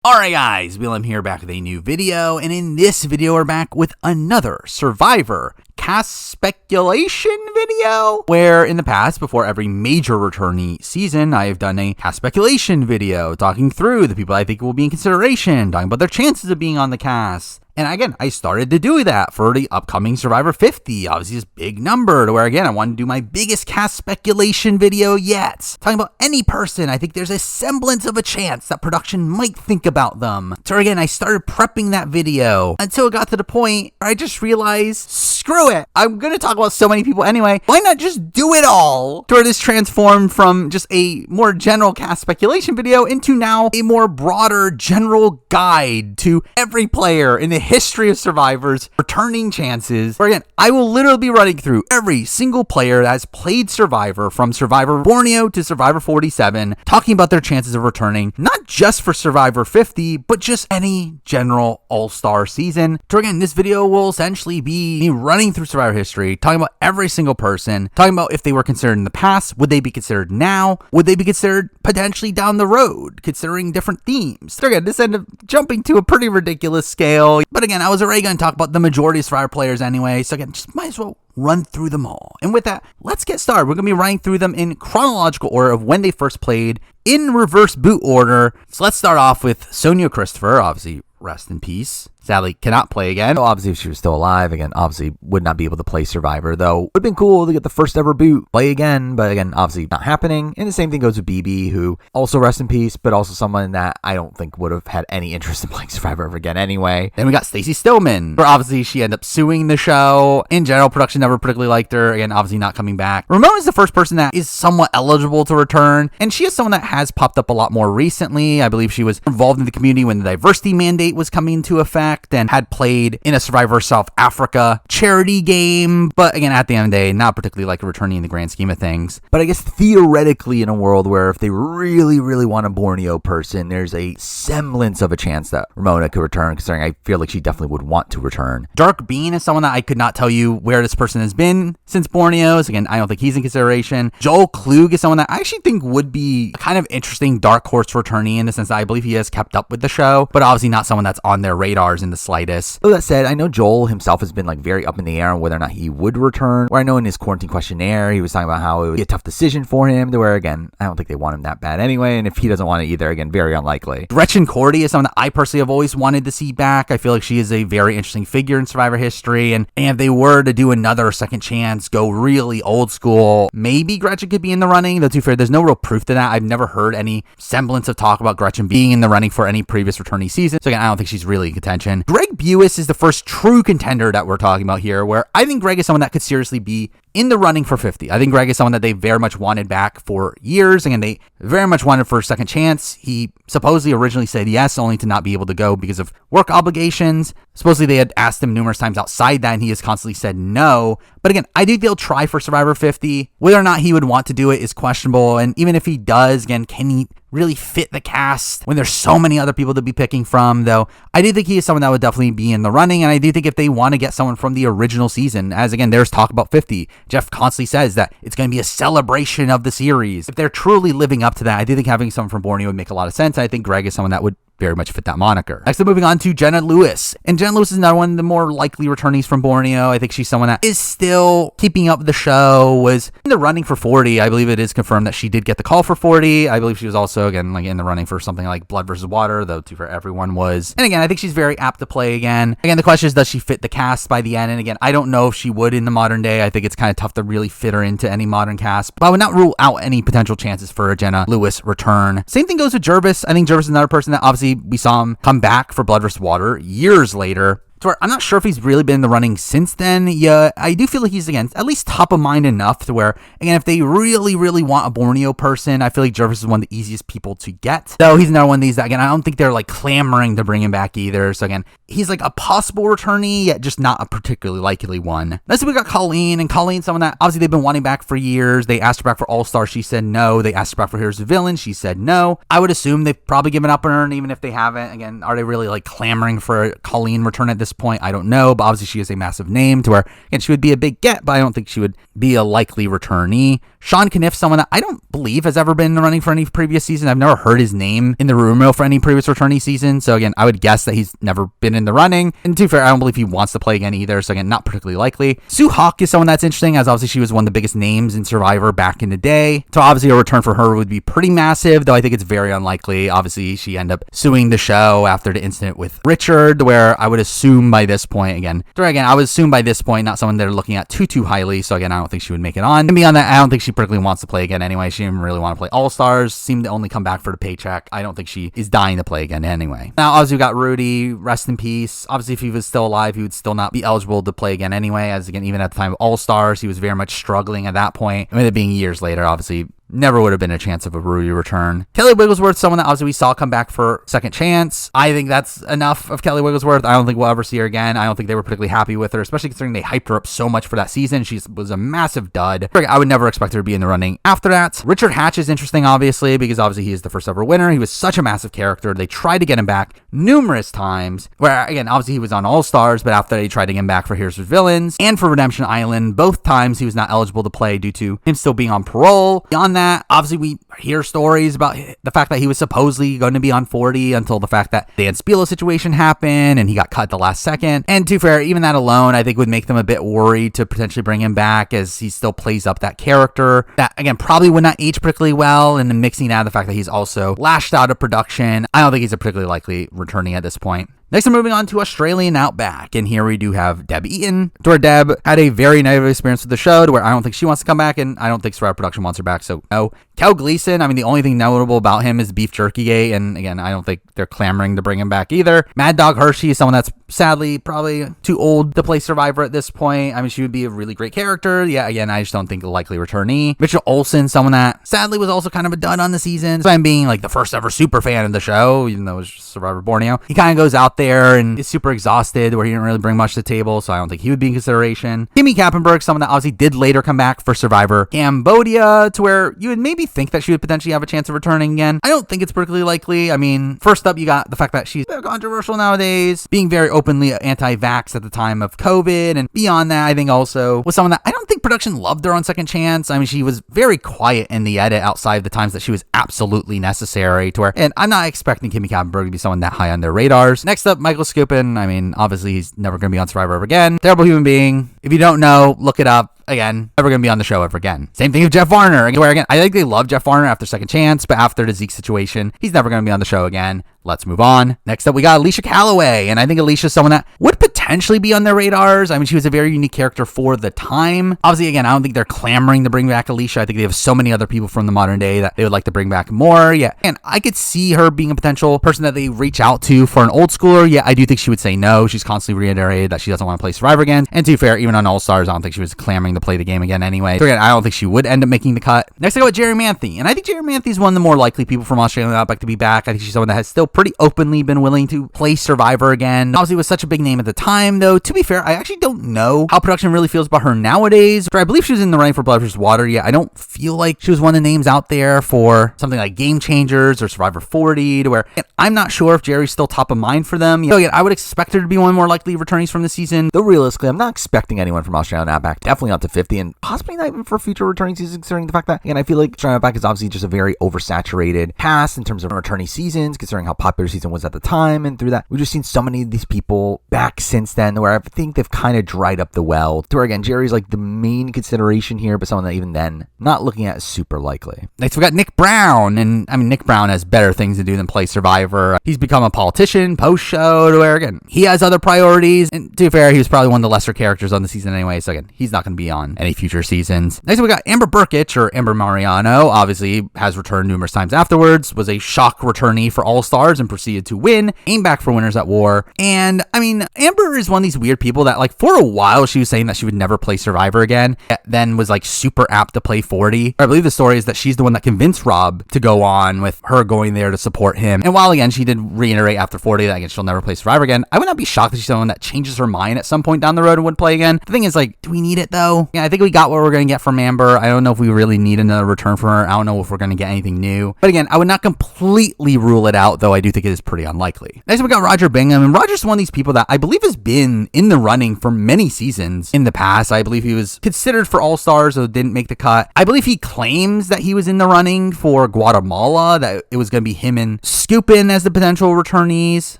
Alright guys, Willem here back with a new video, and in this video we're back with another Survivor cast speculation video, where in the past, before every major returnee season, I have done a cast speculation video talking through the people I think will be in consideration, talking about their chances of being on the cast. And again, I started to do that for the upcoming Survivor 50, obviously this big number, to where again, I wanted to do my biggest cast speculation video yet. Talking about any person I think there's a semblance of a chance that production might think about them. So again, I started prepping that video until it got to the point where I just realized, screw it, I'm going to talk about so many people anyway, why not just do it all? To where this transformed from just a more general cast speculation video into now a more broader general guide to every player in the history of Survivor's returning chances, where again, I will literally be running through every single player that has played Survivor from Survivor Borneo to Survivor 47, talking about their chances of returning, not just for Survivor 50, but just any general all-star season. So again, this video will essentially be me running through Survivor history, talking about every single person, talking about if they were considered in the past, would they be considered now, would they be considered potentially down the road, considering different themes. So again, this ended up jumping to a pretty ridiculous scale. But again, I was already going to talk about the majority of Survivor players anyway, so again, just might as well run through them all. And with that, let's get started. We're going to be running through them in chronological order of when they first played, in reverse boot order. So let's start off with Sonia Christopher, obviously rest in peace. Sadly, cannot play again. Obviously, if she was still alive, again, obviously would not be able to play Survivor, though. Would have been cool to get the first ever boot, play again, but again, obviously not happening. And the same thing goes with BB, who also rest in peace, but also someone that I don't think would have had any interest in playing Survivor ever again anyway. Then we got Stacey Stillman, where obviously she ended up suing the show. In general, production never particularly liked her. Again, obviously not coming back. Ramon is the first person that is somewhat eligible to return, and she is someone that has popped up a lot more recently. I believe she was involved in the community when the diversity mandate was coming into effect and had played in a Survivor South Africa charity game, but again, at the end of the day, not particularly like a returnee in the grand scheme of things. But I guess theoretically, in a world where if they really want a Borneo person, there's a semblance of a chance that Ramona could return, considering I feel like she definitely would want to return. Dark Bean is someone that I could not tell you where this person has been since Borneo's. Again, I don't think he's in consideration. Joel Klug is someone that I actually think would be a kind of interesting dark horse returnee, in the sense that I believe he has kept up with the show, but obviously not someone that's on their radars in the slightest. Though that said, I know Joel himself has been like very up in the air on whether or not he would return, where I know in his quarantine questionnaire, he was talking about how it would be a tough decision for him, to where again, I don't think they want him that bad anyway, and if he doesn't want it either, again, very unlikely. Gretchen Cordy is someone that I personally have always wanted to see back. I feel like she is a very interesting figure in Survivor history, and if they were to do another second chance, go really old school, maybe Gretchen could be in the running, though to be fair, there's no real proof to that. I've never heard any semblance of talk about Gretchen being in the running for any previous returnee season, so again, I don't think she's really in contention. Greg Buis is the first true contender that we're talking about here, where I think Greg is someone that could seriously be in the running for 50. I think Greg is someone that they very much wanted back for years. Again, they very much wanted for a second chance. He supposedly originally said yes, only to not be able to go because of work obligations. Supposedly they had asked him numerous times outside that, and he has constantly said no. But again, I think they'll try for Survivor 50. Whether or not he would want to do it is questionable. And even if he does, again, can he really fit the cast when there's so many other people to be picking from? Though I do think he is someone that would definitely be in the running, and I do think if they want to get someone from the original season, as again, there's talk about 50, Jeff constantly says that it's going to be a celebration of the series. If they're truly living up to that, I do think having someone from Borneo would make a lot of sense. I think Greg is someone that would very much fit that moniker. Next, moving on to Jenna Lewis. And Jenna Lewis is another one of the more likely returnees from Borneo. I think she's someone that is still keeping up with the show, was in the running for 40. I believe it is confirmed that she did get the call for 40. I believe she was also, again, like in the running for something like Blood versus Water, though for everyone was. And again, I think she's very apt to play again. Again, the question is, does she fit the cast by the end? And again, I don't know if she would in the modern day. I think it's kind of tough to really fit her into any modern cast, but I would not rule out any potential chances for a Jenna Lewis return. Same thing goes with Jervis. I think Jervis is another person that obviously we saw him come back for Blood vs. Water years later. So I'm not sure if he's really been in the running since then. Yeah, I do feel like he's, again, at least top of mind enough to where, again, if they really want a Borneo person, I feel like Jervis is one of the easiest people to get. Though he's another one of these that, again, I don't think they're like clamoring to bring him back either. So again, he's like a possible returnee, yet just not a particularly likely one. Next we got Colleen, and Colleen's someone that obviously they've been wanting back for years. They asked her back for All-Star, she said no. They asked her back for Here's the Villain, she said no. I would assume they've probably given up on her, and even if they haven't, again, are they really like clamoring for a Colleen return at this this point. I don't know, but obviously she is a massive name to where, and she would be a big get, but I don't think she would be a likely returnee. Sean Caniff, someone that I don't believe has ever been in the running for any previous season. I've never heard his name in the rumor mill for any previous returnee season. So again, I would guess that he's never been in the running. And to be fair, I don't believe he wants to play again either. So again, not particularly likely. Sue Hawk is someone that's interesting, as obviously she was one of the biggest names in Survivor back in the day. So obviously a return for her would be pretty massive, though I think it's very unlikely. Obviously she ended up suing the show after the incident with Richard, where I would assume by this point, I would assume by this point, not someone they're looking at too highly. So again, I don't think she would make it on. And beyond that, I don't think she particularly wants to play again anyway. She didn't really want to play All-Stars, seemed to only come back for the paycheck. I don't think she is dying to play again anyway. Now, obviously, we got Rudy, rest in peace. Obviously, if he was still alive, he would still not be eligible to play again anyway, as again, even at the time of All-Stars, he was very much struggling at that point. I mean, it being years later, obviously, never would have been a chance of a Rudy return. Kelly Wigglesworth, someone that obviously we saw come back for second chance. I think that's enough of Kelly Wigglesworth. I don't think we'll ever see her again. I don't think they were particularly happy with her, especially considering they hyped her up so much for that season. She was a massive dud. I would never expect her to be in the running after that. Richard Hatch is interesting, obviously, because obviously he is the first ever winner. He was such a massive character. They tried to get him back numerous times, where again, obviously he was on All Stars, but after they tried to get him back for Here's for Villains and for Redemption Island, both times he was not eligible to play due to him still being on parole. Beyond that, obviously we hear stories about the fact that he was supposedly going to be on 40 until the fact that Dan Spilo situation happened and he got cut at the last second. And to be fair, even that alone, I think would make them a bit worried to potentially bring him back, as he still plays up that character that, again, probably would not age particularly well. And then mixing out the fact that he's also lashed out of production, I don't think he's a particularly likely returning at this point. Next, we're moving on to Australian Outback, and here we do have Deb Eaton. To where Deb had a very negative experience with the show, to where I don't think she wants to come back, and I don't think Survivor Production wants her back, so no. Kel Gleason, I mean, the only thing notable about him is Beef Jerky Gate, and again, I don't think they're clamoring to bring him back either. Mad Dog Hershey is someone that's sadly probably too old to play Survivor at this point. I mean, she would be a really great character. Yeah, again, I just don't think a likely returnee. Mitchell Olsen, someone that sadly was also kind of a dud on the season. So I'm being like the first ever super fan of the show, even though it was Survivor Borneo. He kind of goes out there and is super exhausted, where he didn't really bring much to the table, so I don't think he would be in consideration. Kimmy Kappenberg, someone that obviously did later come back for Survivor Cambodia, to where you would maybe think that she would potentially have a chance of returning again. I don't think it's particularly likely. I mean, first up, you got the fact that she's very controversial nowadays, being very openly anti-vax at the time of COVID, and beyond that, I think also was someone that I don't think production loved her on Second Chance. I mean, she was very quiet in the edit outside the times that she was absolutely necessary to her, and I'm not expecting Kimmy Kappenberg to be someone that high on their radars. Next up, Michael Skupin. I mean, obviously he's never going to be on Survivor ever again. Terrible human being. If you don't know, look it up. Again, never going to be on the show ever again. Same thing with Jeff Varner. Where again, I think they love Jeff Varner after Second Chance, but after the Zeke situation, he's never going to be on the show again. Let's move on. Next up, we got Alicia Calloway, and I think Alicia's someone that would potentially be on their radars. I mean, she was a very unique character for the time. Obviously, again, I don't think they're clamoring to bring back Alicia. I think they have so many other people from the modern day that they would like to bring back more. Yeah, and I could see her being a potential person that they reach out to for an old schooler. Yeah, I do think she would say no. She's constantly reiterated that she doesn't want to play Survivor again. And to be fair, even on All Stars, I don't think she was clamoring to play the game again anyway. So again, I don't think she would end up making the cut. Next, I go with Jerry Manthe, and I think Jerry Manthe is one of the more likely people from Australian Outback to be back. I think she's someone that has still pretty openly been willing to play Survivor again. Obviously, was such a big name at the time, though. To be fair, I actually don't know how production really feels about her nowadays. I believe she was in the running for Blood vs. Water. Yeah, I don't feel like she was one of the names out there for something like Game Changers or Survivor 40, to where I'm not sure if Jerry's still top of mind for them. So again, I would expect her to be one of the more likely returnees from the season. Though realistically, I'm not expecting anyone from Australian Outback definitely up to 50, and possibly not even for future returning seasons, considering the fact that, again, I feel like Australian Outback is obviously just a very oversaturated cast in terms of returning seasons, considering how popular the season was at the time, and through that, we've just seen so many of these people back since then, where I think they've kind of dried up the well, to where, again, Jerry's like the main consideration here, but someone that even then, not looking at super likely. Next, we got Nick Brown, and I mean, Nick Brown has better things to do than play Survivor. He's become a politician post-show, to where, again, he has other priorities, and to be fair, he was probably one of the lesser characters on the season anyway, so again, he's not going to be on any future seasons. Next, we got Amber Burkich, or Amber Mariano, obviously has returned numerous times afterwards, was a shock returnee for All Stars and proceeded to win, aim back for Winners at War. And I mean, Amber is one of these weird people that, like, for a while she was saying that she would never play Survivor again, then was like super apt to play 40. I believe the story is that she's the one that convinced Rob to go on, with her going there to support him. And while again she did reiterate after 40 that again she'll never play Survivor again, I would not be shocked that she's someone that changes her mind at some point down the road and would play again. The thing is, like, do we need it though? know. Yeah, I think we got what we're going to get from Amber. I don't know if we really need another return from her. I don't know if we're going to get anything new. But again, I would not completely rule it out, though I do think it is pretty unlikely. Next, we got Roger Bingham. And Roger's one of these people that I believe has been in the running for many seasons in the past. I believe he was considered for All-Stars, though didn't make the cut. I believe he claims that he was in the running for Guatemala, that it was going to be him and Scoopin as the potential returnees.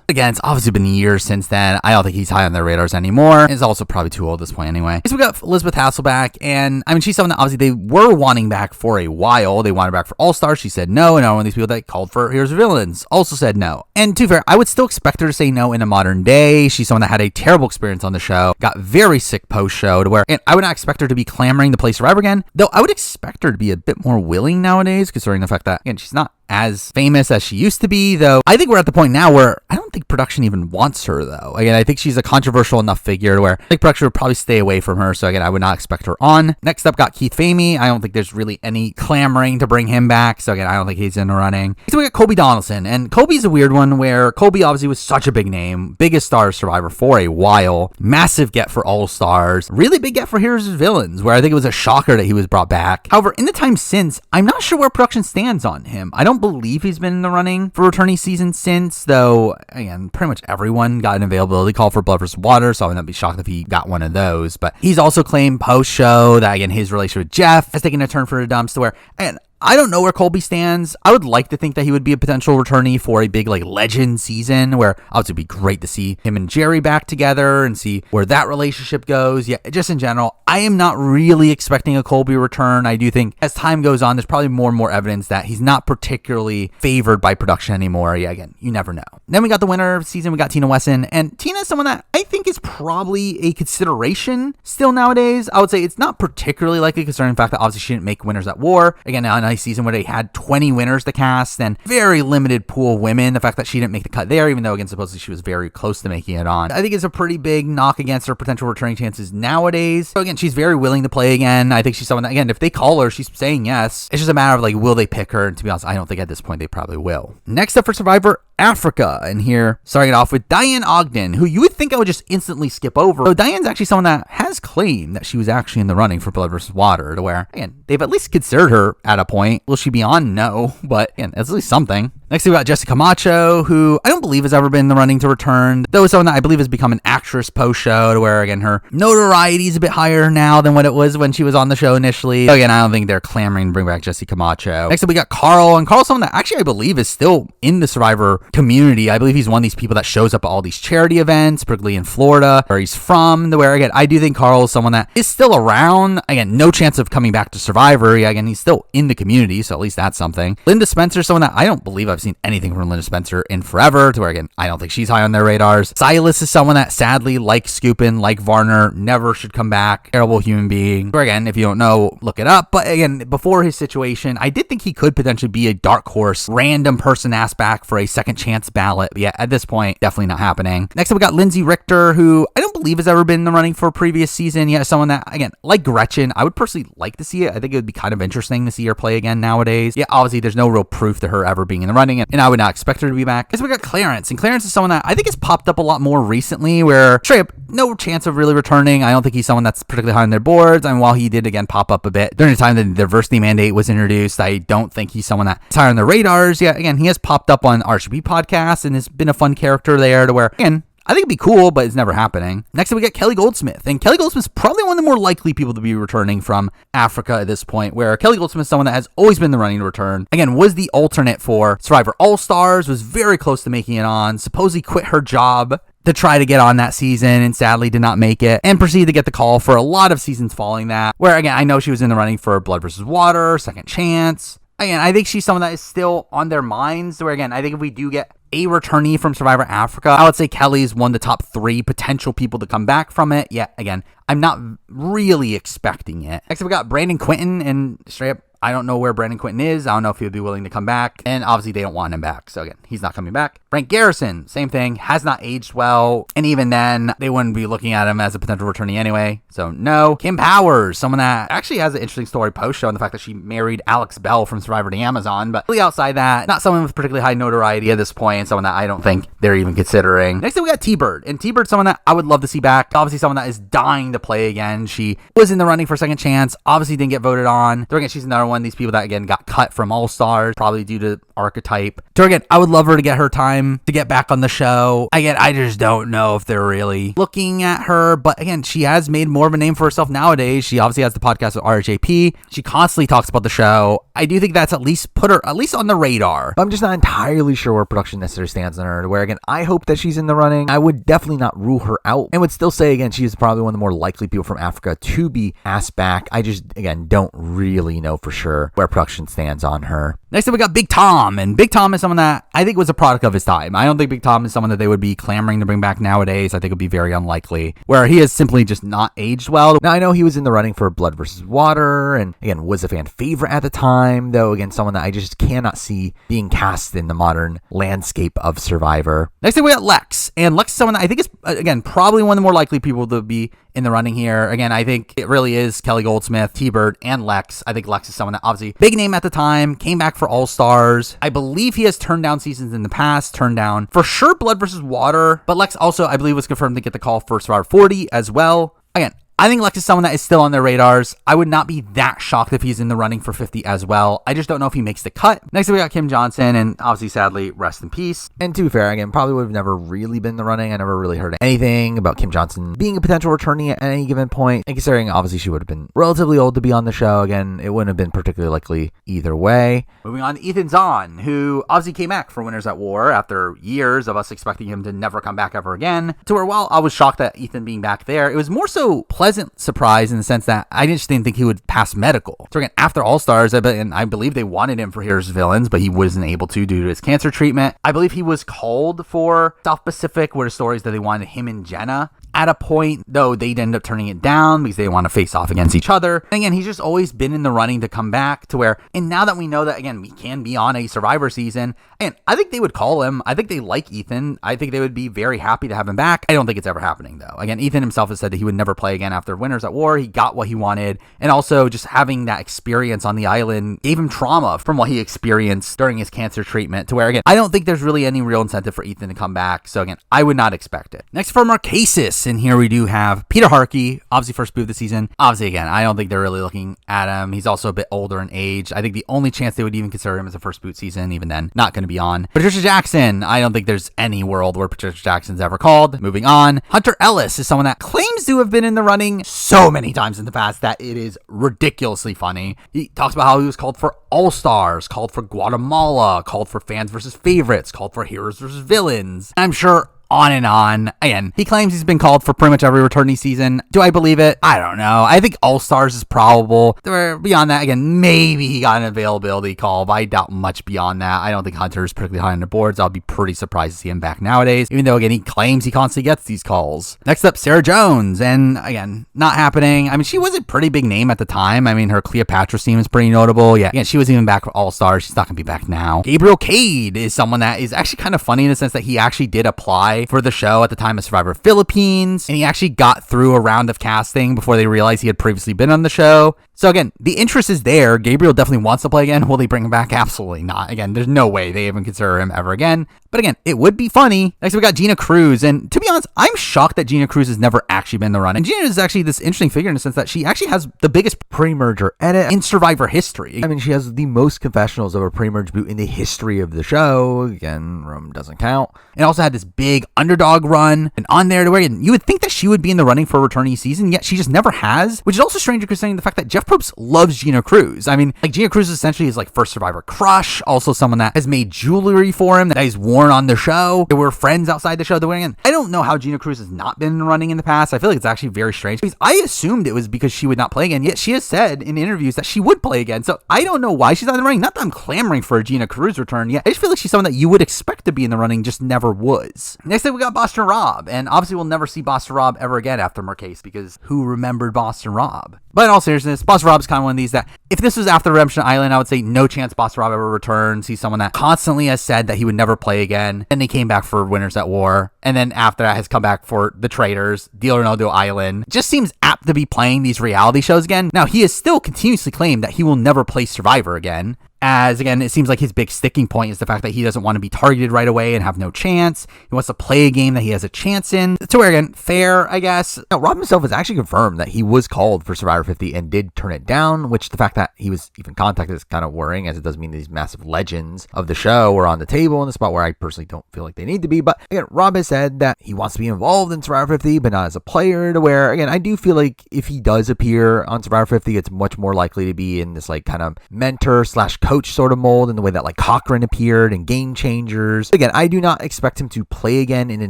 Again, it's obviously been years since then. I don't think he's high on their radars anymore. He's also probably too old at this point anyway. So we got Elizabeth Hasselbeck, and I mean, she's someone that obviously they were wanting back for a while. They wanted back for All-Stars. She said no, and one of these people that called for Heroes of Villains also said no. And to be fair, I would still expect her to say no in a modern day. She's someone that had a terrible experience on the show, got very sick post-show to where, and I would not expect her to be clamoring to play Survivor again, though I would expect her to be a bit more willing nowadays, considering the fact that, again, she's not as famous as she used to be, though I think we're at the point now where I don't think production even wants her, though. Again, I think she's a controversial enough figure to where I think production would probably stay away from her, so again, I would not expect her on. Next up, got Keith Famey. I don't think there's really any clamoring to bring him back, so again, I don't think he's in the running. So we got Kobe Donaldson, and Kobe's a weird one where Kobe obviously was such a big name, biggest star of Survivor for a while, massive get for All-Stars, really big get for Heroes and Villains, where I think it was a shocker that he was brought back. However, in the time since, I'm not sure where production stands on him. I don't believe he's been in the running for Returnee season since, though, again, pretty much everyone got an availability call for Blood vs. Water, so I would not be shocked if he got one of those. But he's also claimed post-show that, again, his relationship with Jeff has taken a turn for the dumps to where, and I don't know where Colby stands. I would like to think that he would be a potential returnee for a big, like, legend season where obviously it'd be great to see him and Jerry back together and see where that relationship goes. Yeah, just in general, I am not really expecting a Colby return. I do think as time goes on, there's probably more and more evidence that he's not particularly favored by production anymore. Yeah, again, you never know. Then we got the winner of the season. We got Tina Wesson, and Tina is someone that I think is probably a consideration still nowadays. I would say it's not particularly likely considering the fact that obviously she didn't make Winners at War. Again, on a season where they had 20 winners to cast and very limited pool of women. The fact that she didn't make the cut there, even though again supposedly she was very close to making it on, I think it's a pretty big knock against her potential returning chances nowadays. So again, she's very willing to play again. I think she's someone that, again, if they call her, she's saying yes. It's just a matter of like, will they pick her? And to be honest, I don't think at this point they probably will. Next up for Survivor Africa, and here starting it off with Diane Ogden, who you would think I would just instantly skip over. So Diane's actually someone that has claimed that she was actually in the running for Blood vs. Water, to where, again, they've at least considered her at a point. Will she be on? No, but again, that's at least something. Next, we got Jessica Macho, who I don't believe has ever been in the running to return, though someone that I believe has become an actress post-show, to where, again, her notoriety is a bit higher now than what it was when she was on the show initially. So again, I don't think they're clamoring to bring back Jessica Macho. Next up, we got Carl, and Carl's someone that actually I believe is still in the Survivor community. I believe he's one of these people that shows up at all these charity events, particularly in Florida, where he's from, to where, again, I do think Carl is someone that is still around. Again, no chance of coming back to Survivor. Yeah, again, he's still in the community, so at least that's something. Linda Spencer, someone that I don't believe I've seen anything from Linda Spencer in forever, to where, again, I don't think she's high on their radars. Silas is someone that sadly, like Scoopin, like Varner, never should come back. Terrible human being. Where, again, if you don't know, look it up. But again, before his situation, I did think he could potentially be a dark horse, random person asked back for a second chance ballot. But yeah, at this point, definitely not happening. Next up, we got Lindsay Richter, who I don't believe has ever been in the running for a previous season. Yeah, someone that, again, like Gretchen, I would personally like to see it. I think it would be kind of interesting to see her play again nowadays. Yeah, obviously, there's no real proof to her ever being in the running, and I would not expect her to be back. Next, we got Clarence, and Clarence is someone that I think has popped up a lot more recently, where straight up, no chance of really returning. I don't think he's someone that's particularly high on their boards, and while he did, again, pop up a bit during the time that the diversity mandate was introduced, I don't think he's someone that's high on their radars. Yeah, again, he has popped up on RGB podcasts, and has been a fun character there, to where, again, I think it'd be cool, but it's never happening. Next up, we got Kelly Goldsmith. And Kelly Goldsmith's probably one of the more likely people to be returning from Africa at this point, where Kelly Goldsmith is someone that has always been in the running to return. Again, was the alternate for Survivor All-Stars, was very close to making it on, supposedly quit her job to try to get on that season and sadly did not make it, and proceeded to get the call for a lot of seasons following that, where, again, I know she was in the running for Blood vs. Water, Second Chance. Again, I think she's someone that is still on their minds, where, again, I think if we do get a returnee from Survivor Africa, I would say Kelly's one of the top 3 potential people to come back from it. Yet again, I'm not really expecting it. Next up, we got Brandon Quinton, and straight up, I don't know where Brandon Quinton is. I don't know if he would be willing to come back. And obviously they don't want him back. So again, he's not coming back. Frank Garrison, same thing, has not aged well. And even then, they wouldn't be looking at him as a potential returnee anyway. So no. Kim Powers, someone that actually has an interesting story post-show on the fact that she married Alex Bell from Survivor the Amazon. But really outside that, not someone with particularly high notoriety at this point. Someone that I don't think they're even considering. Next thing we got T-Bird. And T-Bird's someone that I would love to see back. Obviously someone that is dying to play again. She was in the running for a second chance. Obviously didn't get voted on. So again, she's another one of these people that again got cut from All Stars, probably due to archetype. So again, I would love her to get her time to get back on the show. Again, I just don't know if they're really looking at her. But again, she has made more of a name for herself nowadays. She obviously has the podcast with RJP. She constantly talks about the show. I do think that's at least put her at least on the radar. But I'm just not entirely sure where production necessarily stands on her. Where again, I hope that she's in the running. I would definitely not rule her out and would still say again, she is probably one of the more likely people from Africa to be asked back. I just again don't really know for sure where production stands on her. Next up, we got Big Tom, and Big Tom is someone that I think was a product of his time. I don't think Big Tom is someone that they would be clamoring to bring back nowadays. I think it would be very unlikely, where he has simply just not aged well. Now, I know he was in the running for Blood versus Water, and again, was a fan favorite at the time, though, again, someone that I just cannot see being cast in the modern landscape of Survivor. Next up, we got Lex, and Lex is someone that I think is, again, probably one of the more likely people to be in the running here. Again, I think it really is Kelly Goldsmith, T-Bird, and Lex. I think Lex is someone that obviously big name at the time, came back for All Stars. I believe he has turned down seasons in the past, turned down for sure Blood versus Water, but Lex also, I believe, was confirmed to get the call for Survivor 40 as well. Again, I think Lex is someone that is still on their radars. I would not be that shocked if he's in the running for 50 as well. I just don't know if he makes the cut. Next we got Kim Johnson, and obviously, sadly, rest in peace. And to be fair, again, probably would have never really been in the running. I never really heard anything about Kim Johnson being a potential returnee at any given point. And considering, obviously, she would have been relatively old to be on the show, again, it wouldn't have been particularly likely either way. Moving on to Ethan Zahn, who obviously came back for Winners at War after years of us expecting him to never come back ever again. To where, while I was shocked at Ethan being back there, it was more so pleasant surprise in the sense that I just didn't think he would pass medical. So again, after All Stars, and I believe they wanted him for Heroes Villains, but he wasn't able to due to his cancer treatment. I believe he was called for South Pacific, where the stories that they wanted him and Jenna. At a point, though, they'd end up turning it down because they want to face off against each other. And again, he's just always been in the running to come back to where, and now that we know that, again, we can be on a Survivor season, and I think they would call him. I think they like Ethan. I think they would be very happy to have him back. I don't think it's ever happening, though. Again, Ethan himself has said that he would never play again after Winners at War. He got what he wanted. And also, just having that experience on the island gave him trauma from what he experienced during his cancer treatment to where, again, I don't think there's really any real incentive for Ethan to come back. So again, I would not expect it. Next for Marquesas, and here we do have Peter Harkey, obviously first boot of the season. Obviously, again, I don't think they're really looking at him. He's also a bit older in age. I think the only chance they would even consider him as a first boot season, even then, not going to be on. Patricia Jackson, I don't think there's any world where Patricia Jackson's ever called. Moving on. Hunter Ellis is someone that claims to have been in the running so many times in the past that it is ridiculously funny. He talks about how he was called for All Stars, called for Guatemala, called for Fans versus Favorites, called for Heroes versus Villains. I'm sure on and on. Again, he claims he's been called for pretty much every returnee season. Do I believe it? I don't know. I think All Stars is probable. Beyond that, again, maybe he got an availability call, but I doubt much beyond that. I don't think Hunter is particularly high on the boards. I'll be pretty surprised to see him back nowadays, even though, again, he claims he constantly gets these calls. Next up, Sarah Jones, and again, not happening. I mean, she was a pretty big name at the time. I mean, her Cleopatra scene was pretty notable. Yeah, again, she was even back for All Stars. She's not going to be back now. Gabriel Cade is someone that is actually kind of funny in the sense that he actually did apply for the show at the time of Survivor Philippines, and he actually got through a round of casting before they realized he had previously been on the show. So again, the interest is there. Gabriel definitely wants to play again. Will they bring him back? Absolutely not. Again, there's no way they even consider him ever again. But again, it would be funny. Next, we got Gina Cruz. And to be honest, I'm shocked that Gina Cruz has never actually been in the run. And Gina is actually this interesting figure in the sense that she actually has the biggest pre-merger edit in Survivor history. I mean, she has the most confessionals of a pre-merge boot in the history of the show. Again, Rome doesn't count. And also had this big underdog run. And on there to where you would think that she would be in the running for a returnee season, yet she just never has. Which is also strange considering the fact that Jeff Probst loves Gina Cruz. I mean, like, Gina Cruz essentially is like first Survivor crush. Also someone that has made jewelry for him that he's worn on the show. They were friends outside the show. I don't know how Gina Cruz has not been running in the past. I feel like it's actually very strange because I assumed it was because she would not play again, yet she has said in interviews that she would play again. So I don't know why she's not in the running. Not that I'm clamoring for a Gina Cruz return yet. I just feel like she's someone that you would expect to be in the running, just never was. Next up, we got Boston Rob, and obviously we'll never see Boston Rob ever again after Marquesas because who remembered Boston Rob? But in all seriousness, Boston Boss Rob's kind of one of these that if this was after Redemption Island, I would say no chance Boss Rob ever returns. He's someone that constantly has said that he would never play again. And they came back for Winners at War. And then after that has come back for The Traitors, Deal or No Deal Island. Just seems apt to be playing these reality shows again. Now, he has still continuously claimed that he will never play Survivor again. As, again, it seems like his big sticking point is the fact that he doesn't want to be targeted right away and have no chance. He wants to play a game that he has a chance in. To where, again, fair, I guess. Now, Rob himself has actually confirmed that he was called for Survivor 50 and did turn it down, which the fact that he was even contacted is kind of worrying, as it does mean these massive legends of the show are on the table in the spot where I personally don't feel like they need to be. But, again, Rob has said that he wants to be involved in Survivor 50, but not as a player, to where, again, I do feel like if he does appear on Survivor 50, it's much more likely to be in this, like, kind of mentor/coach sort of mold, in the way that like Cochran appeared in Game Changers. Again, I do not expect him to play again in the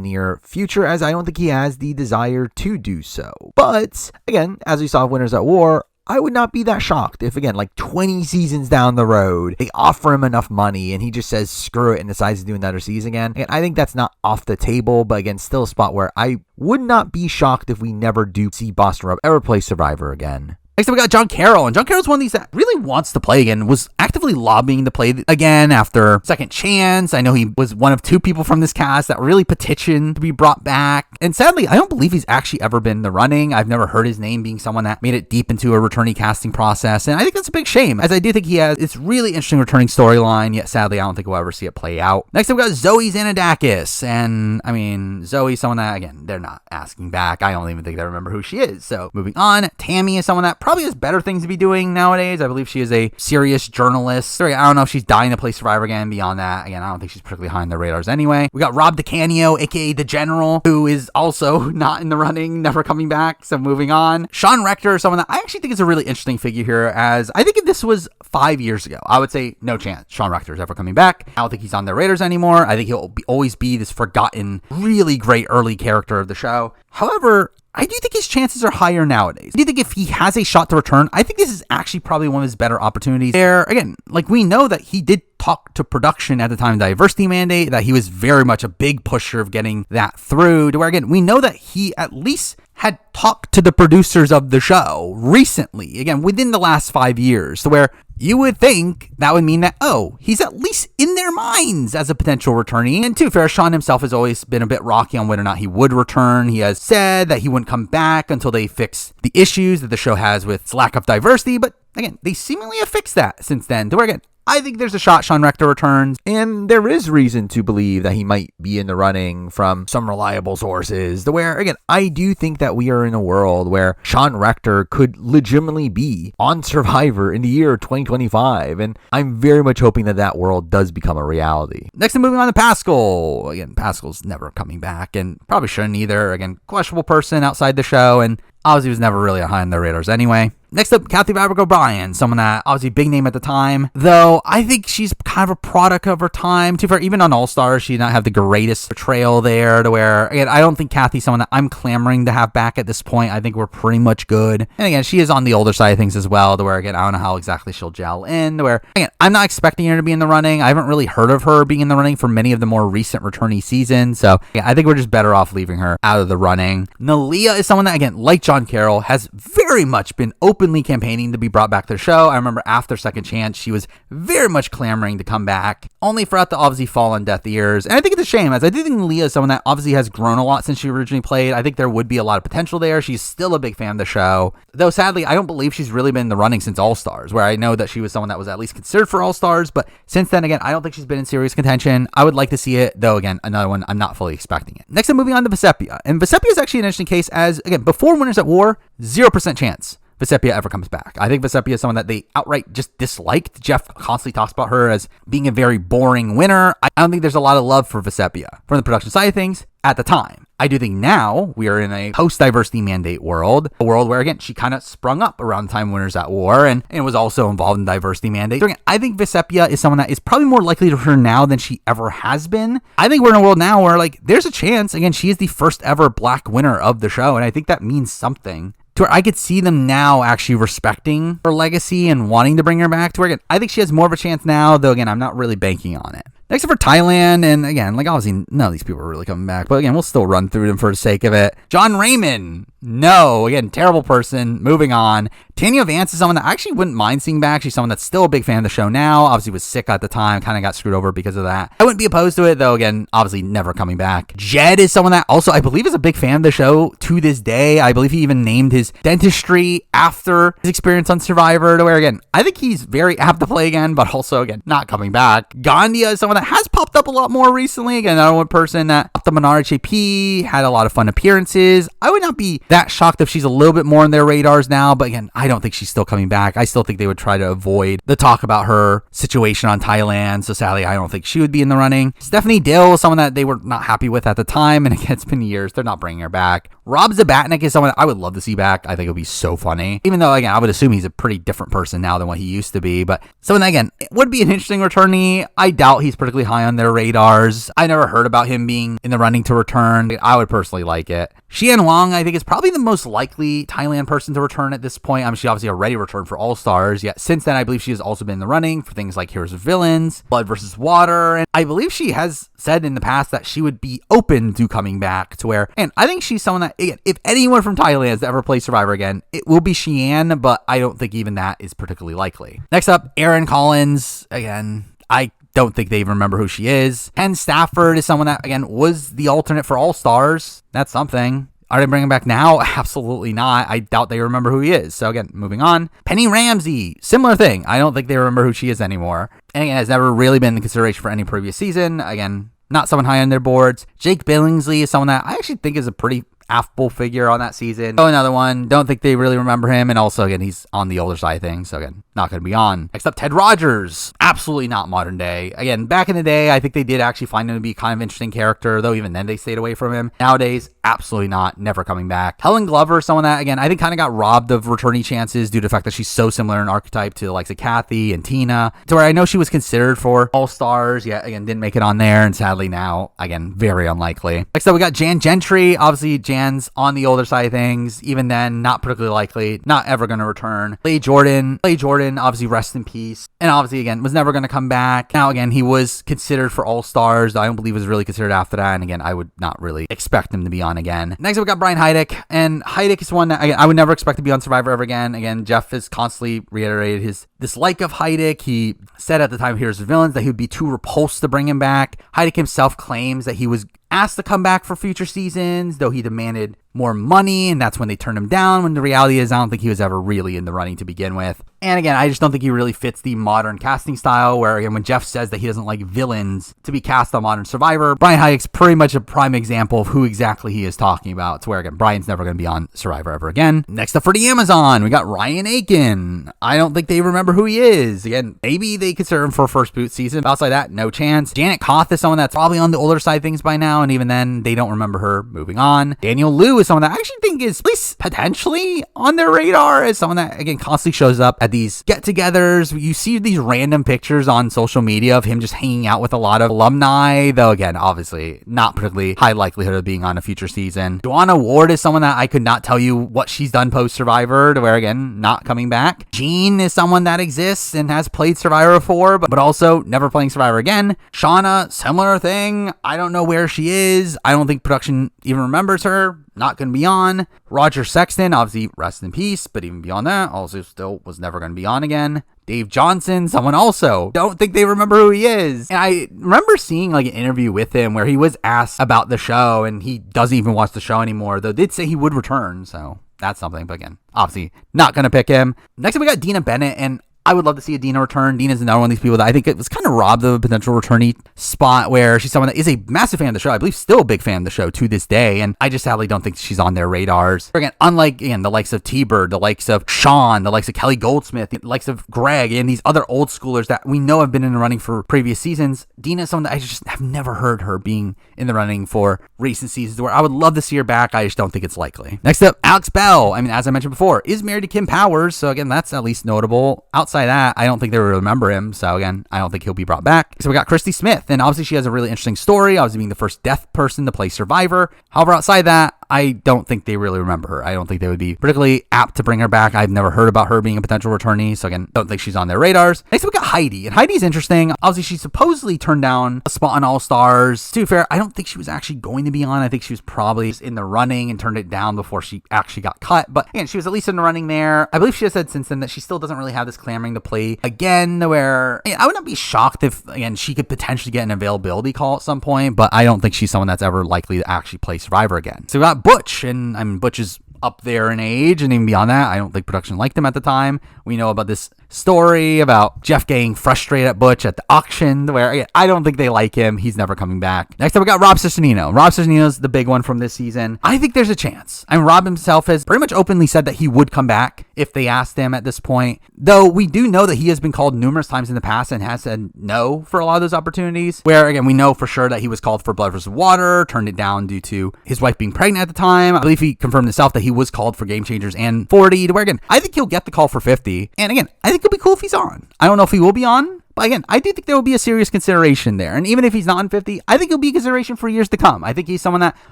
near future, as I don't think he has the desire to do so. But again, as we saw Winners at War, I would not be that shocked if, again, like 20 seasons down the road, they offer him enough money and he just says screw it and decides to do another season again. And I think that's not off the table, but again, still a spot where I would not be shocked if we never do see Boston Rob ever play Survivor again. Next up, we got John Carroll, and John Carroll's one of these that really wants to play again, was actively lobbying to play again after Second Chance. I know he was one of 2 people from this cast that really petitioned to be brought back, and sadly, I don't believe he's actually ever been in the running. I've never heard his name being someone that made it deep into a returnee casting process, and I think that's a big shame, as I do think he has this really interesting returning storyline, yet sadly, I don't think we'll ever see it play out. Next up, we got Zoe Xanadakis, and I mean, Zoe's someone that, again, they're not asking back. I don't even think they remember who she is, so moving on. Tammy is someone that probably has better things to be doing nowadays. I believe she is a serious journalist. Sorry, I don't know if she's dying to play Survivor again. Beyond that, again, I don't think she's particularly high on the radars anyway. We got Rob DeCanio, aka The General, who is also not in the running, never coming back. So moving on. Sean Rector, someone that I actually think is a really interesting figure here, as I think if this was 5 years ago, I would say no chance Sean Rector is ever coming back. I don't think he's on their radars anymore. I think he'll always be this forgotten, really great early character of the show. However, I do think his chances are higher nowadays. I do think if he has a shot to return, I think this is actually probably one of his better opportunities. There, again, like we know that he did talk to production at the time of the diversity mandate, that he was very much a big pusher of getting that through, to where, again, we know that he at least had talked to the producers of the show recently, again, within the last 5 years, to where you would think that would mean that, oh, he's at least in their minds as a potential returnee. And to be fair, Sean himself has always been a bit rocky on whether or not he would return. He has said that he wouldn't come back until they fix the issues that the show has with its lack of diversity. But again, they seemingly have fixed that since then, to where, again, I think there's a shot Sean Rector returns, and there is reason to believe that he might be in the running from some reliable sources, to where, again, I do think that we are in a world where Sean Rector could legitimately be on Survivor in the year 2025, and I'm very much hoping that that world does become a reality. Next, I'm moving on to Pascal. Again, Pascal's never coming back, and probably shouldn't either. Again, questionable person outside the show, and obviously was never really high on their radars anyway. Next up, Kathy Babbitt O'Brien, someone that obviously big name at the time, though I think she's kind of a product of her time. To fair, even on All Stars, she did not have the greatest portrayal there, to where, again, I don't think Kathy's someone that I'm clamoring to have back at this point. I think we're pretty much good. And again, she is on the older side of things as well, to where, again, I don't know how exactly she'll gel in, to where, again, I'm not expecting her to be in the running. I haven't really heard of her being in the running for many of the more recent returnee seasons, so yeah, I think we're just better off leaving her out of the running. Nalia is someone that, again, like John Carroll, has very much been openly campaigning to be brought back to the show. I remember after Second Chance, she was very much clamoring to come back, only for it to obviously fall on deaf ears. And I think it's a shame, as I do think Nalia is someone that obviously has grown a lot since she originally played. I think there would be a lot of potential there. She's still a big fan of the show, though sadly, I don't believe she's really been in the running since All Stars, where I know that she was someone that was at least considered for All Stars, but since then, again, I don't think she's been in serious contention. I would like to see it, though, again, another one, I'm not fully expecting it. Next, I'm moving on to Vesepia, and Vesepia is actually an interesting case, as, again, before Winners at War, 0% chance Vesepia ever comes back. I think Vesepia is someone that they outright just disliked. Jeff constantly talks about her as being a very boring winner. I don't think there's a lot of love for Vesepia from the production side of things at the time. I do think now we are in a post-diversity mandate world, a world where, again, she kind of sprung up around the time Winners at War and was also involved in diversity mandate. So again, I think Vesepia is someone that is probably more likely to return now than she ever has been. I think we're in a world now where, like, there's a chance, again, she is the first ever black winner of the show, and I think that means something, to where I could see them now actually respecting her legacy and wanting to bring her back, to where, again, I think she has more of a chance now, though, again, I'm not really banking on it. Next up for Thailand, and again, like, obviously none of these people are really coming back, but again, we'll still run through them for the sake of it. John Raymond, No, again, terrible person. Moving on. Tanya Vance is someone that I actually wouldn't mind seeing back. She's someone that's still a big fan of the show now. Obviously was sick at the time, kind of got screwed over because of that. I wouldn't be opposed to it, though, again, obviously never coming back. Jed is someone that also, I believe, is a big fan of the show to this day. I believe he even named his dentistry after his experience on Survivor, to where, again, I think he's very apt to play again, but also, again, not coming back. Gandia is someone that has popped up a lot more recently. Again, another one person that popped up on RHAP, had a lot of fun appearances. I would not be that shocked if she's a little bit more on their radars now, but again, I don't think she's still coming back. I still think they would try to avoid the talk about her situation on Thailand, so sadly, I don't think she would be in the running. Stephanie Dill, someone that they were not happy with at the time, and again, it's been years. They're not bringing her back. Rob Zabatnik is someone that I would love to see back. I think it would be so funny. Even though, again, I would assume he's a pretty different person now than what he used to be, but someone that, again, would be an interesting returnee. I doubt he's particularly high on their radars. I never heard about him being in the running to return. I would personally like it. Xian Wang, I think, is probably the most likely Thailand person to return at this point. She obviously already returned for All-Stars, yet since then, I believe she has also been in the running for things like Heroes of Villains, Blood versus Water, and I believe she has said in the past that she would be open to coming back to where, and I think she's someone that, again, if anyone from Thailand has to ever play Survivor again, it will be Xian, but I don't think even that is particularly likely. Next up, Erin Collins. Again, I don't think they even remember who she is. Ken Stafford is someone that, again, was the alternate for All-Stars. That's something. Are they bringing him back now? Absolutely not. I doubt they remember who he is. So again, moving on. Penny Ramsey, similar thing. I don't think they remember who she is anymore. And again, has never really been in consideration for any previous season. Again, not someone high on their boards. Jake Billingsley is someone that I actually think is a pretty affable figure on that season. Oh, another one. Don't think they really remember him. And also, again, he's on the older side of things. So again, not going to be on. Next up, Ted Rogers. Absolutely not modern day. Again, back in the day, I think they did actually find him to be kind of an interesting character, though even then they stayed away from him. Nowadays, absolutely not. Never coming back. Helen Glover, someone that, again, I think kind of got robbed of returnee chances due to the fact that she's so similar in archetype to the likes of Kathy and Tina, to where I know she was considered for All-Stars, yet again, didn't make it on there, and sadly now, again, very unlikely. Next up, we got Jan Gentry. Obviously, Jan's on the older side of things. Even then, not particularly likely. Not ever going to return. Clay Jordan, obviously rest in peace. And obviously, again, was never going to come back. Now, again, he was considered for All-Stars. I don't believe was really considered after that. And again, I would not really expect him to be on again. Next up, we got Brian Heidick. And Heidick is one that, again, I would never expect to be on Survivor ever again. Again, Jeff has constantly reiterated his dislike of Heidick. He said at the time of Heroes of Villains that he would be too repulsed to bring him back. Heidick himself claims that he was asked to come back for future seasons, though he demanded more money, and that's when they turned him down, when the reality is I don't think he was ever really in the running to begin with. And again, I just don't think he really fits the modern casting style, where again, when Jeff says that he doesn't like villains to be cast on Modern Survivor, Brian Heidick's pretty much a prime example of who exactly he is talking about. It's where, again, Brian's never going to be on Survivor ever again. Next up for the Amazon, we got Ryan Aiken. I don't think they remember who he is. Again, maybe they consider him for a first boot season, but outside that, no chance. Janet Koth is someone that's probably on the older side of things by now, and even then, they don't remember her. Moving on. Daniel Liu is someone that I actually think is at least potentially on their radar as someone that, again, constantly shows up at these get-togethers. You see these random pictures on social media of him just hanging out with a lot of alumni, though, again, obviously not particularly high likelihood of being on a future season. Joanna Ward is someone that I could not tell you what she's done post-Survivor, to where, again, not coming back. Jean is someone that exists and has played Survivor before, but also never playing Survivor again. Shauna, similar thing. I don't know where she is. I don't think production even remembers her. Not going to be on. Roger Sexton, obviously rest in peace, but even beyond that, also still was never going to be on again. Dave Johnson, someone also don't think they remember who he is. And I remember seeing like an interview with him where he was asked about the show, and he doesn't even watch the show anymore, though did say he would return. So that's something, but again, obviously not going to pick him. Next up, we got Dina Bennett, and I would love to see a Dina return. Dina's another one of these people that I think it was kind of robbed of a potential returnee spot, where she's someone that is a massive fan of the show. I believe still a big fan of the show to this day. And I just sadly don't think she's on their radars. Again, unlike, again, the likes of T-Bird, the likes of Sean, the likes of Kelly Goldsmith, the likes of Greg, and these other old schoolers that we know have been in the running for previous seasons, Dina is someone that I just have never heard her being in the running for recent seasons, where I would love to see her back. I just don't think it's likely. Next up, Alex Bell. I mean, as I mentioned before, is married to Kim Powers. So again, that's at least notable. Outside that, I don't think they will remember him. So again, I don't think he'll be brought back. So we got Christy Smith, and obviously she has a really interesting story, obviously being the first deaf person to play Survivor. However, outside that, I don't think they really remember her. I don't think they would be particularly apt to bring her back. I've never heard about her being a potential returnee, so again, don't think she's on their radars. Next, we got Heidi, and Heidi's interesting. Obviously, she supposedly turned down a spot on All-Stars. To be fair, I don't think she was actually going to be on. I think she was probably just in the running and turned it down before she actually got cut. But again, she was at least in the running there. I believe she has said since then that she still doesn't really have this clamoring to play again, where I would not be shocked if, again, she could potentially get an availability call at some point, but I don't think she's someone that's ever likely to actually play Survivor again. So we got Butch, and I mean, Butch is up there in age, and even beyond that, I don't think production liked him at the time. We know about this story about Jeff getting frustrated at Butch at the auction, where again, I don't think they like him. He's never coming back. Next up, we got Rob Cesternino. Rob Cesternino's the big one from this season. I think there's a chance. I mean, Rob himself has pretty much openly said that he would come back if they asked him at this point, though we do know that he has been called numerous times in the past and has said no for a lot of those opportunities, where again, we know for sure that he was called for Blood vs. Water, turned it down due to his wife being pregnant at the time. I believe he confirmed himself that he was called for Game Changers and 40, to where again, I think he'll get the call for 50, and again, I think it'll be cool if he's on. I don't know if he will be on, but again, I do think there will be a serious consideration there. And even if he's not on 50, I think it'll be a consideration for years to come. I think he's someone that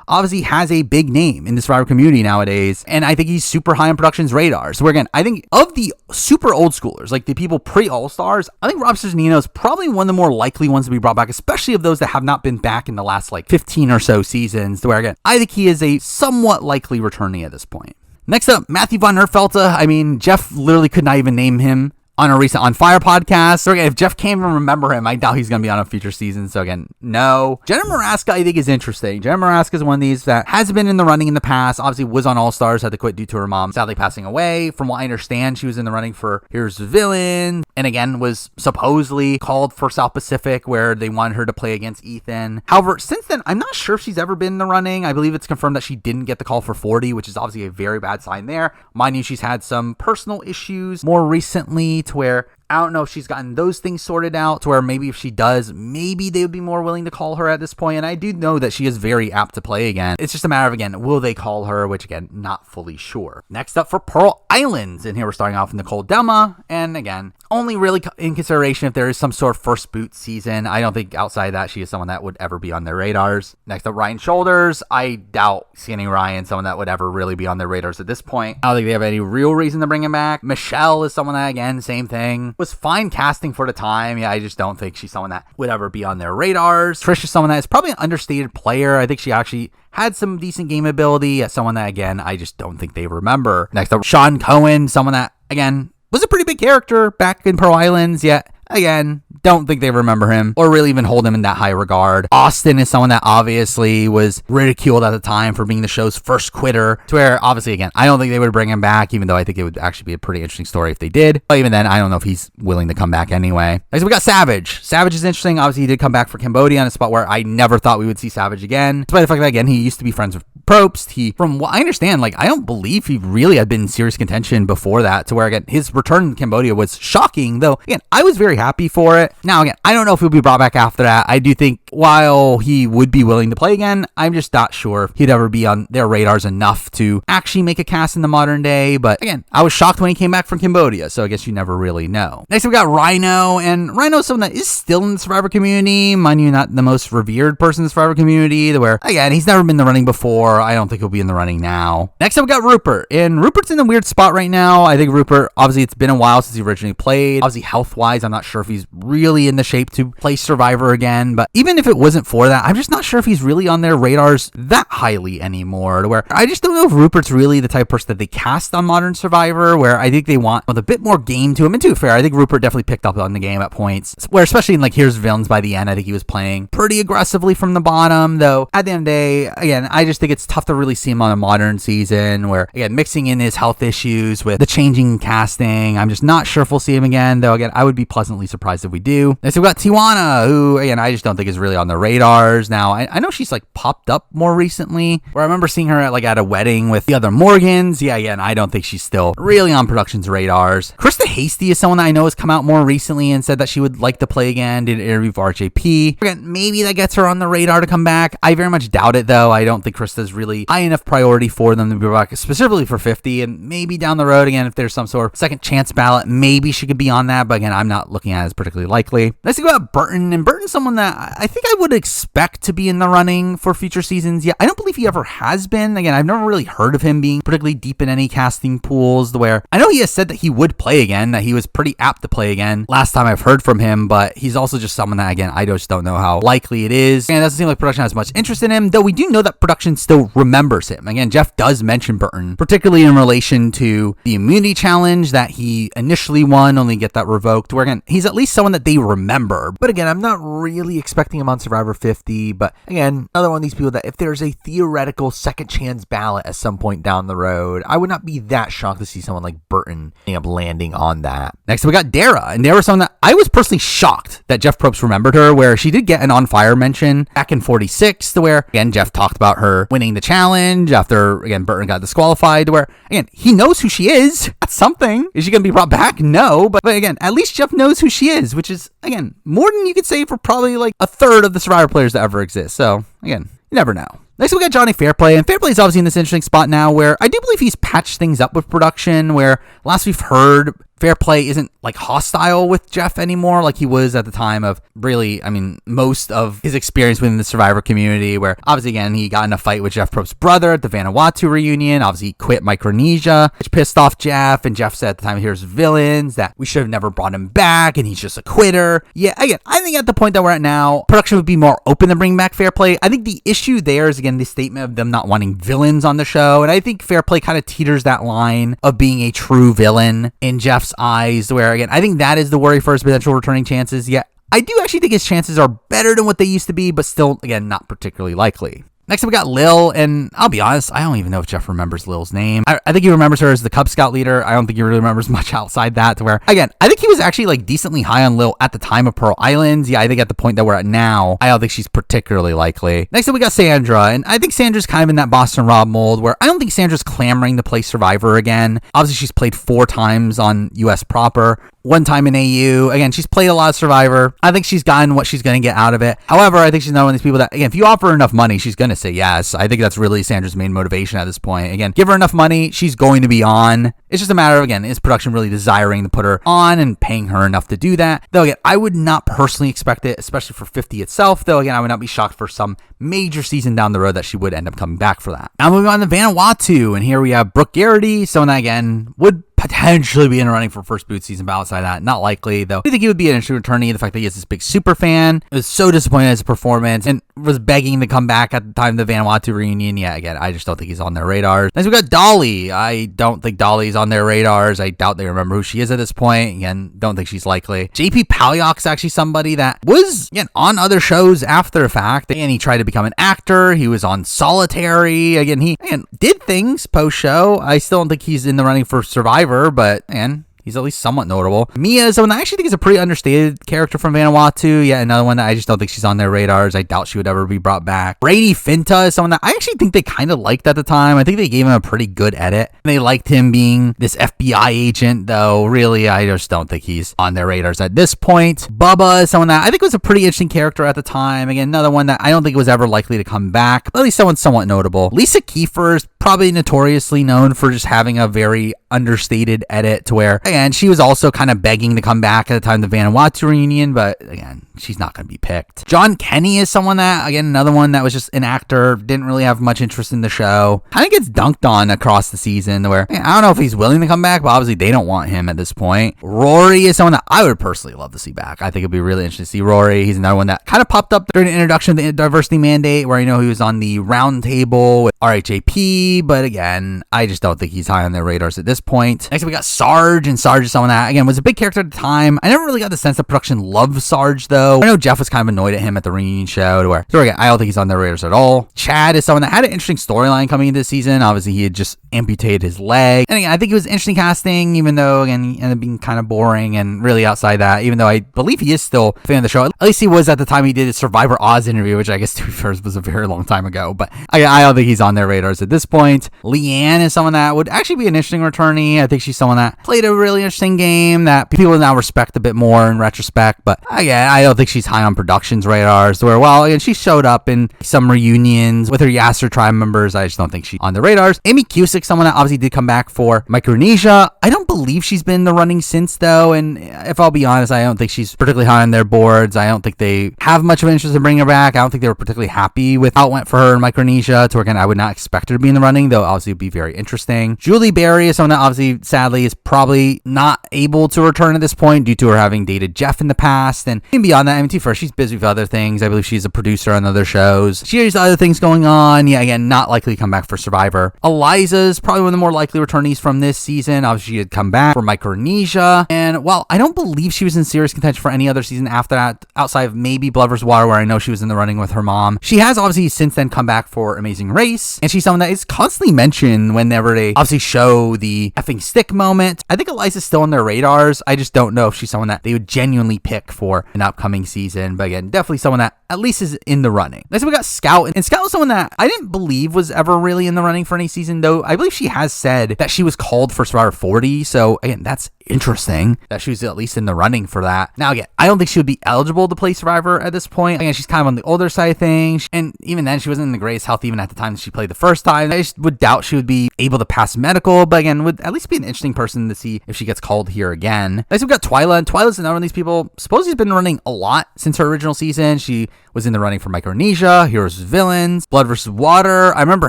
obviously has a big name in the Survivor community nowadays. And I think he's super high on production's radar. So again, I think of the super old schoolers, like the people pre-All-Stars, I think Rob Cesternino is probably one of the more likely ones to be brought back, especially of those that have not been back in the last like 15 or so seasons, to where again, I think he is a somewhat likely returnee at this point. Next up, Matthew Von Herfelte. I mean, Jeff literally could not even name him on a recent On Fire podcast. So again, if Jeff can't even remember him, I doubt he's going to be on a future season. So again, no. Jenna Maraska, I think, is interesting. Jenna Maraska is one of these that has been in the running in the past. Obviously was on All Stars, had to quit due to her mom sadly passing away. From what I understand, she was in the running for Here's the Villain, and again, was supposedly called for South Pacific, where they wanted her to play against Ethan. However, since then, I'm not sure if she's ever been in the running. I believe it's confirmed that she didn't get the call for 40, which is obviously a very bad sign there. Mind you, she's had some personal issues more recently, to where I don't know if she's gotten those things sorted out, to where maybe if she does, maybe they would be more willing to call her at this point. And I do know that she is very apt to play again. It's just a matter of, again, will they call her, which again, not fully sure. Next up for Pearl Islands, and here we're starting off with Nicole Delma, and again, only really in consideration if there is some sort of first boot season. I don't think outside of that she is someone that would ever be on their radars. Next up, Ryan Shoulders. I doubt Skinny Ryan, someone that would ever really be on their radars at this point. I don't think they have any real reason to bring him back. Michelle is someone that, again, same thing, was fine casting for the time. Yeah, I just don't think she's someone that would ever be on their radars. Trish is someone that is probably an understated player. I think she actually had some decent game ability. Someone that, again, I just don't think they remember. Next up, Sean Cohen, someone that, again, was a pretty big character back in Pearl Islands, yet again, don't think they remember him or really even hold him in that high regard. Austin is someone that obviously was ridiculed at the time for being the show's first quitter, to where obviously, again, I don't think they would bring him back, even though I think it would actually be a pretty interesting story if they did. But even then, I don't know if he's willing to come back anyway. Next, we got Savage. Savage is interesting. Obviously, he did come back for Cambodia, on a spot where I never thought we would see Savage again. Despite the fact that, again, he used to be friends with Probst. He, from what I understand, like, I don't believe he really had been in serious contention before that, to where, again, his return in Cambodia was shocking, though, again, I was very happy for it. Now, again, I don't know if he'll be brought back after that. I do think while he would be willing to play again, I'm just not sure if he'd ever be on their radars enough to actually make a cast in the modern day. But again, I was shocked when he came back from Cambodia, so I guess you never really know. Next, we got Rhino, and Rhino is someone that is still in the Survivor community. Mind you, not the most revered person in the Survivor community, where, again, he's never been in the running before. I don't think he'll be in the running now. Next up, we got Rupert, and Rupert's in a weird spot right now. I think Rupert, obviously, it's been a while since he originally played. Obviously, health-wise, I'm not sure if he's really in the shape to play Survivor again, but even if it wasn't for that, I'm just not sure if he's really on their radars that highly anymore, to where I just don't know if Rupert's really the type of person that they cast on modern Survivor, where I think they want with a bit more game to him. And to be fair, I think Rupert definitely picked up on the game at points, where especially in like Here's Villains by the end, I think he was playing pretty aggressively from the bottom, though at the end of the day, again, I just think it's tough to really see him on a modern season, where, again, mixing in his health issues with the changing casting, I'm just not sure if we'll see him again, though again, I would be pleasantly surprised if we do. Next, we've got Tijuana, who, again, I just don't think is really on the radars. Now, I know she's like popped up more recently, where I remember seeing her at a wedding with the other Morgans. Yeah, again, I don't think she's still really on production's radars. Krista Hasty is someone that I know has come out more recently and said that she would like to play again, did an interview for RJP. Again, maybe that gets her on the radar to come back. I very much doubt it, though. I don't think Krista's was really high enough priority for them to be back, specifically for 50, and maybe down the road, again, if there's some sort of second chance ballot, maybe she could be on that, but again, I'm not looking at it as particularly likely. Let's think about Burton, and Burton's someone that I think I would expect to be in the running for future seasons. Yeah, I don't believe he ever has been. Again, I've never really heard of him being particularly deep in any casting pools, where I know he has said that he would play again, that he was pretty apt to play again last time I've heard from him, but he's also just someone that, again, I just don't know how likely it is, and it doesn't seem like production has much interest in him, though we do know that production still remembers him. Again, Jeff does mention Burton, particularly in relation to the immunity challenge that he initially won, only get that revoked, where again, he's at least someone that they remember. But again, I'm not really expecting him on Survivor 50, but again, another one of these people that if there's a theoretical second chance ballot at some point down the road, I would not be that shocked to see someone like Burton end up landing on that. Next, we got Dara, and Dara's someone that I was personally shocked that Jeff Probst remembered her, where she did get an on fire mention back in 46, to where, again, Jeff talked about her winning the challenge after, again, Burton got disqualified, to where, again, he knows who she is. That's something. Is she going to be brought back? No, but again, at least Jeff knows who she is, which is, again, more than you could say for probably like a third of the Survivor players that ever exist. So, again, you never know. Next, we got Johnny Fairplay, and Fairplay is obviously in this interesting spot now where I do believe he's patched things up with production, where last we've heard Fairplay isn't like hostile with Jeff anymore like he was at the time of really, most of his experience within the Survivor community, where obviously, again, he got in a fight with Jeff Probst's brother at the Vanuatu reunion. Obviously, he quit Micronesia, which pissed off Jeff, and Jeff said at the time, here's villains, that we should have never brought him back, and he's just a quitter. Yeah, again, I think at the point that we're at now, production would be more open to bring back Fairplay. I think the issue there is, again, the statement of them not wanting villains on the show, and I think Fairplay kind of teeters that line of being a true villain in Jeff's eyes, where, again, I think that is the worry for his potential returning chances. Yeah, I do actually think his chances are better than what they used to be, but still, again, not particularly likely. Next up, we got Lil, and I'll be honest, I don't even know if Jeff remembers Lil's name. I think he remembers her as the Cub Scout leader. I don't think he really remembers much outside that, to where, again, I think he was actually like decently high on Lil at the time of Pearl Islands. Yeah, I think at the point that we're at now, I don't think she's particularly likely. Next up, we got Sandra, and I think Sandra's kind of in that Boston Rob mold, where I don't think Sandra's clamoring to play Survivor again. Obviously, she's played 4 times on US proper. 1 time in AU. Again, she's played a lot of Survivor. I think she's gotten what she's going to get out of it. However, I think she's not one of these people that, again, if you offer her enough money, she's going to say yes. I think that's really Sandra's main motivation at this point. Again, give her enough money, she's going to be on. It's just a matter of, again, is production really desiring to put her on and paying her enough to do that? Though, again, I would not personally expect it, especially for 50 itself. Though, again, I would not be shocked for some major season down the road that she would end up coming back for that. Now moving on to Vanuatu, and here we have Brooke Garrity, someone that, again, would potentially be in a running for first boot season ballot side of that. Not likely, though. I think he would be an interesting returnee. The fact that he is this big super fan. I was so disappointed in his performance and was begging to come back at the time of the Vanuatu reunion. Yeah, again, I just don't think he's on their radars. Next, we got Dolly. I don't think Dolly's on their radars. I doubt they remember who she is at this point. Again, don't think she's likely. JP Palyok's actually somebody that was, again, on other shows after the fact. And he tried to become an actor. He was on Solitary. Again, he did things post-show. I still don't think he's in the running for Survivor, but, man, he's at least somewhat notable. Mia is someone I actually think is a pretty understated character from Vanuatu. Yeah, another one that I just don't think she's on their radars. I doubt she would ever be brought back. Brady Finta is someone that I actually think they kind of liked at the time. I think they gave him a pretty good edit. They liked him being this FBI agent, though really I just don't think he's on their radars at this point. Bubba is someone that I think was a pretty interesting character at the time. Again, another one that I don't think was ever likely to come back, but at least someone somewhat notable. Lisa Kiefer is probably notoriously known for just having a very understated edit, to where, again, she was also kind of begging to come back at the time of the Vanuatu reunion, but again, she's not going to be picked. John Kenny is someone that, again, another one that was just an actor, didn't really have much interest in the show, kind of gets dunked on across the season, where, I don't know if he's willing to come back, but obviously they don't want him at this point. Rory is someone that I would personally love to see back. I think it'd be really interesting to see Rory. He's another one that kind of popped up during the introduction of the diversity mandate, where I know he was on the round table with RHAP, but again, I just don't think he's high on their radars at this point. Next, we got Sarge, and Sarge is someone that, again, was a big character at the time. I never really got the sense that production loved Sarge, though. I know Jeff was kind of annoyed at him at the reunion show, to where, so again, I don't think he's on their radars at all. Chad is someone that had an interesting storyline coming into the season. Obviously, he had just amputated his leg. And again, I think it was interesting casting, even though, again, he ended up being kind of boring, and really outside that, even though I believe he is still a fan of the show. At least he was at the time he did his Survivor Oz interview, which I guess, to be fair, was a very long time ago. But I don't think he's on their radars at this point. Leanne is someone that would actually be an interesting returnee. I think she's someone that played a really really interesting game that people now respect a bit more in retrospect. But again, I don't think she's high on production's radars. Where, well, again, she showed up in some reunions with her Yasser tribe members. I just don't think she's on the radars. Amy Cusick, someone that obviously did come back for Micronesia. I don't believe she's been in the running since, though. And if I'll be honest, I don't think she's particularly high on their boards. I don't think they have much of an interest in bringing her back. I don't think they were particularly happy with how it went for her in Micronesia. To again, I would not expect her to be in the running, though obviously it would be very interesting. Julie Berry is someone that obviously, sadly, is probably not able to return at this point due to her having dated Jeff in the past. And even beyond that, I mean, to first, she's busy with other things. I believe she's a producer on other shows. She has other things going on. Yeah, again, not likely to come back for Survivor. Eliza's probably one of the more likely returnees from this season. Obviously, she had come back for Micronesia. And while I don't believe she was in serious contention for any other season after that, outside of maybe Blood vs. Water, where I know she was in the running with her mom, she has obviously since then come back for Amazing Race. And she's someone that is constantly mentioned whenever they obviously show the effing stick moment. I think Eliza's still on their radars. I just don't know if she's someone that they would genuinely pick for an upcoming season. But again, definitely someone that at least is in the running. Next, we got Scout. And Scout was someone that I didn't believe was ever really in the running for any season, though I believe she has said that she was called for Survivor 40. So again, that's interesting that she was at least in the running for that. Now, again, I don't think she would be eligible to play Survivor at this point. Again, she's kind of on the older side of things. And even then, she wasn't in the greatest health even at the time that she played the first time. I just would doubt she would be able to pass medical. But again, would at least be an interesting person to see if she gets called here again. Next, we've got Twyla. And Twyla's another one of these people. Suppose she's been running a lot since her original season. She was in the running for Micronesia, Heroes vs. Villains, Blood vs. Water. I remember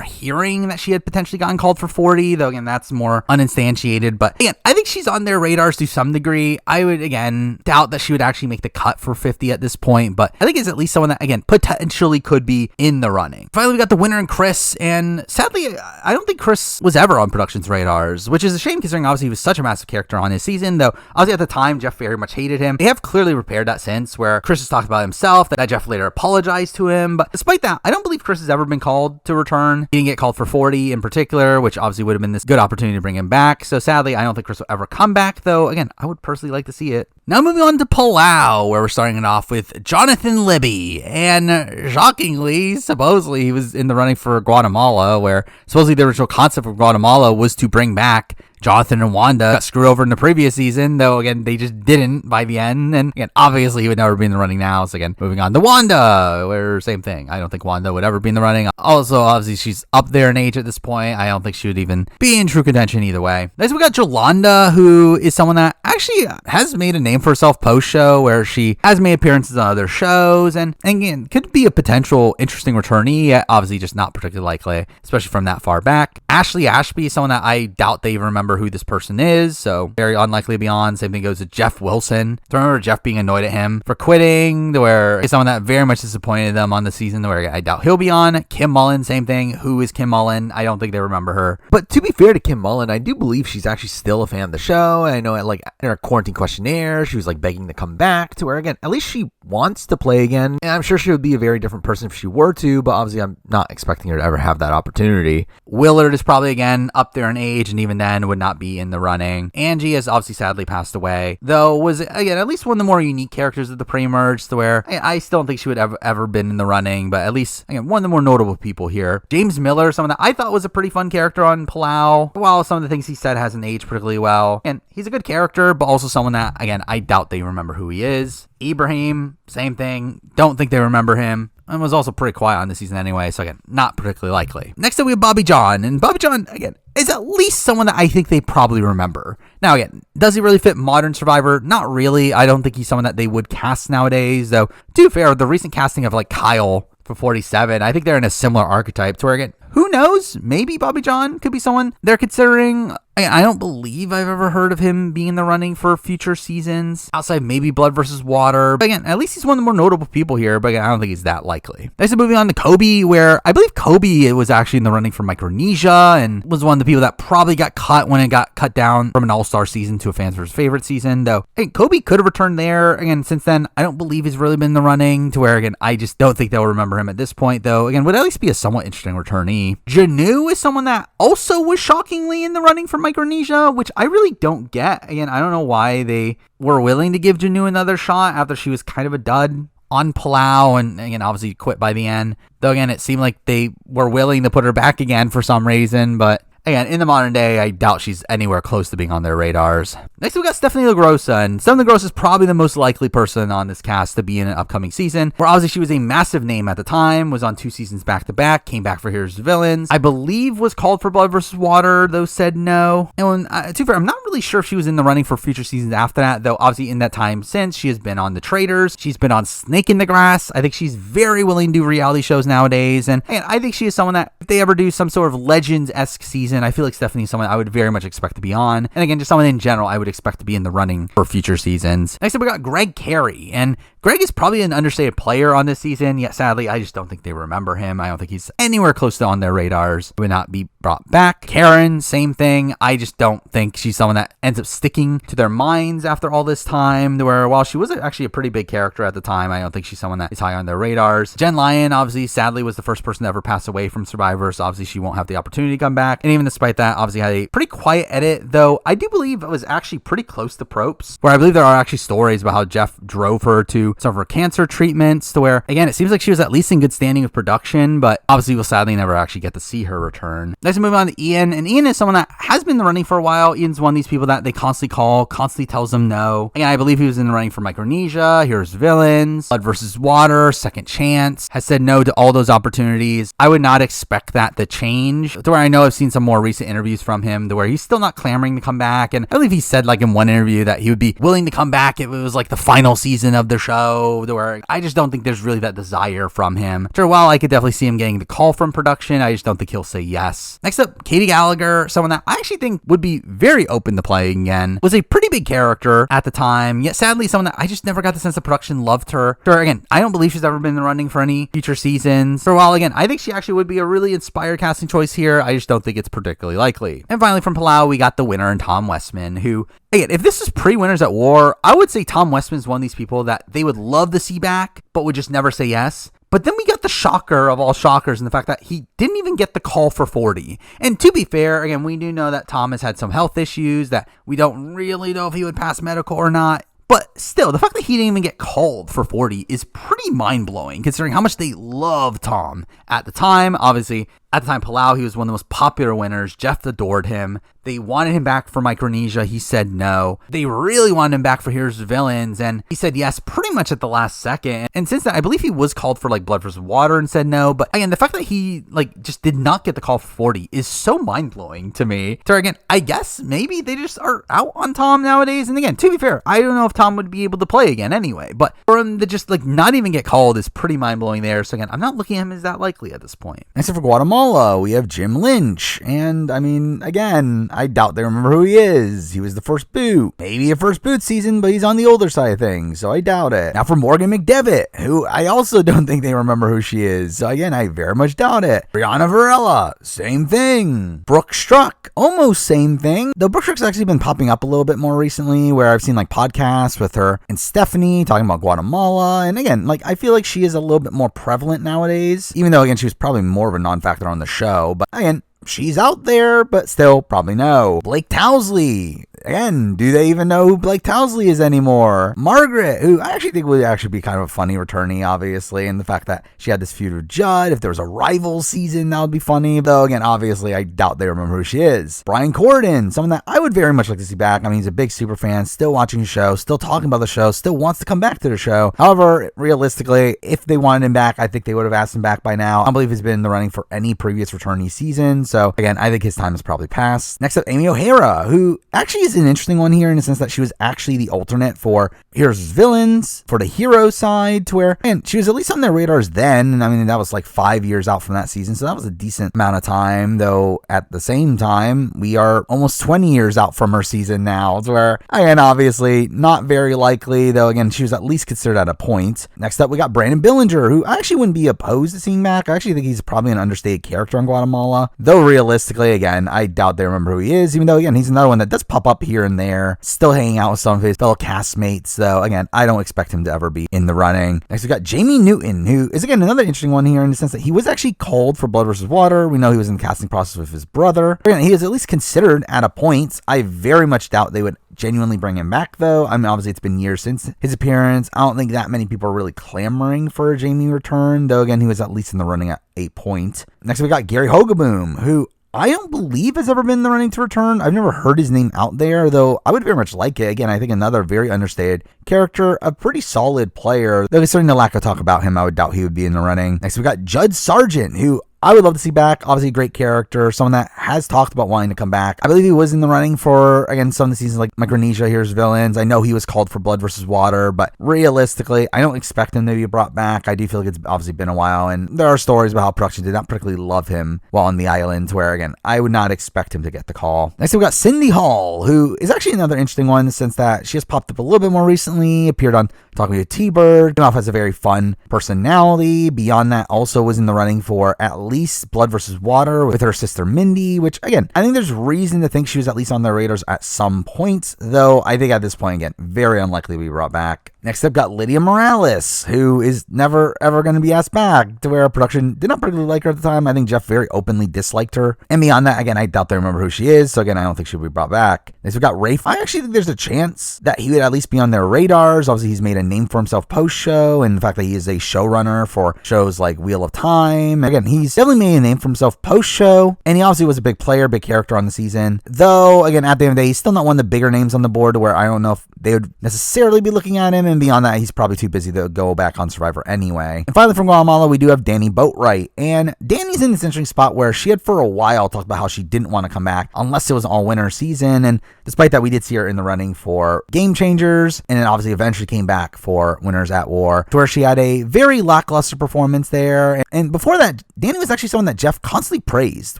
hearing that she had potentially gotten called for 40, though again, that's more uninstantiated. But again, I think she's on their radars to some degree. I would, again, doubt that she would actually make the cut for 50 at this point, but I think it's at least someone that, again, potentially could be in the running. Finally, we got the winner in Chris, and sadly, I don't think Chris was ever on production's radars, which is a shame considering obviously he was such a massive character on his season, though obviously at the time, Jeff very much hated him. They have clearly repaired that since, where Chris has talked about himself, that Jeff later apologized to him, but despite that, I don't believe Chris has ever been called to return. He didn't get called for 40 in particular, which obviously would have been this good opportunity to bring him back, so sadly, I don't think Chris will ever come back, though, again, I would personally like to see it. Now moving on to Palau, where we're starting it off with Jonathan Libby, and shockingly, supposedly he was in the running for Guatemala, where supposedly the original concept of Guatemala was to bring back Jonathan and Wanda. Got screwed over in the previous season, though again, they just didn't by the end, and again, obviously he would never be in the running now, so again, moving on to Wanda, where same thing, I don't think Wanda would ever be in the running. Also, obviously, she's up there in age at this point, I don't think she would even be in true contention either way. Next, we got Jolanda, who is someone that actually has made a name for herself post-show, where she has made appearances on other shows, and again, could be a potential interesting returnee, yet obviously just not particularly likely, especially from that far back. Ashley Ashby is someone that I doubt they even remember who this person is, so very unlikely to be on. Same thing goes to Jeff Wilson. I remember Jeff being annoyed at him for quitting, where he's someone that very much disappointed them on the season, where I doubt he'll be on. Kim Mullen, same thing. Who is Kim Mullen? I don't think they remember her. But to be fair to Kim Mullen, I do believe she's actually still a fan of the show. I know in her quarantine questionnaire, she was begging to come back, to where again, at least she wants to play again. And I'm sure she would be a very different person if she were to, but obviously I'm not expecting her to ever have that opportunity. Willard is probably again up there in age, and even then would not be in the running. Angie has obviously sadly passed away, though was again at least one of the more unique characters of the pre-merge, to where I still don't think she would have ever been in the running, but at least again one of the more notable people here. James Miller, someone that I thought was a pretty fun character on Palau, while some of the things he said hasn't aged particularly well, and he's a good character, but also someone that again I doubt they remember who he is. Ibrahim, same thing, don't think they remember him, and was also pretty quiet on this season anyway, so again, not particularly likely. Next up, we have Bobby John, and Bobby John, again, is at least someone that I think they probably remember. Now, again, does he really fit modern Survivor? Not really. I don't think he's someone that they would cast nowadays, though, to be fair, the recent casting of Kyle for 47, I think they're in a similar archetype, to where, again, who knows? Maybe Bobby John could be someone they're considering. I don't believe I've ever heard of him being in the running for future seasons, outside maybe Blood vs. Water. But again, at least he's one of the more notable people here, but again, I don't think he's that likely. Next, moving on to Kobe, where I believe Kobe was actually in the running for Micronesia, and was one of the people that probably got cut when it got cut down from an all-star season to a fans versus favorite season, though I think Kobe could have returned there. Again, since then, I don't believe he's really been in the running, to where, again, I just don't think they'll remember him at this point, though, again, would at least be a somewhat interesting returnee. Janu is someone that also was shockingly in the running for Micronesia, which I really don't get. Again, I don't know why they were willing to give Janu another shot after she was kind of a dud on Palau, and again, obviously quit by the end. Though again, it seemed like they were willing to put her back again for some reason, but again, in the modern day, I doubt she's anywhere close to being on their radars. Next, we got Stephanie LaGrossa, and Stephanie LaGrossa is probably the most likely person on this cast to be in an upcoming season, where obviously she was a massive name at the time, was on 2 seasons back-to-back, came back for Heroes and Villains, I believe was called for Blood vs. Water, though said no. And when, to be fair, I'm not really sure if she was in the running for future seasons after that, though obviously in that time since, she has been on The Traitors, she's been on Snake in the Grass. I think she's very willing to do reality shows nowadays, and I think she is someone that, if they ever do some sort of Legends-esque season, I feel like Stephanie is someone I would very much expect to be on, and again, just someone in general I would expect to be in the running for future seasons. Next up, we got Greg Carey, and Greg is probably an understated player on this season, yet sadly, I just don't think they remember him. I don't think he's anywhere close to on their radars. He would not be brought back. Karen, same thing. I just don't think she's someone that ends up sticking to their minds after all this time, where while she was actually a pretty big character at the time, I don't think she's someone that is high on their radars. Jen Lyon, obviously, sadly, was the first person to ever pass away from Survivor, so obviously she won't have the opportunity to come back. And even despite that, obviously had a pretty quiet edit, though I do believe it was actually pretty close to Propes, where I believe there are actually stories about how Jeff drove her to some of her cancer treatments, to where, again, it seems like she was at least in good standing with production, but obviously we'll sadly never actually get to see her return. Next, we move on to Ian, and Ian is someone that has been in the running for a while. Ian's one of these people that they constantly call, constantly tells them no. Again, I believe he was in the running for Micronesia, Heroes Villains, Blood vs. Water, Second Chance, has said no to all those opportunities. I would not expect that to change, to where I know I've seen some more recent interviews from him, to where he's still not clamoring to come back, and I believe he said like in one interview that he would be willing to come back if it was like the final season of the show, to where I just don't think there's really that desire from him. Sure, while I could definitely see him getting the call from production, I just don't think he'll say yes. Next up, Katie Gallagher, someone that I actually think would be very open to playing again, was a pretty big character at the time, yet sadly someone that I just never got the sense the production loved her. Sure, again, I don't believe she's ever been in the running for any future seasons. For a while, again, I think she actually would be a really inspired casting choice here. I just don't think it's particularly likely. And finally, from Palau, we got the winner in Tom Westman, who, again, if this is pre-Winners at War, I would say Tom Westman is one of these people that they would love to see back, but would just never say yes. But then we got the shocker of all shockers in the fact that he didn't even get the call for 40. And to be fair, again, we do know that Tom has had some health issues, that we don't really know if he would pass medical or not. But still, the fact that he didn't even get called for 40 is pretty mind-blowing, considering how much they love Tom at the time. Obviously, at the time, Palau, he was one of the most popular winners. Jeff adored him. They wanted him back for Micronesia. He said no. They really wanted him back for Heroes and Villains, and he said yes pretty much at the last second. And since then, I believe he was called for like Blood vs. Water and said no. But again, the fact that he like just did not get the call for 40 is so mind-blowing to me. So again, I guess maybe they just are out on Tom nowadays. And again, to be fair, I don't know if Tom would be able to play again anyway. But for him to just like not even get called is pretty mind-blowing there. So again, I'm not looking at him as that likely at this point. Except for Guatemala, we have Jim Lynch. And I mean, again, I doubt they remember who he is. He was the first boot. Maybe a first boot season, but he's on the older side of things, so I doubt it. Now for Morgan McDevitt, who I also don't think they remember who she is. So again, I very much doubt it. Brianna Varela, same thing. Brooke Struck, almost same thing. Though Brooke Struck's actually been popping up a little bit more recently, where I've seen like podcasts with her and Stephanie talking about Guatemala. And again, like I feel like she is a little bit more prevalent nowadays, even though again, she was probably more of a non-factor on the show. But again, she's out there, but still probably no. Blake Towsley. Again, do they even know who Blake Towsley is anymore? Margaret, who I actually think would actually be kind of a funny returnee, obviously, and the fact that she had this feud with Judd. If there was a rival season, that would be funny. Though, again, obviously, I doubt they remember who she is. Brian Corden, someone that I would very much like to see back. I mean, he's a big super fan, still watching the show, still talking about the show, still wants to come back to the show. However, realistically, if they wanted him back, I think they would have asked him back by now. I don't believe he's been in the running for any previous returnee season. So, again, I think his time has probably passed. Next up, Amy O'Hara, who actually is an interesting one here in the sense that she was actually the alternate for Heroes as Villains, for the hero side, to where, and she was at least on their radars then. And I mean, that was like 5 years out from that season. So that was a decent amount of time, though at the same time, we are almost 20 years out from her season now, to where, again, obviously not very likely, though again, she was at least considered at a point. Next up, we got Brandon Billinger, who I actually wouldn't be opposed to seeing back. I actually think he's probably an understated character in Guatemala, though realistically, again, I doubt they remember who he is, even though, again, he's another one that does pop up here and there, still hanging out with some of his fellow castmates, though, again, I don't expect him to ever be in the running. Next, we got Jamie Newton, who is, again, another interesting one here in the sense that he was actually called for Blood vs. Water. We know he was in the casting process with his brother. Again, he is at least considered at a point. I very much doubt they would genuinely bring him back, though. I mean, obviously, it's been years since his appearance. I don't think that many people are really clamoring for a Jamie return, though, again, he was at least in the running at a point. Next, we got Gary Hogaboom, who I don't believe has ever been in the running to return. I've never heard his name out there, though I would very much like it. Again, I think another very understated character, a pretty solid player. Though considering the lack of talk about him, I would doubt he would be in the running. Next, we got Judd Sargent, who I would love to see back. Obviously, a great character, someone that has talked about wanting to come back. I believe he was in the running for, again, some of the seasons like Micronesia, Here's Villains. I know he was called for Blood versus Water, but realistically, I don't expect him to be brought back. I do feel like it's obviously been a while, and there are stories about how production did not particularly love him while on the islands, where, again, I would not expect him to get the call. Next, we got Cindy Hall, who is actually another interesting one in the sense that she has popped up a little bit more recently, appeared on Talking to T-Bird, came off as a very fun personality. Beyond that, also was in the running for at least Blood versus Water with her sister Mindy, which, again, I think there's reason to think she was at least on their radars at some point, though I think at this point, again, very unlikely to be brought back. Next up, got Lydia Morales, who is never ever going to be asked back, to where production did not particularly like her at the time. I think Jeff very openly disliked her. And beyond that, again, I doubt they remember who she is, so again, I don't think she'll be brought back. Next, we got Rafe. I actually think there's a chance that he would at least be on their radars. Obviously, he's made a name for himself post-show, and the fact that he is a showrunner for shows like Wheel of Time. Again, he's definitely made a name for himself post-show, and he obviously was a big player, big character on the season. Though, again, at the end of the day, he's still not one of the bigger names on the board, where I don't know if they would necessarily be looking at him, and beyond that, he's probably too busy to go back on Survivor anyway. And finally, from Guatemala, we do have Danny Boatwright, and Danny's in this interesting spot where she had for a while talked about how she didn't want to come back unless it was an all-winner season, and despite that, we did see her in the running for Game Changers, and then obviously eventually came back for Winners at War, to where she had a very lackluster performance there. And before that, Danny was actually someone that Jeff constantly praised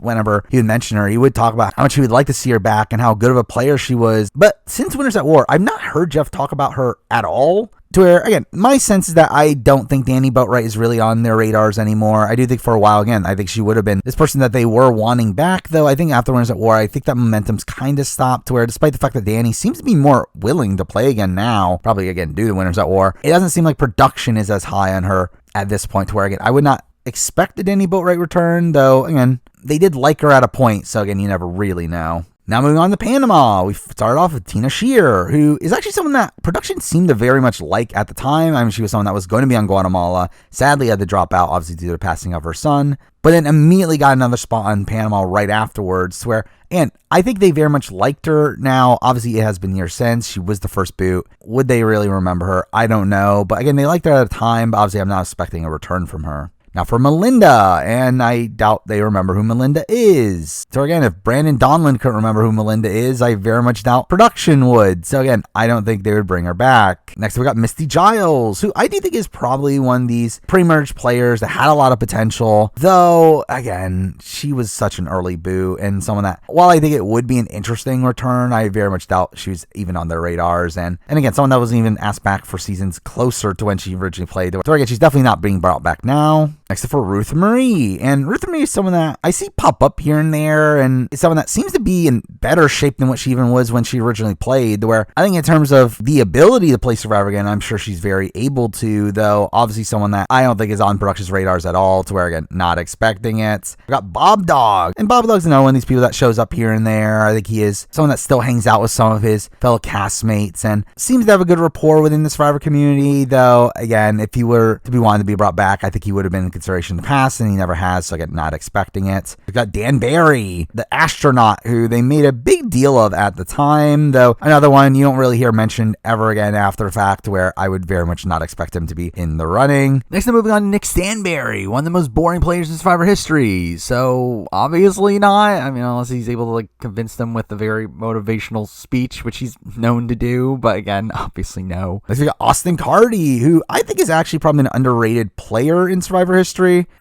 whenever he would mention her. He would talk about how much he would like to see her back and how good of a player she was. But since Winners at War, I've not heard Jeff talk about her at all. To where, again, my sense is that I don't think Danny Boatwright is really on their radars anymore. I do think for a while, again, I think she would have been this person that they were wanting back, though I think after Winners at War, I think that momentum's kind of stopped, to where despite the fact that Danny seems to be more willing to play again now, probably again due to Winners at War, it doesn't seem like production is as high on her at this point, to where, again, I would not expect the Danny Boatwright return, though, again, they did like her at a point, so again, you never really know. Now moving on to Panama, we started off with Tina Shear, who is actually someone that production seemed to very much like at the time. I mean, she was someone that was going to be on Guatemala, sadly had to drop out, obviously due to the passing of her son, but then immediately got another spot on Panama right afterwards, where, and I think they very much liked her. Now, obviously it has been years since, she was the first boot. Would they really remember her? I don't know, but again, they liked her at the time, but obviously I'm not expecting a return from her. Now for Melinda, and I doubt they remember who Melinda is. So again, if Brandon Donlin couldn't remember who Melinda is, I very much doubt production would. So again, I don't think they would bring her back. Next, we got Misty Giles, who I do think is probably one of these pre-merge players that had a lot of potential. Though, again, she was such an early boo, and someone that, while I think it would be an interesting return, I very much doubt she was even on their radars. And again, someone that wasn't even asked back for seasons closer to when she originally played. So again, she's definitely not being brought back now. Next up for Ruth Marie. And Ruth Marie is someone that I see pop up here and there, and is someone that seems to be in better shape than what she even was when she originally played, where I think in terms of the ability to play Survivor again, I'm sure she's very able to, though obviously someone that I don't think is on production's radars at all, to where, again, not expecting it. We got Bob Dog. And Bob Dog's another one of these people that shows up here and there. I think he is someone that still hangs out with some of his fellow castmates and seems to have a good rapport within the Survivor community, though, again, if he were to be wanted to be brought back, I think he would have been in consideration in the past, and he never has, so again, not expecting it. We've got Dan Barry, the astronaut, who they made a big deal of at the time, though another one you don't really hear mentioned ever again after the fact, where I would very much not expect him to be in the running. Next, I'm moving on to Nick Stanberry, one of the most boring players in Survivor history, so obviously not. I mean, unless he's able to convince them with a very motivational speech, which he's known to do, but again, obviously no. Next, we got Austin Carty, who I think is actually probably an underrated player in Survivor history,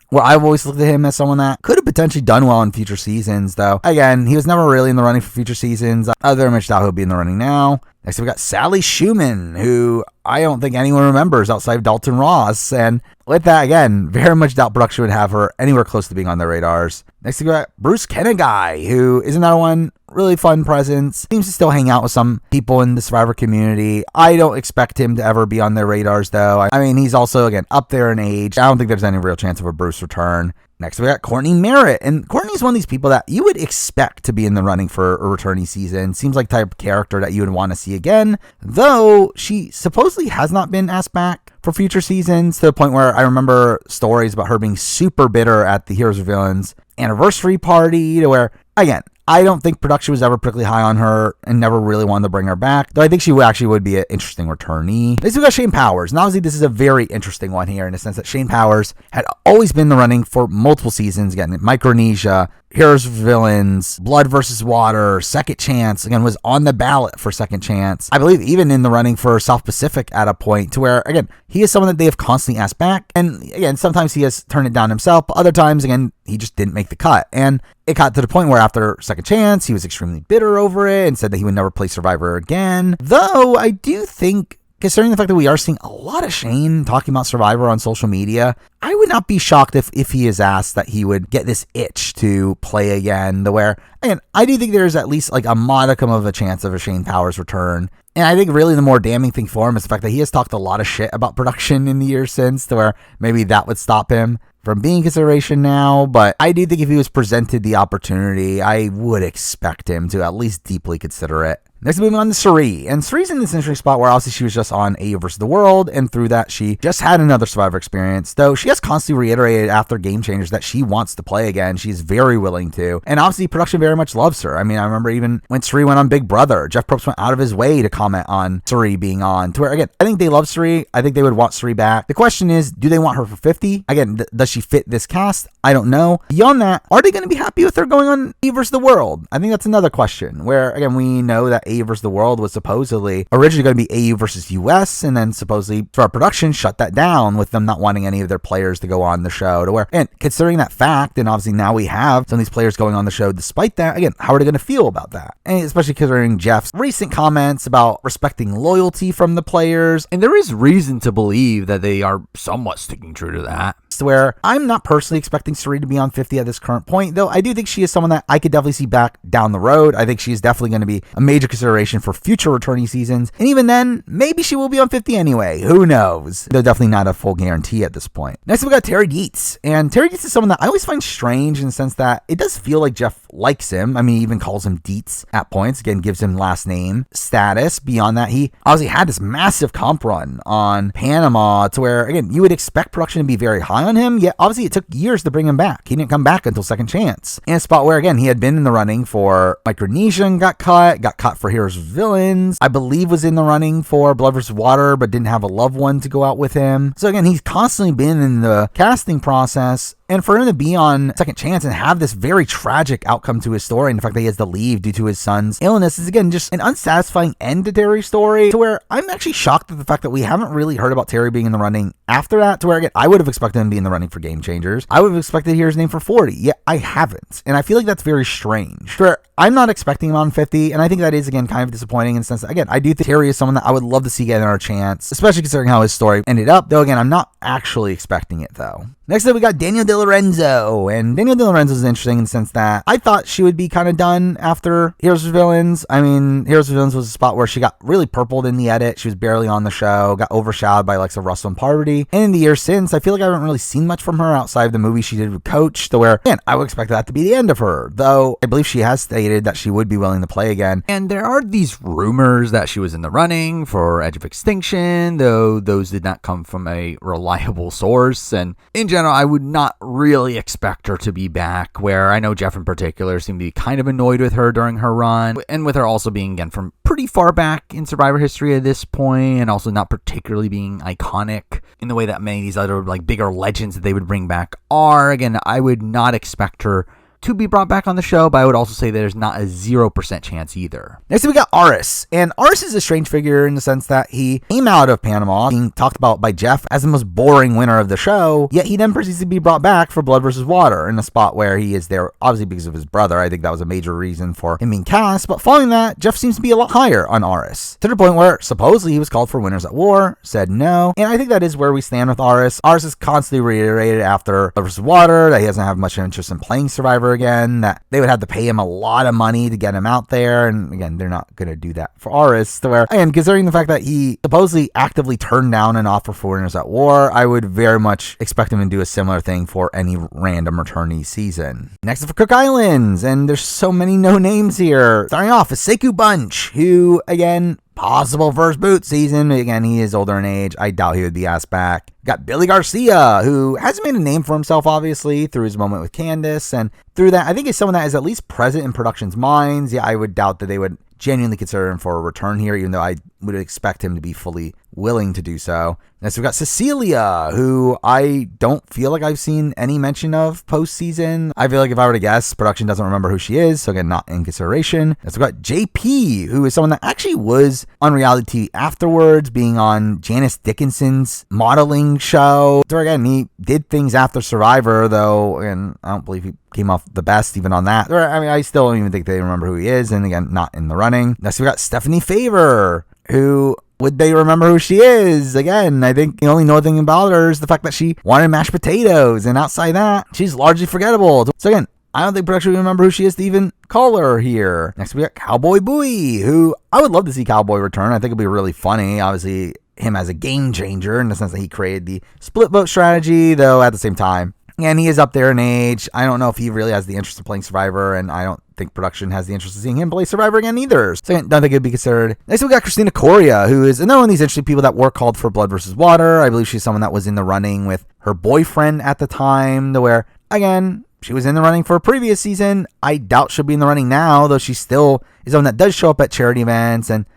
where I've always looked at him as someone that could have potentially done well in future seasons, though again, he was never really in the running for future seasons. I very much doubt he'll be in the running now. Next, we got Sally Schumann, who I don't think anyone remembers outside of Dalton Ross, and with that, again, very much doubt production would have her anywhere close to being on their radars. Next, we got Bruce Kenneguy, who is another one, really fun presence, seems to still hang out with some people in the Survivor community. I don't expect him to ever be on their radars, though. I mean, he's also, again, up there in age. I don't think there's any real chance of a Bruce return. Next, we got Courtney Merritt, and Courtney's one of these people that you would expect to be in the running for a returnee season. Seems like the type of character that you would want to see again, though she supposedly has not been asked back for future seasons, to the point where I remember stories about her being super bitter at the Heroes or Villains anniversary party to where, again, I don't think production was ever particularly high on her and never really wanted to bring her back, though I think she would be an interesting returnee. Next, we got Shane Powers. And obviously, this is a very interesting one here in the sense that Shane Powers had always been in the running for multiple seasons. Again, Micronesia, Heroes vs. Villains, Blood vs. Water, Second Chance, again, was on the ballot for Second Chance. I believe even in the running for South Pacific at a point to where, again, he is someone that they have constantly asked back. And again, sometimes he has turned it down himself, but other times, again, he just didn't make the cut. And it got to the point where after Second Chance, he was extremely bitter over it and said that he would never play Survivor again. Though I do think, considering the fact that we are seeing a lot of Shane talking about Survivor on social media, I would not be shocked if he is asked that he would get this itch to play again. Where, again, I do think there's at least like a modicum of a chance of a Shane Powers return. And I think really the more damning thing for him is the fact that he has talked a lot of shit about production in the years since, to where maybe that would stop him from being consideration now. But I do think if he was presented the opportunity, I would expect him to at least deeply consider it. Next, moving on to Suri. And Suri's in this interesting spot where obviously she was just on AU vs. the World, and through that she just had another Survivor experience, though she has constantly reiterated after Game Changers that she wants to play again. She's very willing to. And obviously production very much loves her. I mean, I remember even when Suri went on Big Brother, Jeff Probst went out of his way to comment on Suri being on, to where, again, I think they love Suri. I think they would want Suri back. The question is, do they want her for 50? Again, does she fit this cast? I don't know. Beyond that, are they going to be happy with her going on AU vs. the World? I think that's another question, where, again, we know that AU vs. the World was supposedly originally going to be AU versus US, and then supposedly for our production shut that down with them not wanting any of their players to go on the show. To where, and considering that fact, and obviously now we have some of these players going on the show despite that, again, how are they going to feel about that? And especially considering Jeff's recent comments about respecting loyalty from the players. And there is reason to believe that they are somewhat sticking true to that. Where I'm not personally expecting Suri to be on 50 at this current point, though I do think she is someone that I could definitely see back down the road. I think she is definitely going to be a major consideration for future returning seasons, and even then, maybe she will be on 50 anyway. Who knows? They're definitely not a full guarantee at this point. Next, we got Terry Dietz, and Terry Dietz is someone that I always find strange in the sense that it does feel like Jeff likes him. I mean, he even calls him Dietz at points, again, gives him last name status. Beyond that, he obviously had this massive comp run on Panama, to where, again, you would expect production to be very high on him, yet obviously it took years to bring him back. He didn't come back until Second Chance. In a spot where, again, he had been in the running for Micronesia and got cut for Heroes vs. Villains, I believe was in the running for Blood vs. Water, but didn't have a loved one to go out with him. So again, he's constantly been in the casting process. And for him to be on Second Chance and have this very tragic outcome to his story, and the fact that he has to leave due to his son's illness, is again just an unsatisfying end to Terry's story, to where I'm actually shocked at the fact that we haven't really heard about Terry being in the running after that, to where, again, I would have expected him to be in the running for Game Changers. I would have expected to hear his name for 40, yet I haven't. And I feel like that's very strange. To where I'm not expecting him on 50, and I think that is, again, kind of disappointing in the sense that, again, I do think Terry is someone that I would love to see get another chance, especially considering how his story ended up, though, again, I'm not actually expecting it, though. Next up, we got Daniel De Lorenzo, and Daniel De Lorenzo is interesting in the sense that I thought she would be kind of done after Heroes vs. Villains. I mean, Heroes vs. Villains was a spot where she got really purpled in the edit. She was barely on the show, got overshadowed by Alexa Russell and Parvati. And in the years since, I feel like I haven't really seen much from her outside of the movie she did with Coach, to where, again, I would expect that to be the end of her, though I believe she has stated that she would be willing to play again. And there are these rumors that she was in the running for Edge of Extinction, though those did not come from a reliable source. And in general, I would not really expect her to be back, where I know Jeff in particular seemed to be kind of annoyed with her during her run, and with her also being, again, from pretty far back in Survivor history at this point, and also not particularly being iconic in the way that many of these other like bigger legends that they would bring back are. Again, I would not expect her to be brought back on the show, but I would also say there's not a 0% chance either. Next, we got Aris. And Aris is a strange figure in the sense that he came out of Panama, being talked about by Jeff as the most boring winner of the show, yet he then proceeds to be brought back for Blood vs. Water in a spot where he is there, obviously because of his brother. I think that was a major reason for him being cast, but following that, Jeff seems to be a lot higher on Aris, to the point where supposedly he was called for Winners at War, said no, and I think that is where we stand with Aris. Aris has constantly reiterated after Blood vs. Water that he doesn't have much interest in playing Survivor again, that they would have to pay him a lot of money to get him out there, and again, they're not going to do that for Aris, to where, again, considering the fact that he supposedly actively turned down an offer for Winners at War, I would very much expect him to do a similar thing for any random returnee season. Next up for Cook Islands, and there's so many no names here. Starting off with Sekou Bunch, who, again, possible first boot season. Again, he is older in age. I doubt he would be asked back. Got Billy Garcia, who hasn't made a name for himself, obviously, through his moment with Candace. And through that, I think he's someone that is at least present in production's minds. Yeah, I would doubt that they would genuinely consider him for a return here, even though I would expect him to be fully willing to do so. Next, we've got Cecilia, who I don't feel like I've seen any mention of postseason. I feel like if I were to guess, production doesn't remember who she is, so again, not in consideration. Next, we've got JP, who is someone that actually was on reality TV afterwards, being on Janice Dickinson's modeling show. So again, he did things after Survivor, though, and I don't believe he came off the best even on that. I mean, I still don't even think they remember who he is, and again, not in the running. Next, we got Stephanie Favor, who... would they remember who she is? Again, I think the only know thing about her is the fact that she wanted mashed potatoes, and outside that, she's largely forgettable. So again, I don't think production would remember who she is to even call her here. Next, we got Cowboy Bowie, who I would love to see Cowboy return. I think it'd be really funny. Obviously, him as a game changer in the sense that he created the split vote strategy, though at the same time, and he is up there in age. I don't know if he really has the interest in playing Survivor, and I don't think production has the interest in seeing him play Survivor again either. So I don't think it would be considered. Next, we got Christina Coria, who is another one of these interesting people that were called for Blood versus Water. I believe she's someone that was in the running with her boyfriend at the time, to where, again, she was in the running for a previous season. I doubt she'll be in the running now, though she still is someone that does show up at charity events and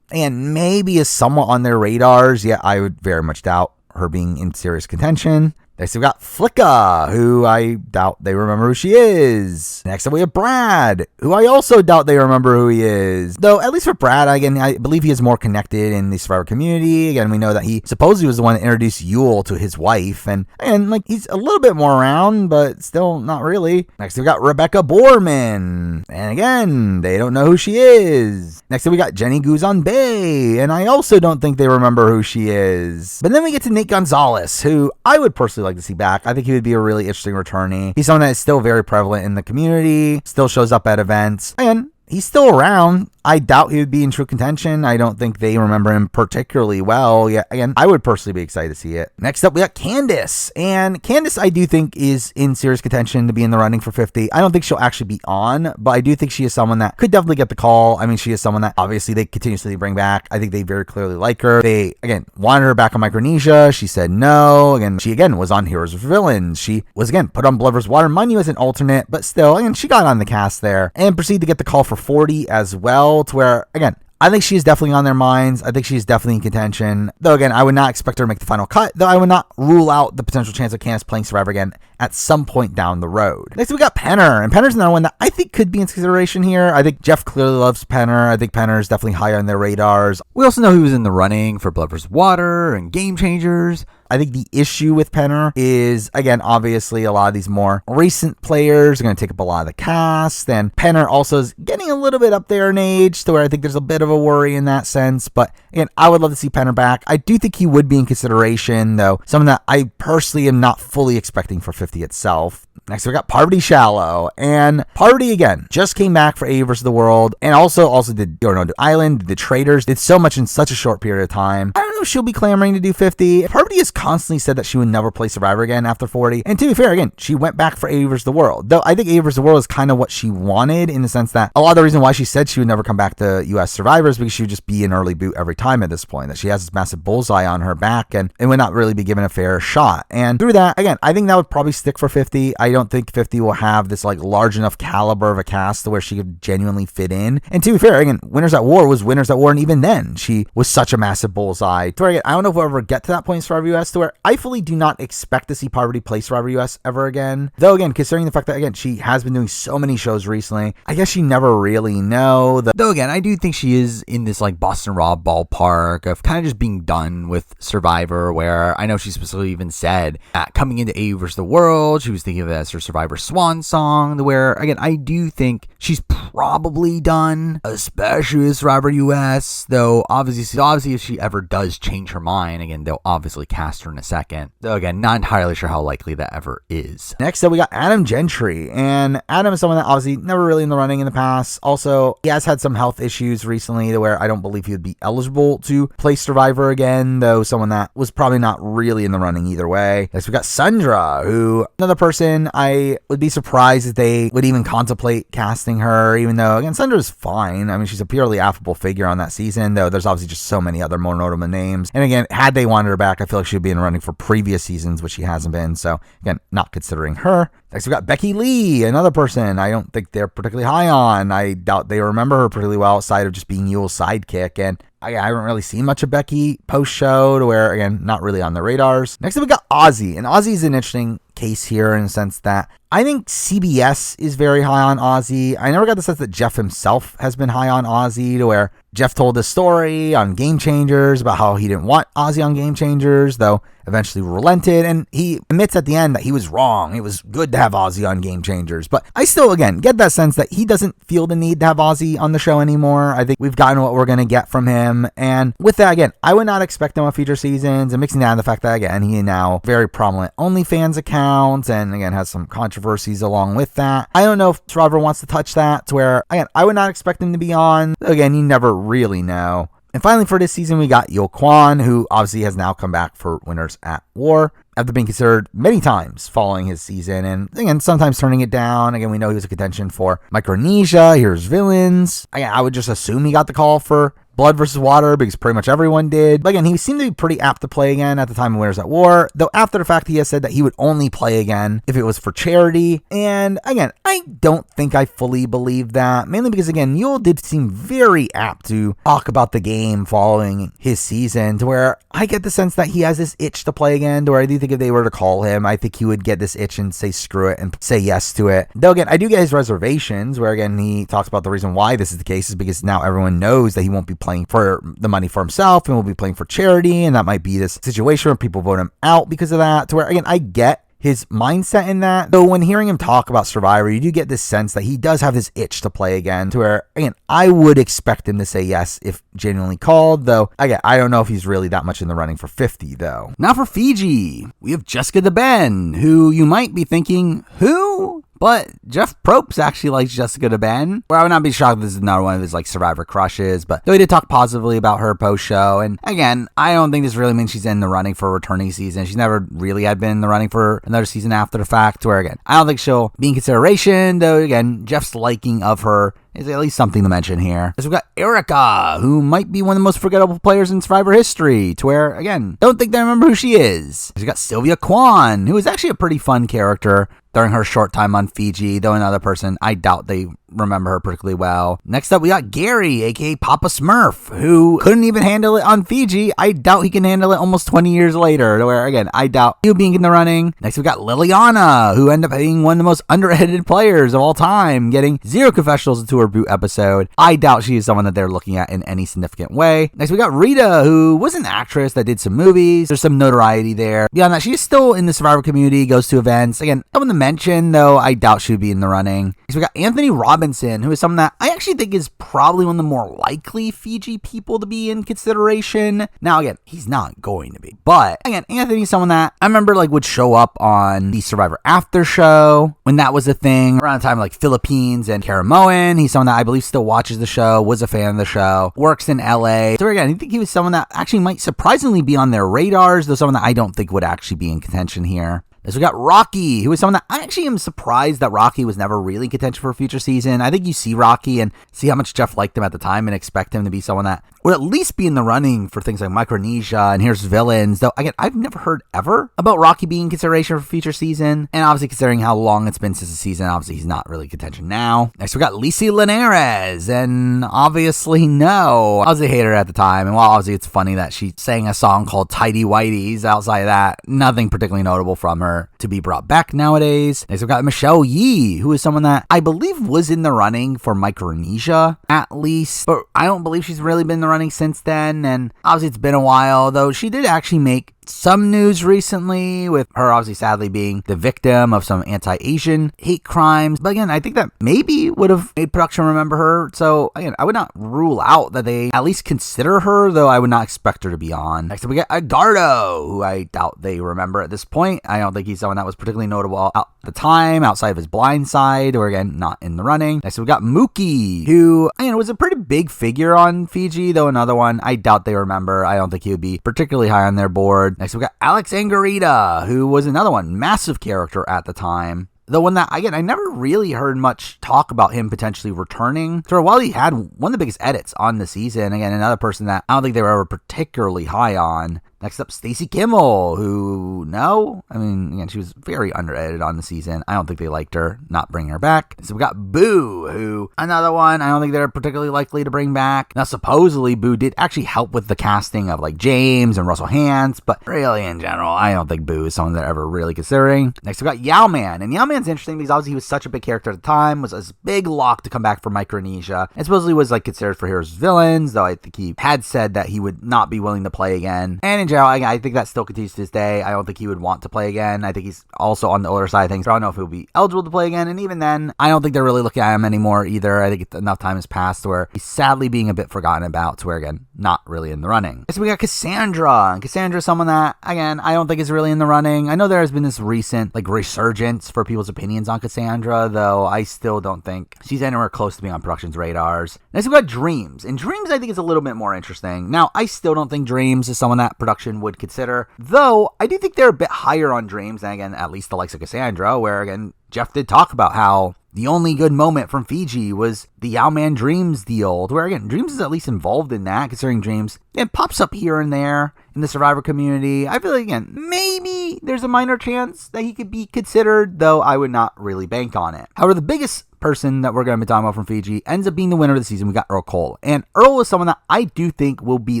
maybe is somewhat on their radars. Yet I would very much doubt her being in serious contention. Next, we got Flicka, who I doubt they remember who she is. Next up, we have Brad, who I also doubt they remember who he is. Though, at least for Brad, again, I believe he is more connected in the Survivor community. Again, we know that he supposedly was the one that introduced Yule to his wife. And like, he's a little bit more around, but still not really. Next, we got Rebecca Borman. And again, they don't know who she is. Next up, we got Jenny Guzan Bay. And I also don't think they remember who she is. But then we get to Nate Gonzalez, who I would personally like to see back. I think he would be a really interesting returnee. He's someone that is still very prevalent in the community, still shows up at events, and he's still around. I doubt he would be in true contention. I don't think they remember him particularly well. Yeah, again, I would personally be excited to see it. Next up, we got Candace. And Candace, I do think, is in serious contention to be in the running for 50. I don't think she'll actually be on, but I do think she is someone that could definitely get the call. I mean, she is someone that obviously they continuously bring back. I think they very clearly like her. They, again, wanted her back on Micronesia. She said no. Again, she, was on Heroes vs. Villains. She was, put on Blood vs. Water. Mind you, as an alternate, but still, she got on the cast there and proceeded to get the call for 40 as well. To where, again, I think she's definitely on their minds. I think she's definitely in contention. Though, again, I would not expect her to make the final cut, though I would not rule out the potential chance of Candace playing Survivor again at some point down the road. Next, we got Penner, and Penner's another one that I think could be in consideration here. I think Jeff clearly loves Penner. I think Penner is definitely high on their radars. We also know he was in the running for Blood vs. Water and Game Changers. I think the issue with Penner is, again, obviously a lot of these more recent players are going to take up a lot of the cast, and Penner also is getting a little bit up there in age to where I think there's a bit of a worry in that sense. But again, I would love to see Penner back. I do think he would be in consideration, though, something that I personally am not fully expecting for 50 itself. Next, we got Parvati Shallow, and Parvati, again, just came back for AU vs. the World, and also did Borneo Island, did the Traders, did so much in such a short period of time. I don't know if she'll be clamoring to do 50. Parvati has constantly said that she would never play Survivor again after 40, and to be fair, again, she went back for AU vs. the World, though I think AU vs. the World is kind of what she wanted, in the sense that a lot of the reason why she said she would never come back to US Survivor is because she would just be an early boot every time at this point, that she has this massive bullseye on her back, and would not really be given a fair shot. And through that, again, I think that would probably stick for 50. I don't think 50 will have this large enough caliber of a cast to where she could genuinely fit in. And to be fair, again, Winners at War was Winners at War, and even then she was such a massive bullseye. To where, again, I don't know if we'll ever get to that point in Survivor US, to where I fully do not expect to see Parvati play Survivor US ever again. Though, again, considering the fact that, again, she has been doing so many shows recently, I guess you never really know. Though, again, I do think she is in this Boston Rob ballpark of kind of just being done with Survivor, where I know she specifically even said coming into AU vs. the World, she was thinking of it as her Survivor swan song, where, again, I do think she's probably done, especially with Survivor US, though obviously if she ever does change her mind, again, they'll obviously cast her in a second. Though, again, not entirely sure how likely that ever is. Next up, we got Adam Gentry, and Adam is someone that obviously never really in the running in the past. Also, he has had some health issues recently to where I don't believe he would be eligible to play Survivor again, though someone that was probably not really in the running either way. Next, we got Sundra, who, another person I would be surprised if they would even contemplate casting her. even though, again, Sundra's fine. I mean, she's a purely affable figure on that season, though there's obviously just so many other more notable names. And again, had they wanted her back, I feel like she'd be in running for previous seasons, which she hasn't been. So again, not considering her. Next, we got Becky Lee, another person I don't think they're particularly high on. I doubt they remember her particularly well outside of just being Yule's sidekick. And I haven't really seen much of Becky post-show to where, again, not really on the radars. Next up, we got Ozzy. And Ozzy's an interesting case here in the sense that I think CBS is very high on Ozzy. I never got the sense that Jeff himself has been high on Ozzy to where Jeff told this story on Game Changers about how he didn't want Ozzy on Game Changers, though eventually relented, and he admits at the end that he was wrong. It was good to have Ozzy on Game Changers, but I still, again, get that sense that he doesn't feel the need to have Ozzy on the show anymore. I think we've gotten what we're going to get from him, and with that, again, I would not expect him on future seasons, and mixing that in the fact that, again, he now very prominent OnlyFans account, and again, has some controversies along with that. I don't know if Survivor wants to touch that to where, again, I would not expect him to be on. Again, you never really know. And finally, for this season, we got Yo Kwan, who obviously has now come back for Winners at War, after being considered many times following his season, and again, sometimes turning it down. Again, we know he was a contention for Micronesia, Here's Villains. Again, I would just assume he got the call for Blood versus Water because pretty much everyone did. But again, he seemed to be pretty apt to play again at the time of Winners at War, though after the fact he has said that he would only play again if it was for charity. And again, I don't think I fully believe that, mainly because again, Yule did seem very apt to talk about the game following his season to where I get the sense that he has this itch to play again, to where I do think if they were to call him, I think he would get this itch and say screw it and say yes to it. Though again, I do get his reservations where again, he talks about the reason why this is the case is because now everyone knows that he won't be playing for the money for himself and will be playing for charity, and that might be this situation where people vote him out because of that, to where again, I get his mindset in that, though when hearing him talk about Survivor, you do get this sense that he does have this itch to play again, to where again, I would expect him to say yes if genuinely called, though again, I don't know if he's really that much in the running for 50 though. Now for Fiji, we have Jessica the Ben, who you might be thinking, who? But Jeff Probst actually likes Jessica de Ben, where I would not be shocked if this is another one of his like Survivor crushes, but though he did talk positively about her post-show, and again, I don't think this really means she's in the running for a returning season. She's never really had been in the running for another season after the fact, where again, I don't think she'll be in consideration, though again, Jeff's liking of her is at least something to mention here. So we've got Erica, who might be one of the most forgettable players in Survivor history, to where, again, don't think they remember who she is. We've got Sylvia Kwan, who is actually a pretty fun character during her short time on Fiji, though another person, I doubt they remember her particularly well. Next up, we got Gary, aka Papa Smurf, who couldn't even handle it on Fiji. I doubt he can handle it almost 20 years later, to where, again, I doubt he'll be in the running. Next, we got Liliana, who ended up being one of the most underrated players of all time, getting 0 confessionals into her boot episode. I doubt she is someone that they're looking at in any significant way. Next, we got Rita, who was an actress that did some movies. There's some notoriety there. Beyond that, she is still in the Survivor community, goes to events. Again, someone to mention, though I doubt she would be in the running. Next, we got Anthony Robinson, who is someone that I actually think is probably one of the more likely Fiji people to be in consideration. Now, again, he's not going to be. But, again, Anthony's someone that I remember like would show up on the Survivor After Show when that was a thing, around the time like Philippines and Caramoan. He's someone that I believe still watches the show, was a fan of the show, works in LA. So again, I think he was someone that actually might surprisingly be on their radars, though someone that I don't think would actually be in contention here. So we got Rocky, who is someone that I actually am surprised that Rocky was never really in contention for a future season. I think you see Rocky and see how much Jeff liked him at the time and expect him to be someone that would at least be in the running for things like Micronesia and Here's Villains. Though, again, I've never heard ever about Rocky being in consideration for a future season. And obviously, considering how long it's been since the season, obviously he's not really in contention now. Next, we got Lisi Linares. And obviously, no. I was a hater at the time. And while obviously it's funny that she sang a song called Tidy Whities, outside of that, nothing particularly notable from her to be brought back nowadays. Next, we've got Michelle Yee, who is someone that I believe was in the running for Micronesia, at least. But I don't believe she's really been in the running since then, and obviously it's been a while, though she did actually make some news recently with her obviously sadly being the victim of some anti-Asian hate crimes. But again, I think that maybe would have made production remember her. So again, I would not rule out that they at least consider her, though I would not expect her to be on. Next up, we got Edgardo, who I doubt they remember at this point. I don't think he's someone that was particularly notable at the time outside of his blind side, or again, not in the running. Next up, we got Mookie, who was a pretty big figure on Fiji, though another one I doubt they remember. I don't think he would be particularly high on their board. Next, we got Alex Angarita, who was another one, massive character at the time. the one that, again, I never really heard much talk about him potentially returning. For a while, he had one of the biggest edits on the season. Again, another person that I don't think they were ever particularly high on. Next up, Stacey Kimmel, who, no, I mean, again, she was very under-edited on the season. I don't think they liked her, not bringing her back. So we got Boo, who, another one, I don't think they're particularly likely to bring back. Now, supposedly, Boo did actually help with the casting of, like, James and Russell Hantz, but really, in general, I don't think Boo is someone they're ever really considering. Next, we got Yao Man, and Yao Man's interesting because obviously he was such a big character at the time, was a big lock to come back for Micronesia, and supposedly was, like, considered for Heroes Villains, though I think he had said that he would not be willing to play again. And in general, I think that still continues to this day. I don't think he would want to play again. I think he's also on the older side of things. I don't know if he'll be eligible to play again. And even then, I don't think they're really looking at him anymore either. I think enough time has passed where he's sadly being a bit forgotten about to where, again, not really in the running. So we got Cassandra. And Cassandra's someone that, again, I don't think is really in the running. I know there has been this recent, like, resurgence for people's opinions on Cassandra, though I still don't think she's anywhere close to being on production's radars. Next, we got Dreams. And Dreams, I think, is a little bit more interesting. Now, I still don't think Dreams is someone that production would consider, though I do think they're a bit higher on Dreams than, again, at least the likes of Cassandra, where, again, Jeff did talk about how the only good moment from Fiji was the Yao Man Dreams deal, where, again, Dreams is at least involved in that, considering Dreams, it pops up here and there in the Survivor community. I feel like, again, maybe there's a minor chance that he could be considered, though I would not really bank on it. However, the biggest person that we're going to be talking about from Fiji ends up being the winner of the season. We got Earl Cole, and Earl is someone that I do think will be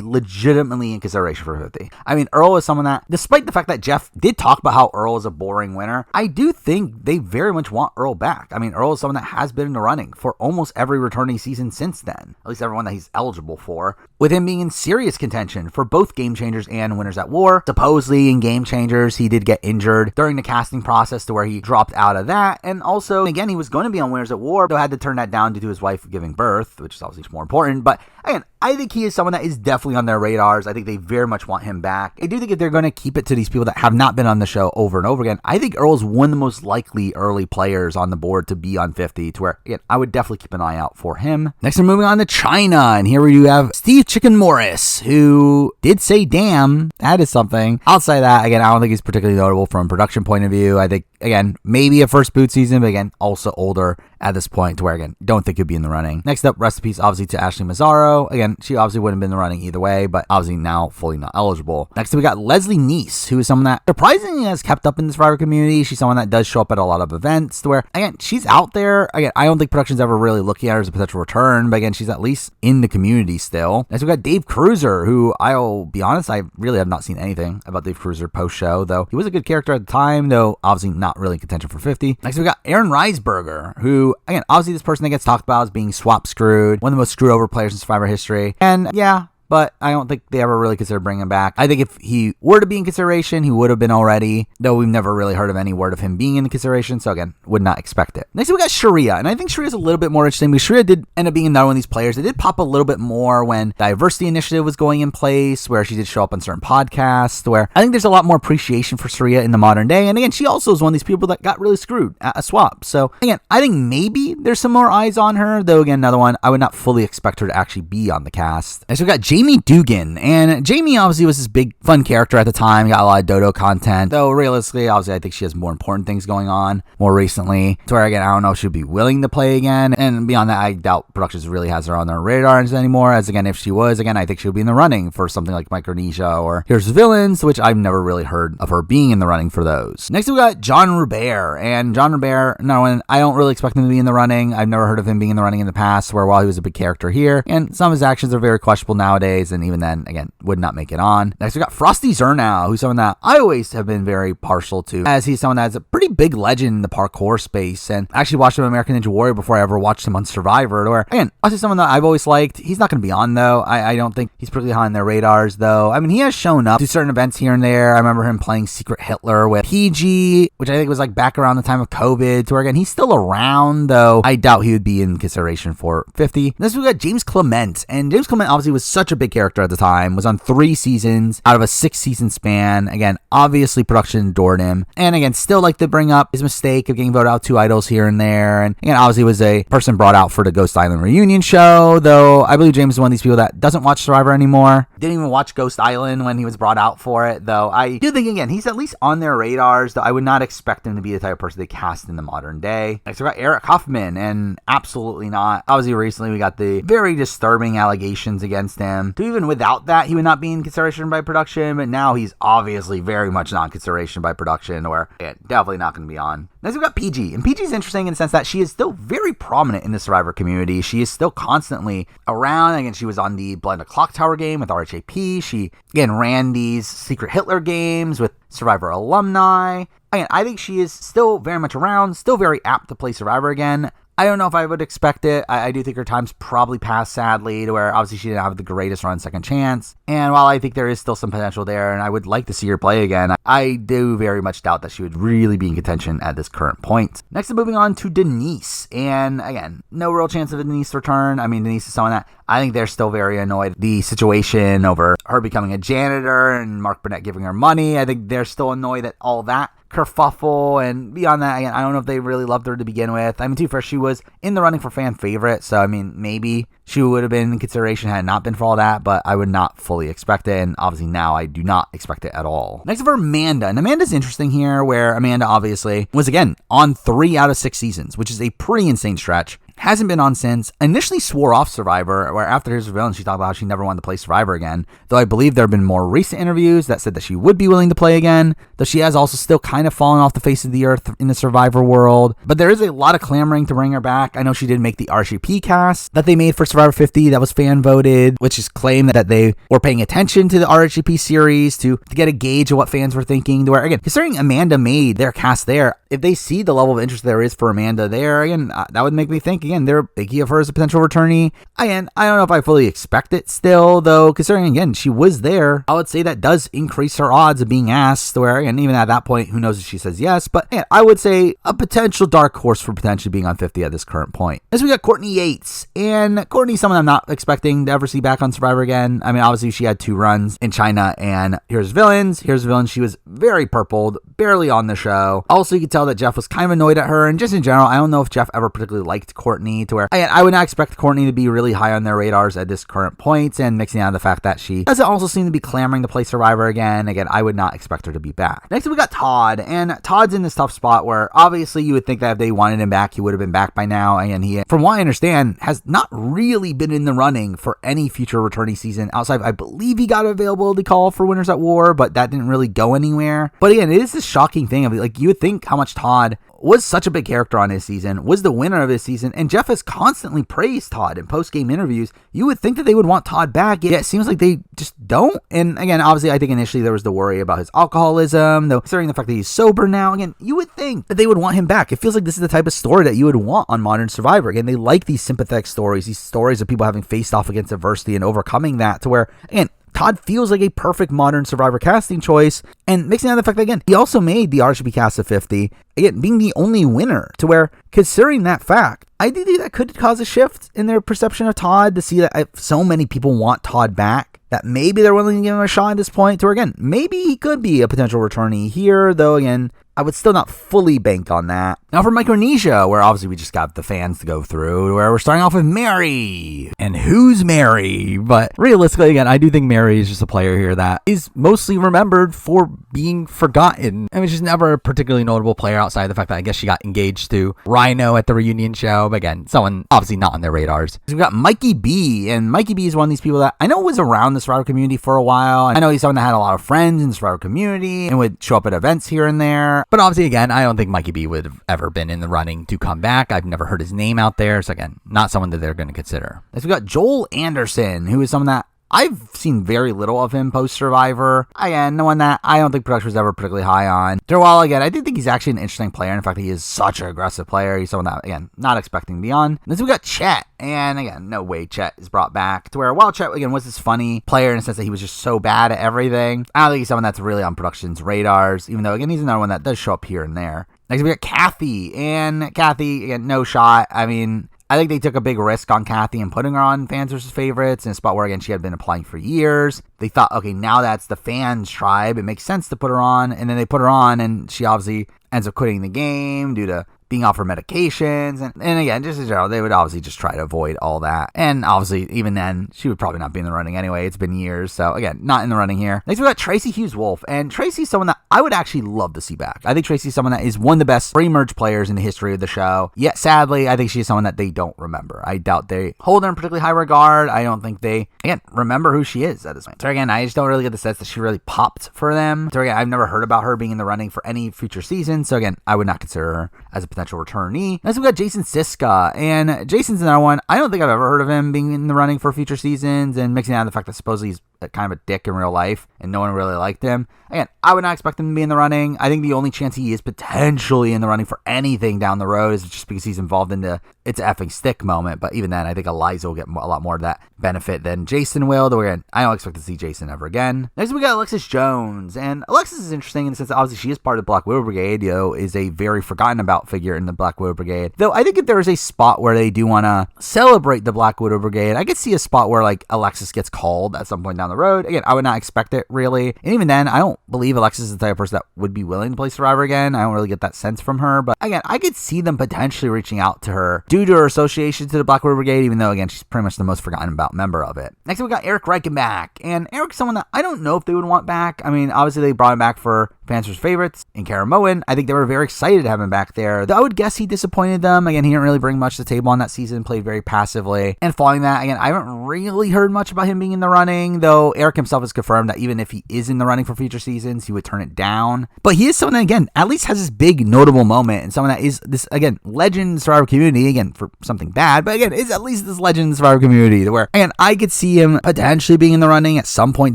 legitimately in consideration for 50. I mean, Earl is someone that, despite the fact that Jeff did talk about how Earl is a boring winner, I do think they very much want Earl back. I mean, Earl is someone that has been in the running for almost every returning season since then, at least everyone that he's eligible for, with him being in serious contention for both Game Changers and Winners at War. Supposedly in Game Changers, he did get injured during the casting process to where he dropped out of that, and also, again, he was going to be on Winners at War, though had to turn that down due to his wife giving birth, which is obviously more important. But again, I think he is someone that is definitely on their radars. I think they very much want him back. I do think if they're going to keep it to these people that have not been on the show over and over again, I think Earl's one of the most likely early players on the board to be on 50, to where, again, I would definitely keep an eye out for him. Next, we're moving on to China, and here we do have Steve Chicken Morris, who did say damn. That is something. Outside of that, again, I don't think he's particularly notable from a production point of view. I think, again, maybe a first boot season, but again, also older at this point, to where, again, don't think he'd be in the running. Next up, rest in peace, obviously, to Ashley Mazzaro. Again, she obviously wouldn't have been in the running either way, but obviously now fully not eligible. Next up, we got Leslie Neese, who is someone that surprisingly has kept up in the Survivor community. She's someone that does show up at a lot of events, to where, again, she's out there. Again, I don't think production's ever really looking at her as a potential return, but again, she's at least in the community still. Next, we got Dave Cruiser, who, I'll be honest, I really have not seen anything about Dave Cruiser post-show, though he was a good character at the time, though obviously not really in contention for 50. Next, we got Aaron Reisberger, who, again, obviously this person that gets talked about as being swap screwed, one of the most screwed over players in Survivor history. And yeah, but I don't think they ever really consider bringing him back. I think if he were to be in consideration, he would have been already, though we've never really heard of any word of him being in the consideration, so again, would not expect it. Next, we got Sharia, and I think Sharia's a little bit more interesting because Sharia did end up being another one of these players. It did pop a little bit more when Diversity Initiative was going in place, where she did show up on certain podcasts, where I think there's a lot more appreciation for Sharia in the modern day, and again, she also is one of these people that got really screwed at a swap. So again, I think maybe there's some more eyes on her, though again, another one, I would not fully expect her to actually be on the cast. Next, we got Jamie Dugan. And Jamie obviously was this big fun character at the time, got a lot of Dodo content, though realistically, obviously I think she has more important things going on more recently, to where again, I don't know if she'd be willing to play again, and beyond that, I doubt Productions really has her on their radar anymore, as again, if she was, again, I think she would be in the running for something like Micronesia or Here's Villains, which I've never really heard of her being in the running for those. Next, we got John Robert, and John Robert, no, I don't really expect him to be in the running. I've never heard of him being in the running in the past, where while he was a big character here, and some of his actions are very questionable nowadays, and even then, again, would not make it on. Next, we got Frosty Zernow, who's someone that I always have been very partial to, as he's someone that's a pretty big legend in the parkour space, and I actually watched him on American Ninja Warrior before I ever watched him on Survivor, where, again, also someone that I've always liked. He's not going to be on, though. I don't think he's particularly high on their radars, though. I mean, he has shown up to certain events here and there. I remember him playing Secret Hitler with PG, which I think was like back around the time of COVID, to where, again, he's still around, though I doubt he would be in consideration for 50. Next, we got James Clement, and James Clement obviously was such a big character at the time, was on 3 seasons out of a 6-season span. Again, obviously production adored him. And again, still like to bring up his mistake of getting voted out 2 idols here and there. And again, obviously was a person brought out for the Ghost Island reunion show, though I believe James is one of these people that doesn't watch Survivor anymore. Didn't even watch Ghost Island when he was brought out for it, though I do think, again, he's at least on their radars, though I would not expect him to be the type of person they cast in the modern day. Next, we got Eric Huffman, and absolutely not. Obviously, recently we got the very disturbing allegations against him. So even without that, he would not be in consideration by production, but now he's obviously very much not in consideration by production, or definitely not going to be on. Next, we got PG, and PG is interesting in the sense that she is still very prominent in the Survivor community. She is still constantly around. Again, she was on the Blender Clock Tower game with RHAP. She, again, ran these Secret Hitler games with Survivor alumni. Again, I think she is still very much around, still very apt to play Survivor again. I don't know if I would expect it. I do think her time's probably passed, sadly, to where obviously she didn't have the greatest run second chance. And while I think there is still some potential there, and I would like to see her play again, I do very much doubt that she would really be in contention at this current point. Next, moving on to Denise. And again, no real chance of a Denise return. I mean, Denise is someone that I think they're still very annoyed. The situation over her becoming a janitor and Mark Burnett giving her money, I think they're still annoyed at all that kerfuffle, and beyond that, again, I don't know if they really loved her to begin with. I mean, to be fair, she was in the running for fan favorite, so I mean, maybe she would have been in consideration had it not been for all that, but I would not fully expect it, and obviously now I do not expect it at all. Next, for Amanda, and Amanda's interesting here, where Amanda obviously was, again, on 3 out of 6 seasons, which is a pretty insane stretch. Hasn't been on since. Initially swore off Survivor, where after Here's the Villain, she talked about how she never wanted to play Survivor again. Though I believe there have been more recent interviews that said that she would be willing to play again. Though she has also still kind of fallen off the face of the earth in the Survivor world. But there is a lot of clamoring to bring her back. I know she did make the RCP cast that they made for Survivor 50 that was fan voted, which is claimed that they were paying attention to the RCP series to get a gauge of what fans were thinking. To where, again, considering Amanda made their cast there, if they see the level of interest there is for Amanda there, again, that would make me think, again, they're thinking of her as a potential returnee. Again, I don't know if I fully expect it still, though, considering, again, she was there, I would say that does increase her odds of being asked, where, and even at that point, who knows if she says yes, but again, I would say a potential dark horse for potentially being on 50 at this current point. Next, we got Courtney Yates, and Courtney's someone I'm not expecting to ever see back on Survivor again. I mean, obviously, she had 2 runs in China and Here's Villains. Here's Villains, she was very purpled, barely on the show. Also, you could tell that Jeff was kind of annoyed at her, and just in general, I don't know if Jeff ever particularly liked Courtney, to where, again, I would not expect Courtney to be really high on their radars at this current point, and mixing out the fact that she doesn't also seem to be clamoring to play Survivor again, I would not expect her to be back. Next, we got Todd, and Todd's in this tough spot where obviously you would think that if they wanted him back, he would have been back by now, and he, from what I understand, has not really been in the running for any future returnee season outside, I believe he got an availability call for Winners at War, but that didn't really go anywhere. But again, it is this shocking thing of, like, you would think how much Todd was such a big character on his season, was the winner of his season, and Jeff has constantly praised Todd in post-game interviews. You would think that they would want Todd back, yet it seems like they just don't. And again, obviously, I think initially there was the worry about his alcoholism, though considering the fact that he's sober now, again, you would think that they would want him back. It feels like this is the type of story that you would want on Modern Survivor. Again, they like these sympathetic stories, these stories of people having faced off against adversity and overcoming that, to where, again, Todd feels like a perfect Modern Survivor casting choice, and mixing out the fact that, again, he also made the RGB cast of 50, again, being the only winner, to where, considering that fact, I do think that could cause a shift in their perception of Todd, to see that if so many people want Todd back, that maybe they're willing to give him a shot at this point, to where, again, maybe he could be a potential returnee here, though, again, I would still not fully bank on that. Now for Micronesia, where obviously we just got the fans to go through, where we're starting off with Mary. And who's Mary? But realistically, again, I do think Mary is just a player here that is mostly remembered for being forgotten. I mean, she's never a particularly notable player outside of the fact that I guess she got engaged to Rhino at the reunion show. But again, someone obviously not on their radars. So we've got Mikey B, and Mikey B is one of these people that I know was around the Survivor community for a while. I know he's someone that had a lot of friends in the Survivor community and would show up at events here and there. But obviously, again, I don't think Mikey B would have ever been in the running to come back. I've never heard his name out there. So again, not someone that they're going to consider. Next, we got Joel Anderson, who is someone that I've seen very little of him post-Survivor. Again, no one that I don't think production was ever particularly high on. After a while, again, I do think he's actually an interesting player. In fact, he is such an aggressive player. He's someone that, again, not expecting to be on. Next, we got Chet. And again, no way Chet is brought back. To where, while Chet, again, was this funny player in the sense that he was just so bad at everything, I don't think he's someone that's really on production's radars, even though, again, he's another one that does show up here and there. Next, we got Kathy. And Kathy, again, no shot. I mean, I think they took a big risk on Kathy and putting her on Fans vs. Favorites in a spot where, again, she had been applying for years. They thought, okay, now that's the fans tribe. It makes sense to put her on. And then they put her on, and she obviously ends up quitting the game due to being off her medications. And again, just in general, they would obviously just try to avoid all that. And obviously, even then, she would probably not be in the running anyway. It's been years. So again, not in the running here. Next, we got Tracy Hughes-Wolf. And Tracy's someone that I would actually love to see back. I think Tracy's someone that is one of the best pre-merge players in the history of the show. Yet, sadly, I think she's someone that they don't remember. I doubt they hold her in particularly high regard. I don't think they, again, remember who she is at this point. So again, I just don't really get the sense that she really popped for them. So again, I've never heard about her being in the running for any future season. So again, I would not consider her as a potential returnee. Next, we got Jason Siska, and Jason's another one. I don't think I've ever heard of him being in the running for future seasons, and mixing out the fact that supposedly he's kind of a dick in real life, and no one really liked him. Again, I would not expect him to be in the running. I think the only chance he is potentially in the running for anything down the road is just because he's involved in the it's a effing stick moment. But even then, I think Eliza will get a lot more of that benefit than Jason will. Though again, I don't expect to see Jason ever again. Next, we got Alexis Jones, and Alexis is interesting in the sense that obviously she is part of the Black Widow Brigade. Is a very forgotten about figure in the Black Widow Brigade. Though I think if there is a spot where they do want to celebrate the Black Widow Brigade, I could see a spot where like Alexis gets called at some point down the road. Again, I would not expect it really, and even then, I don't believe Alexis is the type of person that would be willing to play Survivor again. I don't really get that sense from her, but again, I could see them potentially reaching out to her due to her association to the Black Widow Brigade, even though again, she's pretty much the most forgotten about member of it. Next, we got Eric Reichenbach, and Eric's someone that I don't know if they would want back. I mean, obviously they brought him back for Fans vs. Favorites in Caramoan. I think they were very excited to have him back there, though I would guess he disappointed them. Again, he didn't really bring much to the table on that season, played very passively, and following that, again, I haven't really heard much about him being in the running, though Eric himself has confirmed that even if he is in the running for future seasons, he would turn it down. But he is someone that, again, at least has this big notable moment, and someone that is this, again, legend in the Survivor community, again, for something bad, but again, is at least this legend in the Survivor community, where, again, I could see him potentially being in the running at some point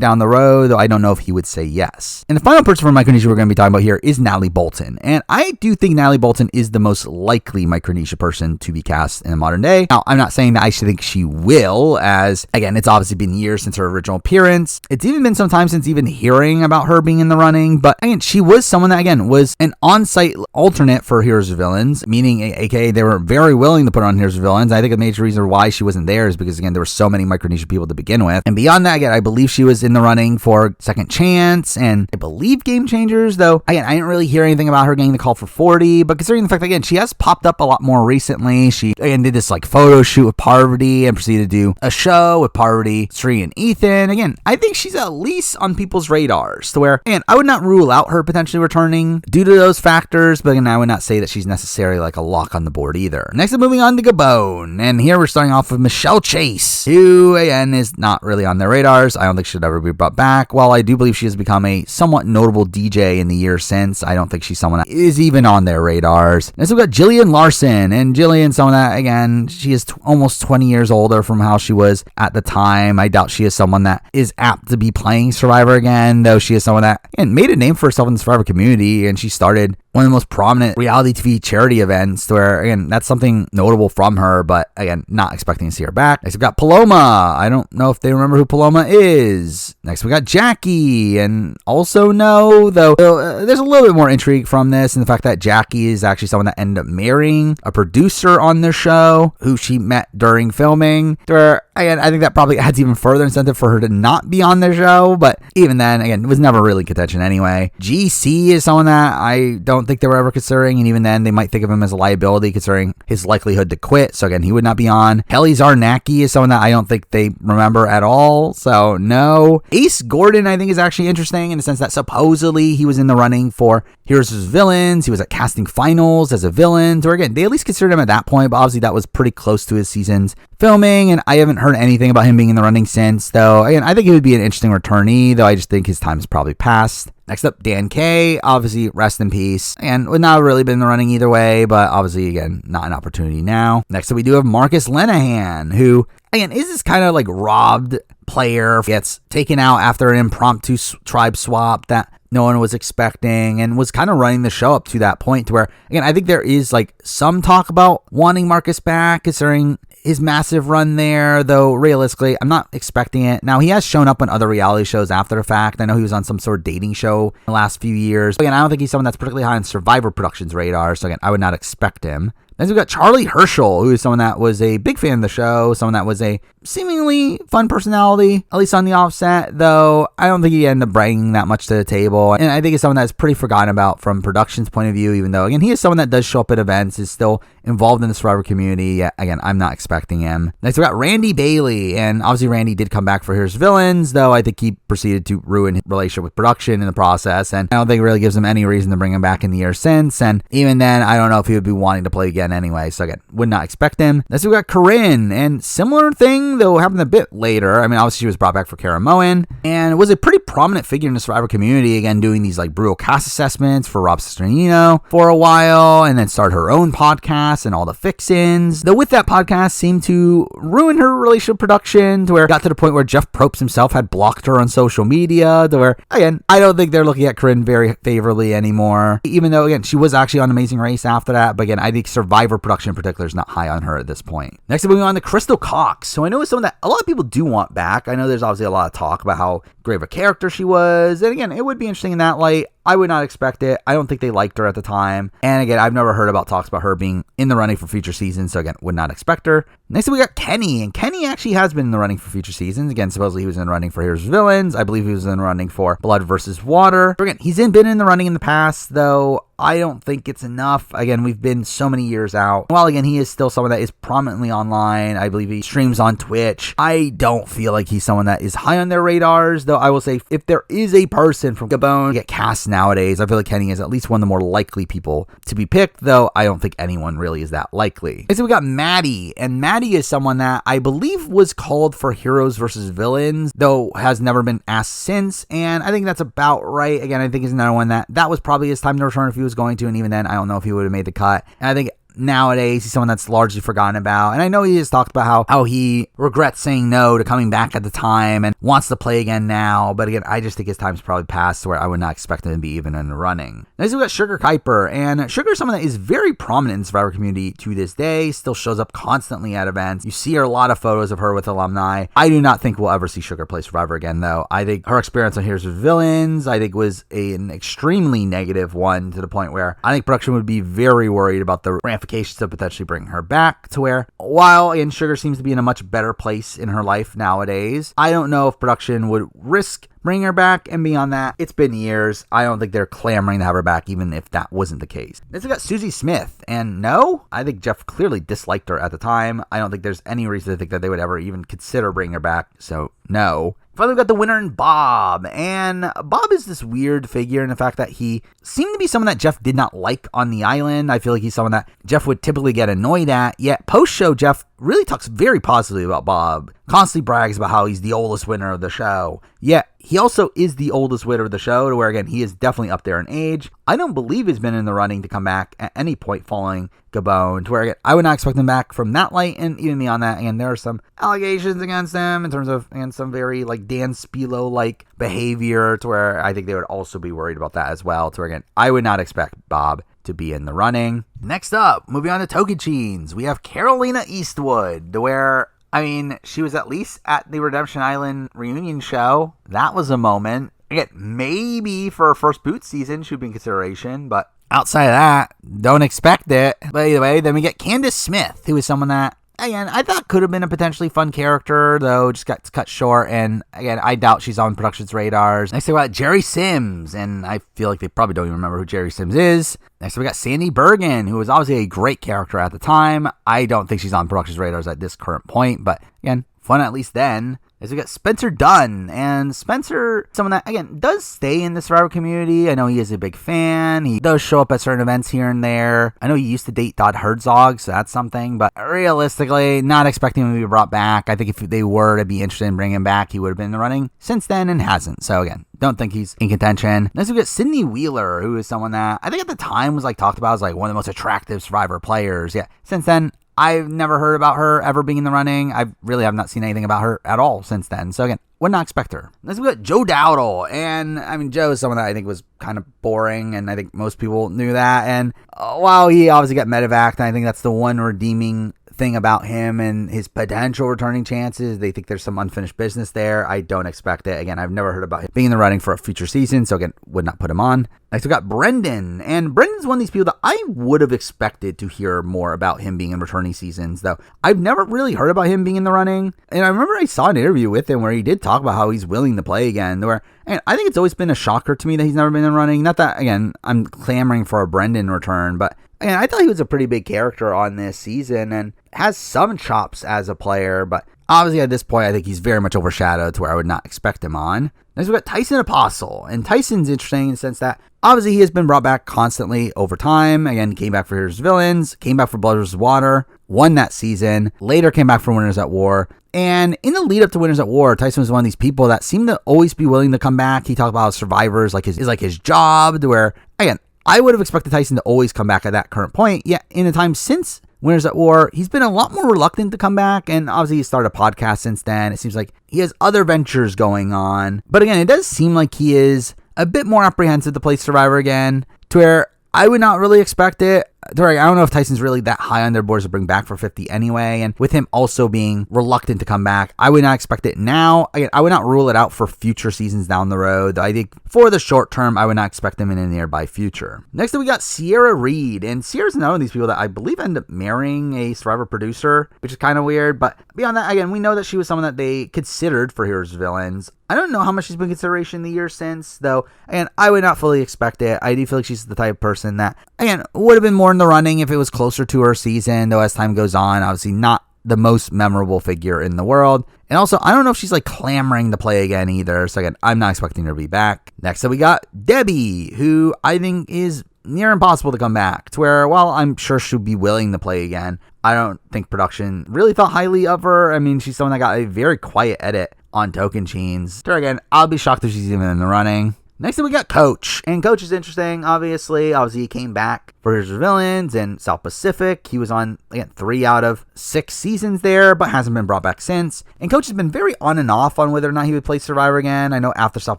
down the road, though I don't know if he would say yes. And the final person from Micronesia we're going to be talking about here is Natalie Bolton, and I do think Natalie Bolton is the most likely Micronesia person to be cast in the modern day. Now, I'm not saying that I should think she will, as, again, it's obviously been years since her original appearance. It's even been some time since even hearing about her being in the running, but again, she was someone that, again, was an on-site alternate for Heroes or Villains, meaning, aka, they were very willing to put her on Heroes or Villains. I think a major reason why she wasn't there is because, again, there were so many Micronesia people to begin with. And beyond that, again, I believe she was in the running for Second Chance, and I believe Game Changers, though, again, I didn't really hear anything about her getting the call for 40, but considering the fact that, again, she has popped up a lot more recently. She, again, did this, like, photo shoot with Parvati and proceeded to do a show with Parvati, Sri, and Ethan. Again, I think she's at least on people's radars, to where, and I would not rule out her potentially returning due to those factors, but again, I would not say that she's necessarily like a lock on the board either. Next, I'm moving on to Gabon, and here we're starting off with Michelle Chase, who, again, is not really on their radars. I don't think she'll ever be brought back. While I do believe she has become a somewhat notable DJ in the years since, I don't think she's someone that is even on their radars. Next, we've got Jillian Larson, and Jillian, someone that, again, she is almost 20 years older from how she was at the time. I doubt she is someone that is apt to be playing Survivor again, though she is someone that, again, made a name for herself in the Survivor community, and she started one of the most prominent reality TV charity events, where, again, that's something notable from her, but again, not expecting to see her back. Next, we've got Paloma. I don't know if they remember who Paloma is. Next, we got Jackie, and also no, though there's a little bit more intrigue from this, and the fact that Jackie is actually someone that ended up marrying a producer on their show, who she met during filming, where, again, I think that probably adds even further incentive for her to not be on their show, but even then, again, it was never really contention anyway. GC is someone that I don't think they were ever considering, and even then, they might think of him as a liability considering his likelihood to quit, so again, he would not be on. Kelly Zarnacki is someone that I don't think they remember at all, so no. Ace Gordon, I think, is actually interesting in the sense that supposedly he was in the running for Heroes vs. Villains. He was at casting finals as a villain, so again, they at least considered him at that point, but obviously that was pretty close to his season's filming, and I haven't heard anything about him being in the running since, though, again, I think he would be an interesting returnee, though I just think his time is probably passed. Next up, Dan Kay, obviously, rest in peace, and would not have really been in the running either way, but obviously, again, not an opportunity now. Next up, we do have Marcus Lenehan, who, again, is this kind of like robbed player, gets taken out after an impromptu tribe swap that no one was expecting, and was kind of running the show up to that point to where, again, I think there is like some talk about wanting Marcus back considering his massive run there, though realistically, I'm not expecting it. Now, he has shown up on other reality shows after the fact. I know he was on some sort of dating show in the last few years. Again, I don't think he's someone that's particularly high on Survivor Productions' radar, so again, I would not expect him. Then we've got Charlie Herschel, who is someone that was a big fan of the show, someone that was a seemingly fun personality, at least on the offset, though I don't think he ended up bringing that much to the table. And I think it's someone that's pretty forgotten about from production's point of view, even though, again, he is someone that does show up at events, is still involved in the Survivor community. Again, I'm not expecting him. Next, we got Randy Bailey, and obviously Randy did come back for Here's Villains, though I think he proceeded to ruin his relationship with production in the process, and I don't think it really gives him any reason to bring him back in the year since, and even then, I don't know if he would be wanting to play again anyway, so again, would not expect him. Next, we got Corinne, and similar thing, though happened a bit later. I mean, obviously she was brought back for Caramoan, and was a pretty prominent figure in the Survivor community, again, doing these like brutal cast assessments for Rob Cesternino for a while, and then started her own podcast and all the fix-ins, though with that podcast seemed to ruin her relationship with production, to where it got to the point where Jeff Probst himself had blocked her on social media, to where, again, I don't think they're looking at Corinne very favorably anymore, even though, again, she was actually on Amazing Race after that, but again, I think Survivor production in particular is not high on her at this point. Next, moving on to Crystal Cox, so I know it's someone that a lot of people do want back. I know there's obviously a lot of talk about how great of a character she was, and again, it would be interesting in that light. I would not expect it. I don't think they liked her at the time. And again, I've never heard about talks about her being in the running for future seasons, so again, would not expect her. Next, we got Kenny, and Kenny actually has been in the running for future seasons. Again, supposedly he was in the running for Here's Villains. I believe he was in the running for Blood versus Water. Again, he's been in the running in the past, though I don't think it's enough. Again, we've been so many years out. While again, he is still someone that is prominently online. I believe he streams on Twitch. I don't feel like he's someone that is high on their radars, though I will say if there is a person from Gabon to get cast nowadays, I feel like Kenny is at least one of the more likely people to be picked, though I don't think anyone really is that likely. So we got Maddie, and Maddie is someone that I believe was called for Heroes versus Villains, though has never been asked since, and I think that's about right. Again, I think he's another one that was probably his time to return if he was going to, and even then, I don't know if he would have made the cut. And I think nowadays he's someone that's largely forgotten about, and I know he has talked about how he regrets saying no to coming back at the time and wants to play again now, but again, I just think his time's probably passed to where I would not expect him to be even in the running. Next, we got Sugar Kuiper, and Sugar is someone that is very prominent in the Survivor community to this day, still shows up constantly at events. You see a lot of photos of her with alumni. I do not think we'll ever see Sugar play Survivor again, though. I think her experience on Here's Villains, I think, was an extremely negative one, to the point where I think production would be very worried about the ramifications to potentially bring her back, to where, while Sugar seems to be in a much better place in her life nowadays, I don't know if production would risk bringing her back, and beyond that, it's been years. I don't think they're clamoring to have her back, even if that wasn't the case. Next, we got Susie Smith, and no, I think Jeff clearly disliked her at the time. I don't think there's any reason to think that they would ever even consider bringing her back, so no. Finally, we got the winner in Bob, and Bob is this weird figure in the fact that he seemed to be someone that Jeff did not like on the island. I feel like he's someone that Jeff would typically get annoyed at, yet post-show, Jeff really talks very positively about Bob, constantly brags about how he's the oldest winner of the show, yet he also is the oldest winner of the show, to where, again, he is definitely up there in age. I don't believe he's been in the running to come back at any point following Gabon, to where, again, I would not expect him back from that light, and even beyond that, again, there are some allegations against him in terms of, and some very, like, Dan Spilo-like behavior, to where I think they would also be worried about that as well, to where, again, I would not expect Bob to be in the running. Next up, moving on to Tocantins, we have Carolina Eastwood, to where, I mean, she was at least at the Redemption Island reunion show. That was a moment. Again, maybe for her first boot season, she would be in consideration, but outside of that, don't expect it. But either way, then we get Candace Smith, who is someone that, again, I thought could have been a potentially fun character, though just got cut short, and again, I doubt she's on production's radars. Next, we got Jerry Sims, and I feel like they probably don't even remember who Jerry Sims is. Next, we got Sandy Bergen, who was obviously a great character at the time. I don't think she's on production's radars at this current point, but again, fun at least then. Next, we got Spencer Dunn, and Spencer, someone that, again, does stay in the Survivor community. I know he is a big fan. He does show up at certain events here and there. I know he used to date Todd Herzog, so that's something, but realistically, not expecting him to be brought back. I think if they were to be interested in bringing him back, he would have been in the running since then and hasn't. So again, don't think he's in contention. Next, we got Sydney Wheeler, who is someone that I think at the time was like talked about as like one of the most attractive Survivor players. Yeah, since then, I've never heard about her ever being in the running. I really have not seen anything about her at all since then. So again, would not expect her. Next, we got Joe Dowdle. And I mean, Joe is someone that I think was kind of boring, and I think most people knew that. And while he obviously got medevaced, I think that's the one redeeming thing about him and his potential returning chances. They think there's some unfinished business there. I don't expect it. Again, I've never heard about him being in the running for a future season, so again, would not put him on. Next, we got Brendan, and Brendan's one of these people that I would have expected to hear more about him being in returning seasons, though I've never really heard about him being in the running. And I remember I saw an interview with him where he did talk about how he's willing to play again, and I think it's always been a shocker to me that he's never been in the running. Not that, again, I'm clamoring for a Brendan return, but again, I thought he was a pretty big character on this season and has some chops as a player, but obviously at this point, I think he's very much overshadowed to where I would not expect him on. Next, we got Tyson Apostle, and Tyson's interesting in the sense that obviously he has been brought back constantly over time. Again, came back for Heroes Villains, came back for Blood vs. Water, won that season, later came back for Winners at War. And in the lead up to Winners at War, Tyson was one of these people that seemed to always be willing to come back. He talked about how Survivors is like his job, to where, again, I would have expected Tyson to always come back at that current point. Yet in the time since Winners at War, he's been a lot more reluctant to come back, and obviously he started a podcast since then. It seems like he has other ventures going on. But again, it does seem like he is a bit more apprehensive to play Survivor again, to where I would not really expect it. I don't know if Tyson's really that high on their boards to bring back for 50 anyway, and with him also being reluctant to come back, I would not expect it now. Again, I would not rule it out for future seasons down the road. I think for the short term, I would not expect him in the nearby future. Next up, we got Sierra Reed, and Sierra's another one of these people that I believe ended up marrying a Survivor producer, which is kind of weird, but beyond that, again, we know that she was someone that they considered for Heroes Villains. I don't know how much she's been in consideration the year since, though, and I would not fully expect it. I do feel like she's the type of person that, again, would have been more in the running if it was closer to her season, though as time goes on, obviously not the most memorable figure in the world. And also, I don't know if she's like clamoring to play again either, so again, I'm not expecting her to be back. Next up, we got Debbie, who I think is near impossible to come back, to where, while I'm sure she'll be willing to play again, I don't think production really thought highly of her. I mean, she's someone that got a very quiet edit on Tocantins. So again, I'll be shocked if she's even in the running. Next up, we got Coach, and Coach is interesting, obviously. Obviously, he came back for Heroes Villains and South Pacific. He was on, again, 3 out of 6 seasons there, but hasn't been brought back since. And Coach has been very on and off on whether or not he would play Survivor again. I know after South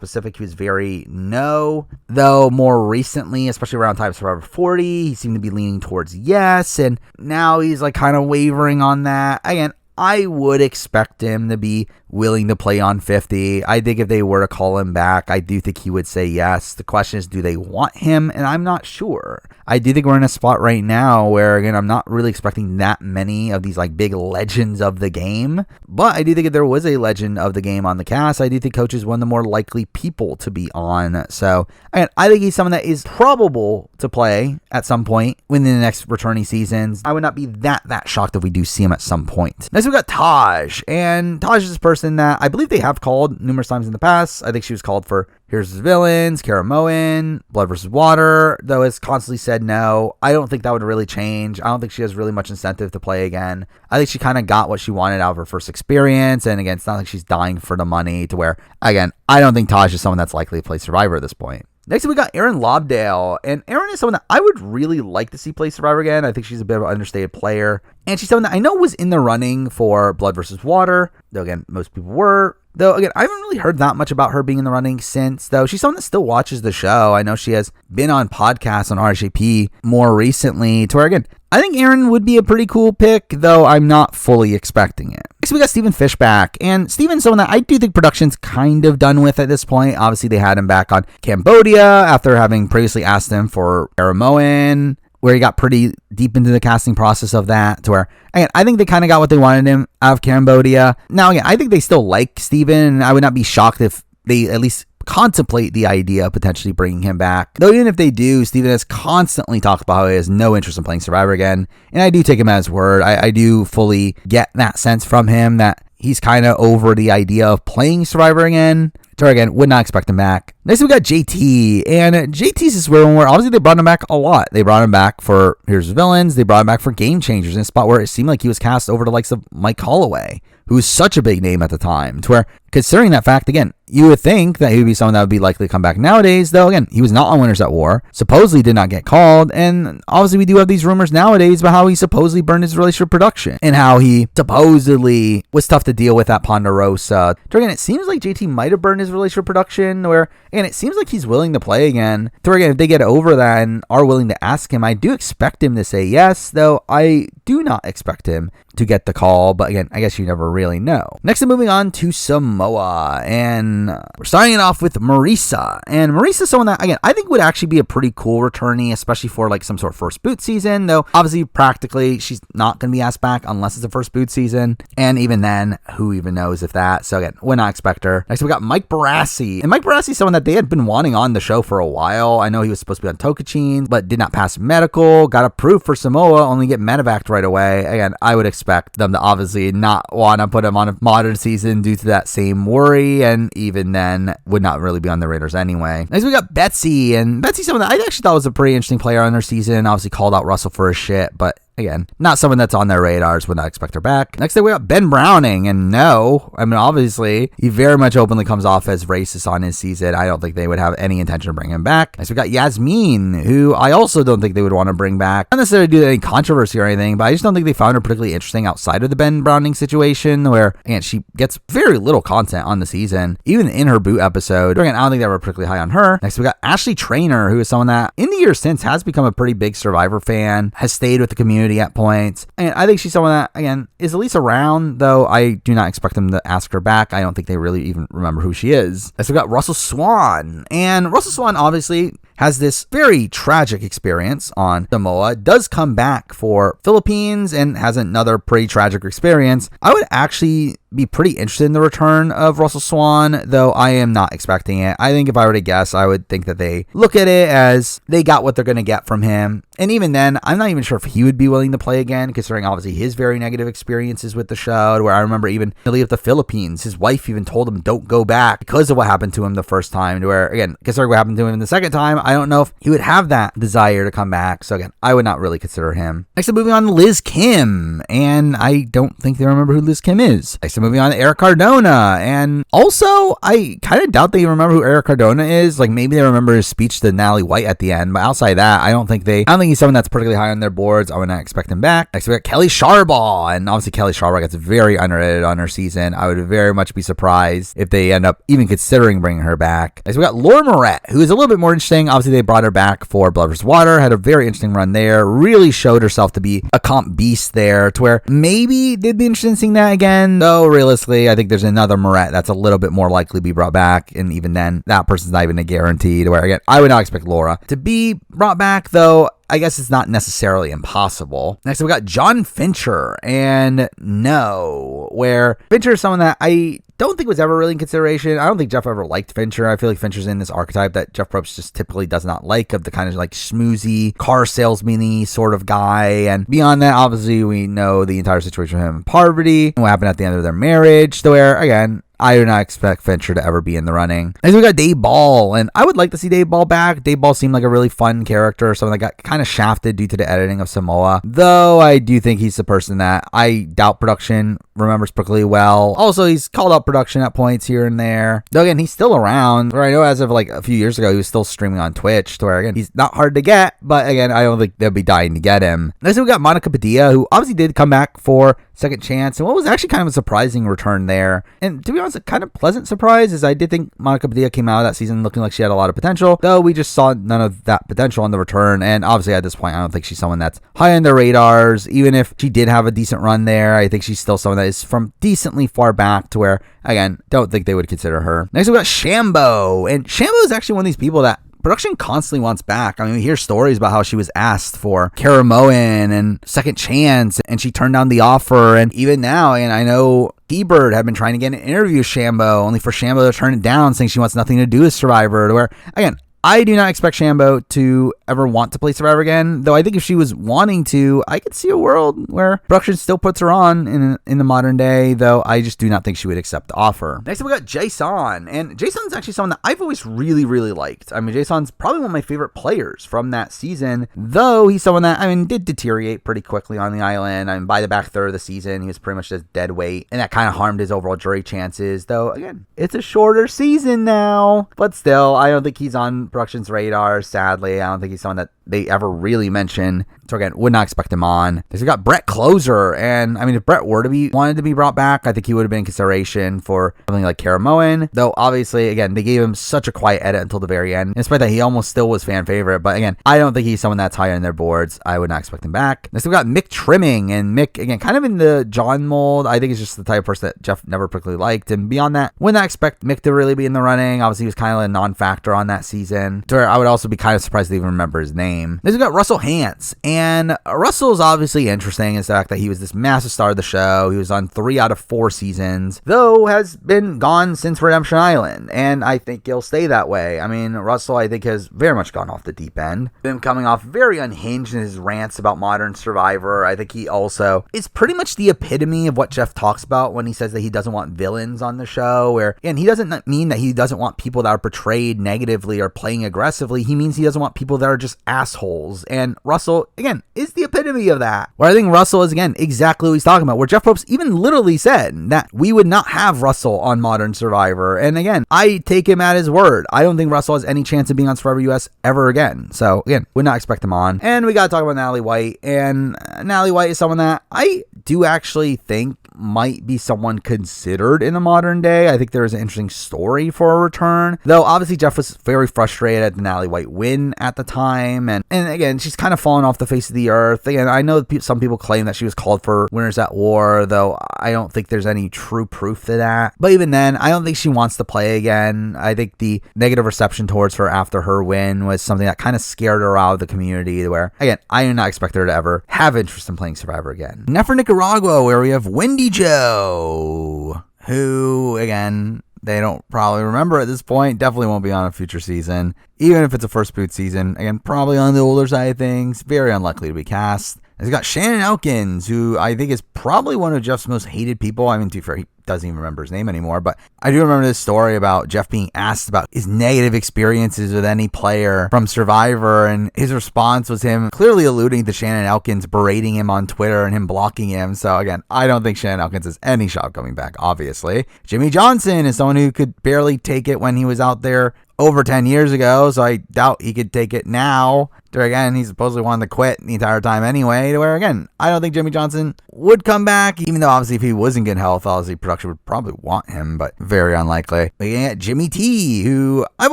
Pacific, he was very no, though more recently, especially around time of Survivor 40, he seemed to be leaning towards yes, and now he's like kind of wavering on that. Again, I would expect him to be willing to play on 50. I think if they were to call him back, I do think he would say yes. The question is, do they want him? And I'm not sure. I do think we're in a spot right now where, again, I'm not really expecting that many of these like big legends of the game. But I do think if there was a legend of the game on the cast, I do think Coach is one of the more likely people to be on. So again, I think he's someone that is probable to play at some point within the next returning seasons. I would not be that shocked if we do see him at some point. Next, we got Taj, and Taj is this person that I believe they have called numerous times in the past. I think she was called for Heroes Villains, Caramoan, Blood vs. Water, though has constantly said no. I don't think that would really change. I don't think she has really much incentive to play again. I think she kind of got what she wanted out of her first experience, and again, it's not like she's dying for the money, to where, again, I don't think Taj is someone that's likely to play Survivor at this point. Next, we got Erin Lobdale, and Erin is someone that I would really like to see play Survivor again. I think she's a bit of an understated player, and she's someone that I know was in the running for Blood vs. Water, though again, most people were. Though, again, I haven't really heard that much about her being in the running since, though she's someone that still watches the show. I know she has been on podcasts on RSJP more recently, to where, again, I think Erin would be a pretty cool pick, though I'm not fully expecting it. Next, we got Stephen Fishback, and Stephen's someone that I do think production's kind of done with at this point. Obviously, they had him back on Cambodia after having previously asked him for Caramoan, where he got pretty deep into the casting process of that, to where, again, I think they kind of got what they wanted him out of Cambodia. Now, again, I think they still like Steven, and I would not be shocked if they at least contemplate the idea of potentially bringing him back. Though even if they do, Steven has constantly talked about how he has no interest in playing Survivor again, and I do take him at his word. I do fully get that sense from him that he's kind of over the idea of playing Survivor again. So again, would not expect him back. Next, we got JT, and JT's this weird one where obviously they brought him back a lot. They brought him back for Heroes Villains. They brought him back for Game Changers in a spot where it seemed like he was cast over the likes of Mike Holloway, who was such a big name at the time, to where, considering that fact, again, you would think that he would be someone that would be likely to come back nowadays, though, again, he was not on Winners at War, supposedly did not get called, and obviously we do have these rumors nowadays about how he supposedly burned his relationship production, and how he supposedly was tough to deal with at Ponderosa. So again, it seems like JT might have burned his relationship production, where, again, it seems like he's willing to play again. So again, if they get over that and are willing to ask him, I do expect him to say yes, though I do not expect him to get the call, but again, I guess you never really know. Next, I'm moving on to Samoa, and we're starting it off with Marisa. And Marisa is someone that, again, I think would actually be a pretty cool returnee, especially for like some sort of first boot season, though obviously practically she's not going to be asked back unless it's a first boot season, and even then, who even knows if that. So again, would not expect her. Next, we got Mike Barassi, and Mike Barassi is someone that they had been wanting on the show for a while. I know he was supposed to be on Tocantins, but did not pass medical, got approved for Samoa, only get medevaced right away. Again, I would expect them to obviously not want to put him on a modern season due to that same worry, and even then would not really be on the Raiders anyway. Next, we got Betsy, and Betsy's someone that I actually thought was a pretty interesting player on her season. Obviously called out Russell for his shit, but again, not someone that's on their radars, would not expect her back. Next thing we got Ben Browning, and no, I mean, obviously, he very much openly comes off as racist on his season. I don't think they would have any intention of bringing him back. Next we got Yasmin, who I also don't think they would want to bring back. Not necessarily due to any controversy or anything, but I just don't think they found her particularly interesting outside of the Ben Browning situation, where, again, she gets very little content on the season, even in her boot episode. Again, I don't think they were particularly high on her. Next we got Ashley Traynor, who is someone that in the years since has become a pretty big Survivor fan, has stayed with the community at points, and I think she's someone that, again, is at least around, though I do not expect them to ask her back. I don't think they really even remember who she is. So we got Russell Swan, and Russell Swan obviously has this very tragic experience on Samoa, does come back for Philippines and has another pretty tragic experience. I would actually be pretty interested in the return of Russell Swan, though I am not expecting it. I think if I were to guess, I would think that they look at it as they got what they're going to get from him. And even then, I'm not even sure if he would be willing to play again, considering obviously his very negative experiences with the show, where I remember even to leave the Philippines, his wife even told him don't go back because of what happened to him the first time, to where, again, considering what happened to him the second time, I don't know if he would have that desire to come back. So again, I would not really consider him. Next, I'm moving on to Liz Kim, and I don't think they remember who Liz Kim is. Next, I'm moving on to Eric Cardona, and also, I kind of doubt they remember who Eric Cardona is. Like, maybe they remember his speech to Natalie White at the end, but outside that, I don't think he's someone that's particularly high on their boards. I would not expect him back. Next, we got Kelly Sharbaugh, and obviously Kelly Sharbaugh gets very underrated on her season. I would very much be surprised if they end up even considering bringing her back. Next, we got Laura Moret, who is a little bit more interesting. Obviously, they brought her back for Blood vs. Water, had a very interesting run there, really showed herself to be a comp beast there, to where maybe they'd be interested in seeing that again, though realistically, I think there's another Moret that's a little bit more likely to be brought back, and even then, that person's not even a guarantee, to where, again, I would not expect Laura to be brought back, though I guess it's not necessarily impossible. Next, we got John Fincher, and no, where Fincher is someone that I don't think was ever really in consideration. I don't think Jeff ever liked Fincher. I feel like Fincher's in this archetype that Jeff Probst just typically does not like, of the kind of like schmoozy, car salesman-y sort of guy. And beyond that, obviously, we know the entire situation with him and Parvati, and what happened at the end of their marriage, to where, again, I do not expect Fincher to ever be in the running. Next, we got Dave Ball, and I would like to see Dave Ball back. Dave Ball seemed like a really fun character, someone that got kind of shafted due to the editing of Samoa, though I do think he's the person that I doubt production remembers particularly well. Also, he's called out production at points here and there, though again, he's still around, where I know as of like a few years ago, he was still streaming on Twitch, to where, again, he's not hard to get, but again, I don't think they'll be dying to get him. Next, we got Monica Padilla, who obviously did come back for second chance, and what was actually kind of a surprising return there, and to be honest, a kind of pleasant surprise, is I did think Monica Padilla came out of that season looking like she had a lot of potential, though we just saw none of that potential on the return, and obviously at this point, I don't think she's someone that's high on their radars. Even if she did have a decent run there, I think she's still someone that is from decently far back, to where, again, don't think they would consider her. Next, we got Shambo, and Shambo is actually one of these people that production constantly wants back. I mean, we hear stories about how she was asked for Caramoan and second chance, and she turned down the offer. And even now, and I know T-Bird had been trying to get an interview with Shambo, only for Shambo to turn it down, saying she wants nothing to do with Survivor, to where, again, I do not expect Shambo to ever want to play Survivor again, though I think if she was wanting to, I could see a world where production still puts her on in the modern day, though I just do not think she would accept the offer. Next, we got Jason, and Jason's actually someone that I've always really, really liked. I mean, Jason's probably one of my favorite players from that season, though he's someone that, I mean, did deteriorate pretty quickly on the island. I mean, by the back third of the season, he was pretty much just dead weight, and that kind of harmed his overall jury chances, though, again, it's a shorter season now, but still, I don't think he's on production's radar, sadly. I don't think he's someone that they ever really mention So again, would not expect him on. They got Brett Closer, and I mean, if Brett wanted to be brought back, I think he would have been in consideration for something like Caramoan. Though obviously, again, they gave him such a quiet edit until the very end. Despite that, he almost still was fan favorite. But again, I don't think he's someone that's higher in their boards. I would not expect him back. Next, we got Mick Trimming, and Mick, again, kind of in the John mold. I think he's just the type of person that Jeff never particularly liked. And beyond that, would not expect Mick to really be in the running. Obviously, he was kind of a non-factor on that season. So I would also be kind of surprised to even remember his name. Next, we got Russell Hantz, and Russell is obviously interesting in the fact that he was this massive star of the show. He was on 3 out of 4 seasons, though has been gone since Redemption Island, and I think he'll stay that way. I mean, Russell, I think, has very much gone off the deep end. Been coming off very unhinged in his rants about modern Survivor. I think he also is pretty much the epitome of what Jeff talks about when he says that he doesn't want villains on the show, and he doesn't mean that he doesn't want people that are portrayed negatively or playing aggressively. He means he doesn't want people that are just assholes, and Russell, again, is the epitome of that. Where I think Russell is, again, exactly what he's talking about, where Jeff Probst even literally said that we would not have Russell on Modern Survivor, and again, I take him at his word. I don't think Russell has any chance of being on Survivor US ever again, so again, would not expect him on. And we gotta talk about Natalie White, and Natalie White is someone that I do actually think might be someone considered in the modern day. I think there is an interesting story for a return, though obviously Jeff was very frustrated at the Natalie White win at the time, and again, she's kind of fallen off the face of the earth. Again, I know some people claim that she was called for Winners at War, though I don't think there's any true proof to that. But even then, I don't think she wants to play again. I think the negative reception towards her after her win was something that kind of scared her out of the community, where, again, I do not expect her to ever have interest in playing Survivor again. Now for Nicaragua, where we have Wendy Joe, who, again, they don't probably remember at this point, definitely won't be on a future season. Even if it's a first boot season, again, probably on the older side of things, very unlikely to be cast. He's got Shannon Elkins, who I think is probably one of Jeff's most hated people. I mean, to be fair, he doesn't even remember his name anymore, but I do remember this story about Jeff being asked about his negative experiences with any player from Survivor, and his response was him clearly alluding to Shannon Elkins berating him on Twitter and him blocking him. So again, I don't think Shannon Elkins has any shot of coming back, obviously. Jimmy Johnson is someone who could barely take it when he was out there over 10 years ago, so I doubt he could take it now. There again, he supposedly wanted to quit the entire time anyway, to where, again, I don't think Jimmy Johnson would come back, even though obviously if he was in good health, obviously production would probably want him, but very unlikely. Looking at Jimmy T, who I've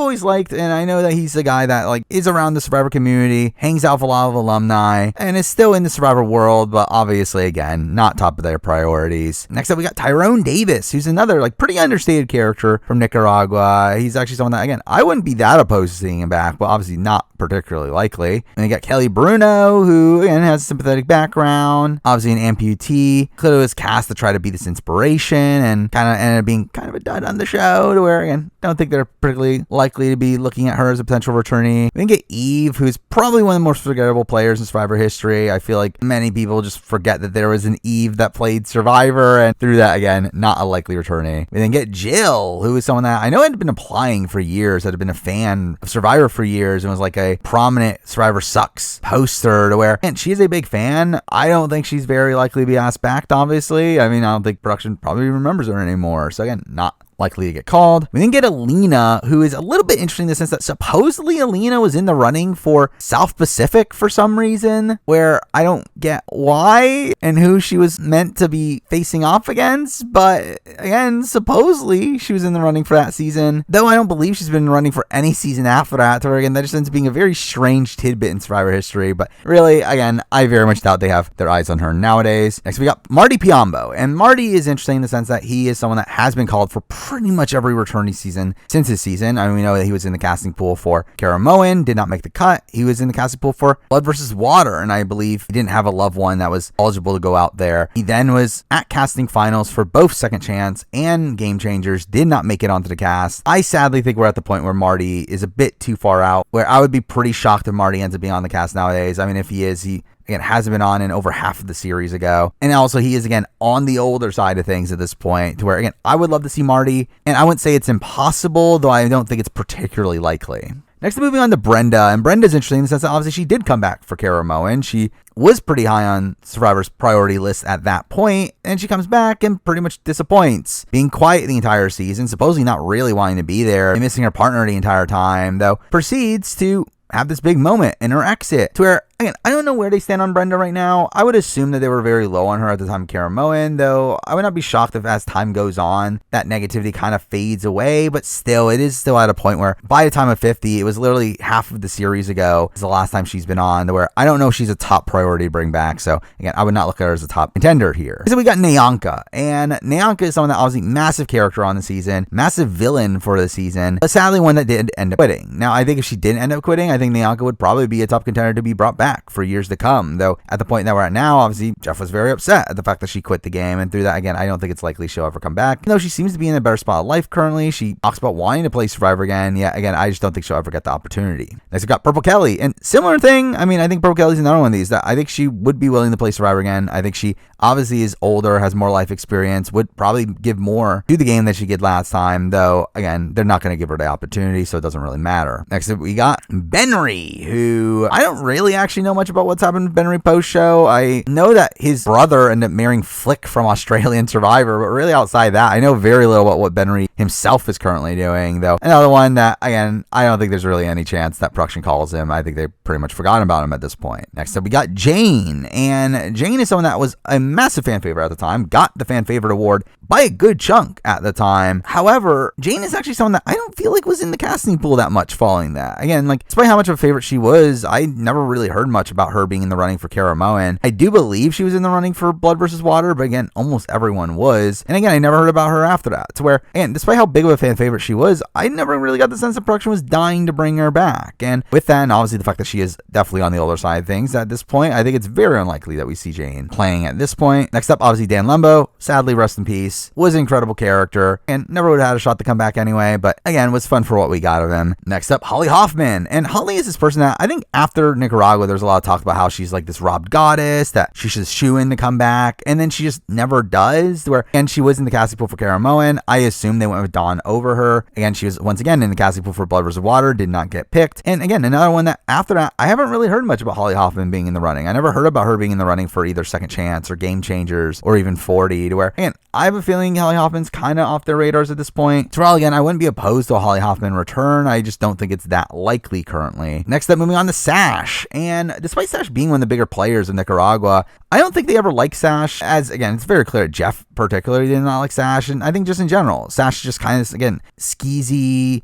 always liked, and I know that he's the guy that is around the Survivor community, hangs out with a lot of alumni, and is still in the Survivor world, but obviously, again, not top of their priorities. Next up, we got Tyrone Davis, who's another pretty understated character from Nicaragua. He's actually someone that, again, I wouldn't be that opposed to seeing him back, but obviously not particularly likely. And you got Kelly Bruno, who, again, has a sympathetic background, obviously an amputee, clearly was cast to try to be this inspiration, and kind of ended up being kind of a dud on the show, to where, again, don't think they're particularly likely to be looking at her as a potential returnee. We can get Eve, who's probably one of the most forgettable players in Survivor history. I feel like many people just forget that there was an Eve that played Survivor, and through that, again, not a likely returnee. We then get Jill, who is someone that I know had been applying for years, had been a fan of Survivor for years, and was like a prominent Survivor Sucks poster, to where, and she is a big fan. I don't think she's very likely to be asked back, obviously. I mean, I don't think production probably remembers her anymore. So again, not likely to get called. We then get Alina, who is a little bit interesting in the sense that supposedly Alina was in the running for South Pacific for some reason, where I don't get why and who she was meant to be facing off against. But again, supposedly she was in the running for that season, though I don't believe she's been running for any season after that. So again, that just ends up being a very strange tidbit in Survivor history. But really, again, I very much doubt they have their eyes on her nowadays. Next, we got Marty Piombo, and Marty is interesting in the sense that he is someone that has been called for pretty much every returnee season since his season. I mean, we know that he was in the casting pool for Caramoan, did not make the cut. He was in the casting pool for Blood versus Water, and I believe he didn't have a loved one that was eligible to go out there. He then was at casting finals for both Second Chance and Game Changers, did not make it onto the cast. I sadly think we're at the point where Marty is a bit too far out, where I would be pretty shocked if Marty ends up being on the cast nowadays. I mean, if he is, he again hasn't been on in over half of the series ago. And also he is, again, on the older side of things at this point, to where, again, I would love to see Marty, and I wouldn't say it's impossible, though I don't think it's particularly likely. Next, moving on to Brenda, and Brenda's interesting in the sense that obviously she did come back for Caramoan. She was pretty high on Survivor's priority list at that point, and she comes back and pretty much disappoints, being quiet the entire season, supposedly not really wanting to be there, and missing her partner the entire time, though proceeds to have this big moment in her exit, to where again, I don't know where they stand on Brenda right now. I would assume that they were very low on her at the time of Caramoan, though I would not be shocked if as time goes on, that negativity kind of fades away, but still, it is still at a point where by the time of 50, it was literally half of the series ago is the last time she's been on, where I don't know if she's a top priority to bring back. So again, I would not look at her as a top contender here. So we got Nyanka, and Nyanka is someone that obviously massive character on the season, massive villain for the season, but sadly one that did end up quitting. Now, I think if she didn't end up quitting, I think Nyanka would probably be a top contender to be brought back for years to come. Though at the point that we're at now, obviously Jeff was very upset at the fact that she quit the game, and through that, again, I don't think it's likely she'll ever come back. Even though she seems to be in a better spot of life currently, she talks about wanting to play Survivor again. Yeah, again, I just don't think she'll ever get the opportunity. Next, we got Purple Kelly, and similar thing. I mean, I think Purple Kelly's another one of these that I think she would be willing to play Survivor again. I think she obviously is older, has more life experience, would probably give more to the game than she did last time, though again, they're not going to give her the opportunity, so it doesn't really matter. Next up, we got Benry, who I don't really actually know much about what's happened to Benry post-show. I know that his brother ended up marrying Flick from Australian Survivor, but really outside that, I know very little about what Benry himself is currently doing, though another one that, again, I don't think there's really any chance that production calls him. I think they've pretty much forgotten about him at this point. Next up, we got Jane, and Jane is someone that was a massive fan favorite at the time, got the fan favorite award by a good chunk at the time. However, Jane is actually someone that I don't feel like was in the casting pool that much following that. Again, like, despite how much of a favorite she was, I never really heard much about her being in the running for Caramoan. I do believe she was in the running for Blood vs. Water, but again, almost everyone was. And again, I never heard about her after that. To where, and despite how big of a fan favorite she was, I never really got the sense that production was dying to bring her back. And with that, and obviously the fact that she is definitely on the older side of things at this point, I think it's very unlikely that we see Jane playing at this point. Next up, obviously Dan Lembo, sadly rest in peace, was an incredible character and never would have had a shot to come back anyway, but again, was fun for what we got of him. Next up, Holly Hoffman, and Holly is this person that I think after Nicaragua, there's a lot of talk about how she's like this robbed goddess, that she should shoo in to come back, and then she just never does, where, and she was in the casting pool for Caramoan. I assume they went with Dawn over her. Again, she was once again in the casting pool for Blood vs. Water, did not get picked. And again, another one that after that, I haven't really heard much about Holly Hoffman being in the running. I never heard about her being in the running for either Second Chance or Game Changers or even 40, to where, again, I have a feeling Holly Hoffman's kind of off their radars at this point. So, again, I wouldn't be opposed to a Holly Hoffman return. I just don't think it's that likely currently. Next up, moving on to Sash. And despite Sash being one of the bigger players in Nicaragua, I don't think they ever liked Sash, as, again, it's very clear Jeff particularly did not like Sash, and I think just in general, Sash is just kind of, again, skeezy,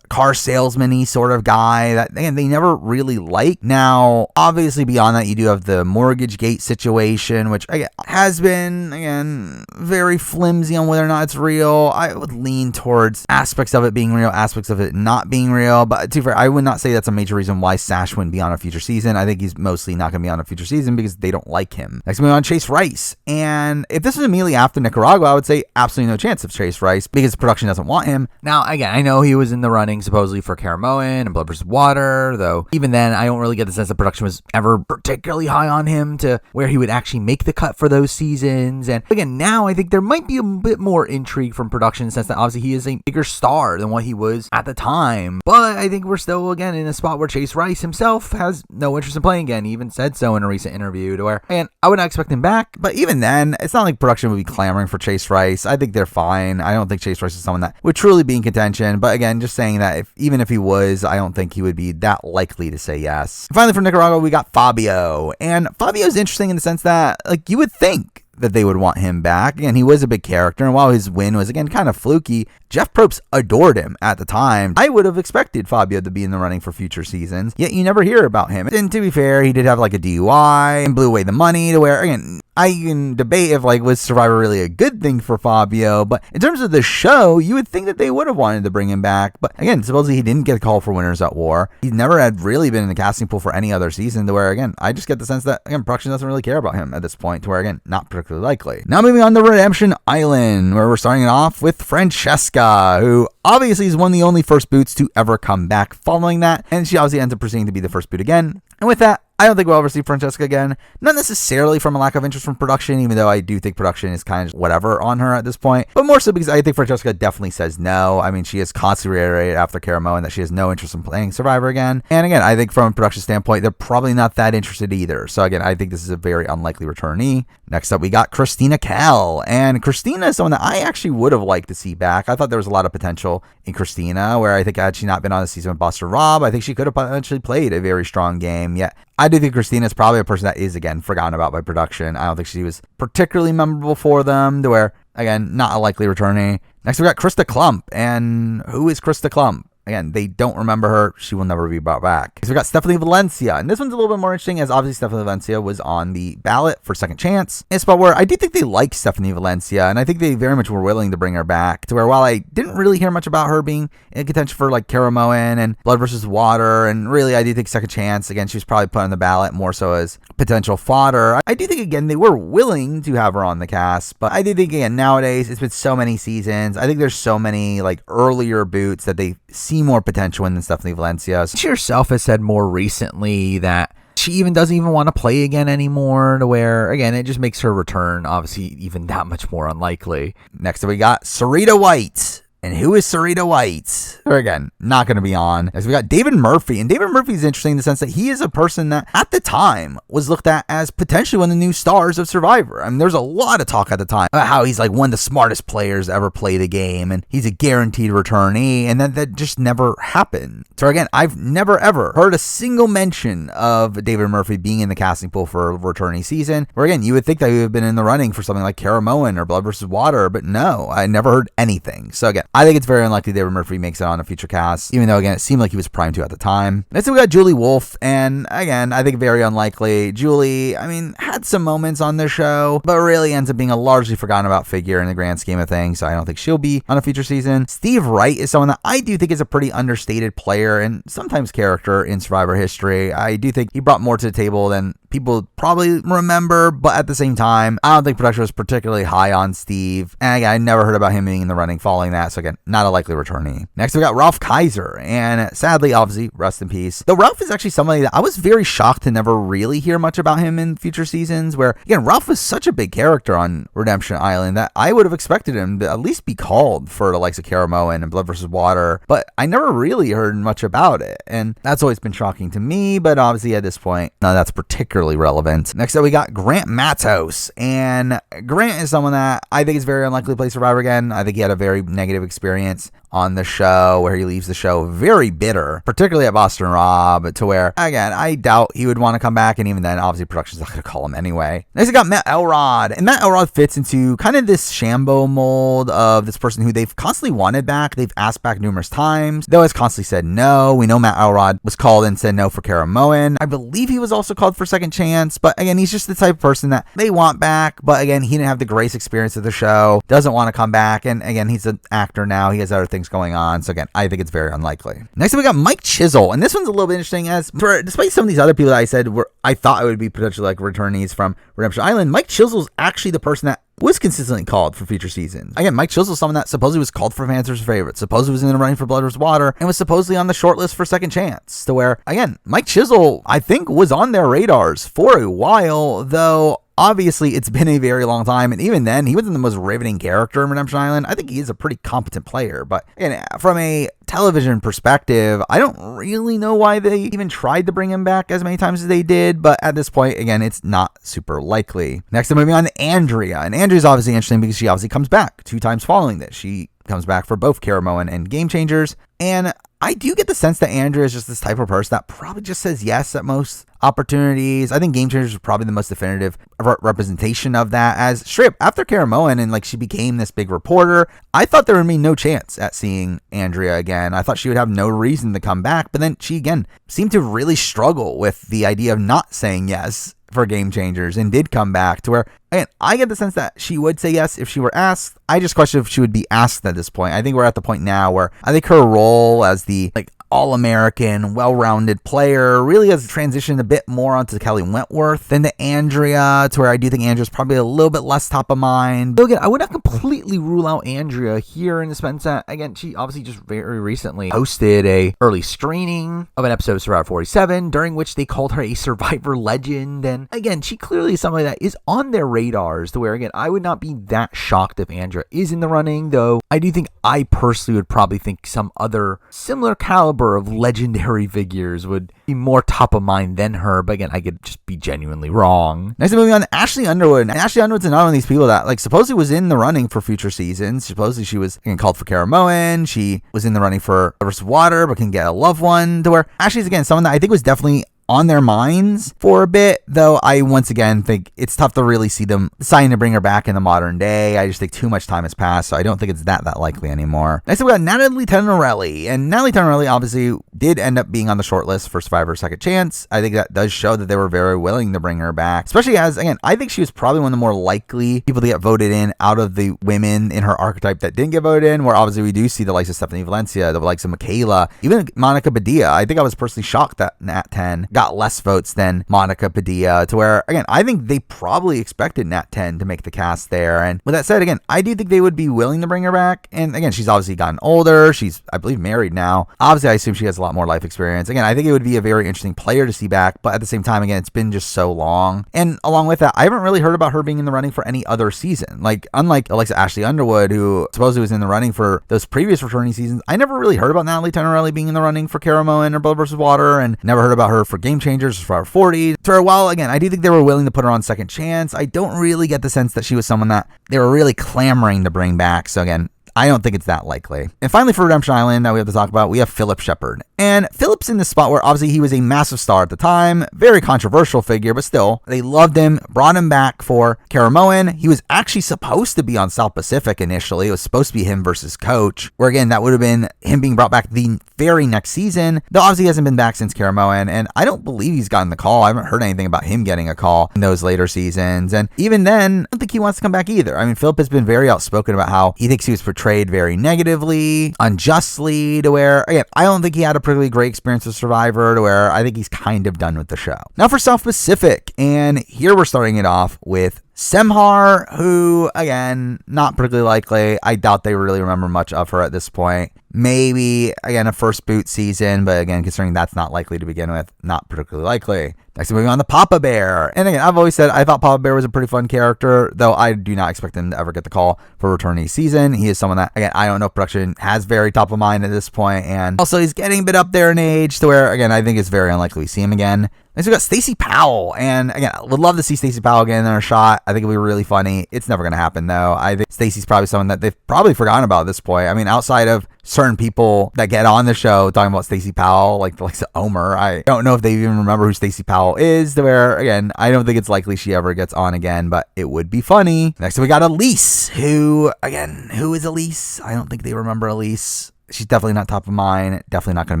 car salesman-y sort of guy that, again, they never really liked. Now, obviously, beyond that, you do have the mortgage gate situation, which, again, has been, again, very flimsy on whether or not it's real. I would lean towards aspects of it being real, aspects of it not being real, but to be fair, I would not say that's a major reason why Sash wouldn't be on a future season. I think he's mostly not going to be on a future season because they don't like him. Next, moving on, Chase Rice. And if this was immediately after Nicaragua, I would say absolutely no chance of Chase Rice because production doesn't want him. Now, again, I know he was in the running supposedly for Caramoan and Blood vs. Water, though even then, I don't really get the sense that production was ever particularly high on him to where he would actually make the cut for those seasons. And again, now I think there might be a bit more intrigue from production in the sense that obviously he is a bigger star than what he was at the time. But I think we're still, again, in a spot where Chase Rice himself has no interest in playing again. He even said so in a recent interview to where, and I would not expect him back. But even then, it's not like production would be clamoring for Chase Rice. I think they're fine. I don't think Chase Rice is someone that would truly be in contention. But again, just saying that even if he was, I don't think he would be that likely to say yes. And finally, from Nicaragua, we got Fabio. And Fabio's interesting in the sense that, like, you would think that they would want him back. Again, he was a big character, and while his win was, again, kind of fluky, Jeff Probst adored him at the time. I would have expected Fabio to be in the running for future seasons, yet you never hear about him. And to be fair, he did have like a DUI and blew away the money to where, again, I can debate if, like, was Survivor really a good thing for Fabio, but in terms of the show, you would think that they would have wanted to bring him back. But again, supposedly he didn't get a call for Winners at War. He never had really been in the casting pool for any other season, to where, again, I just get the sense that, again, production doesn't really care about him at this point, to where, again, not particularly likely. Now moving on to Redemption Island, where we're starting it off with Francesca, who obviously is one of the only first boots to ever come back following that, and she obviously ends up proceeding to be the first boot again. And with that, I don't think we'll ever see Francesca again. Not necessarily from a lack of interest from production, even though I do think production is kind of whatever on her at this point, but more so because I think Francesca definitely says no. I mean, she has constantly reiterated after Caramoan that she has no interest in playing Survivor again. And again, I think from a production standpoint, they're probably not that interested either. So again, I think this is a very unlikely returnee. Next up, we got Christina Kell. And Christina is someone that I actually would have liked to see back. I thought there was a lot of potential in Christina, where I think had she not been on the season with Buster Rob, I think she could have potentially played a very strong game. Yet I I do think Christina is probably a person that is, again, forgotten about by production. I don't think she was particularly memorable for them, to where, again, not a likely returnee. Next, we got Krista Klump. And who is Krista Klump? Again, they don't remember her. She will never be brought back. So we got Stephanie Valencia. And this one's a little bit more interesting, as obviously Stephanie Valencia was on the ballot for Second Chance. It's a spot where I do think they like Stephanie Valencia, and I think they very much were willing to bring her back. To where, while I didn't really hear much about her being in contention for like Caramoan and Blood versus Water, and really I do think Second Chance, again, she was probably put on the ballot more so as potential fodder. I do think, again, they were willing to have her on the cast, but I do think, again, nowadays it's been so many seasons. I think there's so many like earlier boots that they see more potential in than Stephanie Valencia. She herself has said more recently that she even doesn't even want to play again anymore, to where, again, it just makes her return obviously even that much more unlikely. Next up, we got Sarita White. And who is Sarita White? Or again, not going to be on. As we got David Murphy. And David Murphy is interesting in the sense that he is a person that at the time was looked at as potentially one of the new stars of Survivor. I mean, there's a lot of talk at the time about how he's like one of the smartest players to ever play the game. And he's a guaranteed returnee. And that just never happened. So again, I've never ever heard a single mention of David Murphy being in the casting pool for a returnee season. Where again, you would think that he would have been in the running for something like Caramoan or Blood versus Water. But no, I never heard anything. So again, I think it's very unlikely David Murphy makes it on a future cast, even though, again, it seemed like he was primed to at the time. Next, we got Julie Wolf, and again, I think very unlikely. Julie, I mean, had some moments on this show, but really ends up being a largely forgotten about figure in the grand scheme of things, so I don't think she'll be on a future season. Steve Wright is someone that I do think is a pretty understated player and sometimes character in Survivor history. I do think he brought more to the table than people probably remember, but at the same time, I don't think production was particularly high on Steve, and again, I never heard about him being in the running following that, so again, not a likely returnee. Next, we got Ralph Kaiser, and sadly, obviously, rest in peace. Though Ralph is actually somebody that I was very shocked to never really hear much about him in future seasons, where, again, Ralph was such a big character on Redemption Island that I would have expected him to at least be called for the likes of Caramoan and Blood versus Water, but I never really heard much about it, and that's always been shocking to me, but obviously at this point, none of that's particularly relevant. Next up, we got Grant Matos, and Grant is someone that I think is very unlikely to play Survivor again. I think he had a very negative experience on the show where he leaves the show very bitter, particularly at Boston Rob, to where, again, I doubt he would want to come back, and even then, obviously, production's not going to call him anyway. Next, we got Matt Elrod, and Matt Elrod fits into kind of this Shambo mold of this person who they've constantly wanted back. They've asked back numerous times, though has constantly said no. We know Matt Elrod was called and said no for Caramoan. I believe he was also called for Second Chance, but again, he's just the type of person that they want back, but again, he didn't have the grace experience of the show, doesn't want to come back, and again, he's an actor now. He has other things going on, so again, I think it's very unlikely. Next up, we got Mike Chisel, and this one's a little bit interesting, as despite some of these other people that I said I thought it would be potentially like returnees from Redemption Island, Mike Chisel's actually the person that was consistently called for future seasons. Again, Mike Chisel is someone that supposedly was called for Fans vs. Favorites, supposedly was in the running for Blood vs. Water, and was supposedly on the short list for Second Chance. To where, again, Mike Chisel, I think, was on their radars for a while, though obviously it's been a very long time, and even then, he wasn't the most riveting character in Redemption Island. I think he is a pretty competent player, but again, from a television perspective, I don't really know why they even tried to bring him back as many times as they did, but at this point, again, it's not super likely. Next, I'm moving on to Andrea, and Andrea's obviously interesting because she obviously comes back 2 times following this. She comes back for both Caramoan and Game Changers, and I do get the sense that Andrea is just this type of person that probably just says yes at most opportunities. I think Game Changers is probably the most definitive representation of that, as straight up after Caramoan and like she became this big reporter, I thought there would be no chance at seeing Andrea again. I thought she would have no reason to come back, but then she again seemed to really struggle with the idea of not saying yes for Game Changers and did come back, to where, again, I get the sense that she would say yes if she were asked. I just question if she would be asked at this point. I think we're at the point now where I think her role as the like all-American, well-rounded player really has transitioned a bit more onto Kelly Wentworth than to Andrea, to where I do think Andrea's probably a little bit less top of mind. But again, I would not completely rule out Andrea here in the sense that, again, she obviously just very recently hosted a early screening of an episode of Survivor 47, during which they called her a Survivor legend, and again, she clearly is somebody that is on their radars, to where, again, I would not be that shocked if Andrea is in the running, though I do think I personally would probably think some other similar caliber of legendary figures would be more top of mind than her, but again, I could just be genuinely wrong. Next, moving on to Ashley Underwood. And Ashley Underwood's another one of these people that, like, supposedly was in the running for future seasons. Supposedly she was again called for Caramoan. She was in the running for Blood vs. Water, but can get a loved one, to where Ashley's, again, someone that I think was definitely on their minds for a bit, though I once again think it's tough to really see them deciding to bring her back in the modern day. I just think too much time has passed, so I don't think it's that likely anymore. Next, we got Natalie Tenorelli, and Natalie Tenorelli obviously did end up being on the short list for Survivor Second Chance. I think that does show that they were very willing to bring her back, especially as, again, I think she was probably one of the more likely people to get voted in out of the women in her archetype that didn't get voted in, where obviously we do see the likes of Stephanie Valencia, the likes of Michaela, even Monica Padilla. I think I was personally shocked that Nat 10 got less votes than Monica Padilla, to where, again, I think they probably expected Nat 10 to make the cast there. And with that said, again, I do think they would be willing to bring her back. And again, she's obviously gotten older. She's, I believe, married now. Obviously, I assume she has a lot more life experience. Again, I think it would be a very interesting player to see back, but at the same time, again, it's been just so long. And along with that, I haven't really heard about her being in the running for any other season. Like, unlike Alexa Ashley Underwood, who supposedly was in the running for those previous Returnee seasons, I never really heard about Natalie Tenorelli being in the running for Caramoan or Blood vs. Water, and never heard about her for Game Changers or Survivor 40. So while, again, I do think they were willing to put her on Second Chance, I don't really get the sense that she was someone that they were really clamoring to bring back. So again, I don't think it's that likely. And finally, for Redemption Island that we have to talk about, we have Philip Shepard. And Philip's in this spot where obviously he was a massive star at the time, very controversial figure, but still, they loved him, brought him back for Caramoan. He was actually supposed to be on South Pacific initially. It was supposed to be him versus Coach, where again, that would have been him being brought back the very next season, though obviously he hasn't been back since Caramoan, and I don't believe he's gotten the call. I haven't heard anything about him getting a call in those later seasons, and even then, I don't think he wants to come back either. I mean, Philip has been very outspoken about how he thinks he was portrayed very negatively, unjustly, to where, again, I don't think he had a particularly great experience with Survivor, to where I think he's kind of done with the show. Now for South Pacific, and here we're starting it off with Semhar, who, again, not particularly likely. I doubt they really remember much of her at this point. Maybe, again, a first boot season, but again, considering that's not likely to begin with, not particularly likely. Next, moving on to Papa Bear. And again, I've always said I thought Papa Bear was a pretty fun character, though I do not expect him to ever get the call for Returnee season. He is someone that, again, I don't know if production has very top of mind at this point, and also he's getting a bit up there in age to where, again, I think it's very unlikely we see him again. Next, we got Stacey Powell, and again, I would love to see Stacey Powell again in a shot. I think it'd be really funny. It's never going to happen, though. I think Stacey's probably someone that they've probably forgotten about at this point. I mean, outside of certain people that get on the show talking about Stacey Powell, like the likes of Omer, I don't know if they even remember who Stacey Powell is, where, again, I don't think it's likely she ever gets on again, but it would be funny. Next, we got Elise, who, again, who is Elise? I don't think they remember Elise. She's definitely not top of mind, definitely not going to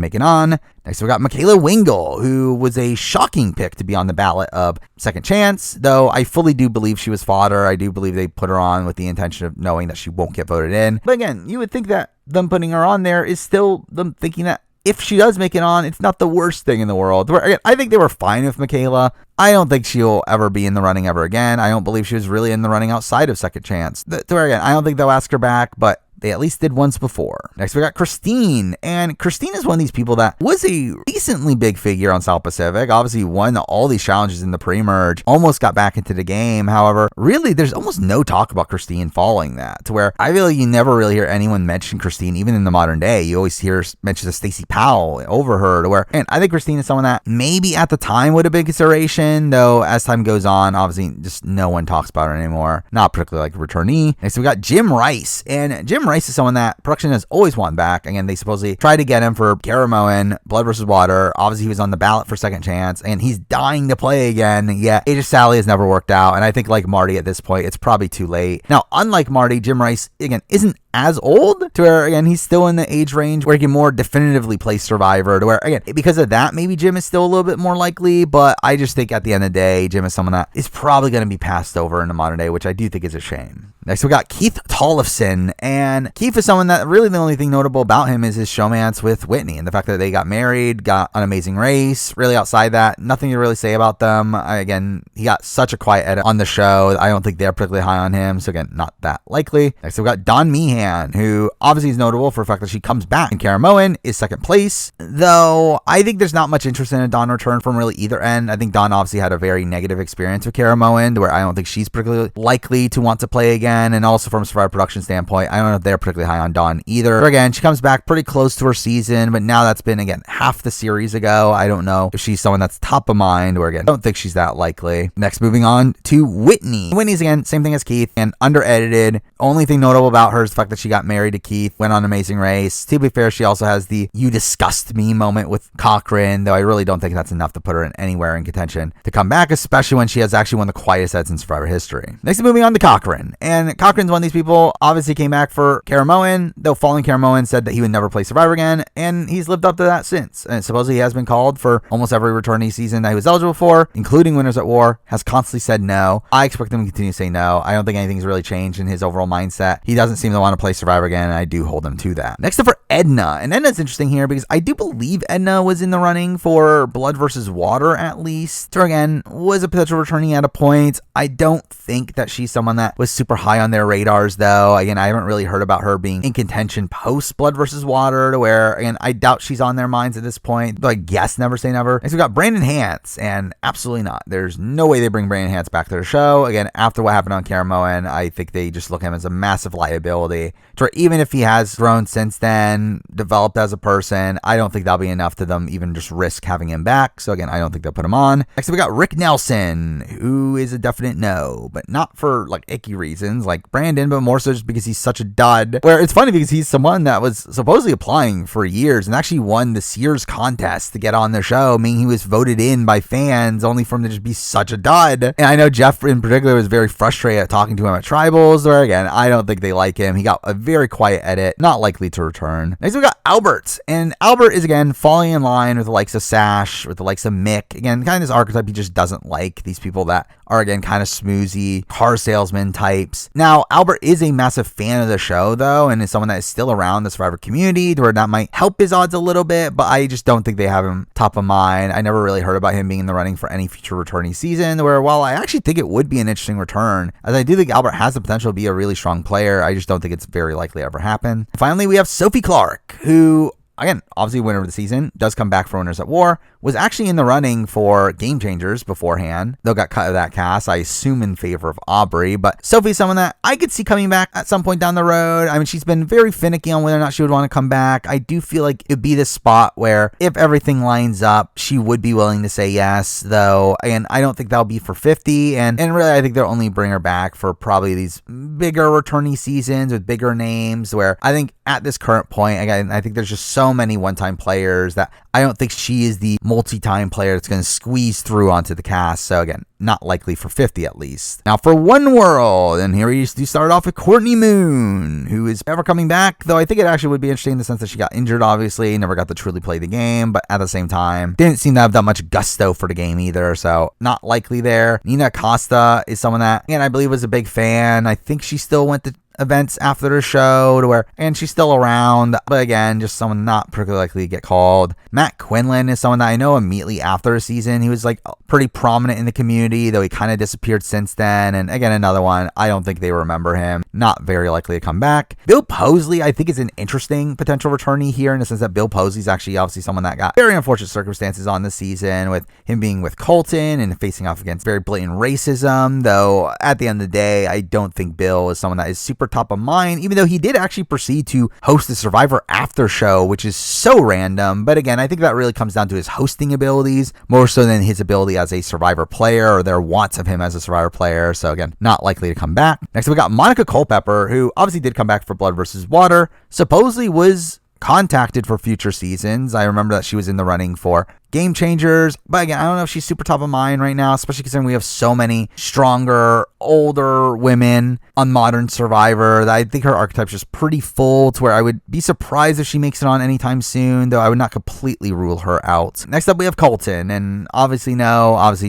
make it on. Next, we got Michaela Wingle, who was a shocking pick to be on the ballot of Second Chance, though I fully do believe she was fodder. I do believe they put her on with the intention of knowing that she won't get voted in. But again, you would think that them putting her on there is still them thinking that if she does make it on, it's not the worst thing in the world. Where, again, I think they were fine with Michaela. I don't think she'll ever be in the running ever again. I don't believe she was really in the running outside of Second Chance. Where, again, I don't think they'll ask her back, but they at least did once before. Next, we got Christine. And Christine is one of these people that was a decently big figure on South Pacific. Obviously won all these challenges in the pre-merge. Almost got back into the game. However, really, there's almost no talk about Christine following that. To where I feel like you never really hear anyone mention Christine, even in the modern day. You always hear mentions of Stacey Powell over her. To where, and I think Christine is someone that maybe at the time would have been consideration. Though as time goes on, obviously just no one talks about her anymore. Not particularly like Returnee. Next, we got Jim Rice. And Jim Rice is someone that production has always wanted back. Again, they supposedly tried to get him for Caramoan, Blood vs. Water. Obviously, he was on the ballot for Second Chance, and he's dying to play again. Yet, Age of Sally has never worked out, and I think like Marty at this point, it's probably too late. Now, unlike Marty, Jim Rice, again, isn't as old, to where, again, he's still in the age range where he can more definitively play Survivor, to where, again, because of that, maybe Jim is still a little bit more likely, but I just think at the end of the day, Jim is someone that is probably going to be passed over in the modern day, which I do think is a shame. Next, we got Keith Tollefson, and Keith is someone that really the only thing notable about him is his showmance with Whitney, and the fact that they got married, got an amazing race. Really outside that, nothing to really say about them. Again, he got such a quiet edit on the show. I don't think they're particularly high on him, so again, not that likely. Next, we got Dawn Meehan, who obviously is notable for the fact that she comes back in Caramoan, is second place, though I think there's not much interest in a Dawn return from really either end. I think Dawn obviously had a very negative experience with Caramoan, where I don't think she's particularly likely to want to play again. And also from a Survivor production standpoint, I don't know if they're particularly high on Dawn either. But again, she comes back pretty close to her season, but now that's been, again, half the series ago. I don't know if she's someone that's top of mind, or again, I don't think she's that likely. Next, moving on to Whitney. Whitney's, again, same thing as Keith, and under-edited. Only thing notable about her is the fact fact that she got married to Keith, went on Amazing Race. To be fair, she also has the "you disgust me" moment with Cochran, though I really don't think that's enough to put her in anywhere in contention to come back, especially when she has actually one of the quietest heads in Survivor history. Next, moving on to Cochran. And Cochran's one of these people, obviously came back for Caramoan, though following Caramoan said that he would never play Survivor again, and he's lived up to that since. And supposedly he has been called for almost every returnee season that he was eligible for, including Winners at War, has constantly said no. I expect him to continue to say no. I don't think anything's really changed in his overall mindset. He doesn't seem to want to play Survivor again, and I do hold him to that. Next up for Edna. And Edna's interesting here because I do believe Edna was in the running for Blood versus Water at least. Or again, was a potential returnee at a point. I don't think that she's someone that was super high on their radars though. Again, I haven't really heard about her being in contention post Blood versus Water to where, again, I doubt she's on their minds at this point. But I guess never say never. Next we got Brandon Hance, and absolutely not. There's no way they bring Brandon Hance back to the show. Again, after what happened on Caramoan, I think they just look at him as a massive liability. So even if he has grown since then, developed as a person, I don't think that'll be enough to them even just risk having him back. So again, I don't think they'll put him on. Next we got Rick Nelson, who is a definite no, but not for like icky reasons like Brandon, but more so just because he's such a dud. Where it's funny because he's someone that was supposedly applying for years and actually won the Sears contest to get on the show, meaning he was voted in by fans only for him to just be such a dud. And I know Jeff in particular was very frustrated at talking to him at Tribals, where again, I don't think they like him. He got a very quiet edit, not likely to return. Next we got Albert, and Albert is again falling in line with the likes of Sash, with the likes of Mick. Again, kind of this archetype he just doesn't like, these people that are again kind of smoozy car salesman types. Now Albert is a massive fan of the show though, and is someone that is still around the Survivor community where that might help his odds a little bit, but I just don't think they have him top of mind. I never really heard about him being in the running for any future returnee season, where while I actually think it would be an interesting return, as I do think Albert has the potential to be a really strong player, I just don't think it's very likely to ever happen. Finally, we have Sophie Clark, who again, obviously winner of the season, does come back for Winners at War, was actually in the running for Game Changers beforehand, though got cut of that cast, I assume in favor of Aubrey, but Sophie's someone that I could see coming back at some point down the road. I mean, she's been very finicky on whether or not she would want to come back. I do feel like it'd be the spot where if everything lines up, she would be willing to say yes, though, and I don't think that'll be for 50, and really I think they'll only bring her back for probably these bigger returnee seasons with bigger names, where I think at this current point, again, I think there's just so many one-time players that I don't think she is the multi-time player that's going to squeeze through onto the cast. So again, not likely for 50 at least. Now for One World, and here we do start off with Courtney Moon, who is ever coming back, though I think it actually would be interesting in the sense that she got injured, obviously, never got to truly play the game, but at the same time, didn't seem to have that much gusto for the game either, so not likely there. Nina Costa is someone that, again, I believe was a big fan. I think she still went to events after the show to where, and she's still around, but again, just someone not particularly likely to get called. Matt Quinlan is someone that I know immediately after the season, he was like pretty prominent in the community, though he kind of disappeared since then. And again, another one, I don't think they remember him, not very likely to come back. Bill Posley, I think, is an interesting potential returnee here in the sense that Bill Posley's actually obviously someone that got very unfortunate circumstances on the season, with him being with Colton and facing off against very blatant racism, though at the end of the day, I don't think Bill is someone that is super top of mind, even though he did actually proceed to host the Survivor after show, which is so random. But again, I think that really comes down to his hosting abilities more so than his ability as a Survivor player or their wants of him as a Survivor player. So again, not likely to come back. Next, we got Monica Culpepper, who obviously did come back for Blood versus Water, supposedly was contacted for future seasons. I remember that she was in the running for Game Changers, but again, I don't know if she's super top of mind right now, especially considering we have so many stronger, older women on Modern Survivor that I think her archetype's just pretty full to where I would be surprised if she makes it on anytime soon, though I would not completely rule her out. Next up, we have Colton, and obviously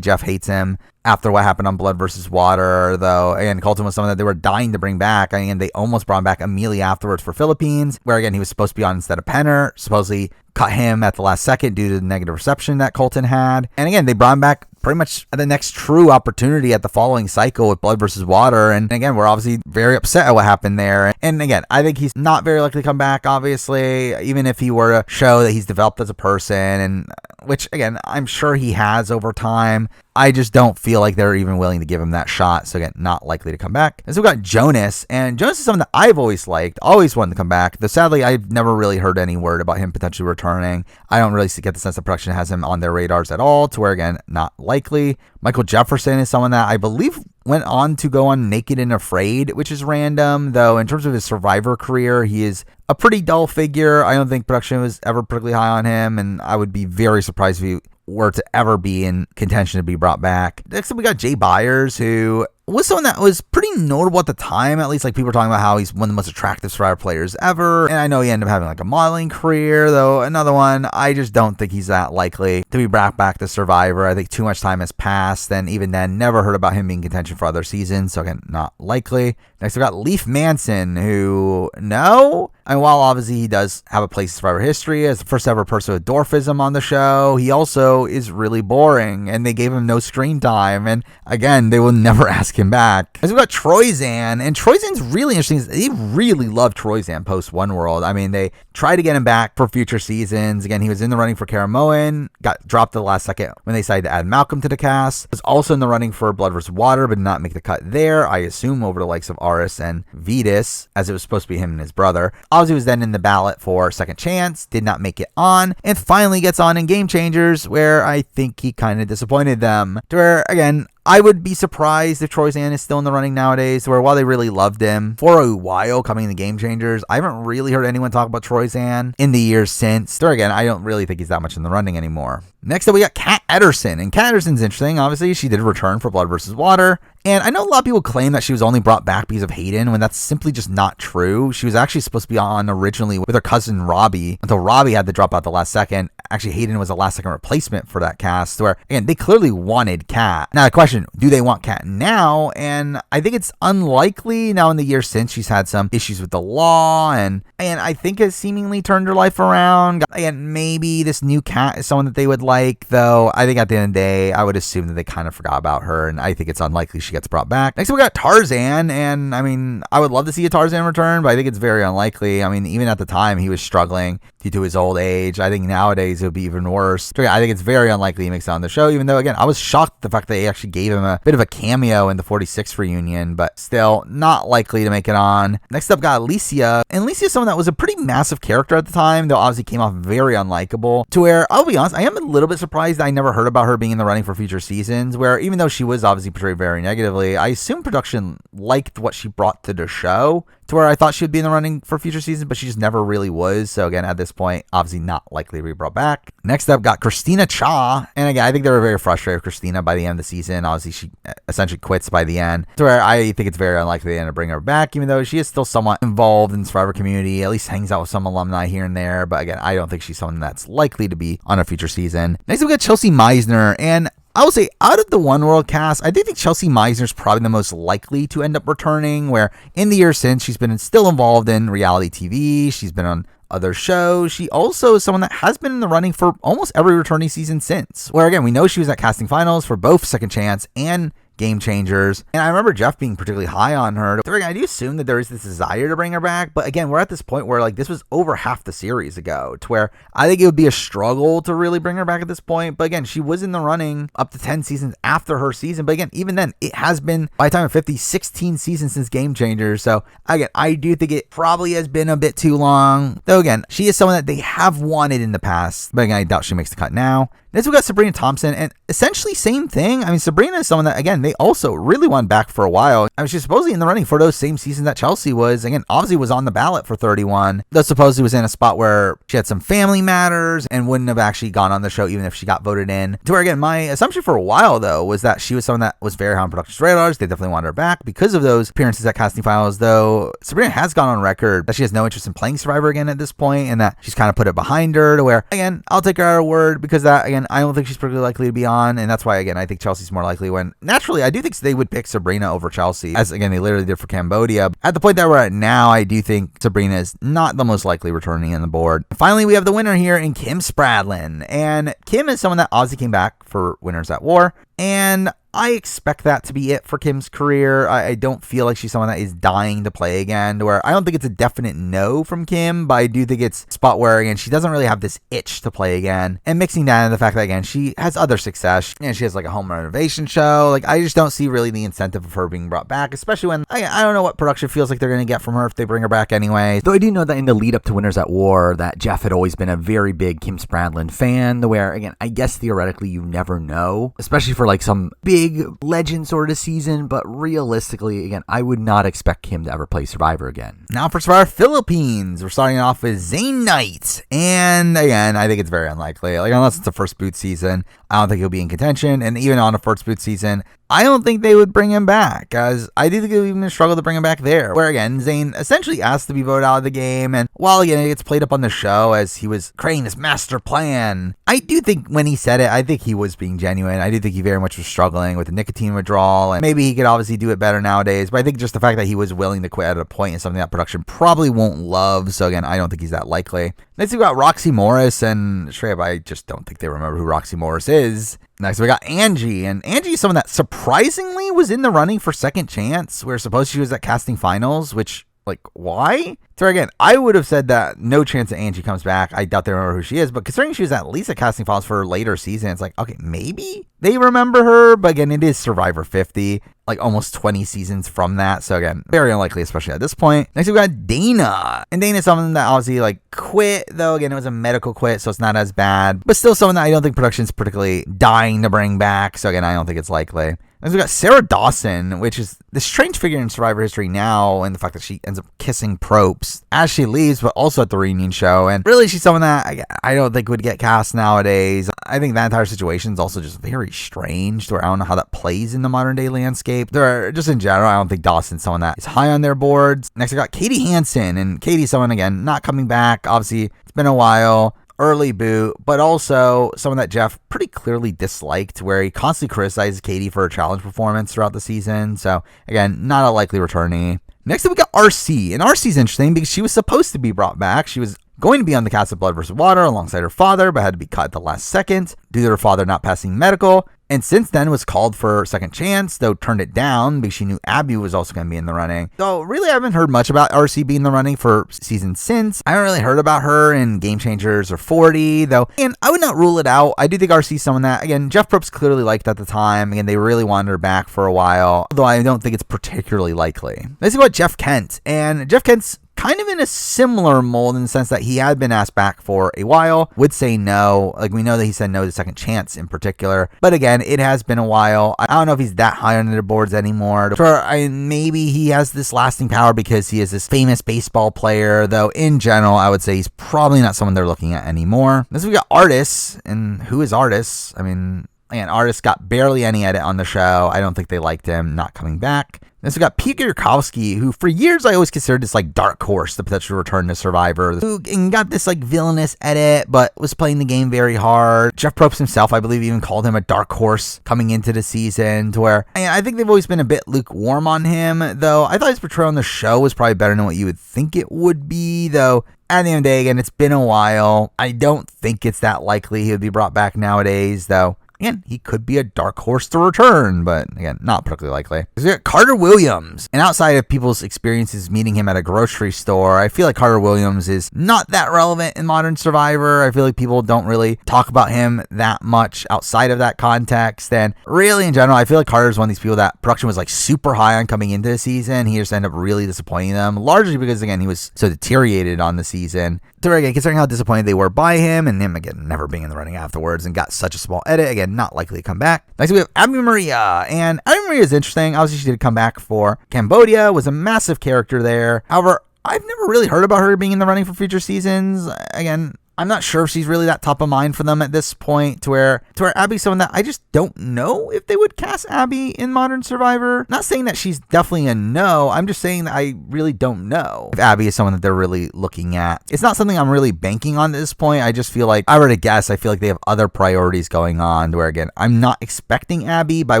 Jeff hates him after what happened on Blood versus Water, though, again, Colton was someone that they were dying to bring back. I mean, they almost brought him back immediately afterwards for Philippines, where again, he was supposed to be on instead of Penner, supposedly cut him at the last second due to the negative reception that Colton had. And again, they brought him back pretty much at the next true opportunity at the following cycle with Blood versus Water. And again, we're obviously very upset at what happened there. And again, I think he's not very likely to come back, obviously, even if he were to show that he's developed as a person, and which again, I'm sure he has over time. I just don't feel like they're even willing to give him that shot. So again, not likely to come back. And so we got Jonas, and Jonas is someone that I've always liked, always wanted to come back. Though sadly, I've never really heard any word about him potentially returning. I don't really get the sense that production has him on their radars at all, to where again, not likely. Michael Jefferson is someone that I believe went on to go on Naked and Afraid, which is random, though in terms of his Survivor career, he is a pretty dull figure. I don't think production was ever particularly high on him, and I would be very surprised if he were to ever be in contention to be brought back. Next up, we got Jay Byers, who was someone that was pretty notable at the time. At least, like, people were talking about how he's one of the most attractive Survivor players ever. And I know he ended up having like a modeling career, though another one, I just don't think he's that likely to be brought back to Survivor. I think too much time has passed, and even then, never heard about him being in contention for other seasons. So again, not likely. Next, we got Leif Manson, who, no. I mean, while obviously he does have a place in Survivor history as the first ever person with dwarfism on the show, he also is really boring, and they gave him no screen time. And again, they will never ask him back. As we got Troyzan, and Troyzan's really interesting. They really love Troyzan post One World. I mean, they tried to get him back for future seasons. Again, he was in the running for Caramoan, got dropped at the last second when they decided to add Malcolm to the cast. Was also in the running for Blood vs. Water, but did not make the cut there. I assume over the likes of Aris and Vetus, as it was supposed to be him and his brother. Ozzy was then in the ballot for Second Chance, did not make it on, and finally gets on in Game Changers, where I think he kind of disappointed them. To where, again, I would be surprised if Troyzan is still in the running nowadays, where while they really loved him for a while coming in the Game Changers, I haven't really heard anyone talk about Troyzan in the years since. There again, I don't really think he's that much in the running anymore. Next up, we got Kat Ederson, and Kat Ederson's interesting. Obviously, she did return for Blood vs. Water, and I know a lot of people claim that she was only brought back because of Hayden, when that's simply just not true. She was actually supposed to be on originally with her cousin Robbie, until Robbie had to drop out the last second. Actually, Hayden was a last second replacement for that cast, where, again, they clearly wanted Kat. Now, the question, do they want Kat now? And I think it's unlikely. Now, in the years since, she's had some issues with the law, and I think has seemingly turned her life around. And maybe this new Kat is someone that they would like, though I think at the end of the day, I would assume that they kind of forgot about her, and I think it's unlikely she gets brought back. Next, we got Tarzan, and I mean, I would love to see a Tarzan return, but I think it's very unlikely. I mean, even at the time, he was struggling due to his old age. I think nowadays it would be even worse. I think it's very unlikely he makes it on the show, even though, again, I was shocked at the fact that they actually gave him a bit of a cameo in the 46 reunion, but still not likely to make it on. Next up, got Alicia, and Alicia is someone that was a pretty massive character at the time, though obviously came off very unlikable, to where, I'll be honest, I am a little bit surprised that I never heard about her being in the running for future seasons, where even though she was obviously portrayed very negatively, I assume production liked what she brought to the show, to where I thought she would be in the running for future seasons, but she just never really was. So again, at this point, obviously not likely to be brought back. Next up, got Christina Cha, and again, I think they were very frustrated with Christina by the end of the season. Obviously, she essentially quits by the end, to where I think it's very unlikely they end up bringing her back, even though she is still somewhat involved in the Survivor community, at least hangs out with some alumni here and there. But again, I don't think she's someone that's likely to be on a future season. Next, we got Chelsea Meisner, and I will say, out of the One World cast, I do think Chelsea Meisner is probably the most likely to end up returning, where in the years since, she's been still involved in reality TV, she's been on other shows. She also is someone that has been in the running for almost every Returnee season since, where again, we know she was at casting finals for both Second Chance and Game Changers, and I remember Jeff being particularly high on her. I do assume that there is this desire to bring her back, but again, we're at this point where, like, this was over half the series ago, to where I think it would be a struggle to really bring her back at this point. But again, she was in the running up to 10 seasons after her season, but again, even then, it has been, by the time of 50, 16 seasons since Game Changers. So again, I do think it probably has been a bit too long, though again, she is someone that they have wanted in the past, but again, I doubt she makes the cut now. Next, we got Sabrina Thompson, and essentially same thing. I mean, Sabrina is someone that, again, they also really want back for a while. I mean, she's supposedly in the running for those same seasons that Chelsea was. Again, obviously was on the ballot for 31, though supposedly was in a spot where she had some family matters and wouldn't have actually gone on the show even if she got voted in. To where, again, my assumption for a while, though, was that she was someone that was very high on production's radars. They definitely wanted her back because of those appearances at casting finals, though Sabrina has gone on record that she has no interest in playing Survivor again at this point, and that she's kind of put it behind her, to where, again, I'll take her at her word, because that, again, I don't think she's particularly likely to be on, and that's why, again, I think Chelsea's more likely, when naturally I do think they would pick Sabrina over Chelsea, as again they literally did for Cambodia. At the point that we're at now, I do think Sabrina is not the most likely returning on the board. Finally, we have the winner here in Kim Spradlin, and Kim is someone that obviously came back for Winners at War, and I expect that to be it for Kim's career. I don't feel like she's someone that is dying to play again, where I don't think it's a definite no from Kim, but I do think it's a spot where, again, she doesn't really have this itch to play again. And mixing that in the fact that, again, she has other success, and she has like a home renovation show. Like, I just don't see really the incentive of her being brought back, especially when I don't know what production feels like they're going to get from her if they bring her back anyway. Though I do know that in the lead up to Winners at War, that Jeff had always been a very big Kim Spradlin fan, where, again, I guess theoretically you never know, especially for like some big big legend sort of season, but realistically, again, I would not expect him to ever play Survivor again. Now for Survivor Philippines, we're starting off with Zane Knight. And again, I think it's very unlikely. Like, unless it's the first boot season, I don't think he'll be in contention. And even on a first boot season, I don't think they would bring him back, as I do think it would even struggle to bring him back there. Where again, Zane essentially asked to be voted out of the game, and while again it gets played up on the show as he was creating this master plan, I do think when he said it, I think he was being genuine. I do think he very much was struggling with the nicotine withdrawal, and maybe he could obviously do it better nowadays, but I think just the fact that he was willing to quit at a point is something that production probably won't love, so again, I don't think he's that likely. Next we got Roxy Morris, and straight up, I just don't think they remember who Roxy Morris is. Next, we got Angie, and Angie is someone that surprisingly was in the running for Second Chance. We're supposed she was at casting finals, which, like, why? So again, I would have said that no chance that Angie comes back. I doubt they remember who she is, but considering she was at least at casting finals for her later season, it's like, okay, maybe they remember her, but again, it is Survivor 50, like almost 20 seasons from that, so again, very unlikely, especially at this point. Next, we got Dana, and Dana is someone that obviously, like, quit, though again, it was a medical quit, so it's not as bad, but still someone that I don't think production's particularly dying to bring back, so again, I don't think it's likely. Next, we got Sarah Dawson, which is the strange figure in Survivor history now, and the fact that she ends up kissing Probst as she leaves, but also at the reunion show. And really, she's someone that I don't think would get cast nowadays. I think that entire situation is also just very strange, to where I don't know how that plays in the modern day landscape. Just in general, I don't think Dawson's someone that is high on their boards. Next, I got Katie Hansen, and Katie's someone, again, not coming back. Obviously, it's been a while. Early boot, but also someone that Jeff pretty clearly disliked, where he constantly criticizes Katie for her challenge performance throughout the season. So again, not a likely returnee. Next up, we got RC, and RC's interesting because she was supposed to be brought back. She was going to be on the cast of Blood vs. Water alongside her father, but had to be cut at the last second due to her father not passing medical. And since then was called for Second Chance, though turned it down because she knew Abby was also going to be in the running. So really, I haven't heard much about RC being in the running for seasons since. I haven't really heard about her in Game Changers or 40, though. And I would not rule it out. I do think RC is someone that, again, Jeff Probst clearly liked at the time. Again, they really wanted her back for a while, although I don't think it's particularly likely. Let's see about Jeff Kent. And Jeff Kent's kind of in a similar mold in the sense that he had been asked back for a while, would say no. Like, we know that he said no to Second Chance in particular, but again, it has been a while. I don't know if he's that high on their boards anymore. Sure, maybe he has this lasting power because he is this famous baseball player, though in general, I would say he's probably not someone they're looking at anymore. Next, we got Artis, and who is Artis? I mean, again, Artis got barely any edit on the show. I don't think they liked him not coming back. Then we got Pete Gurkowski, who for years I always considered this like dark horse to potentially return to Survivor, who got this like villainous edit, but was playing the game very hard. Jeff Probst himself, I believe, even called him a dark horse coming into the season, to where I think they've always been a bit lukewarm on him, though I thought his portrayal on the show was probably better than what you would think it would be, though. At the end of the day, again, it's been a while. I don't think it's that likely he would be brought back nowadays, though. Again, he could be a dark horse to return, but again, not particularly likely. We got Carter Williams, and outside of people's experiences meeting him at a grocery store, I feel like Carter Williams is not that relevant in modern Survivor. I feel like people don't really talk about him that much outside of that context, and really in general, I feel like Carter's one of these people that production was like super high on coming into the season. He just ended up really disappointing them, largely because again, he was so deteriorated on the season. So again, considering how disappointed they were by him, and him again never being in the running afterwards and got such a small edit, again, not likely to come back. Next we have Abby Maria, and Abby Maria is interesting. Obviously she did come back for Cambodia, was a massive character there. However, I've never really heard about her being in the running for future seasons. Again, I'm not sure if she's really that top of mind for them at this point, to where Abby's someone that I just don't know if they would cast Abby in Modern Survivor. Not saying that she's definitely a no. I'm just saying that I really don't know if Abby is someone that they're really looking at. It's not something I'm really banking on at this point. I just feel like, if I were to guess, I feel like they have other priorities going on, to where again, I'm not expecting Abby, but I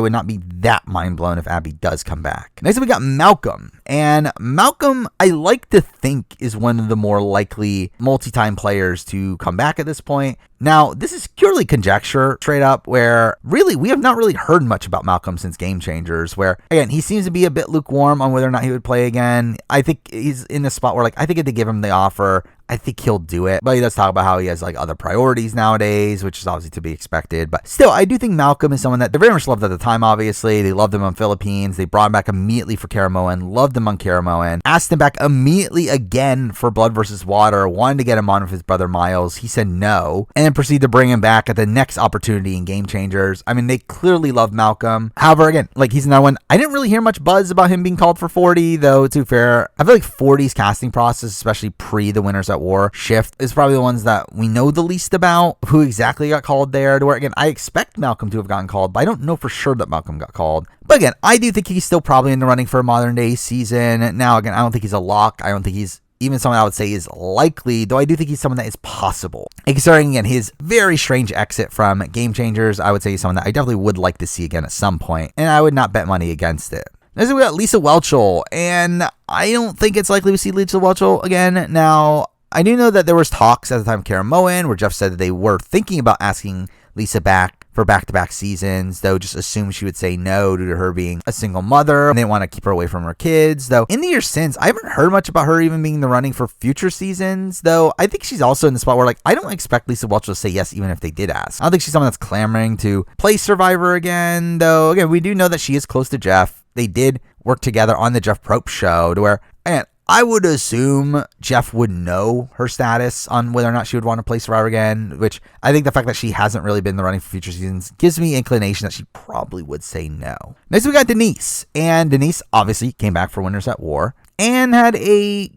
would not be that mind blown if Abby does come back. Next up, we got Malcolm. And Malcolm, I like to think, is one of the more likely multi-time players to come back at this point. Now, this is purely conjecture, straight up, where really we have not really heard much about Malcolm since Game Changers, where, again, he seems to be a bit lukewarm on whether or not he would play again. I think he's in a spot where, like, I think if they give him the offer, I think he'll do it, but he does talk about how he has like other priorities nowadays, which is obviously to be expected. But still, I do think Malcolm is someone that they very much loved at the time. Obviously, they loved him on Philippines. They brought him back immediately for Caramoan, loved him on Caramoan, asked him back immediately again for Blood vs. Water, wanted to get him on with his brother Miles. He said no, and and proceed to bring him back at the next opportunity in Game Changers. I mean, they clearly love Malcolm. However, again, like, he's another one. I didn't really hear much buzz about him being called for 40, though, to be fair. I feel like 40's casting process, especially pre the Winners at War shift, is probably the ones that we know the least about, who exactly got called there, to where, again, I expect Malcolm to have gotten called, but I don't know for sure that Malcolm got called. But again, I do think he's still probably in the running for a modern day season. Now, again, I don't think he's a lock. I don't think he's even someone I would say is likely, though I do think he's someone that is possible. And considering, again, his very strange exit from Game Changers, I would say he's someone that I definitely would like to see again at some point, and I would not bet money against it. Next, we got Lisa Whelchel, and I don't think it's likely we see Lisa Whelchel again. Now, I do know that there was talks at the time of Caramoan where Jeff said that they were thinking about asking Lisa back for back-to-back seasons, though just assumed she would say no due to her being a single mother, and they didn't want to keep her away from her kids. Though in the years since, I haven't heard much about her even being in the running for future seasons, though I think she's also in the spot where, like, I don't expect Lisa Whelchel to say yes even if they did ask. I don't think she's someone that's clamoring to play Survivor again, though again, we do know that she is close to Jeff. They did work together on the Jeff Probst show, to where, again, I would assume Jeff would know her status on whether or not she would want to play Survivor again, which I think the fact that she hasn't really been in the running for future seasons gives me inclination that she probably would say no. Next, we got Denise, and Denise obviously came back for Winners at War and had a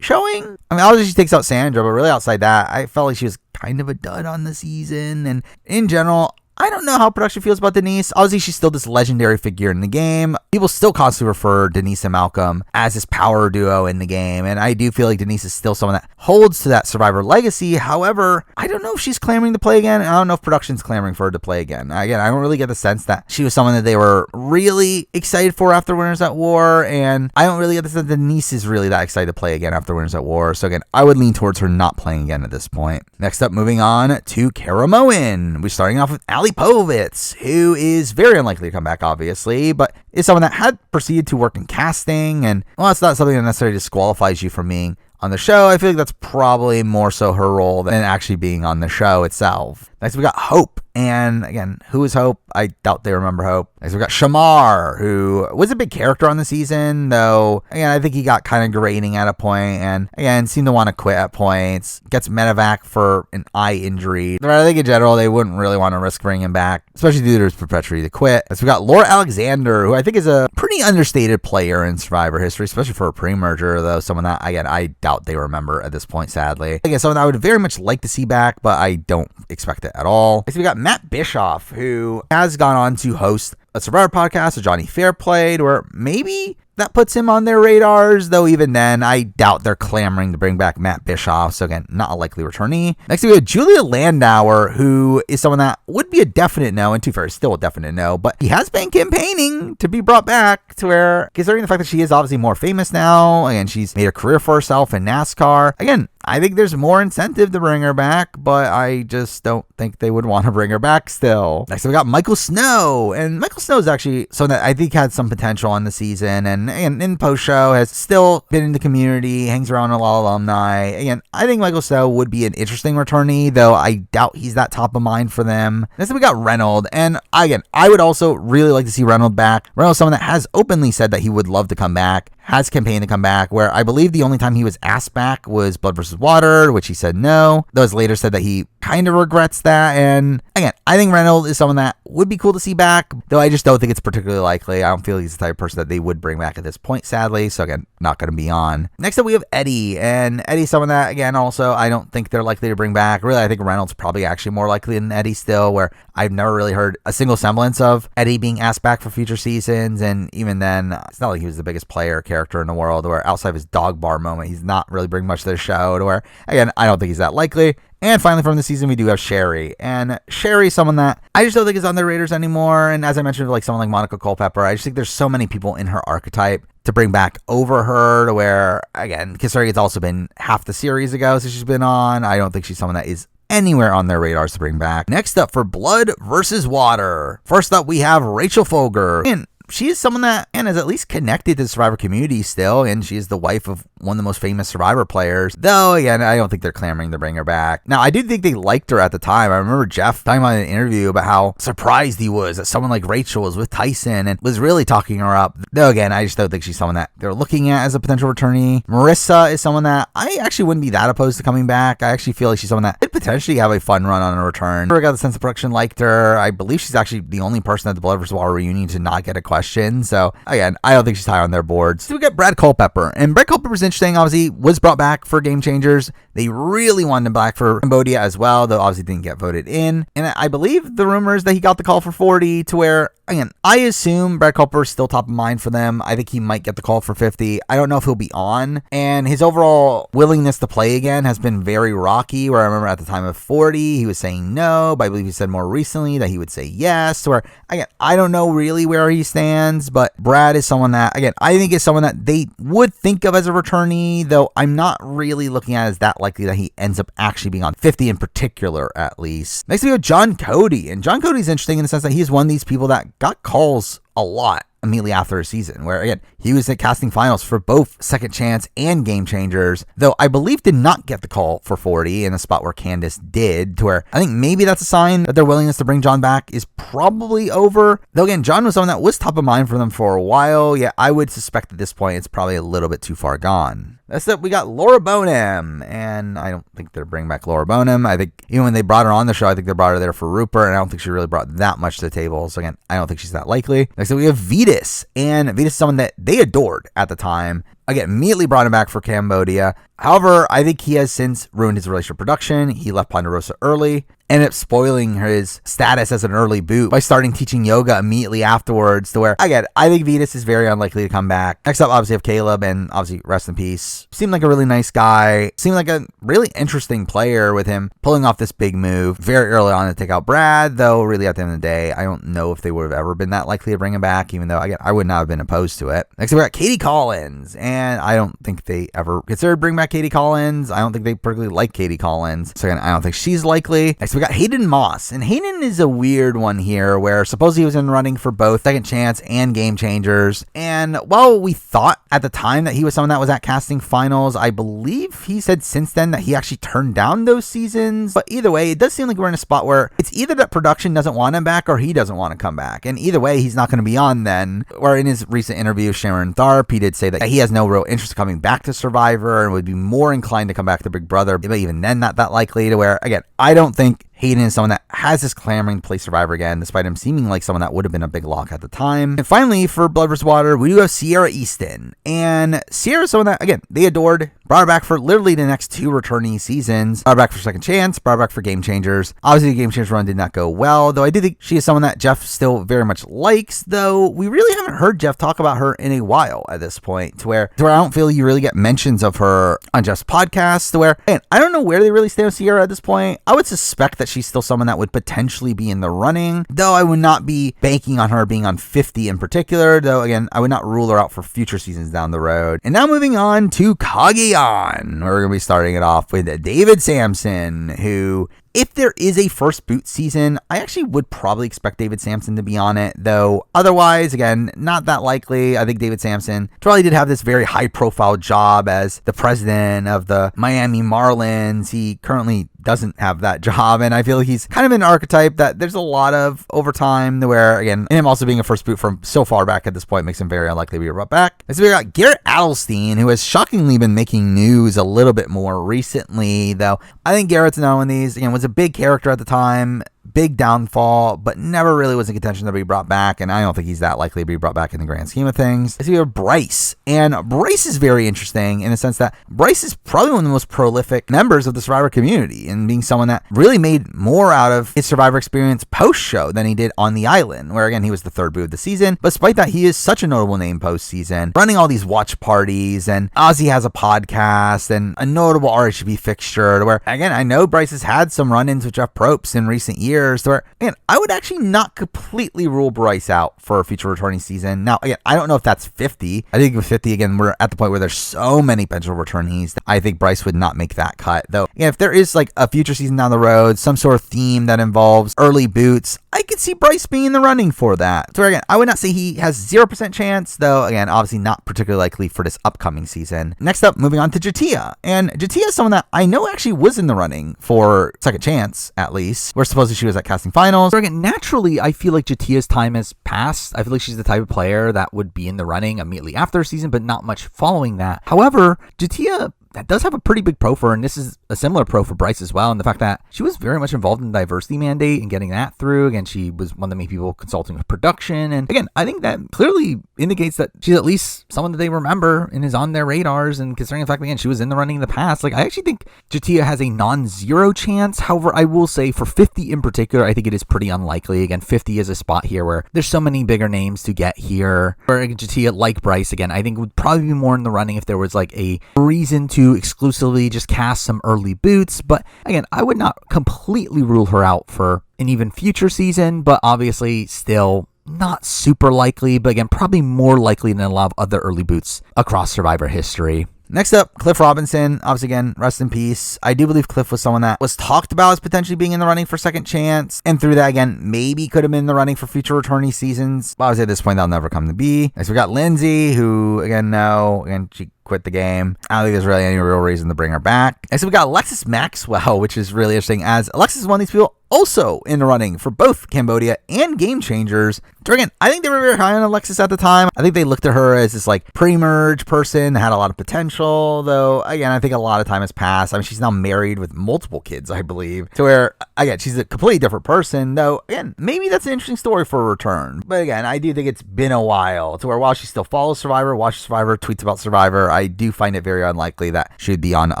showing. I mean, obviously she takes out Sandra, but really outside that, I felt like she was kind of a dud on the season, and in general, I don't know how production feels about Denise. Obviously, she's still this legendary figure in the game. People still constantly refer Denise and Malcolm as this power duo in the game, and I do feel like Denise is still someone that holds to that Survivor legacy. However, I don't know if she's clamoring to play again, and I don't know if production's clamoring for her to play again. Again, I don't really get the sense that she was someone that they were really excited for after Winners at War, and I don't really get the sense that Denise is really that excited to play again after Winners at War. So again, I would lean towards her not playing again at this point. Next up, moving on to Caramoan. We're starting off with Ali Povitz, who is very unlikely to come back, obviously, but is someone that had proceeded to work in casting, and well, it's not something that necessarily disqualifies you from being on the show. I feel like that's probably more so her role than actually being on the show itself. Next, we got Hope. And again, who is Hope? I doubt they remember Hope. Next, we got Shamar, who was a big character on the season, though, again, I think he got kind of grating at a point, and again, seemed to want to quit at points. Gets medevac for an eye injury. But I think in general, they wouldn't really want to risk bringing him back, especially due to his propensity to quit. Next, we got Laura Alexander, who I think is a pretty understated player in Survivor history, especially for a pre-merger, though someone that, again, I doubt they remember at this point, sadly. Again, someone that I would very much like to see back, but I don't expect it at all. Next, we got Matt Bischoff, who has gone on to host a Survivor podcast with Johnny Fairplayed, or maybe that puts him on their radars, though even then, I doubt they're clamoring to bring back Matt Bischoff, so again, not a likely returnee. Next, we have Julia Landauer, who is someone that would be a definite no, and to be fair, still a definite no, but he has been campaigning to be brought back, to where, considering the fact that she is obviously more famous now, and she's made a career for herself in NASCAR, again, I think there's more incentive to bring her back, but I just don't think they would want to bring her back still. Next, we got Michael Snow, and Michael Snow is actually someone that I think had some potential on the season, and in post-show has still been in the community, hangs around a lot of alumni. Again, I think Michael Snow would be an interesting returnee, though I doubt he's that top of mind for them. Next, we got Reynolds, and again, I would also really like to see Reynolds back. Reynolds is someone that has openly said that he would love to come back, has campaigned to come back, where I believe the only time he was asked back was Blood vs. Water, which he said no. Those later said that he kind of regrets that. And again, I think Reynolds is someone that would be cool to see back, though I just don't think it's particularly likely. I don't feel he's the type of person that they would bring back at this point, sadly. So again, not going to be on. Next up, we have Eddie. And Eddie's someone that, again, also, I don't think they're likely to bring back. Really, I think Reynolds probably actually more likely than Eddie still, where I've never really heard a single semblance of Eddie being asked back for future seasons. And even then, it's not like he was the biggest player character in the world, where outside of his dog bar moment, he's not really bringing much to the show, to where, again, I don't think he's that likely. And finally, from the season, we do have Sherry. And Sherry's someone that I just don't think is on their radars anymore. And as I mentioned, like someone like Monica Culpepper, I just think there's so many people in her archetype to bring back over her, to where, again, considering it's also been half the series ago since she's been on, I don't think she's someone that is anywhere on their radars to bring back. Next up, for Blood versus Water. First up, we have Rachel Folger. And she is someone that, and is at least connected to the Survivor community still, and she is the wife of one of the most famous Survivor players. Though, again, I don't think they're clamoring to bring her back. Now, I do think they liked her at the time. I remember Jeff talking about in an interview about how surprised he was that someone like Rachel was with Tyson and was really talking her up. Though, again, I just don't think she's someone that they're looking at as a potential returnee. Marissa is someone that I actually wouldn't be that opposed to coming back. I actually feel like she's someone that could potentially have a fun run on a return. I got the sense of production liked her. I believe she's actually the only person at the Blood vs. Water reunion to not get a question. So, again, I don't think she's high on their boards. So we got Brad Culpepper. And Brad Culpepper's interesting. Obviously, was brought back for Game Changers. They really wanted him back for Cambodia as well, though obviously didn't get voted in. And I believe the rumors that he got the call for 40 to where, again, I assume Brad Culpepper is still top of mind for them. I think he might get the call for 50. I don't know if he'll be on. And his overall willingness to play again has been very rocky, where I remember at the time of 40, he was saying no, but I believe he said more recently that he would say yes, where, again, I don't know really where he stands, but Brad is someone that, again, I think is someone that they would think of as a returnee, though I'm not really looking at it as that likely that he ends up actually being on 50 in particular, at least. Next we have John Cody, and John Cody's interesting in the sense that he's one of these people that got calls a lot immediately after a season, where, again, he was at casting finals for both Second Chance and Game Changers, though I believe did not get the call for 40 in a spot where Candace did, to where I think maybe that's a sign that their willingness to bring John back is probably over. Though, again, John was someone that was top of mind for them for a while. Yeah, I would suspect at this point it's probably a little bit too far gone. That's it. We got Laura Bonham, and I don't think they're bringing back Laura Bonham. I think even when they brought her on the show, I think they brought her there for Rupert, and I don't think she really brought that much to the table. So again, I don't think she's that likely. Next up, we have Vetus, and Vetus is someone that they adored at the time. Again, immediately brought him back for Cambodia. However, I think he has since ruined his relationship production. He left Ponderosa early, ended up spoiling his status as an early boot by starting teaching yoga immediately afterwards, to where, again, I think Vetus is very unlikely to come back. Next up, obviously, have Caleb, and obviously, rest in peace. Seemed like a really nice guy. Seemed like a really interesting player with him pulling off this big move very early on to take out Brad, though really at the end of the day, I don't know if they would have ever been that likely to bring him back, even though, again, I would not have been opposed to it. Next up, we got Katie Collins, and I don't think they ever considered bringing back Katie Collins. I don't think they particularly like Katie Collins. So again, I don't think she's likely. Next, we got Hayden Moss. And Hayden is a weird one here, where supposedly he was in running for both Second Chance and Game Changers. And while we thought at the time that he was someone that was at casting finals, I believe he said since then that he actually turned down those seasons. But either way, it does seem like we're in a spot where it's either that production doesn't want him back or he doesn't want to come back. And either way, he's not going to be on then. Or in his recent interview with Sharon Tharp, he did say that he has no real interest in coming back to Survivor and would be more inclined to come back to Big Brother, but even then not that likely, to where, again, I don't think Hayden is someone that has this clamoring to play Survivor again, despite him seeming like someone that would have been a big lock at the time. And finally, for Blood vs. Water, we do have Sierra Easton. And Sierra is someone that, again, they adored, brought her back for literally the next 2 returnee seasons, brought her back for Second Chance, brought her back for Game Changers. Obviously, the Game Changers run did not go well, though I do think she is someone that Jeff still very much likes, though we really haven't heard Jeff talk about her in a while at this point, to where I don't feel you really get mentions of her on Jeff's podcast, to where, man, I don't know where they really stand with Sierra at this point. I would suspect that she's still someone that would potentially be in the running, though I would not be banking on her being on 50 in particular, though again, I would not rule her out for future seasons down the road. And now moving on to Cagayan, where we're going to be starting it off with David Sampson, who, if there is a first boot season, I actually would probably expect David Sampson to be on it, though otherwise, again, not that likely. I think David Sampson probably did have this very high-profile job as the president of the Miami Marlins. He currently doesn't have that job, and I feel like he's kind of an archetype that there's a lot of over time, where, again, him also being a first boot from so far back at this point makes him very unlikely to be brought back. So we got Garrett Adelstein, who has shockingly been making news a little bit more recently, though I think Garrett's another one of these, again, was a big character at the time, big downfall, but never really was in contention to be brought back, and I don't think he's that likely to be brought back in the grand scheme of things. So we have Bryce, and Bryce is very interesting in the sense that Bryce is probably one of the most prolific members of the Survivor community, and being someone that really made more out of his Survivor experience post-show than he did on the island, where again, he was the 3rd boot of the season, but despite that, he is such a notable name post-season, running all these watch parties, and Ozzy has a podcast, and a notable RHB fixture, where again, I know Bryce has had some run-ins with Jeff Probst in recent years, years. Where, again, I would actually not completely rule Bryce out for a future returning season. Now, again, I don't know if that's 50. I think with 50, again, we're at the point where there's so many potential returnees that I think Bryce would not make that cut. Though, again, if there is like a future season down the road, some sort of theme that involves early boots, I could see Bryce being in the running for that. So again, I would not say he has 0% chance, though, again, obviously not particularly likely for this upcoming season. Next up, moving on to Jatia. And Jatia is someone that I know actually was in the running for second chance, at least. Where supposedly she was at casting finals. So again, naturally, I feel like Jatia's time has passed. I feel like she's the type of player that would be in the running immediately after a season, but not much following that. However, Jatia that does have a pretty big pro for her, and this is a similar pro for Bryce as well, and the fact that she was very much involved in the diversity mandate and getting that through. Again, she was one of the main people consulting with production, and again, I think that clearly indicates that she's at least someone that they remember and is on their radars, and considering the fact that, again, she was in the running in the past, like, I actually think Jatia has a non-zero chance. However, I will say for 50 in particular, I think it is pretty unlikely. Again, 50 is a spot here where there's so many bigger names to get here, where Jatia, like Bryce, again, I think would probably be more in the running if there was like a reason to exclusively just cast some early boots. But again, I would not completely rule her out for an even future season, but obviously still not super likely, but again, probably more likely than a lot of other early boots across Survivor history. Next up, Cliff Robinson. Obviously, again, rest in peace. I do believe Cliff was someone that was talked about as potentially being in the running for second chance. And through that, again, maybe could have been in the running for future returnee seasons. But obviously, at this point, that'll never come to be. Next, we got Lindsay, who, again, she quit the game. I don't think there's really any real reason to bring her back. And so we got Alexis Maxwell, which is really interesting, as Alexis is one of these people also in the running for both Cambodia and Game Changers. So again, I think they were very high on Alexis at the time. I think they looked at her as this like pre-merge person, had a lot of potential, though again, I think a lot of time has passed. I mean, she's now married with multiple kids, I believe, to where, again, she's a completely different person, though again, maybe that's an interesting story for a return. But again, I do think it's been a while to where while she still follows Survivor, watches Survivor, tweets about Survivor, I do find it very unlikely that she would be on the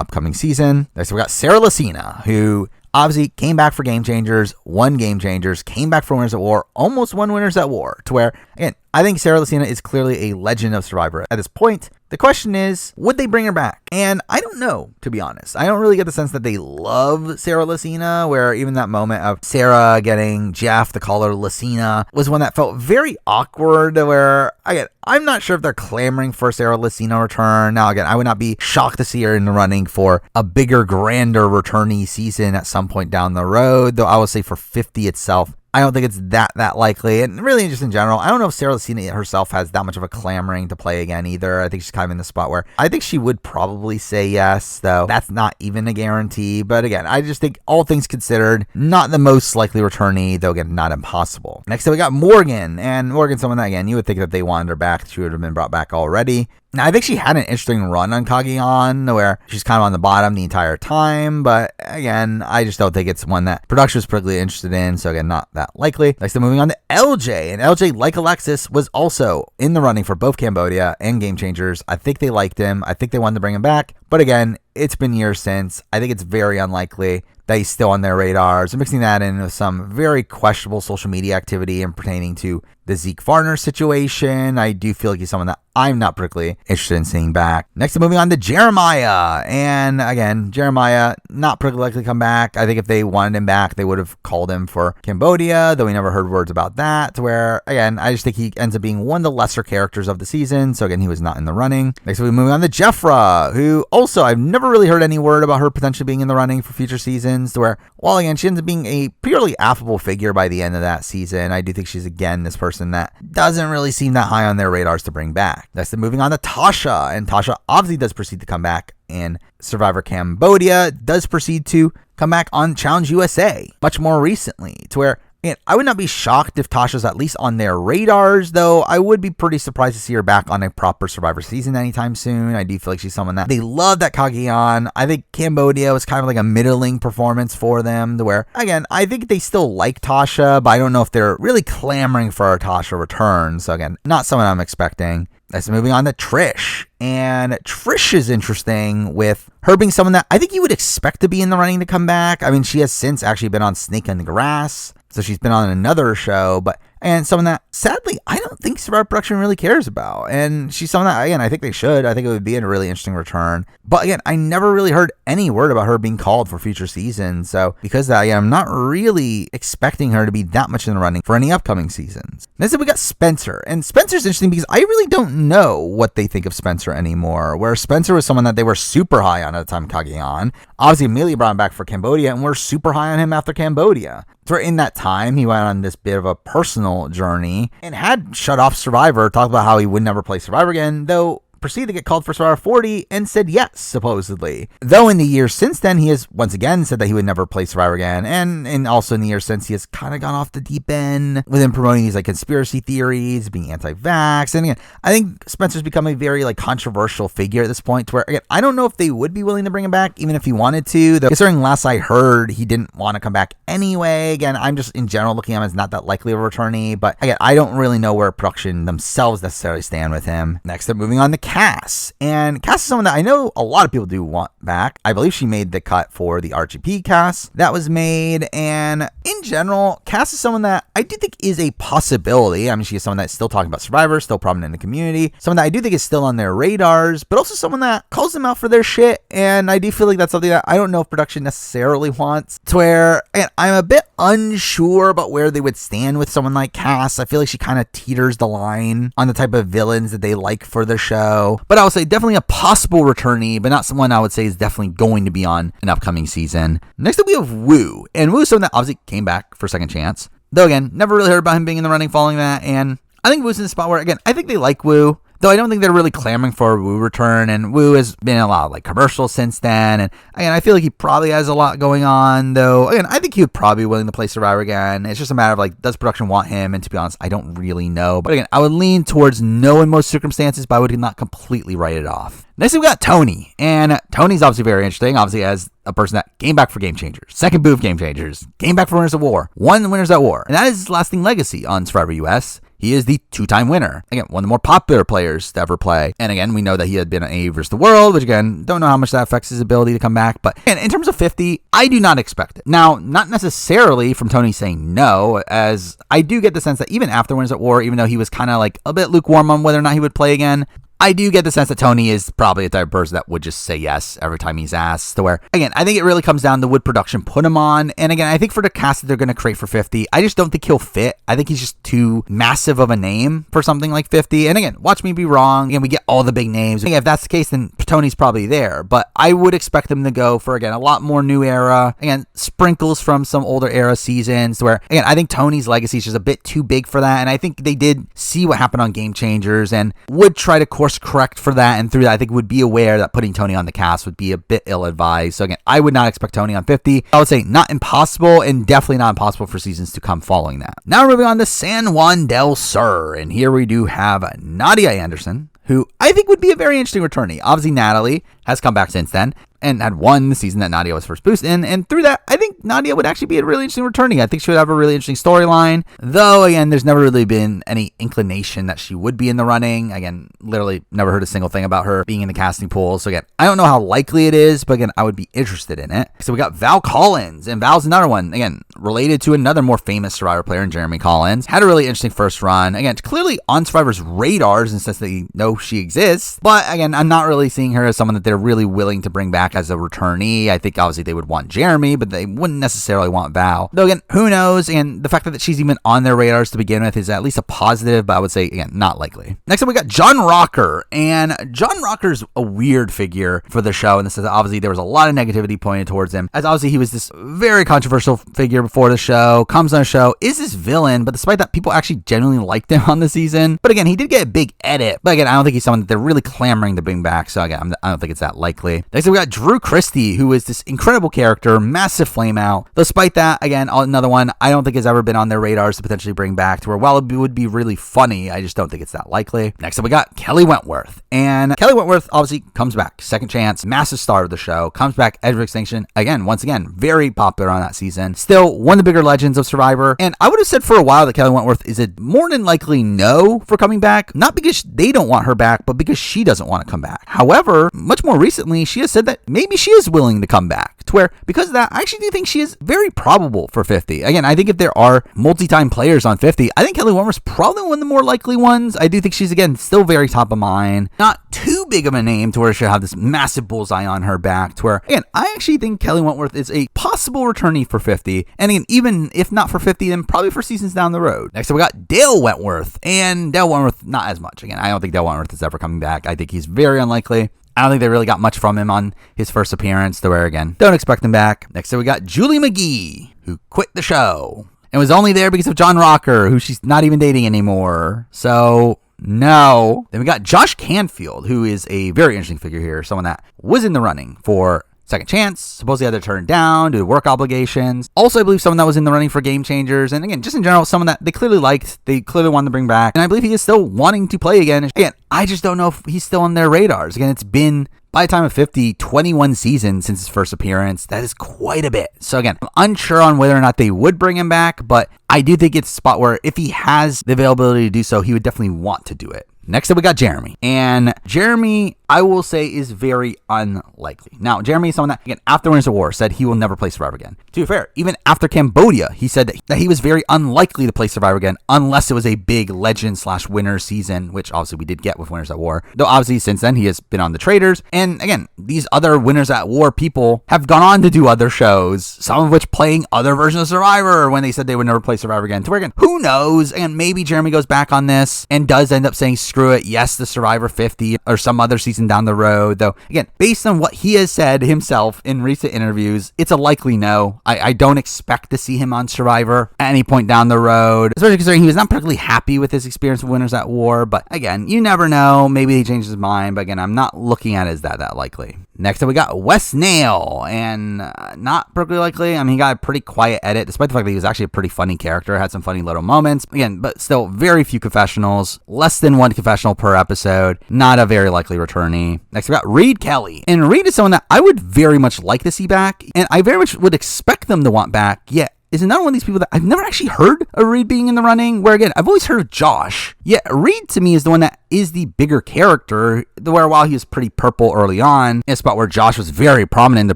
upcoming season. Next, we got Sarah Lucina, who obviously came back for Game Changers, won Game Changers, came back for Winners at War, almost won Winners at War, to where, again, I think Sarah Lucina is clearly a legend of Survivor at this point. The question is, would they bring her back? And I don't know, to be honest. I don't really get the sense that they love Sarah Lucina, where even that moment of Sarah getting Jeff to call her Lucina was one that felt very awkward, where, again, I'm not sure if they're clamoring for Sarah Lucina return. Now, again, I would not be shocked to see her in the running for a bigger, grander returnee season at some point down the road, though I will say for 50 itself, I don't think it's that likely. And really, just in general, I don't know if Sarah Lucina herself has that much of a clamoring to play again either. I think she's kind of in the spot where I think she would probably say yes, though that's not even a guarantee. But again, I just think all things considered, not the most likely returnee, though again, not impossible. Next up, we got Morgan. And Morgan's someone that, again, you would think that they wanted her back. She would have been brought back already. Now, I think she had an interesting run on Cagayan where she's kind of on the bottom the entire time, but again, I just don't think it's one that production was particularly interested in, so again, not that likely. Next, moving on to LJ, and LJ, like Alexis, was also in the running for both Cambodia and Game Changers. I think they liked him. I think they wanted to bring him back, but again, it's been years since. I think it's very unlikely that he's still on their radars. And mixing that in with some very questionable social media activity and pertaining to the Zeke Varner situation, I do feel like he's someone that I'm not particularly interested in seeing back. Next, moving on to Jeremiah. And again, Jeremiah, not particularly likely to come back. I think if they wanted him back, they would have called him for Cambodia, though we never heard words about that, to where, again, I just think he ends up being one of the lesser characters of the season. So again, he was not in the running. Next, we move on to Jeffra, who also, I've never really heard any word about her potentially being in the running for future seasons, to where, while again, she ends up being a purely affable figure by the end of that season, I do think she's, again, this person that doesn't really seem that high on their radars to bring back. Next, moving on to Tasha, and Tasha obviously does proceed to come back in Survivor Cambodia, does proceed to come back on Challenge USA much more recently, to where, again, I would not be shocked if Tasha's at least on their radars, though I would be pretty surprised to see her back on a proper Survivor season anytime soon. I do feel like she's someone that they love that Cagayan. I think Cambodia was kind of like a middling performance for them, to where, again, I think they still like Tasha, but I don't know if they're really clamoring for a Tasha return. So again, not someone I'm expecting. Next, moving on to Trish. And Trish is interesting with her being someone that I think you would expect to be in the running to come back. I mean, she has since actually been on Snake in the Grass, so she's been on another show, but and someone that, sadly, I don't think Survivor production really cares about. And she's someone that, again, I think they should. I think it would be a really interesting return. But again, I never really heard any word about her being called for future seasons. So because of that, I'm not really expecting her to be that much in the running for any upcoming seasons. Next up, we got Spencer. And Spencer's interesting because I really don't know what they think of Spencer anymore. Where Spencer was someone that they were super high on at the time of Cagayan. Obviously, immediately brought him back for Cambodia, and we're super high on him after Cambodia. So in that time, he went on this bit of a personal journey and had shut off Survivor, talked about how he would never play Survivor again, though proceeded to get called for Survivor 40 and said yes, supposedly. Though in the years since then, he has once again said that he would never play Survivor again. And also in the years since, he has kind of gone off the deep end with him promoting these like conspiracy theories, being anti-vax. And again, I think Spencer's become a very like controversial figure at this point, to where again, I don't know if they would be willing to bring him back, even if he wanted to. Though considering last I heard, he didn't want to come back anyway. Again, I'm just in general looking at him as not that likely of a returnee. But again, I don't really know where production themselves necessarily stand with him. Next up, moving on to Cass. And Cass is someone that I know a lot of people do want back. I believe she made the cut for the RGP cast that was made. And in general, Cass is someone that I do think is a possibility. I mean, she is someone that's still talking about Survivor, still prominent in the community, someone that I do think is still on their radars, but also someone that calls them out for their shit. And I do feel like that's something that I don't know if production necessarily wants, to where, and I'm a bit unsure about where they would stand with someone like Cass. I feel like she kind of teeters the line on the type of villains that they like for the show. But I would say definitely a possible returnee, but not someone I would say is definitely going to be on an upcoming season. Next up, we have Wu. And Wu is someone that obviously came back for Second Chance. Though again, never really heard about him being in the running following that. And I think Wu's in a spot where, again, I think they like Wu. Though I don't think they're really clamoring for a Wu return, and Wu has been in a lot of like commercials since then, and again, I feel like he probably has a lot going on, though again, I think he would probably be willing to play Survivor again. It's just a matter of like, does production want him? And to be honest, I don't really know. But again, I would lean towards no in most circumstances, but I would not completely write it off. Next, we got Tony, and Tony's obviously very interesting, obviously as a person that came back for Game Changers, second boot of Game Changers, came back for Winners at War, won the Winners at War, and that is his lasting legacy on Survivor US. He is the two-time winner. Again, one of the more popular players to ever play. And again, we know that he had been on A vs. the World, which again, don't know how much that affects his ability to come back. But again, in terms of 50, I do not expect it. Now, not necessarily from Tony saying no, as I do get the sense that even after Winners at War, even though he was kind of like a bit lukewarm on whether or not he would play again, I do get the sense that Tony is probably the type of person that would just say yes every time he's asked, to where, again, I think it really comes down to would production put him on. And again, I think for the cast that they're going to create for 50, I just don't think he'll fit. I think he's just too massive of a name for something like 50. And again, watch me be wrong. Again, we get all the big names. Again, if that's the case, then Tony's probably there. But I would expect them to go for, again, a lot more new era. Again, sprinkles from some older era seasons, where, again, I think Tony's legacy is just a bit too big for that. And I think they did see what happened on Game Changers and would try to course correct for that, and through that I think would be aware that putting Tony on the cast would be a bit ill-advised. So again, I would not expect Tony on 50. I would say not impossible, and definitely not impossible for seasons to come following that. Now we're moving on to San Juan Del Sur, and here we do have Nadia Anderson, who I think would be a very interesting returnee. Obviously Natalie has come back since then and had won the season that Nadia was first boosted in, and through that, I think Nadia would actually be a really interesting returnee. I think she would have a really interesting storyline, though, again, there's never really been any inclination that she would be in the running. Again, literally never heard a single thing about her being in the casting pool, so again, I don't know how likely it is, but again, I would be interested in it. So we got Val Collins, and Val's another one, again, related to another more famous Survivor player in Jeremy Collins. Had a really interesting first run. Again, clearly on Survivor's radars, in the sense that they know she exists, but again, I'm not really seeing her as someone that they're really willing to bring back as a returnee. I think obviously they would want Jeremy, but they wouldn't necessarily want Val. Though again, who knows? And the fact that she's even on their radars to begin with is at least a positive, but I would say, again, not likely. Next up, we got John Rocker. And John Rocker's a weird figure for the show, and this is obviously there was a lot of negativity pointed towards him, as obviously he was this very controversial figure before the show, comes on the show, is this villain, but despite that, people actually genuinely liked him on the season. But again, he did get a big edit, but again, I don't think he's someone that they're really clamoring to bring back, so again, I don't think it's that likely. Next up, we got Drew Christie, who is this incredible character, massive flame out. Despite that, again, another one I don't think has ever been on their radars to potentially bring back, to where while it would be really funny, I just don't think it's that likely. Next up, we got Kelly Wentworth, and Kelly Wentworth obviously comes back, second chance, massive star of the show, comes back, Edge of Extinction, again, once again, very popular on that season, still one of the bigger legends of Survivor, and I would have said for a while that Kelly Wentworth is a more than likely no for coming back, not because they don't want her back, but because she doesn't want to come back. However, much more recently, she has said that maybe she is willing to come back. To where, because of that, I actually do think she is very probable for 50. Again, I think if there are multi-time players on 50, I think Kelly Wentworth's probably one of the more likely ones. I do think she's, again, still very top of mind. Not too big of a name to where she'll have this massive bullseye on her back. To where, again, I actually think Kelly Wentworth is a possible returnee for 50. And again, even if not for 50, then probably for seasons down the road. Next up, we got Dale Wentworth. And Dale Wentworth, not as much. Again, I don't think Dale Wentworth is ever coming back. I think he's very unlikely. I don't think they really got much from him on his first appearance, to where, again, don't expect him back. Next up, we got Julie McGee, who quit the show and was only there because of John Rocker, who she's not even dating anymore. So, no. Then we got Josh Canfield, who is a very interesting figure here, someone that was in the running for Second Chance, supposedly had to turn down due to work obligations. Also, I believe someone that was in the running for Game Changers. And again, just in general, someone that they clearly liked, they clearly wanted to bring back. And I believe he is still wanting to play again. Again, I just don't know if he's still on their radars. Again, it's been, by the time of 50, 21 seasons since his first appearance. That is quite a bit. So again, I'm unsure on whether or not they would bring him back, but I do think it's a spot where if he has the availability to do so, he would definitely want to do it. Next up, we got Jeremy. And Jeremy, I will say, is very unlikely. Now, Jeremy is someone that, again, after Winners of War, said he will never play Survivor again. To be fair, even after Cambodia, he said that he was very unlikely to play Survivor again unless it was a big Legend/Winners season, which obviously we did get with Winners at War. Though obviously since then, he has been on the Traders. And again, these other Winners at War people have gone on to do other shows, some of which playing other versions of Survivor when they said they would never play Survivor again. To where, again, who knows? And maybe Jeremy goes back on this and does end up saying, screw it, yes, the Survivor 50 or some other season down the road. Though, again, based on what he has said himself in recent interviews, it's a likely no. I don't expect to see him on Survivor at any point down the road, especially considering he was not particularly happy with his experience with Winners at War. But again, you never know. Maybe he changes his mind. But again, I'm not looking at it as that likely. Next up, we got Wes Nail, and not particularly likely. I mean, he got a pretty quiet edit, despite the fact that he was actually a pretty funny character, had some funny little moments. Again, but still very few confessionals, less than one confessional per episode, not a very likely returnee. Next, we got Reed Kelly, and Reed is someone that I would very much like to see back, and I very much would expect them to want back, yet is another one of these people that I've never actually heard of Reed being in the running, where again, I've always heard of Josh, yet Reed to me is the one that is the bigger character, where while he was pretty purple early on, in a spot where Josh was very prominent in the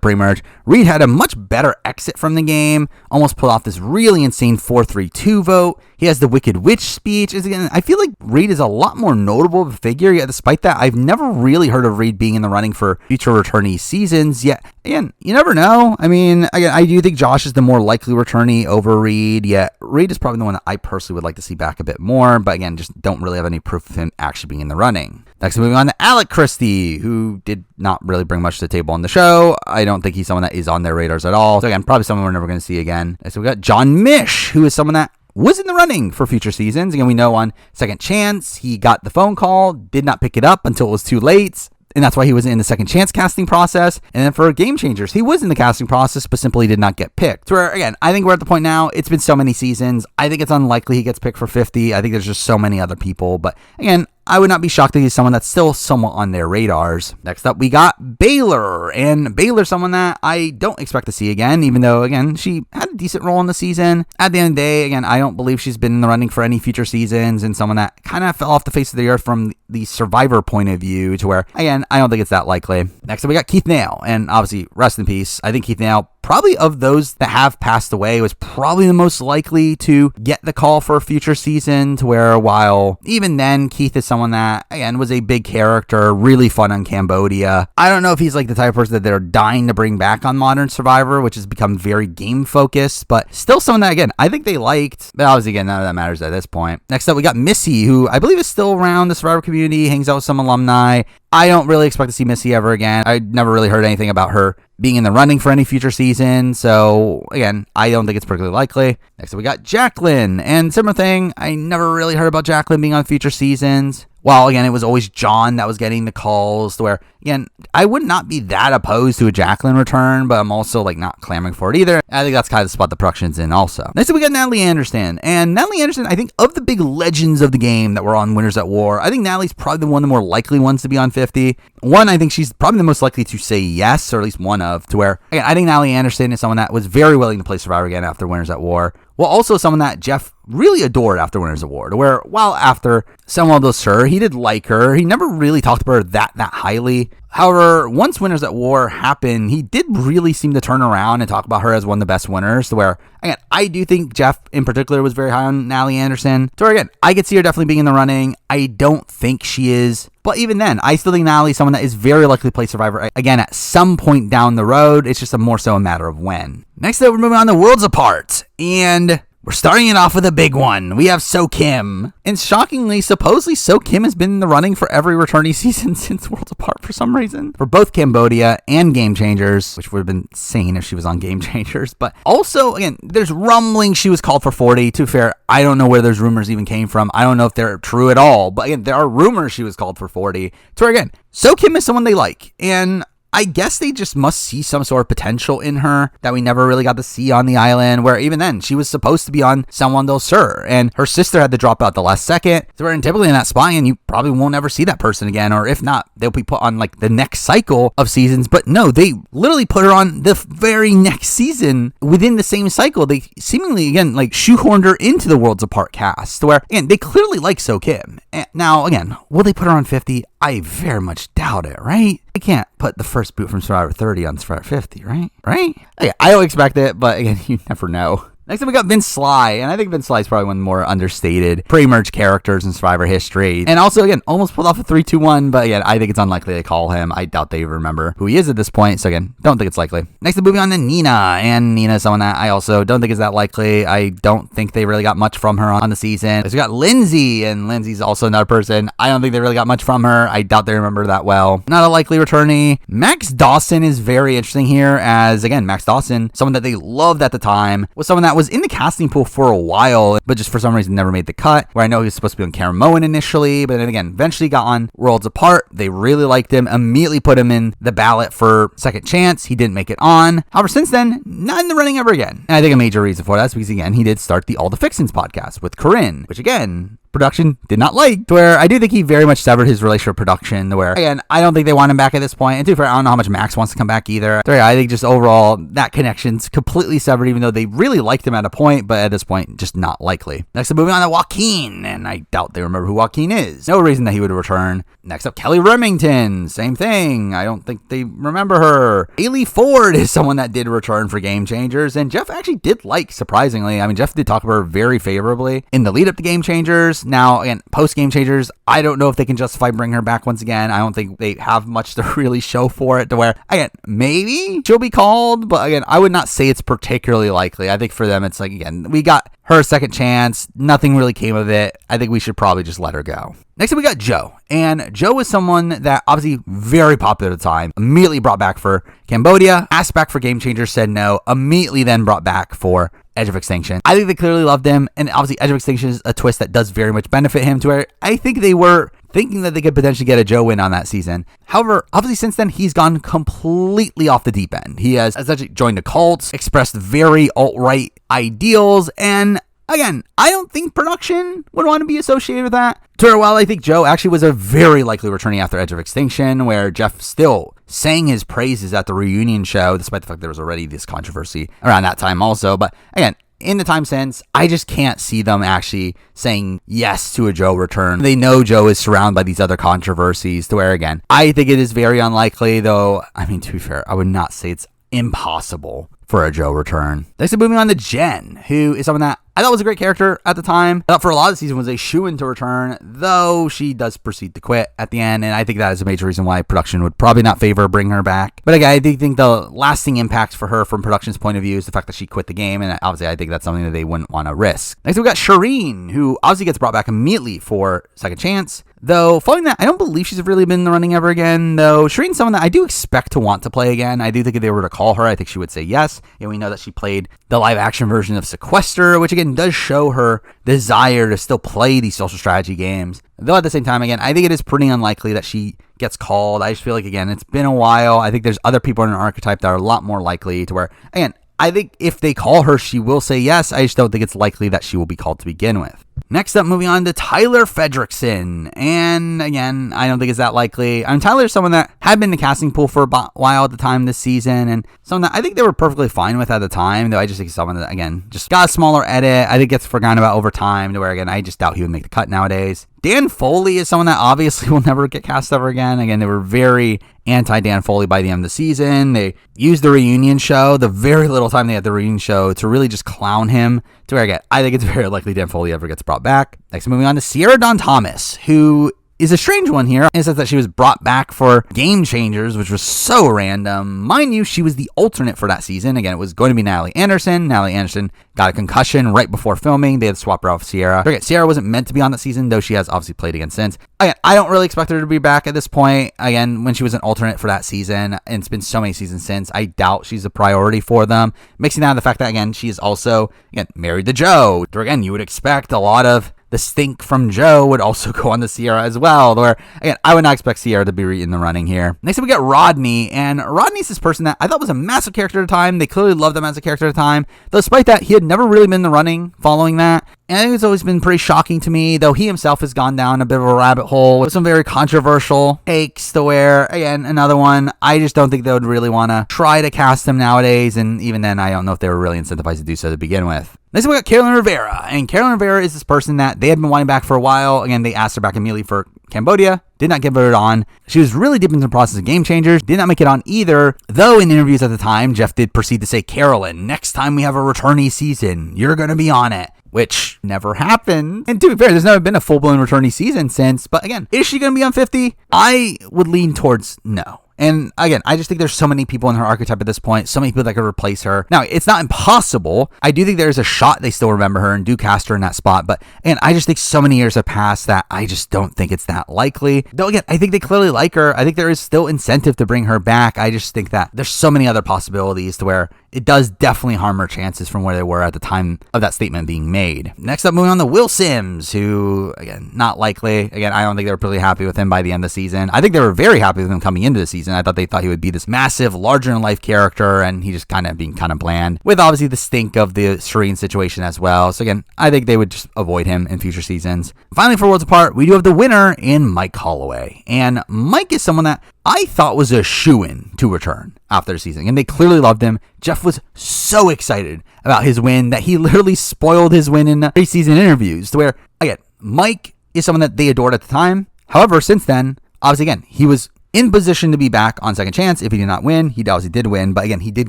pre-merge, Reed had a much better exit from the game, almost pulled off this really insane 4-3-2 vote. He has the Wicked Witch speech. Again, I feel like Reed is a lot more notable of a figure, yet despite that, I've never really heard of Reed being in the running for future returnee seasons, yet again, you never know. I mean, again, I do think Josh is the more likely returnee over Reed, yet Reed is probably the one that I personally would like to see back a bit more, but again, just don't really have any proof of him actually being in the running. Next, moving on to Alec Christie, who did not really bring much to the table on the show. I don't think he's someone that is on their radars at all. So again, probably someone we're never going to see again. So we got John Mish, who is someone that was in the running for future seasons. Again, we know on Second Chance, he got the phone call, did not pick it up until it was too late. And that's why he was in the Second Chance casting process. And then for Game Changers, he was in the casting process, but simply did not get picked. So again, I think we're at the point now, it's been so many seasons. I think it's unlikely he gets picked for 50. I think there's just so many other people. But again, I would not be shocked that he's someone that's still somewhat on their radars. Next up, we got Baylor. And Baylor's someone that I don't expect to see again, even though, again, she had a decent role in the season. At the end of the day, again, I don't believe she's been in the running for any future seasons, and someone that kind of fell off the face of the earth from the Survivor point of view, to where, again, I don't think it's that likely. Next up, we got Keith Nail. And obviously, rest in peace. I think Keith Nail, probably of those that have passed away, was probably the most likely to get the call for a future season, to where while even then, Keith is someone that, again, was a big character, really fun on Cambodia. I don't know if he's like the type of person that they're dying to bring back on Modern Survivor, which has become very game focused, but still someone that, again, I think they liked, but obviously, again, none of that matters at this point. Next up, we got Missy, who I believe is still around the Survivor community, hangs out with some alumni. I don't really expect to see Missy ever again. I never really heard anything about her being in the running for any future season. So, again, I don't think it's particularly likely. Next up, we got Jacqueline. And similar thing, I never really heard about Jacqueline being on future seasons. While, again, it was always John that was getting the calls, to where, again, I would not be that opposed to a Jacqueline return, but I'm also, like, not clamoring for it either. I think that's kind of the spot the production's in also. Next up, we got Natalie Anderson. And Natalie Anderson, I think, of the big legends of the game that were on Winners at War, I think Natalie's probably one of the more likely ones to be on 50. One, I think she's probably the most likely to say yes, or at least one of, to where, again, I think Natalie Anderson is someone that was very willing to play Survivor again after Winners at War. Well, also someone that Jeff really adored after Winners of War, where while after Juan Del Sur, he did like her, he never really talked about her that highly. However, once Winners at War happened, he did really seem to turn around and talk about her as one of the best winners, to where, again, I do think Jeff in particular was very high on Natalie Anderson, to where, again, I could see her definitely being in the running. I don't think she is, but even then, I still think Natalie's someone that is very likely to play Survivor again at some point down the road. It's just more so a matter of when. Next up, we're moving on to Worlds Apart, and we're starting it off with a big one. We have So Kim. And shockingly, supposedly So Kim has been in the running for every returnee season since Worlds Apart for some reason. For both Cambodia and Game Changers, which would have been insane if she was on Game Changers. But also, again, there's rumbling she was called for 40. To be fair, I don't know where those rumors even came from. I don't know if they're true at all. But again, there are rumors she was called for 40. To where, again, So Kim is someone they like. And I guess they just must see some sort of potential in her that we never really got to see on the island, where even then, she was supposed to be on Juan Del Sur, and her sister had to drop out the last second. So we're typically in that spot, and you probably won't ever see that person again, or if not, they'll be put on like the next cycle of seasons. But no, they literally put her on the very next season within the same cycle. They seemingly, again, like shoehorned her into the Worlds Apart cast, where, again, they clearly like So Kim. And now, again, will they put her on 50? I very much doubt it, right? I can't put the first boot from Survivor 30 on Survivor 50, right? Okay, I don't expect it, but again, you never know. Next up, we got Vince Sly, and I think Vince Sly is probably one of the more understated pre-merge characters in Survivor history. And also, again, almost pulled off a 3-2-1, but again, I think it's unlikely they call him. I doubt they remember who he is at this point, so again, don't think it's likely. Next up, moving on to Nina, and Nina is someone that I also don't think is that likely. I don't think they really got much from her on the season. So we got Lindsay, and Lindsay's also another person. I don't think they really got much from her. I doubt they remember that well. Not a likely returnee. Max Dawson is very interesting here, as, again, Max Dawson, someone that they loved at the time, was someone that was in the casting pool for a while, but just for some reason never made the cut, where I know he was supposed to be on Caramoan initially, but then again, eventually got on Worlds Apart. They really liked him, immediately put him in the ballot for second chance. He didn't make it on. However, since then, not in the running ever again. And I think a major reason for that is because, again, he did start the All the Fixins podcast with Corinne, which, again, production did not like, to where I do think he very much severed his relationship with production, to where, again, I don't think they want him back at this point, and to be fair, I don't know how much Max wants to come back either. So yeah, I think just overall, that connection's completely severed, even though they really liked him at a point, but at this point, just not likely. Next up, moving on to Joaquin, and I doubt they remember who Joaquin is. No reason that he would return. Next up, Kelly Remington, same thing. I don't think they remember her. Haley Ford is someone that did return for Game Changers, and Jeff actually did like, surprisingly. I mean, Jeff did talk about her very favorably in the lead up to Game Changers. Now, again, post Game Changers, I don't know if they can justify bringing her back once again. I don't think they have much to really show for it, to where, again, maybe she'll be called, but again, I would not say it's particularly likely. I think for them, it's like, again, we got her second chance. Nothing really came of it. I think we should probably just let her go. Next up, we got Joe. And Joe was someone that obviously very popular at the time. Immediately brought back for Cambodia. Asked back for Game Changers, said no. Immediately then brought back for Edge of Extinction. I think they clearly loved him. And obviously, Edge of Extinction is a twist that does very much benefit him, to where I think they were thinking that they could potentially get a Joe win on that season. However, obviously since then, he's gone completely off the deep end. He has essentially joined a cult, expressed very alt-right ideals, and again, I don't think production would want to be associated with that. While I think Joe actually was a very likely returning after Edge of Extinction, where Jeff still sang his praises at the reunion show, despite the fact there was already this controversy around that time also. But again, in the time since, I just can't see them actually saying yes to a Joe return. They know Joe is surrounded by these other controversies, to where, again, I think it is very unlikely, though. I mean, to be fair, I would not say it's impossible for a Joe return. Next, moving on to Jen, who is someone that I thought was a great character at the time. I thought for a lot of the season was a shoo-in to return, though she does proceed to quit at the end, and I think that is a major reason why production would probably not favor bringing her back. But again, I do think the lasting impact for her from production's point of view is the fact that she quit the game, and obviously I think that's something that they wouldn't want to risk. Next, we got Shireen, who obviously gets brought back immediately for Second Chance. Though, following that, I don't believe she's really been in the running ever again, though Shireen's someone that I do expect to want to play again. I do think if they were to call her, I think she would say yes. And we know that she played the live-action version of Sequester, which again does show her desire to still play these social strategy games. Though at the same time, again, I think it is pretty unlikely that she gets called. I just feel like, again, it's been a while. I think there's other people in an archetype that are a lot more likely, to where, again, I think if they call her, she will say yes. I just don't think it's likely that she will be called to begin with. Next up, moving on to Tyler Fredrickson. And again, I don't think it's that likely. Tyler's someone that had been in the casting pool for a while at the time this season, and someone that I think they were perfectly fine with at the time, though I just think someone that, again, just got a smaller edit. I think gets forgotten about over time, to where, again, I just doubt he would make the cut nowadays. Dan Foley is someone that obviously will never get cast ever again. Again, they were very anti-Dan Foley by the end of the season. They used the reunion show, the very little time they had the reunion show, to really just clown him, to where, again, I think it's very likely Dan Foley ever gets brought back. Next, moving on to Sierra Dawn Thomas, who is a strange one here in the sense that she was brought back for Game Changers, which was so random. Mind you, she was the alternate for that season. Again, it was going to be Natalie Anderson. Natalie Anderson got a concussion right before filming. They had to swap her off Sierra. Again, Sierra wasn't meant to be on that season, though she has obviously played again since. Again, I don't really expect her to be back at this point. Again, when she was an alternate for that season, and it's been so many seasons since, I doubt she's a priority for them. Mixing that with the fact that, again, she is also, again, married to Joe. Where, again, you would expect a lot of the stink from Joe would also go on to Sierra as well, where, again, I would not expect Sierra to be in the running here. Next up, we got Rodney, and Rodney's this person that I thought was a massive character at the time. They clearly loved him as a character at the time, though despite that, he had never really been in the running following that. And I think it's always been pretty shocking to me, though he himself has gone down a bit of a rabbit hole with some very controversial takes, to where, again, another one, I just don't think they would really want to try to cast him nowadays, and even then, I don't know if they were really incentivized to do so to begin with. Next, we got Carolyn Rivera, and Carolyn Rivera is this person that they had been wanting back for a while. Again, they asked her back immediately for Cambodia, did not get voted on. She was really deep into the process of Game Changers, did not make it on either, though in interviews at the time, Jeff did proceed to say, Carolyn, next time we have a returnee season, you're going to be on it. Which never happened. And to be fair, there's never been a full-blown returnee season since. But again, is she going to be on 50? I would lean towards no. And again, I just think there's so many people in her archetype at this point, so many people that could replace her. Now, it's not impossible. I do think there's a shot they still remember her and do cast her in that spot. But again, I just think so many years have passed that I just don't think it's that likely. Though again, I think they clearly like her. I think there is still incentive to bring her back. I just think that there's so many other possibilities to where it does definitely harm her chances from where they were at the time of that statement being made. Next up, moving on to Will Sims, who, again, not likely. Again, I don't think they were really happy with him by the end of the season. I think they were very happy with him coming into the season. I thought they thought he would be this massive, larger-than-life character, and he just kind of being kind of bland, with obviously the stink of the Shireen situation as well. So again, I think they would just avoid him in future seasons. Finally, for Worlds Apart, we do have the winner in Mike Holloway. And Mike is someone that I thought was a shoo-in to return after the season, and they clearly loved him. Jeff was so excited about his win that he literally spoiled his win in preseason interviews, to where, again, Mike is someone that they adored at the time. However, since then, obviously, again, he was in position to be back on second chance if he did not win. He obviously did win, but again, he did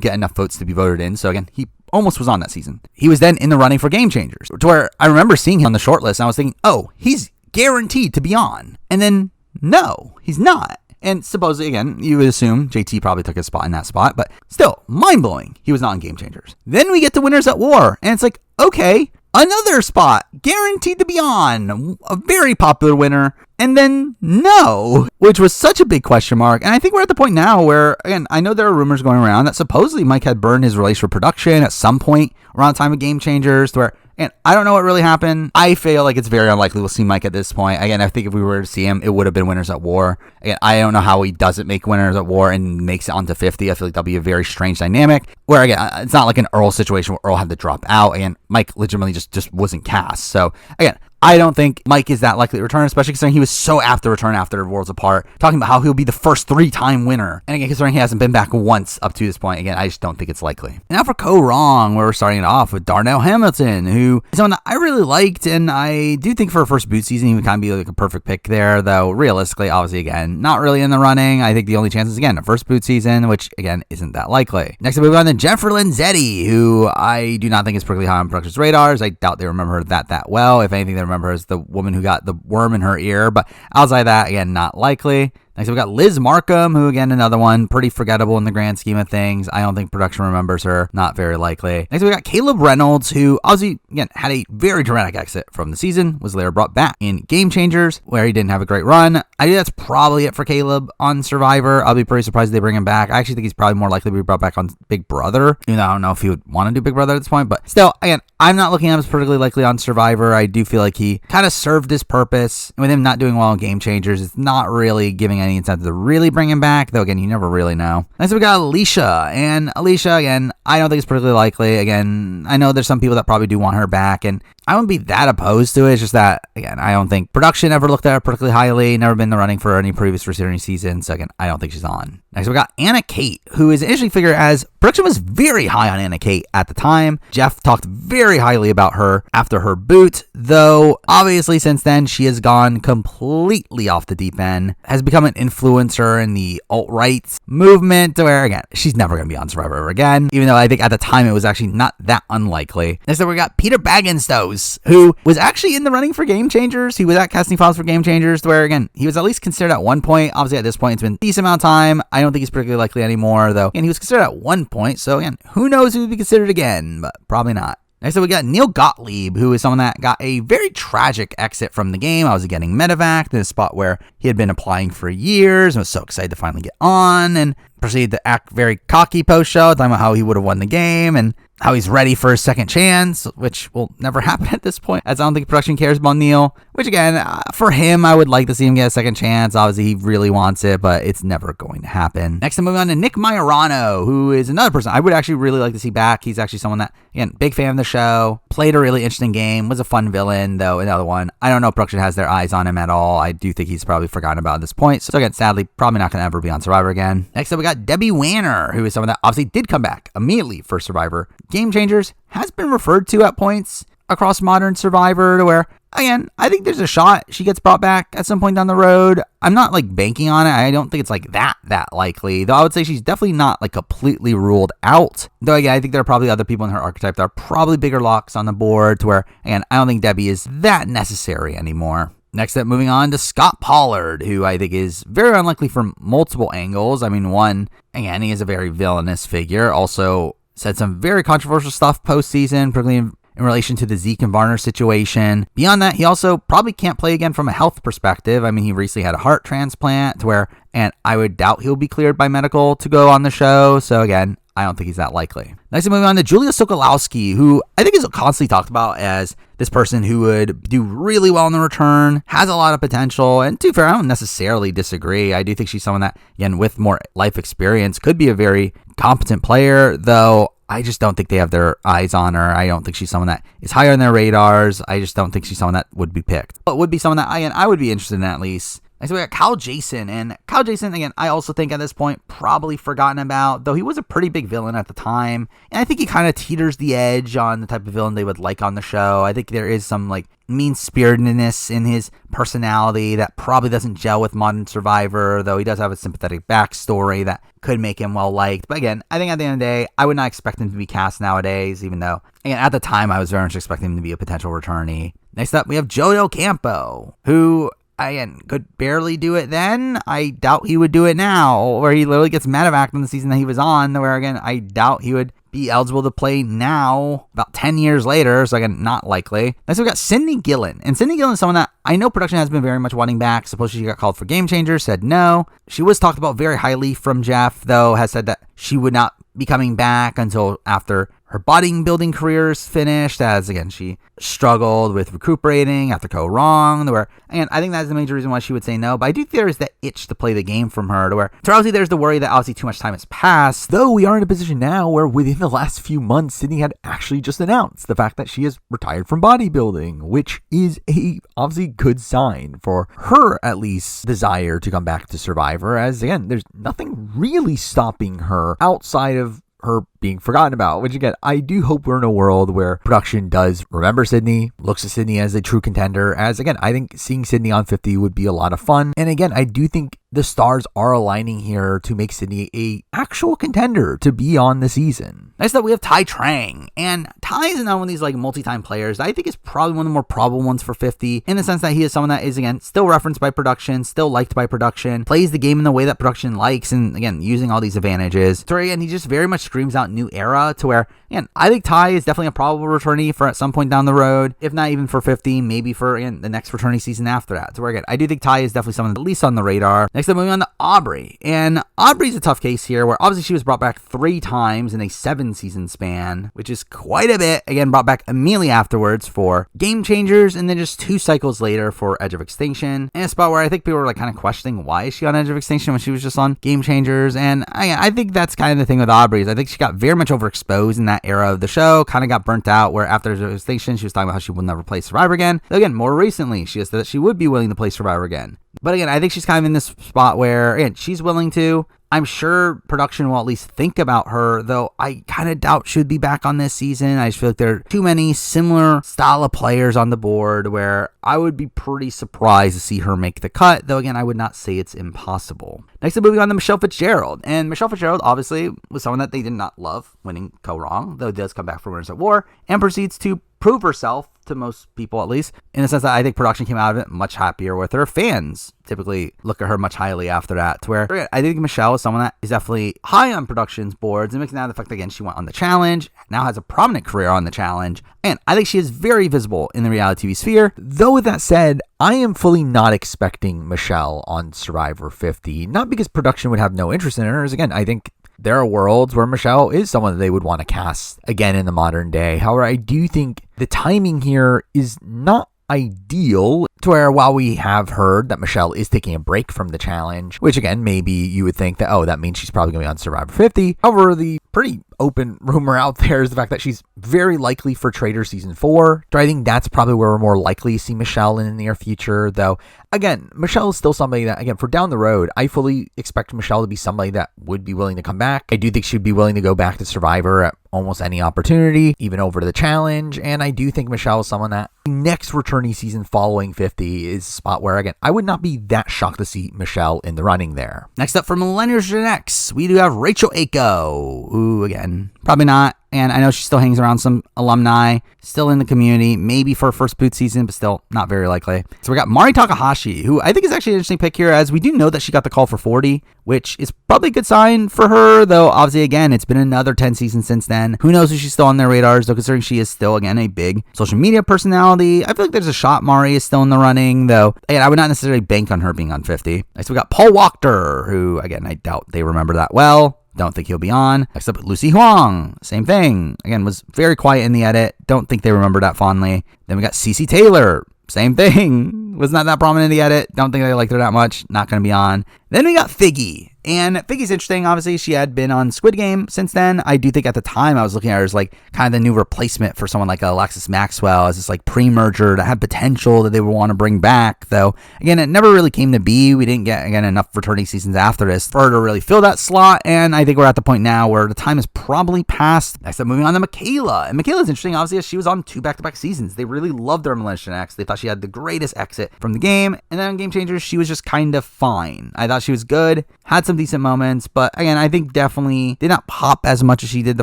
get enough votes to be voted in, so again, he almost was on that season. He was then in the running for Game Changers, to where I remember seeing him on the short list, and I was thinking, oh, he's guaranteed to be on. And then, no, he's not. And supposedly, again, you would assume JT probably took his spot in that spot, but still, mind-blowing, he was not in Game Changers. Then we get to Winners at War, and it's like, okay, another spot, guaranteed to be on, a very popular winner, and then no, which was such a big question mark. And I think we're at the point now where, again, I know there are rumors going around that supposedly Mike had burned his release for production at some point around the time of Game Changers, to where, and I don't know what really happened. I feel like it's very unlikely we'll see Mike at this point. Again, I think if we were to see him, it would have been Winners at War. Again, I don't know how he doesn't make Winners at War and makes it onto 50. I feel like that'll be a very strange dynamic. Where, again, it's not like an Earl situation where Earl had to drop out. Again, Mike legitimately just wasn't cast. So, again, I don't think Mike is that likely to return, especially considering he was so apt to return after Worlds Apart, talking about how he'll be the first 3-time winner. And again, considering he hasn't been back once up to this point, again, I just don't think it's likely. And now for Kaoh Rong, where we're starting it off with Darnell Hamilton, who is someone that I really liked, and I do think for a first boot season, he would kind of be like a perfect pick there, though realistically, obviously, again, not really in the running. I think the only chance is, again, a first boot season, which, again, isn't that likely. Next up, we move on to Jennifer Lanzetti, who I do not think is particularly high on production's radars. I doubt they remember her that well. If anything, they remember her as the woman who got the worm in her ear, but outside of that, again, not likely. Next, we got Liz Markham, who, again, another one, pretty forgettable in the grand scheme of things. I don't think production remembers her. Not very likely. Next, we got Caleb Reynolds, who, obviously, again, had a very dramatic exit from the season, was later brought back in Game Changers, where he didn't have a great run. I think that's probably it for Caleb on Survivor. I'll be pretty surprised if they bring him back. I actually think he's probably more likely to be brought back on Big Brother, even though I don't know if he would want to do Big Brother at this point, but still, again, I'm not looking at him as particularly likely on Survivor. I do feel like he kind of served his purpose, and with him not doing well in Game Changers, it's not really giving any incentive to really bring him back, though again, you never really know. Next we got Alicia, and Alicia, again, I don't think it's particularly likely. Again, I know there's some people that probably do want her back, and I wouldn't be that opposed to it. It's just that, again, I don't think production ever looked at her particularly highly, never been in the running for any previous Returnee season, so again, I don't think she's on. Next we got Anna Kate, who is initially figured as production was very high on Anna Kate at the time. Jeff talked very highly about her after her boot, though obviously since then she has gone completely off the deep end, has become an influencer in the alt-right movement, where again, she's never going to be on Survivor ever again, even though I think at the time it was actually not that unlikely. Next up we got Peter Bagginstows, who was actually in the running for Game Changers. He was at casting files for Game Changers, where again, he was at least considered at one point. Obviously at this point it's been a decent amount of time. I don't think he's particularly likely anymore, though, and he was considered at one point, so again, who knows who would be considered again, but probably not. Next up, we got Neil Gottlieb, who is someone that got a very tragic exit from the game. I was getting medevaced in a spot where he had been applying for years and was so excited to finally get on, and proceeded to act very cocky post-show, talking about how he would have won the game and how he's ready for a second chance, which will never happen at this point, as I don't think production cares about Neil, which again, for him, I would like to see him get a second chance. Obviously, he really wants it, but it's never going to happen. Next, I'm moving on to Nick Majorano, who is another person I would actually really like to see back. He's actually someone that, again, big fan of the show, played a really interesting game, was a fun villain, though another one. I don't know if production has their eyes on him at all. I do think he's probably forgotten about at this point. So again, sadly, probably not going to ever be on Survivor again. Next up, we got Debbie Wanner, who is someone that obviously did come back immediately for Survivor. Game Changers has been referred to at points across modern Survivor, to where, again, I think there's a shot she gets brought back at some point down the road. I'm not like banking on it. I don't think it's like that likely, though I would say she's definitely not like completely ruled out. Though again, I think there are probably other people in her archetype that are probably bigger locks on the board, to where, again, I don't think Debbie is that necessary anymore. Next up, moving on to Scott Pollard, who I think is very unlikely from multiple angles. I mean, one, again, he is a very villainous figure. Also said some very controversial stuff postseason, particularly in relation to the Zeke and Varner situation. Beyond that, he also probably can't play again from a health perspective. I mean, he recently had a heart transplant, to where, and I would doubt he'll be cleared by medical to go on the show. So again, I don't think he's that likely. Next, moving on to Julia Sokolowski, who I think is constantly talked about as this person who would do really well in the return, has a lot of potential, and to be fair, I don't necessarily disagree. I do think she's someone that, again, with more life experience, could be a very competent player, though I just don't think they have their eyes on her. I don't think she's someone that is higher on their radars. I just don't think she's someone that would be picked. But would be someone that, again, I would be interested in at least. Next, we got Kyle Jason, and Kyle Jason, again, I also think at this point, probably forgotten about, though he was a pretty big villain at the time, and I think he kind of teeters the edge on the type of villain they would like on the show. I think there is some, like, mean-spiritedness in his personality that probably doesn't gel with modern Survivor, though he does have a sympathetic backstory that could make him well-liked. But again, I think at the end of the day, I would not expect him to be cast nowadays, even though, again, at the time, I was very much expecting him to be a potential returnee. Next up, we have Joey Ocampo, who, again, could barely do it then. I doubt he would do it now, where he literally gets medevaced in the season that he was on, where, again, I doubt he would be eligible to play now, about 10 years later, so again, not likely. Next, we got Sydney Gillen, and Sydney Gillen is someone that I know production has been very much wanting back. Supposedly she got called for Game Changers, said no. She was talked about very highly from Jeff, though, has said that she would not be coming back until after her bodybuilding career is finished, as again, she struggled with recuperating after Kaoh Rong, where, and I think that's the major reason why she would say no, but I do think there is that itch to play the game from her, to where, so obviously there's the worry that obviously too much time has passed, though we are in a position now where within the last few months, Sydney had actually just announced the fact that she has retired from bodybuilding, which is a obviously good sign for her, at least, desire to come back to Survivor, as again, there's nothing really stopping her outside of her being forgotten about, which again, I do hope we're in a world where production does remember Sydney, looks at Sydney as a true contender, as again, I think seeing Sydney on 50 would be a lot of fun. And again, I do think the stars are aligning here to make Sydney a actual contender to be on the season. Next up, we have Tai Trang, and Tai is another one of these like multi-time players that I think is probably one of the more probable ones for 50, in the sense that he is someone that is, again, still referenced by production, still liked by production, plays the game in the way that production likes, and again, using all these advantages. So again, he just very much screams out new era, to where, again, I think Tai is definitely a probable returnee for at some point down the road, if not even for 50, maybe for, again, the next returnee season after that. So where, again, I do think Tai is definitely someone at least on the radar. Next Next up, moving on to Aubrey. And Aubrey's a tough case here, where obviously she was brought back 3 times in a 7-season span, which is quite a bit. Again, brought back immediately afterwards for Game Changers, and then just 2 cycles later for Edge of Extinction. In a spot where I think people were like kind of questioning why is she on Edge of Extinction when she was just on Game Changers. And I think that's kind of the thing with Aubrey, is I think she got very much overexposed in that era of the show, kind of got burnt out, where after Edge of Extinction, she was talking about how she would never play Survivor again. Though again, more recently, she has said that she would be willing to play Survivor again. But again, I think she's kind of in this spot where, again, she's willing to. I'm sure production will at least think about her, though I kind of doubt she'd be back on this season. I just feel like there are too many similar style of players on the board where I would be pretty surprised to see her make the cut, though again, I would not say it's impossible. Next up, moving on to Michelle Fitzgerald. And Michelle Fitzgerald obviously was someone that they did not love winning Kaoh Rong, though it does come back from Winners at War, and proceeds to prove herself, to most people at least, in the sense that I think production came out of it much happier with her. Fans typically look at her much highly after that, to where I think Michelle is someone that is definitely high on production's boards, and mixing out the fact that, again, she went on the challenge, now has a prominent career on the challenge, and I think she is very visible in the reality TV sphere. Though with that said, I am fully not expecting Michelle on Survivor 50, not because production would have no interest in her, as again, I think there are worlds where Michelle is someone that they would want to cast again in the modern day. However, I do think the timing here is not ideal, to where while we have heard that Michelle is taking a break from the challenge, which again, maybe you would think that, oh, that means she's probably going to be on Survivor 50. However, the pretty open rumor out there is the fact that she's very likely for Trader Season 4. So I think that's probably where we're more likely to see Michelle in the near future, though. Again, Michelle is still somebody that, again, for down the road, I fully expect Michelle to be somebody that would be willing to come back. I do think she'd be willing to go back to Survivor at almost any opportunity, even over to the challenge. And I do think Michelle is someone that next returnee season following 50 is a spot where, again, I would not be that shocked to see Michelle in the running there. Next up for Millennials Gen X, we do have Rachel Aiko, who, again, probably not. And I know she still hangs around some alumni, still in the community, maybe for her first boot season, but still not very likely. So we got Mari Takahashi, who I think is actually an interesting pick here, as we do know that she got the call for 40, which is probably a good sign for her, though obviously, again, it's been another 10 seasons since then. Who knows if she's still on their radars, though, considering she is still, again, a big social media personality. I feel like there's a shot Mari is still in the running, though, again, I would not necessarily bank on her being on 50. Next, we got Paul Wachter, who, again, I doubt they remember that well. Don't think he'll be on. Next up, Lucy Huang. Same thing. Again, was very quiet in the edit. Don't think they remember that fondly. Then we got Cece Taylor. Same thing. Was not that prominent in the edit. Don't think they liked her that much. Not going to be on. Then we got Figgy. And Figgy's interesting. Obviously, she had been on Squid Game since then. I do think at the time I was looking at her as like kind of the new replacement for someone like Alexis Maxwell, as this like pre-merger that had potential that they would want to bring back. Though, again, it never really came to be. We didn't get, again, enough returning seasons after this for her to really fill that slot. And I think we're at the point now where the time is probably past. Next up, moving on to Michaela. And Michaela's interesting. Obviously, as she was on 2 back-to-back seasons. They really loved her in Millennials Gen X. They thought she had the greatest exit from the game. And then on Game Changers, she was just kind of fine. I thought she was good, had some decent moments, but again, I think definitely did not pop as much as she did the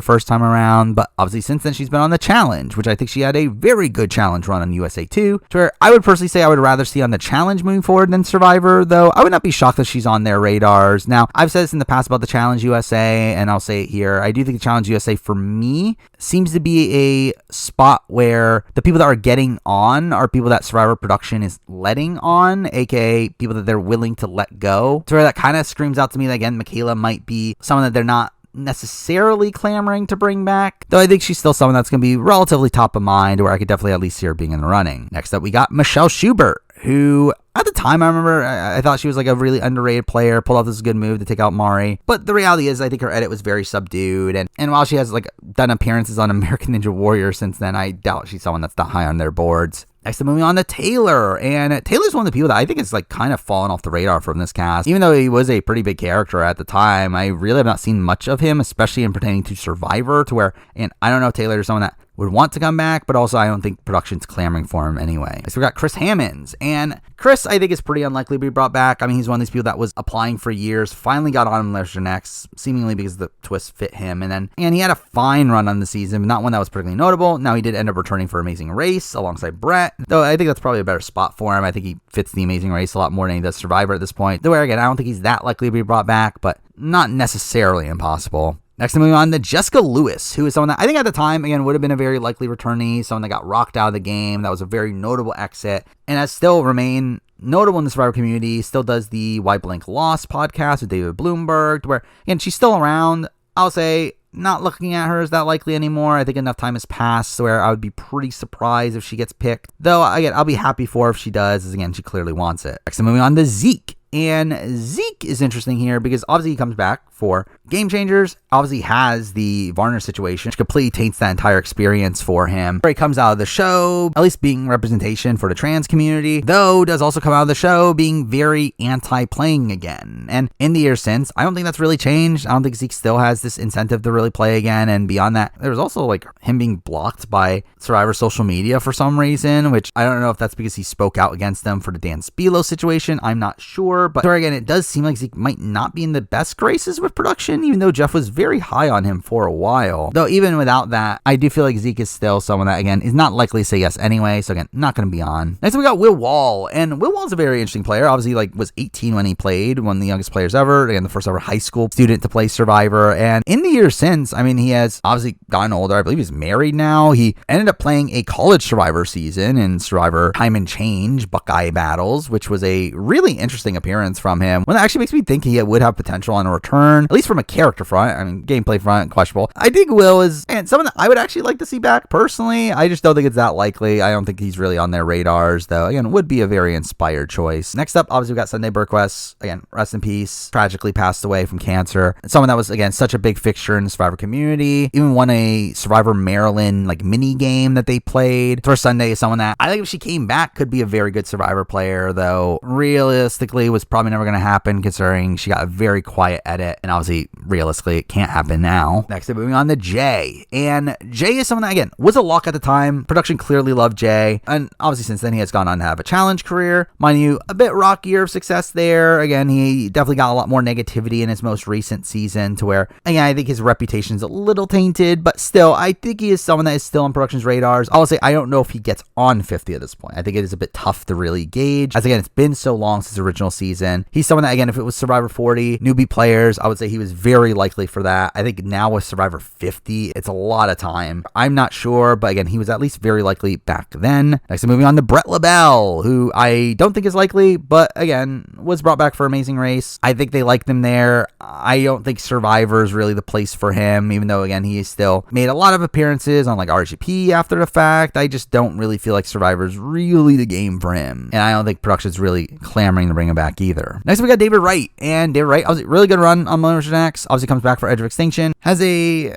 first time around. But obviously, since then, she's been on the challenge, which I think she had a very good challenge run on USA 2, to where I would personally say I would rather see on the challenge moving forward than Survivor, though I would not be shocked that she's on their radars. Now, I've said this in the past about the Challenge USA, and I'll say it here. I do think the Challenge USA, for me, seems to be a spot where the people that are getting on are people that Survivor production is letting on, aka people that they're willing to let go. So that kind of screams out to me that, again, Michaela might be someone that they're not necessarily clamoring to bring back, though I think she's still someone that's going to be relatively top of mind, where I could definitely at least see her being in the running. Next up, we got Michelle Schubert, who at the time, I remember I thought she was like a really underrated player, pulled off this good move to take out Mari. But the reality is, I think her edit was very subdued. And while she has like done appearances on American Ninja Warrior since then, I doubt she's someone that's not high on their boards. Next up, moving on to Taylor. And Taylor's one of the people that I think is like kind of fallen off the radar from this cast. Even though he was a pretty big character at the time, I really have not seen much of him, especially in pertaining to Survivor, to where, and I don't know if Taylor is someone that would want to come back, but also I don't think production's clamoring for him anyway. So we got Chris Hammonds, and Chris, I think, is pretty unlikely to be brought back. I mean, he's one of these people that was applying for years, finally got on Millennials Gen X, seemingly because the twist fit him, and he had a fine run on the season, but not one that was particularly notable. Now, he did end up returning for Amazing Race alongside Brett, though I think that's probably a better spot for him. I think he fits the Amazing Race a lot more than he does Survivor at this point. Though, again, I don't think he's that likely to be brought back, but not necessarily impossible. Next, moving on to Jessica Lewis, who is someone that I think at the time, again, would have been a very likely returnee, someone that got rocked out of the game, that was a very notable exit, and has still remained notable in the Survivor community, still does the Why Blank Lost podcast with David Bloomberg, where, again, she's still around. I'll say, not looking at her as that likely anymore. I think enough time has passed where I would be pretty surprised if she gets picked. Though, again, I'll be happy for her if she does, as again, she clearly wants it. Next, moving on to Zeke. And Zeke is interesting here because obviously he comes back for Game Changers, obviously has the Varner situation, which completely taints that entire experience for him. Where he comes out of the show, at least being representation for the trans community, though does also come out of the show being very anti-playing again. And in the years since, I don't think that's really changed. I don't think Zeke still has this incentive to really play again. And beyond that, there was also like him being blocked by Survivor social media for some reason, which I don't know if that's because he spoke out against them for the Dan Spilo situation. I'm not sure. But again, it does seem like Zeke might not be in the best graces with production, even though Jeff was very high on him for a while. Though even without that, I do feel like Zeke is still someone that, again, is not likely to say yes anyway. So again, not going to be on. Next, we got Will Wall. And Will Wall's a very interesting player. Obviously, like, was 18 when he played, one of the youngest players ever. Again, the first ever high school student to play Survivor. And in the years since, I mean, he has obviously gotten older. I believe he's married now. He ended up playing a college Survivor season in Survivor Time and Change Buckeye Battles, which was a really interesting appearance from him. One that actually makes me think he would have potential on a return, at least from a character front. I mean, gameplay front, questionable. I think Will is, and someone that I would actually like to see back personally. I just don't think it's that likely. I don't think he's really on their radars, though. Again, would be a very inspired choice. Next up, obviously, we got Sunday Burquest. Again, rest in peace. Tragically passed away from cancer. Someone that was, again, such a big fixture in the Survivor community. Even won a Survivor Maryland like mini game that they played. For Sunday is someone that I think if she came back could be a very good Survivor player, though realistically was probably never going to happen considering she got a very quiet edit, and obviously realistically it can't happen now. Next up, moving on to Jay, and Jay is someone that, again, was a lock at the time. Production clearly loved Jay, and obviously since then he has gone on to have a challenge career. Mind you, a bit rockier of success there. Again, he definitely got a lot more negativity in his most recent season to where, again, I think his reputation is a little tainted, but still I think he is someone that is still on production's radars. I'll say I don't know if he gets on 50 at this point. I think it is a bit tough to really gauge, as again, it's been so long since the original season. He's someone that, again, if it was Survivor 40 newbie players, I would say he was very likely for that. I think now with Survivor 50, it's a lot of time. I'm not sure, but again, he was at least very likely back then. Next, moving on to Brett LaBelle, who I don't think is likely, but again, was brought back for Amazing Race. I think they liked him there. I don't think Survivor is really the place for him, even though, again, he still made a lot of appearances on like RGP after the fact. I just don't really feel like Survivor is really the game for him, and I don't think production's really clamoring to bring him back either. Next, we got David Wright, and David Wright, obviously really good run on Millennials Next. Obviously comes back for Edge of Extinction, has a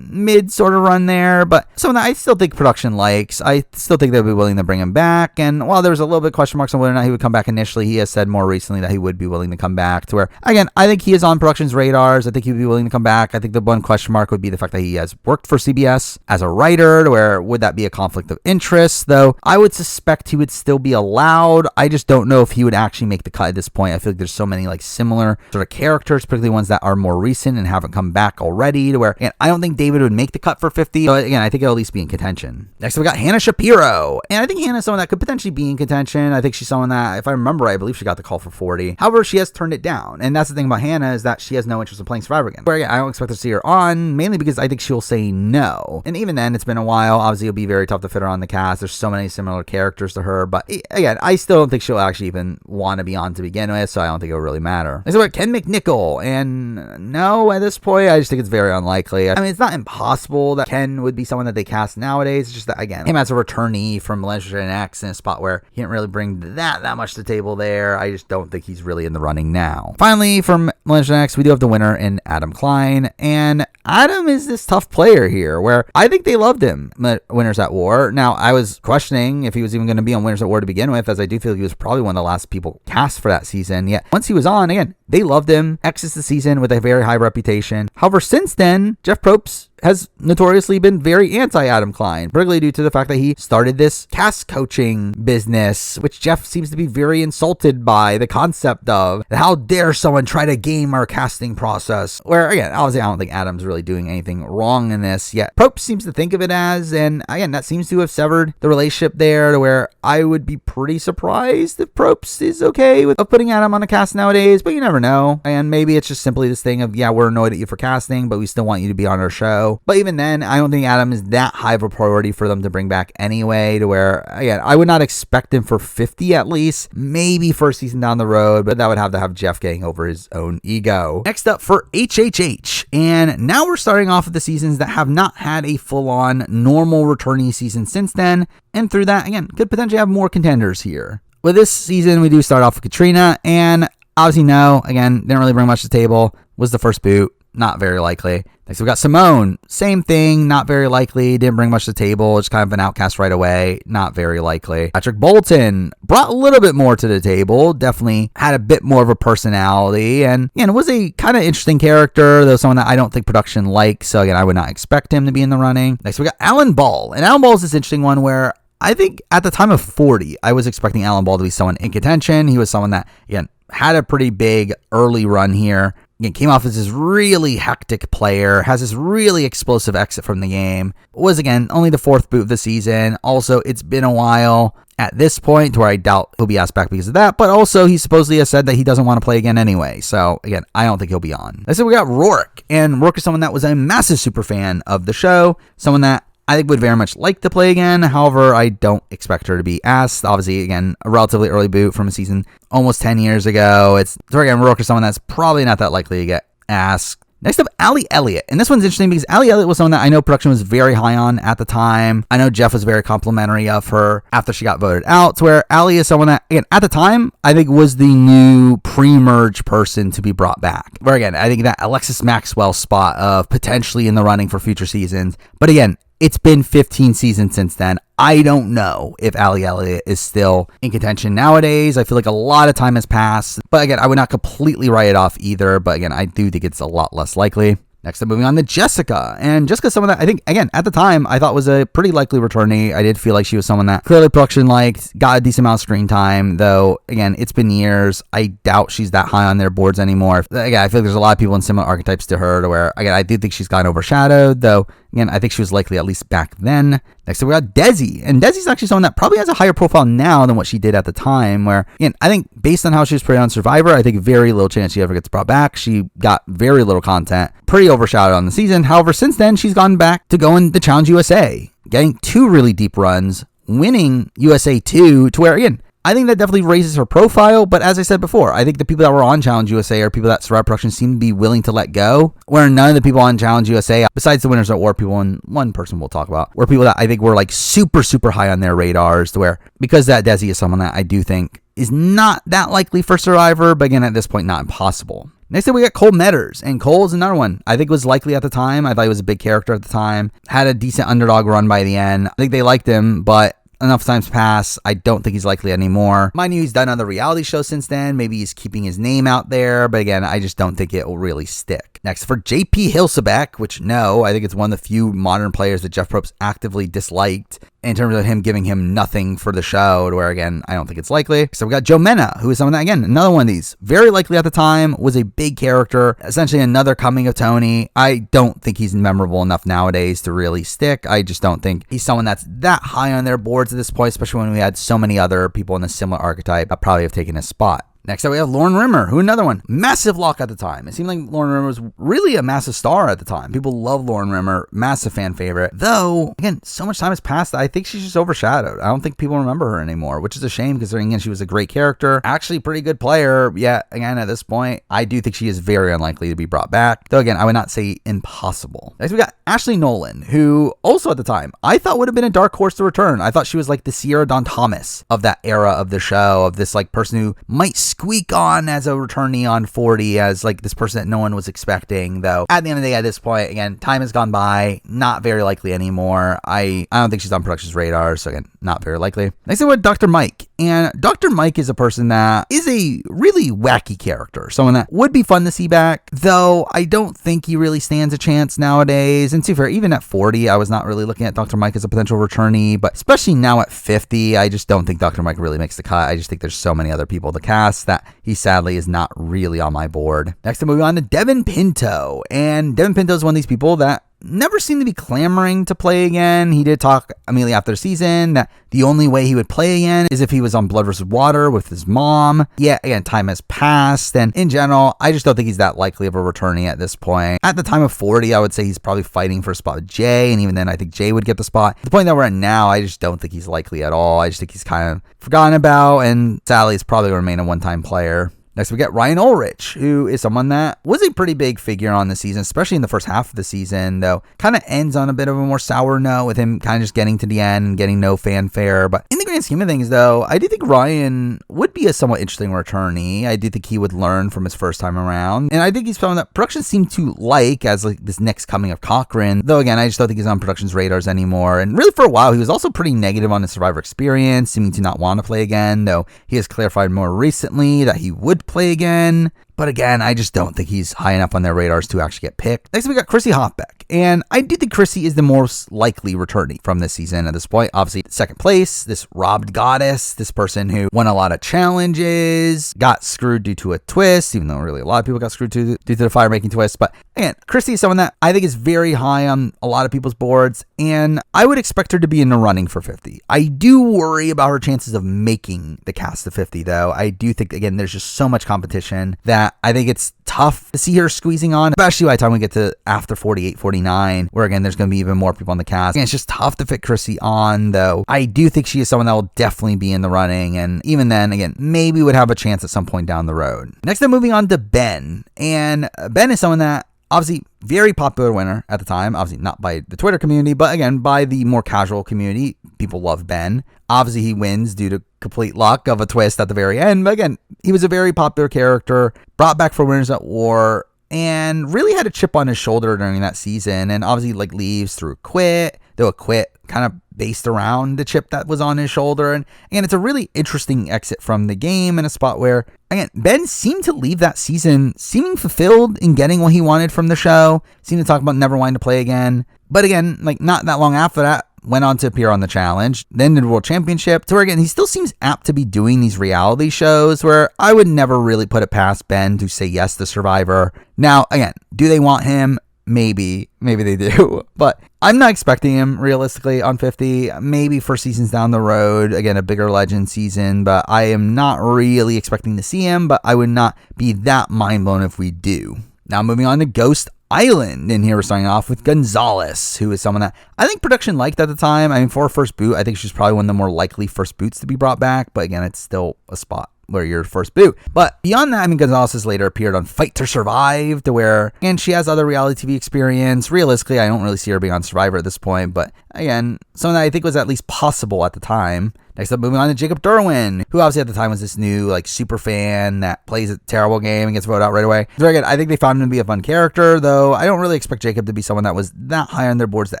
mid sort of run there, but someone that I still think production likes. I still think they'll be willing to bring him back, and while there was a little bit of question marks on whether or not he would come back initially, he has said more recently that he would be willing to come back, to where, again, I think he is on production's radars. I think he would be willing to come back. I think the one question mark would be the fact that he has worked for CBS as a writer, to where would that be a conflict of interest, though I would suspect he would still be allowed. I just don't know if he would actually make the cut at this point. I feel like there's so many like similar sort of characters, particularly ones that are more recent and haven't come back already, to where, again, I don't think David would make the cut for 50, but again, I think it'll at least be in contention. Next, we got Hannah Shapiro, and I think Hannah's someone that could potentially be in contention. I think she's someone that, if I remember right, I believe she got the call for 40. However, she has turned it down, and that's the thing about Hannah, is that she has no interest in playing Survivor again. Where, again, I don't expect to see her on, mainly because I think she'll say no. And even then, it's been a while. Obviously, it'll be very tough to fit her on the cast. There's so many similar characters to her, but again, I still don't think she'll actually even want to be on to begin with, so I don't think it'll really matter. Next, we got Ken McNichol, and no, at this point, I just think it's very unlikely. I mean, it's not impossible that Ken would be someone that they cast nowadays. It's just that, again, him as a returnee from Millennials X in a spot where he didn't really bring that much to the table there. I just don't think he's really in the running now. Finally, from Millennials X, we do have the winner in Adam Klein, and Adam is this tough player here where I think they loved him, Winners at War. Now, I was questioning if he was even going to be on Winners at War to begin with, as I do feel like he was probably one of the last people cast for that season. Yet, once he was on, again, they loved him, exits the season with a very high reputation. However, since then, Jeff Probst has notoriously been very anti-Adam Klein, particularly due to the fact that he started this cast coaching business, which Jeff seems to be very insulted by the concept of. How dare someone try to game our casting process? Where, again, obviously I don't think Adam's really doing anything wrong in this, yet Probst seems to think of it as, and again, that seems to have severed the relationship there, to where I would be pretty surprised if Probst is okay with putting Adam on a cast nowadays, but you never know. And maybe it's just simply this thing of, yeah, we're annoyed at you for casting, but we still want you to be on our show. show. But even then, I don't think Adam is that high of a priority for them to bring back anyway, to where, again, I would not expect him for 50 at least, maybe first season down the road, but that would have to have Jeff getting over his own ego. Next up for HHH, and now we're starting off with the seasons that have not had a full-on normal returnee season since then, and through that, again, could potentially have more contenders here. With this season, we do start off with Katrina, and obviously no, again, didn't really bring much to the table, was the first boot, not very likely. Next, we got Simone, same thing, not very likely, didn't bring much to the table, just kind of an outcast right away, not very likely. Patrick Bolton brought a little bit more to the table, definitely had a bit more of a personality, and again, was a kind of interesting character, though someone that I don't think production likes, so again, I would not expect him to be in the running. Next, we got Alan Ball, and Alan Ball is this interesting one where I think at the time of 40, I was expecting Alan Ball to be someone in contention. He was someone that, again, had a pretty big early run here. Again, came off as this really hectic player, has this really explosive exit from the game. Was, again, only the fourth boot of the season. Also, it's been a while at this point to where I doubt he'll be asked back because of that. But also, he supposedly has said that he doesn't want to play again anyway. So, again, I don't think he'll be on. Next, we got Rourke. And Rourke is someone that was a massive super fan of the show. Someone that I think would very much like to play again. However, I don't expect her to be asked. Obviously, again, a relatively early boot from a season almost 10 years ago. So again, Rourke is someone that's probably not that likely to get asked. Next up, Allie Elliott. And this one's interesting because Allie Elliott was someone that I know production was very high on at the time. I know Jeff was very complimentary of her after she got voted out, to where Allie is someone that, again, at the time, I think was the new pre-merge person to be brought back. Where, again, I think that Alexis Maxwell spot of potentially in the running for future seasons. But again, it's been 15 seasons since then. I don't know if Allie Elliott is still in contention nowadays. I feel like a lot of time has passed. But again, I would not completely write it off either. But again, I do think it's a lot less likely. Next up, moving on to Jessica. And Jessica's someone that I think, again, at the time, I thought was a pretty likely returnee. I did feel like she was someone that clearly production liked, got a decent amount of screen time, though, again, it's been years. I doubt she's that high on their boards anymore. Again, I feel like there's a lot of people in similar archetypes to her, to where, again, I do think she's gotten overshadowed, though, again, I think she was likely at least back then. Next up, we got Desi. And Desi's actually someone that probably has a higher profile now than what she did at the time, where, again, I think based on how she was played on Survivor, I think very little chance she ever gets brought back. She got very little content, pretty overshadowed on the season. However, since then, she's gone back to going to Challenge USA, getting 2 really deep runs, winning USA 2, to where, again, I think that definitely raises her profile, but as I said before, I think the people that were on Challenge USA are people that Survivor Production seem to be willing to let go, where none of the people on Challenge USA, besides the winners at war people, and one person we'll talk about, were people that I think were like super, super high on their radars, to where, because that Desi is someone that I do think is not that likely for Survivor, but again, at this point, not impossible. Next up, we got Cole Metters, and Cole is another one I think was likely at the time. I thought he was a big character at the time, had a decent underdog run by the end. I think they liked him, but enough times pass, I don't think he's likely anymore. Mind you, he's done other reality shows since then. Maybe he's keeping his name out there, but again, I just don't think it will really stick. Next, for JP Hilsebeck, which no, I think it's one of the few modern players that Jeff Probst actively disliked in terms of him giving him nothing for the show, to where, again, I don't think it's likely. So we got Joe Mena, who is someone that, again, another one of these, very likely at the time, was a big character, essentially another coming of Tony. I don't think he's memorable enough nowadays to really stick. I just don't think he's someone that's that high on their boards at this point, especially when we had so many other people in a similar archetype that probably have taken his spot. Next up, we have Lauren Rimmer, who another one, massive lock at the time. It seemed like Lauren Rimmer was really a massive star at the time. People love Lauren Rimmer, massive fan favorite. Though, again, so much time has passed that I think she's just overshadowed. I don't think people remember her anymore, which is a shame considering, again, she was a great character, actually pretty good player. Yet, again, at this point, I do think she is very unlikely to be brought back. Though, again, I would not say impossible. Next, we got Ashley Nolan, who also at the time, I thought would have been a dark horse to return. I thought she was like the Sierra Dawn Thomas of that era of the show, of this like person who might squeak on as a returnee on 40, as like this person that no one was expecting. Though at the end of the day, at this point, again, time has gone by, not very likely anymore. I don't think she's on production's radar, so again, not very likely. Next thing, we have Dr. Mike, and Dr. Mike is a person that is a really wacky character, someone that would be fun to see back, though I don't think he really stands a chance nowadays. And to be fair, even at 40, I was not really looking at Dr. Mike as a potential returnee, but especially now at 50, I just don't think Dr. Mike really makes the cut. I just think there's so many other people to cast that he sadly is not really on my board. Next, I'm moving on to Devin Pinto, and Devin Pinto is one of these people that never seemed to be clamoring to play again. He did talk immediately after the season that the only way he would play again is if he was on Blood vs. Water with his mom. Yeah, again, time has passed, and in general, I just don't think he's that likely of a returnee at this point. At the time of 40, I would say he's probably fighting for a spot with Jay, and even then, I think Jay would get the spot. At the point that we're at now, I just don't think he's likely at all. I just think he's kind of forgotten about, and sadly, he's probably going to remain a one-time player. Next, we got Ryan Ulrich, who is someone that was a pretty big figure on the season, especially in the first half of the season, though kind of ends on a bit of a more sour note with him kind of just getting to the end and getting no fanfare. But in the grand scheme of things, though, I do think Ryan would be a somewhat interesting returnee. I do think he would learn from his first time around. And I think he's someone that production seemed to like as like this next coming of Cochrane. Though, again, I just don't think he's on production's radars anymore. And really, for a while, he was also pretty negative on his Survivor experience, seeming to not want to play again, though he has clarified more recently that he would play again. But again, I just don't think he's high enough on their radars to actually get picked. Next, we got Chrissy Hoffbeck. And I do think Chrissy is the most likely returnee from this season at this point. Obviously, second place, this robbed goddess, this person who won a lot of challenges, got screwed due to a twist, even though really a lot of people got screwed due to the fire-making twist. But again, Chrissy is someone that I think is very high on a lot of people's boards, and I would expect her to be in the running for 50. I do worry about her chances of making the cast of 50, though. I do think, again, there's just so much competition that I think it's tough to see her squeezing on, especially by the time we get to after 48, 49, where again, there's going to be even more people on the cast. Again, it's just tough to fit Chrissy on, though. I do think she is someone that will definitely be in the running, and even then, again, maybe would have a chance at some point down the road. Next, I'm moving on to Ben, and Ben is someone that obviously very popular winner at the time, obviously not by the Twitter community, but again, by the more casual community. People love Ben. Obviously, he wins due to complete luck of a twist at the very end. But again, he was a very popular character, brought back for Winners at War, and really had a chip on his shoulder during that season. And obviously, like, leaves through a quit, though a quit kind of based around the chip that was on his shoulder. And again, it's a really interesting exit from the game in a spot where, again, Ben seemed to leave that season seeming fulfilled in getting what he wanted from the show, seemed to talk about never wanting to play again. But again, like, not that long after that, went on to appear on the challenge, then did World Championship, to where again, he still seems apt to be doing these reality shows where I would never really put it past Ben to say yes to Survivor. Now, again, do they want him? Maybe they do, but I'm not expecting him realistically on 50, maybe for seasons down the road, again, a bigger legend season, but I am not really expecting to see him, but I would not be that mind blown if we do. Now moving on to Ghost Island, and here we're starting off with Gonzalez, who is someone that I think production liked at the time. I mean, for a first boot, I think she's probably one of the more likely first boots to be brought back, but again, it's still a spot where you're first boot. But beyond that, I mean, Gonzalez has later appeared on Fight to Survive, to where, again, she has other reality TV experience. Realistically, I don't really see her being on Survivor at this point, but again, something that I think was at least possible at the time. Next up, moving on to Jacob Derwin, who obviously at the time was this new, like, super fan that plays a terrible game and gets voted out right away. So again, I think they found him to be a fun character, though I don't really expect Jacob to be someone that was that high on their boards to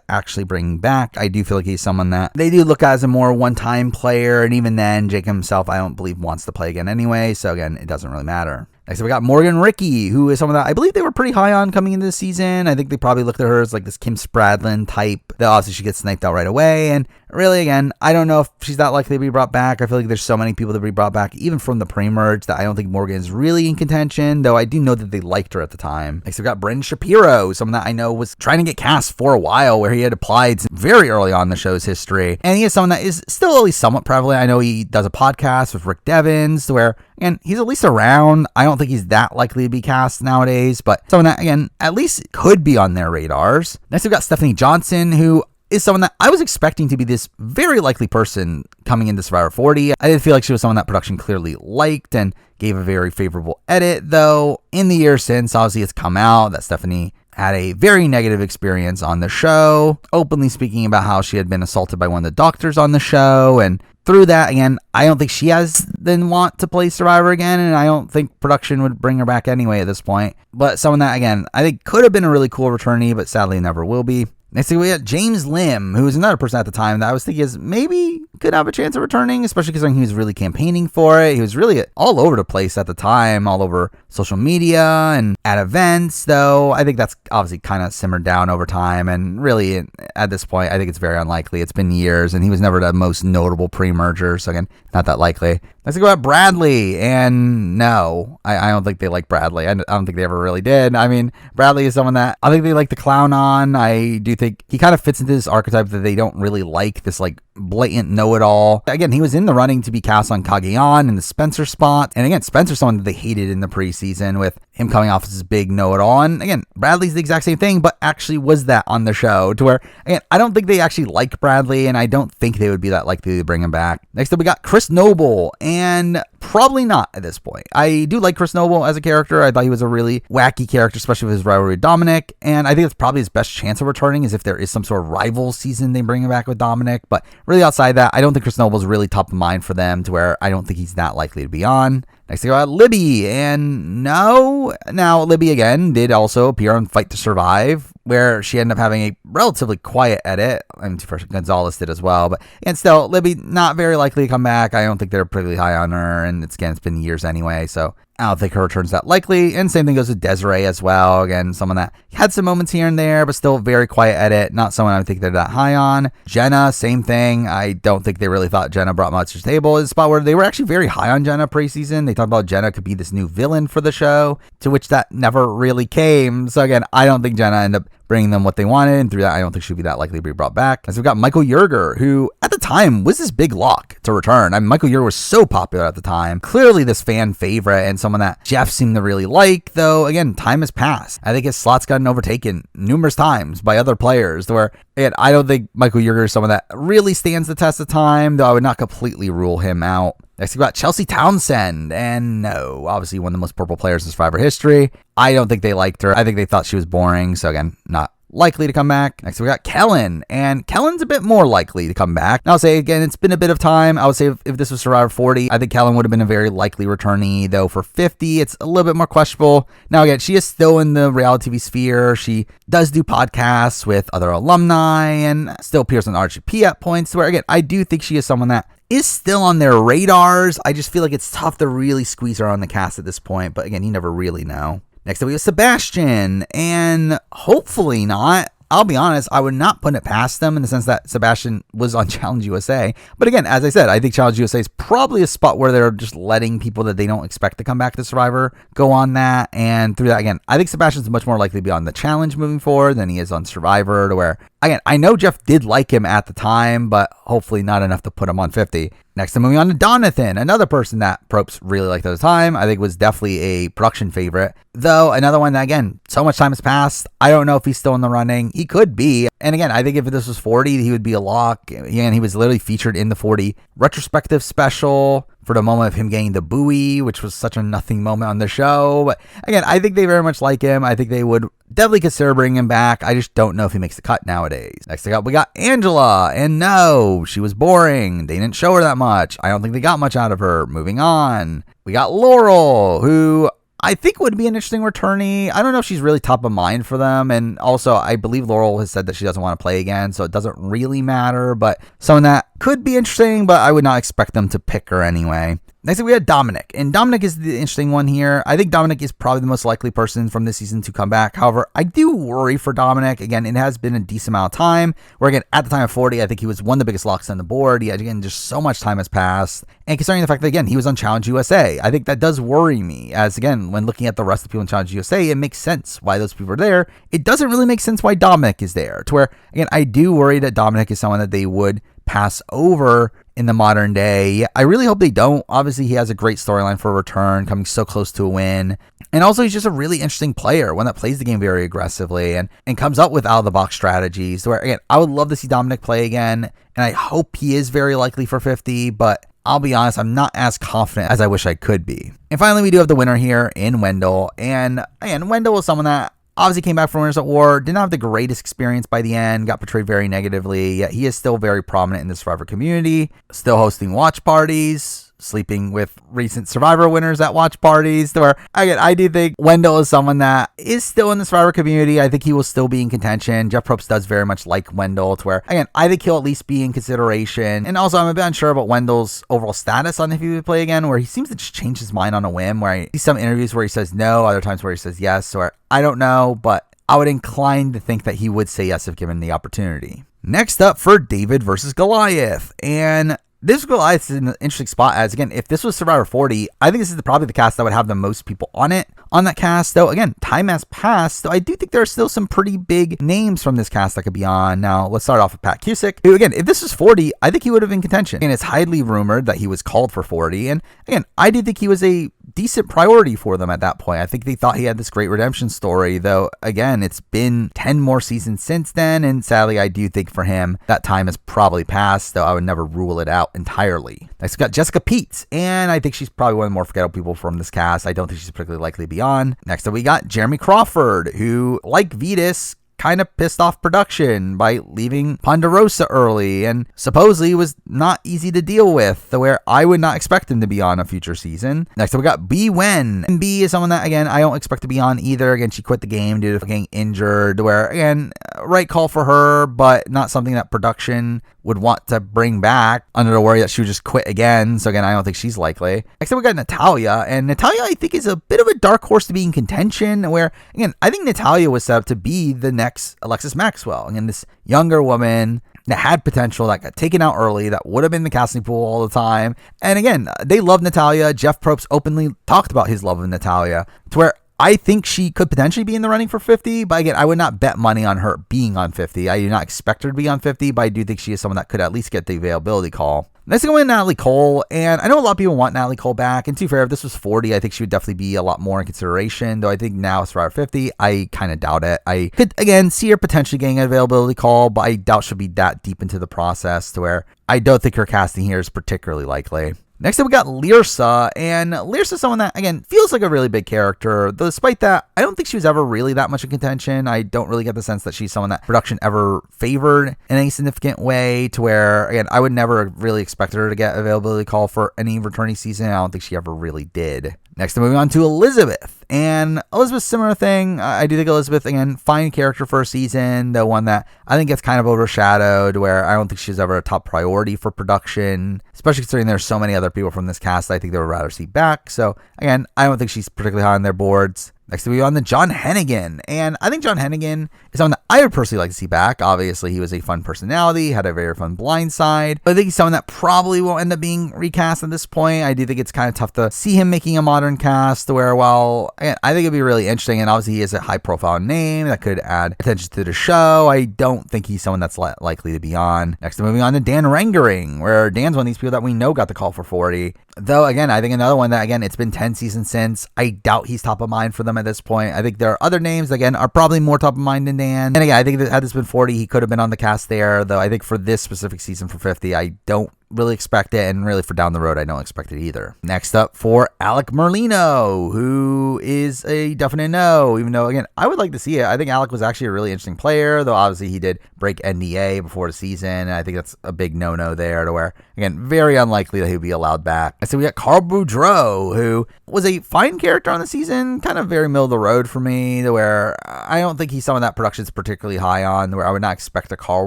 actually bring back. I do feel like he's someone that they do look at as a more one-time player, and even then, Jacob himself, I don't believe, wants to play again anyway, so again, it doesn't really matter. Next up, we got Morgan Rickey, who is someone that I believe they were pretty high on coming into the season. I think they probably looked at her as like this Kim Spradlin type. That obviously she gets sniped out right away. And really, again, I don't know if she's that likely to be brought back. I feel like there's so many people to be brought back, even from the pre-merge, that I don't think Morgan is really in contention, though I do know that they liked her at the time. Next, we got Brendan Shapiro, someone that I know was trying to get cast for a while, where he had applied very early on in the show's history. And he is someone that is still at least somewhat prevalent. I know he does a podcast with Rick Devens, where, again, he's at least around. I don't think he's that likely to be cast nowadays, but someone that, again, at least could be on their radars. Next, we've got Stephanie Johnson, who is someone that I was expecting to be this very likely person coming into Survivor 40. I did feel like she was someone that production clearly liked and gave a very favorable edit, though in the years since, obviously it's come out that Stephanie had a very negative experience on the show, openly speaking about how she had been assaulted by one of the doctors on the show, and through that, again, I don't think she has then want to play Survivor again, and I don't think production would bring her back anyway at this point. But someone that, again, I think could have been a really cool returnee, but sadly never will be. Next thing we got James Lim, who is another person at the time that I was thinking is maybe could have a chance of returning, especially because he was really campaigning for it. He was really all over the place at the time, all over social media and at events, though I think that's obviously kind of simmered down over time, and really at this point, I think it's very unlikely. It's been years, and he was never the most notable pre-merger, so again, not that likely. Let's go about Bradley. And no, I don't think they like Bradley. I don't think they ever really did. I mean, Bradley is someone that I think they like to clown on. I do think he kind of fits into this archetype that they don't really like, this like blatant know-it-all. Again, he was in the running to be cast on Cagayan in the Spencer spot. And again, Spencer's someone that they hated in the preseason with him coming off as this big know-it-all. And again, Bradley's the exact same thing, but actually was that on the show to where, again, I don't think they actually like Bradley, and I don't think they would be that likely to bring him back. Next up, we got Chris Noble, and probably not at this point. I do like Chris Noble as a character. I thought he was a really wacky character, especially with his rivalry with Dominic, and I think it's probably his best chance of returning is if there is some sort of rival season they bring him back with Dominic, but really outside that, I don't think Chris Noble is really top of mind for them to where I don't think he's that likely to be on. Next, we got Libby, and no. Now, Libby, again, did also appear on Fight to Survive, where she ended up having a relatively quiet edit. I mean, first Gonzalez did as well, but and still, Libby, not very likely to come back. I don't think they're particularly high on her, and it's been years anyway, so I don't think her return's that likely. And same thing goes with Desiree as well. Again, someone that had some moments here and there, but still very quiet edit. Not someone I would think they're that high on. Jenna, same thing. I don't think they really thought Jenna brought much to the table. It's a spot where they were actually very high on Jenna preseason. They talked about Jenna could be this new villain for the show, to which that never really came. So again, I don't think Jenna ended up bringing them what they wanted, and through that, I don't think she'd be that likely to be brought back. As we've got Michael Yerger, who at the time was this big lock to return. I mean, Michael Yerger was so popular at the time, clearly this fan favorite, and someone that Jeff seemed to really like, though, again, time has passed. I think his slot's gotten overtaken numerous times by other players, where, again, I don't think Michael Yerger is someone that really stands the test of time, though I would not completely rule him out. Next, we got Chelsea Townsend, and no, obviously one of the most purple players in Survivor history. I don't think they liked her. I think they thought she was boring, so again, not likely to come back. Next, we got Kellen, and Kellen's a bit more likely to come back. Now, I'll say again, it's been a bit of time. I would say if this was Survivor 40, I think Kellen would have been a very likely returnee, though for 50, it's a little bit more questionable. Now, again, she is still in the reality TV sphere. She does do podcasts with other alumni and still appears on RGP at points, where, again, I do think she is someone that is still on their radars. I just feel like it's tough to really squeeze her on the cast at this point, but again, you never really know. Next up, we have Sebastian, and hopefully not. I'll be honest, I would not put it past them in the sense that Sebastian was on Challenge USA. But again, as I said, I think Challenge USA is probably a spot where they're just letting people that they don't expect to come back to Survivor go on that. And through that, again, I think Sebastian's much more likely to be on the Challenge moving forward than he is on Survivor, to where, again, I know Jeff did like him at the time, but hopefully not enough to put him on 50. Next, I'm moving on to Donathan, another person that Probst really liked at the time. I think was definitely a production favorite. Though, another one that, again, so much time has passed. I don't know if he's still in the running. He could be. And again, I think if this was 40, he would be a lock. Again, he was literally featured in the 40 retrospective special for the moment of him getting the buoy, which was such a nothing moment on the show. But again, I think they very much like him. I think they would definitely consider bringing him back. I just don't know if he makes the cut nowadays. Next up, we got Angela. And no, she was boring. They didn't show her that much. I don't think they got much out of her. Moving on. We got Laurel, who I think would be an interesting returnee. I don't know if she's really top of mind for them. And also, I believe Laurel has said that she doesn't want to play again, so it doesn't really matter. But someone that could be interesting, but I would not expect them to pick her anyway. Next we had Dominic, and Dominic is the interesting one here. I think Dominic is probably the most likely person from this season to come back. However, I do worry for Dominic. Again, it has been a decent amount of time, where again, at the time of 40, I think he was one of the biggest locks on the board. Yet again, just so much time has passed. And considering the fact that, again, he was on Challenge USA, I think that does worry me. As again, when looking at the rest of the people in Challenge USA, it makes sense why those people are there. It doesn't really make sense why Dominic is there. To where, again, I do worry that Dominic is someone that they would pass over in the modern day. I really hope they don't. Obviously, he has a great storyline for a return, coming so close to a win. And also, he's just a really interesting player, one that plays the game very aggressively and comes up with out-of-the-box strategies. Where, again, I would love to see Dominic play again, and I hope he is very likely for 50, but I'll be honest, I'm not as confident as I wish I could be. And finally, we do have the winner here in Wendell. And again, Wendell was someone that obviously came back from Winners at War, did not have the greatest experience by the end, got portrayed very negatively, yet he is still very prominent in the Survivor community, still hosting watch parties, sleeping with recent Survivor winners at watch parties. Where, again, I do think Wendell is someone that is still in the Survivor community. I think he will still be in contention. Jeff Probst does very much like Wendell, to where, again, I think he'll at least be in consideration. And also, I'm a bit unsure about Wendell's overall status on if he would play again, where he seems to just change his mind on a whim, where I see some interviews where he says no, other times where he says yes, or I don't know, but I would incline to think that he would say yes if given the opportunity. Next up for David versus Goliath. And this Goliath is in an interesting spot as, again, if this was Survivor 40, I think this is probably the cast that would have the most people on it. On that cast, though, again, time has passed, so I do think there are still some pretty big names from this cast that could be on. Now, let's start off with Pat Cusick, who, again, if this was 40, I think he would have been in contention. And it's highly rumored that he was called for 40. And, again, I do think he was a decent priority for them at that point. I think they thought he had this great redemption story, though, again, it's been 10 more seasons since then, and sadly, I do think for him, that time has probably passed, though I would never rule it out entirely. Next, we got Jessica Peets, and I think she's probably one of the more forgettable people from this cast. I don't think she's particularly likely to be on. Next up, we got Jeremy Crawford, who, like Vetus, kind of pissed off production by leaving Ponderosa early and supposedly was not easy to deal with, where I would not expect him to be on a future season. Next up, we got B Wen, and B is someone that, again, I don't expect to be on either. Again, she quit the game due to getting injured, where, again, right call for her, but not something that production would want to bring back under the worry that she would just quit again. So again, I don't think she's likely. Next up, we got Natalia, and Natalia, I think, is a bit of a dark horse to be in contention, where, again, I think Natalia was set up to be the next Alexis Maxwell. Again, this younger woman that had potential, that got taken out early, that would have been in the casting pool all the time. And again, they love Natalia. Jeff Probst openly talked about his love of Natalia, to where I think she could potentially be in the running for 50, but again, I would not bet money on her being on 50. I do not expect her to be on 50, but I do think she is someone that could at least get the availability call. Next thing, we have Natalie Cole, and I know a lot of people want Natalie Cole back, and to be fair, if this was 40, I think she would definitely be a lot more in consideration, though I think now Survivor 50, I kind of doubt it. I could, again, see her potentially getting an availability call, but I doubt she'll be that deep into the process, to where I don't think her casting here is particularly likely. Next up, we got Lyrsa, and Lyrsa is someone that, again, feels like a really big character. Despite that, I don't think she was ever really that much in contention. I don't really get the sense that she's someone that production ever favored in any significant way, to where, again, I would never really expect her to get availability call for any returnee season. I don't think she ever really did. Next, moving on to Elizabeth. And Elizabeth, similar thing. I do think Elizabeth, again, fine character for a season, the one that I think gets kind of overshadowed, where I don't think she's ever a top priority for production, especially considering there's so many other people from this cast I think they would rather see back. So, again, I don't think she's particularly high on their boards. Next, we on the John Hennigan, and I think John Hennigan is someone that I would personally like to see back. Obviously, he was a fun personality, had a very fun blind side, but I think he's someone that probably won't end up being recast at this point. I do think it's kind of tough to see him making a modern cast, where, well, again, I think it'd be really interesting, and obviously he is a high-profile name that could add attention to the show. I don't think he's someone that's likely to be on. Next, moving on to Dan Rengering, where Dan's one of these people that we know got the call for 40. Though, again, I think another one that, again, it's been 10 seasons since. I doubt he's top of mind for them at this point. I think there are other names, again, are probably more top of mind than Dan. And again, I think that had this been 40, he could have been on the cast there. Though I think for this specific season for 50, I don't really expect it, and really for down the road, I don't expect it either. Next up for Alec Merlino, who is a definite no, even though, again, I would like to see it. I think Alec was actually a really interesting player, though obviously he did break NDA before the season, and I think that's a big no-no there, to where, again, very unlikely that he would be allowed back. And so we got Carl Boudreau, who was a fine character on the season, kind of very middle of the road for me, to where I don't think he's someone that production's particularly high on, to where I would not expect a Carl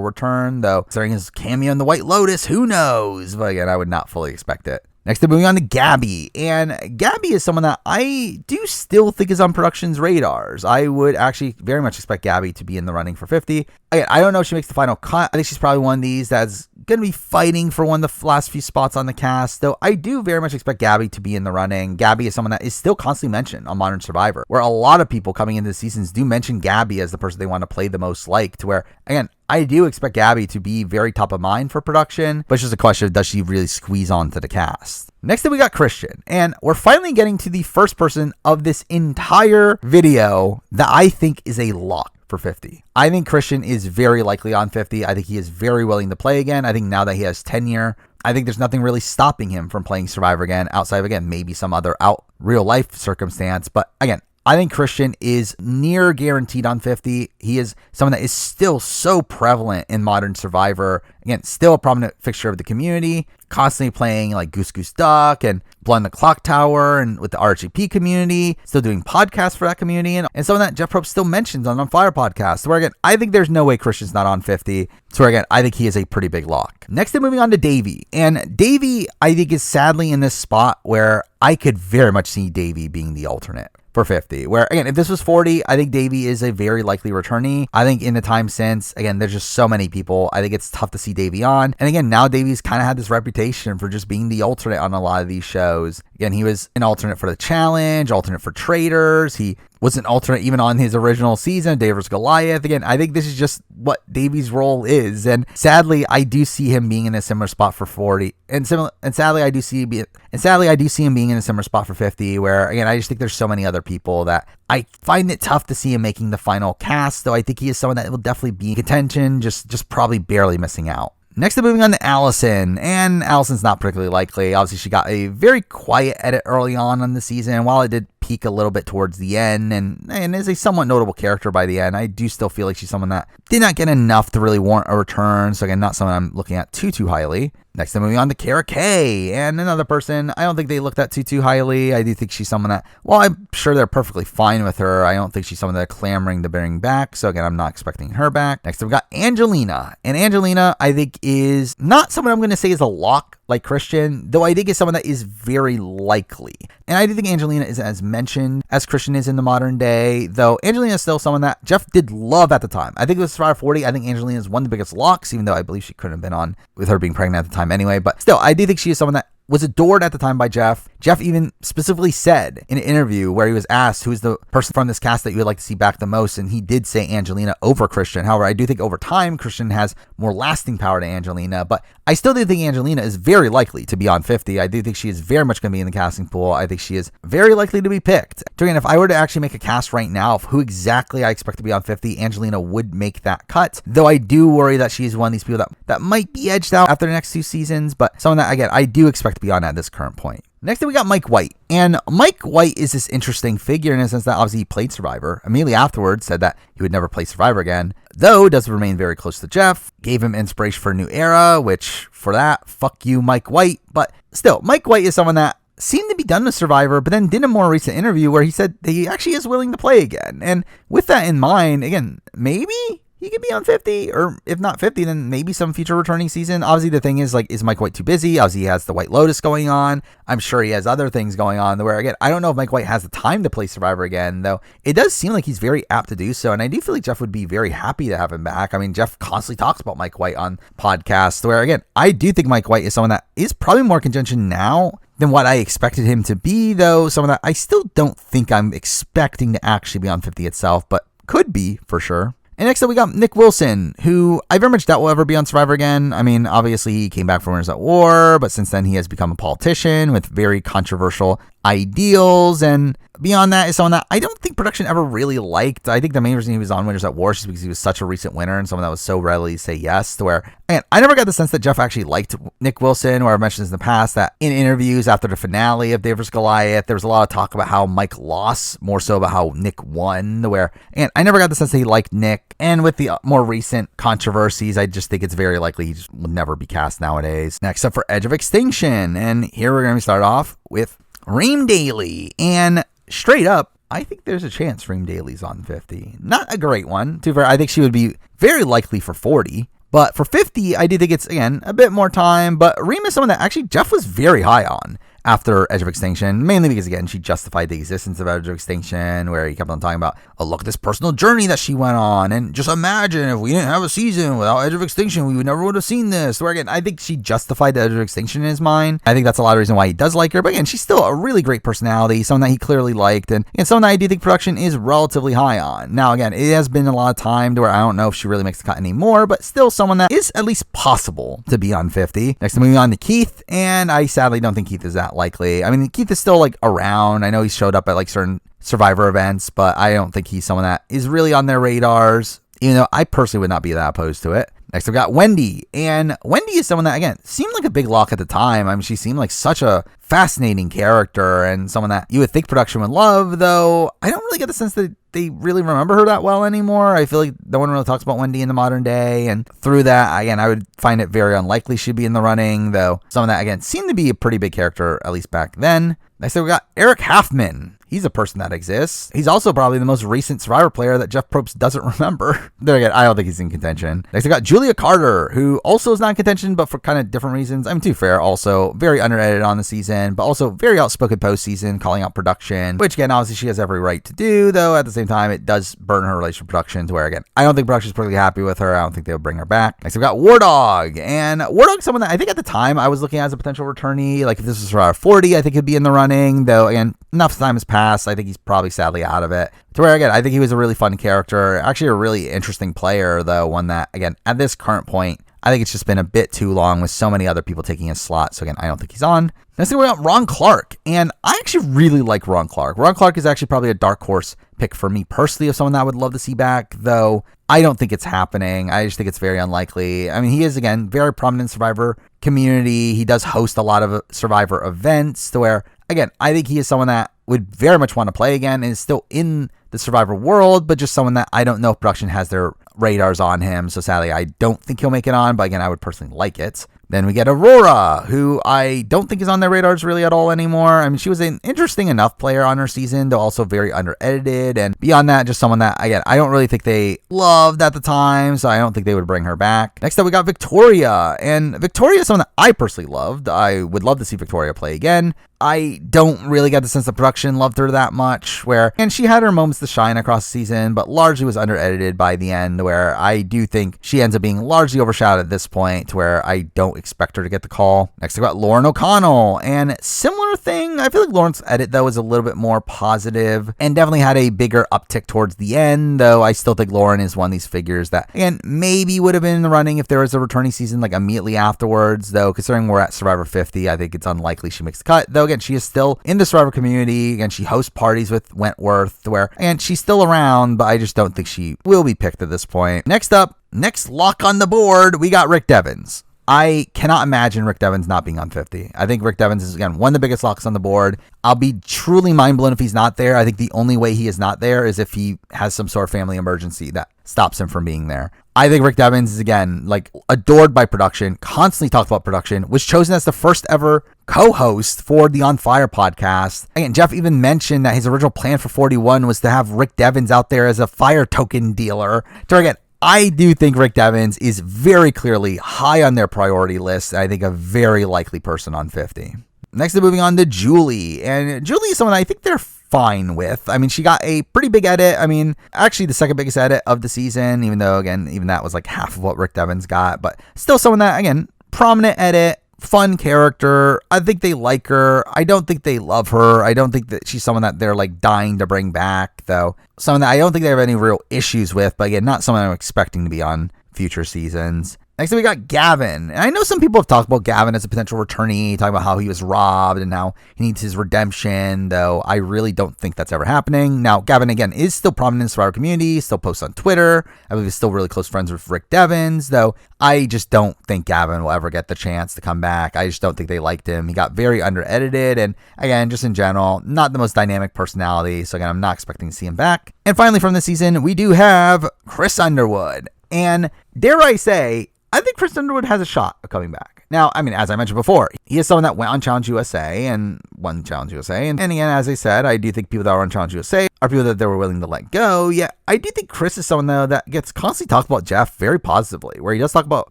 return, though considering his cameo in The White Lotus, who knows? But again, I would not fully expect it. Next up, moving on to Gabby. And Gabby is someone that I do still think is on production's radars. I would actually very much expect Gabby to be in the running for 50. Again, I don't know if she makes the final cut. I think she's probably one of these that's going to be fighting for one of the last few spots on the cast, though I do very much expect Gabby to be in the running. Gabby is someone that is still constantly mentioned on Modern Survivor, where a lot of people coming into the seasons do mention Gabby as the person they want to play the most like, to where, again, I do expect Gabby to be very top of mind for production, but it's just a question of does she really squeeze onto the cast. Next up, we got Christian, and we're finally getting to the first person of this entire video that I think is a lock for 50. I think Christian is very likely on 50. I think he is very willing to play again. I think now that he has tenure, I think there's nothing really stopping him from playing Survivor again, outside of, again, maybe some other real life circumstance. But again, I think Christian is near guaranteed on 50. He is someone that is still so prevalent in Modern Survivor. Again, still a prominent fixture of the community, constantly playing like Goose Goose Duck and Blood in the Clock Tower and with the RGP community, still doing podcasts for that community, and someone that Jeff Probst still mentions on Fire podcast. So where, again, I think there's no way Christian's not on 50. So where, again, I think he is a pretty big lock. Next, then moving on to Davey. And Davey, I think, is sadly in this spot where I could very much see Davey being the alternate for 50. Where, again, if this was 40, I think Davey is a very likely returnee. I think in the time since, again, there's just so many people. I think it's tough to see Davey on. And again, now Davey's kind of had this reputation for just being the alternate on a lot of these shows. Again, he was an alternate for the challenge, alternate for traders. He was an alternate even on his original season, Dave vs. Goliath. Again, I think this is just what Davey's role is. And sadly, I do see him being in a similar spot for 40. And sadly, I do see him being in a similar spot for 50, where, again, I just think there's so many other people that I find it tough to see him making the final cast, though I think he is someone that will definitely be in contention, just probably barely missing out. Next up, moving on to Allison, and Allison's not particularly likely. Obviously, she got a very quiet edit early on in the season, while it did peak a little bit towards the end, and is a somewhat notable character by the end. I do still feel like she's someone that did not get enough to really warrant a return, so again, not someone I'm looking at too highly. Next, I'm moving on to Kara Kay, and another person I don't think they looked at too highly. I do think she's someone that, while I'm sure they're perfectly fine with her, I don't think she's someone that clamoring to bring back, so again, I'm not expecting her back. Next, we've got Angelina, and Angelina, I think, is not someone I'm going to say is a lock like Christian, though I think is someone that is very likely. And I do think Angelina isn't as mentioned as Christian is in the modern day, though Angelina is still someone that Jeff did love at the time. I think it was Survivor 40. I think Angelina is one of the biggest locks, even though I believe she couldn't have been on with her being pregnant at the time anyway. But still, I do think she is someone that was adored at the time by Jeff. Jeff even specifically said in an interview where he was asked who is the person from this cast that you would like to see back the most, and he did say Angelina over Christian. However, I do think over time Christian has more lasting power to Angelina, but I still do think Angelina is very likely to be on 50. I do think she is very much going to be in the casting pool. I think she is very likely to be picked. Again, if I were to actually make a cast right now of who exactly I expect to be on 50, Angelina would make that cut, though I do worry that she's one of these people that might be edged out after the next 2 seasons, but someone that, again, I do expect to be on at this current point. Next up, we got Mike White. And Mike White is this interesting figure in a sense that obviously he played Survivor. Immediately afterwards said that he would never play Survivor again, though does remain very close to Jeff, gave him inspiration for a new era, which for that, fuck you, Mike White. But still, Mike White is someone that seemed to be done with Survivor, but then did a more recent interview where he said that he actually is willing to play again. And with that in mind, again, maybe he could be on 50, or if not 50, then maybe some future returning season. Obviously, the thing is, like, is Mike White too busy? Obviously, he has the White Lotus going on. I'm sure he has other things going on where, again, I don't know if Mike White has the time to play Survivor again, though it does seem like he's very apt to do so, and I do feel like Jeff would be very happy to have him back. I mean, Jeff constantly talks about Mike White on podcasts, where, again, I do think Mike White is someone that is probably more contention now than what I expected him to be, though someone that I still don't think I'm expecting to actually be on 50 itself, but could be for sure. And next up, we got Nick Wilson, who I very much doubt will ever be on Survivor again. I mean, obviously, he came back from Winners at War, but since then, he has become a politician with very controversial ideals, and beyond that is someone that I don't think production ever really liked. I think the main reason he was on Winners at War is just because he was such a recent winner and someone that was so readily say yes, to where, again, I never got the sense that Jeff actually liked Nick Wilson, or I've mentioned this in the past, that in interviews after the finale of Dave vs. Goliath, there was a lot of talk about how Mike lost, more so about how Nick won, where, and I never got the sense that he liked Nick, and with the more recent controversies, I just think it's very likely he just will never be cast nowadays. Next up for Edge of Extinction, and here we're going to start off with Reem Daly, and straight up, I think there's a chance Reem Daly's on 50. Not a great one. To be fair, I think she would be very likely for 40. But for 50, I do think it's, again, a bit more time. But Reem is someone that actually Jeff was very high on after Edge of Extinction, mainly because, again, she justified the existence of Edge of Extinction, where he kept on talking about, oh, look at this personal journey that she went on, and just imagine if we didn't have a season without Edge of Extinction, we would never would have seen this. Where, again, I think she justified the Edge of Extinction in his mind. I think that's a lot of reason why he does like her, but again, she's still a really great personality, someone that he clearly liked, and someone that I do think production is relatively high on. Now, again, it has been a lot of time to where I don't know if she really makes the cut anymore, but still someone that is at least possible to be on 50. Next, moving on to Keith, and I sadly don't think Keith is that likely. I mean, Keith is still, like, around. I know he showed up at, like, certain Survivor events, but I don't think he's someone that is really on their radars, even though I personally would not be that opposed to it. Next, I've got Wendy, and Wendy is someone that, again, seemed like a big lock at the time. I mean, she seemed like such a fascinating character and someone that you would think production would love, though I don't really get the sense that they really remember her that well anymore. I feel like no one really talks about Wendy in the modern day, and through that, again, I would find it very unlikely she'd be in the running, though someone that, again, seemed to be a pretty big character, at least back then. Next, we got Eric Halfman. he's a person that exists. He's also probably the most recent Survivor player that Jeff Probst doesn't remember. There again, I don't think he's in contention. Next, I got Julia Carter, who also is not in contention, but for kind of different reasons. I'm too fair. Also, very under-edited on the season, but also very outspoken postseason, calling out production, which again, obviously she has every right to do, though at the same time, it does burn her relationship with production to where, again, I don't think production's perfectly happy with her. I don't think they'll bring her back. Next, we've got War Dog, and War Dog's someone that I think at the time I was looking at as a potential returnee. Like if this was Survivor 40, I think he'd be in the running, though again, enough time has passed. I think he's probably sadly out of it. To where, again, I think he was a really fun character, actually a really interesting player, though, one that, again, at this current point, I think it's just been a bit too long with so many other people taking his slot. So again, I don't think he's on. Next thing we got Ron Clark, and I actually really like Ron Clark. Ron Clark is actually probably a dark horse pick for me personally of someone that I would love to see back, though I don't think it's happening. I just think it's very unlikely. I mean, he is, again, very prominent Survivor community. He does host a lot of Survivor events to where, again, I think he is someone that would very much want to play again and is still in the Survivor world, but just someone that I don't know if production has their radars on him. So sadly, I don't think he'll make it on, but again, I would personally like it. Then we get Aurora, who I don't think is on their radars really at all anymore. I mean, she was an interesting enough player on her season, though also very under-edited. And beyond that, just someone that, again, I don't really think they loved at the time, so I don't think they would bring her back. Next up, we got Victoria. And Victoria is someone that I personally loved. I would love to see Victoria play again. I don't really get the sense that production loved her that much, and she had her moments to shine across the season, but largely was under-edited by the end, where I do think she ends up being largely overshadowed at this point, to where I don't expect her to get the call. Next, I got Lauren O'Connell, and similar thing. I feel like Lauren's edit, though, is a little bit more positive, and definitely had a bigger uptick towards the end, though I still think Lauren is one of these figures that, again, maybe would have been in the running if there was a returning season, like, immediately afterwards, though, considering we're at Survivor 50, I think it's unlikely she makes the cut, though, again, she is still in the Survivor community, and she hosts parties with Wentworth, and she's still around, but I just don't think she will be picked at this point. Next up, next lock on the board, we got Rick Devens. I cannot imagine Rick Devens not being on 50. I think Rick Devens is, again, one of the biggest locks on the board. I'll be truly mind blown if he's not there. I think the only way he is not there is if he has some sort of family emergency that stops him from being there. I think Rick Devens is, again, like, adored by production, constantly talked about production, was chosen as the first ever co-host for the On Fire podcast. Again, Jeff even mentioned that his original plan for 41 was to have Rick Devens out there as a fire token dealer. So again, I do think Rick Devens is very clearly high on their priority list. I think a very likely person on 50. Next, moving on to Julie. And Julie is someone I think they're fine with. I mean, she got a pretty big edit. I mean, actually the second biggest edit of the season, even though, again, even that was like half of what Rick Devens got. But still someone that, again, prominent edit, fun character. I think they like her. I don't think they love her. I don't think that she's someone that they're like dying to bring back, though. Someone that I don't think they have any real issues with, but again, not someone I'm expecting to be on future seasons. Next, we got Gavin. And I know some people have talked about Gavin as a potential returnee, talking about how he was robbed and now he needs his redemption, though I really don't think that's ever happening. Now, Gavin, again, is still prominent in the Survivor community, still posts on Twitter. I believe he's still really close friends with Rick Devens, though I just don't think Gavin will ever get the chance to come back. I just don't think they liked him. He got very under-edited, and again, just in general, not the most dynamic personality, so again, I'm not expecting to see him back. And finally, from this season, we do have Chris Underwood. And dare I say, I think Chris Underwood has a shot of coming back. Now, I mean, as I mentioned before, he is someone that went on Challenge USA and won Challenge USA. And again, as I said, I do think people that are on Challenge USA are people that they were willing to let go. Yeah, I do think Chris is someone, though, that gets constantly talked about Jeff very positively, where he does talk about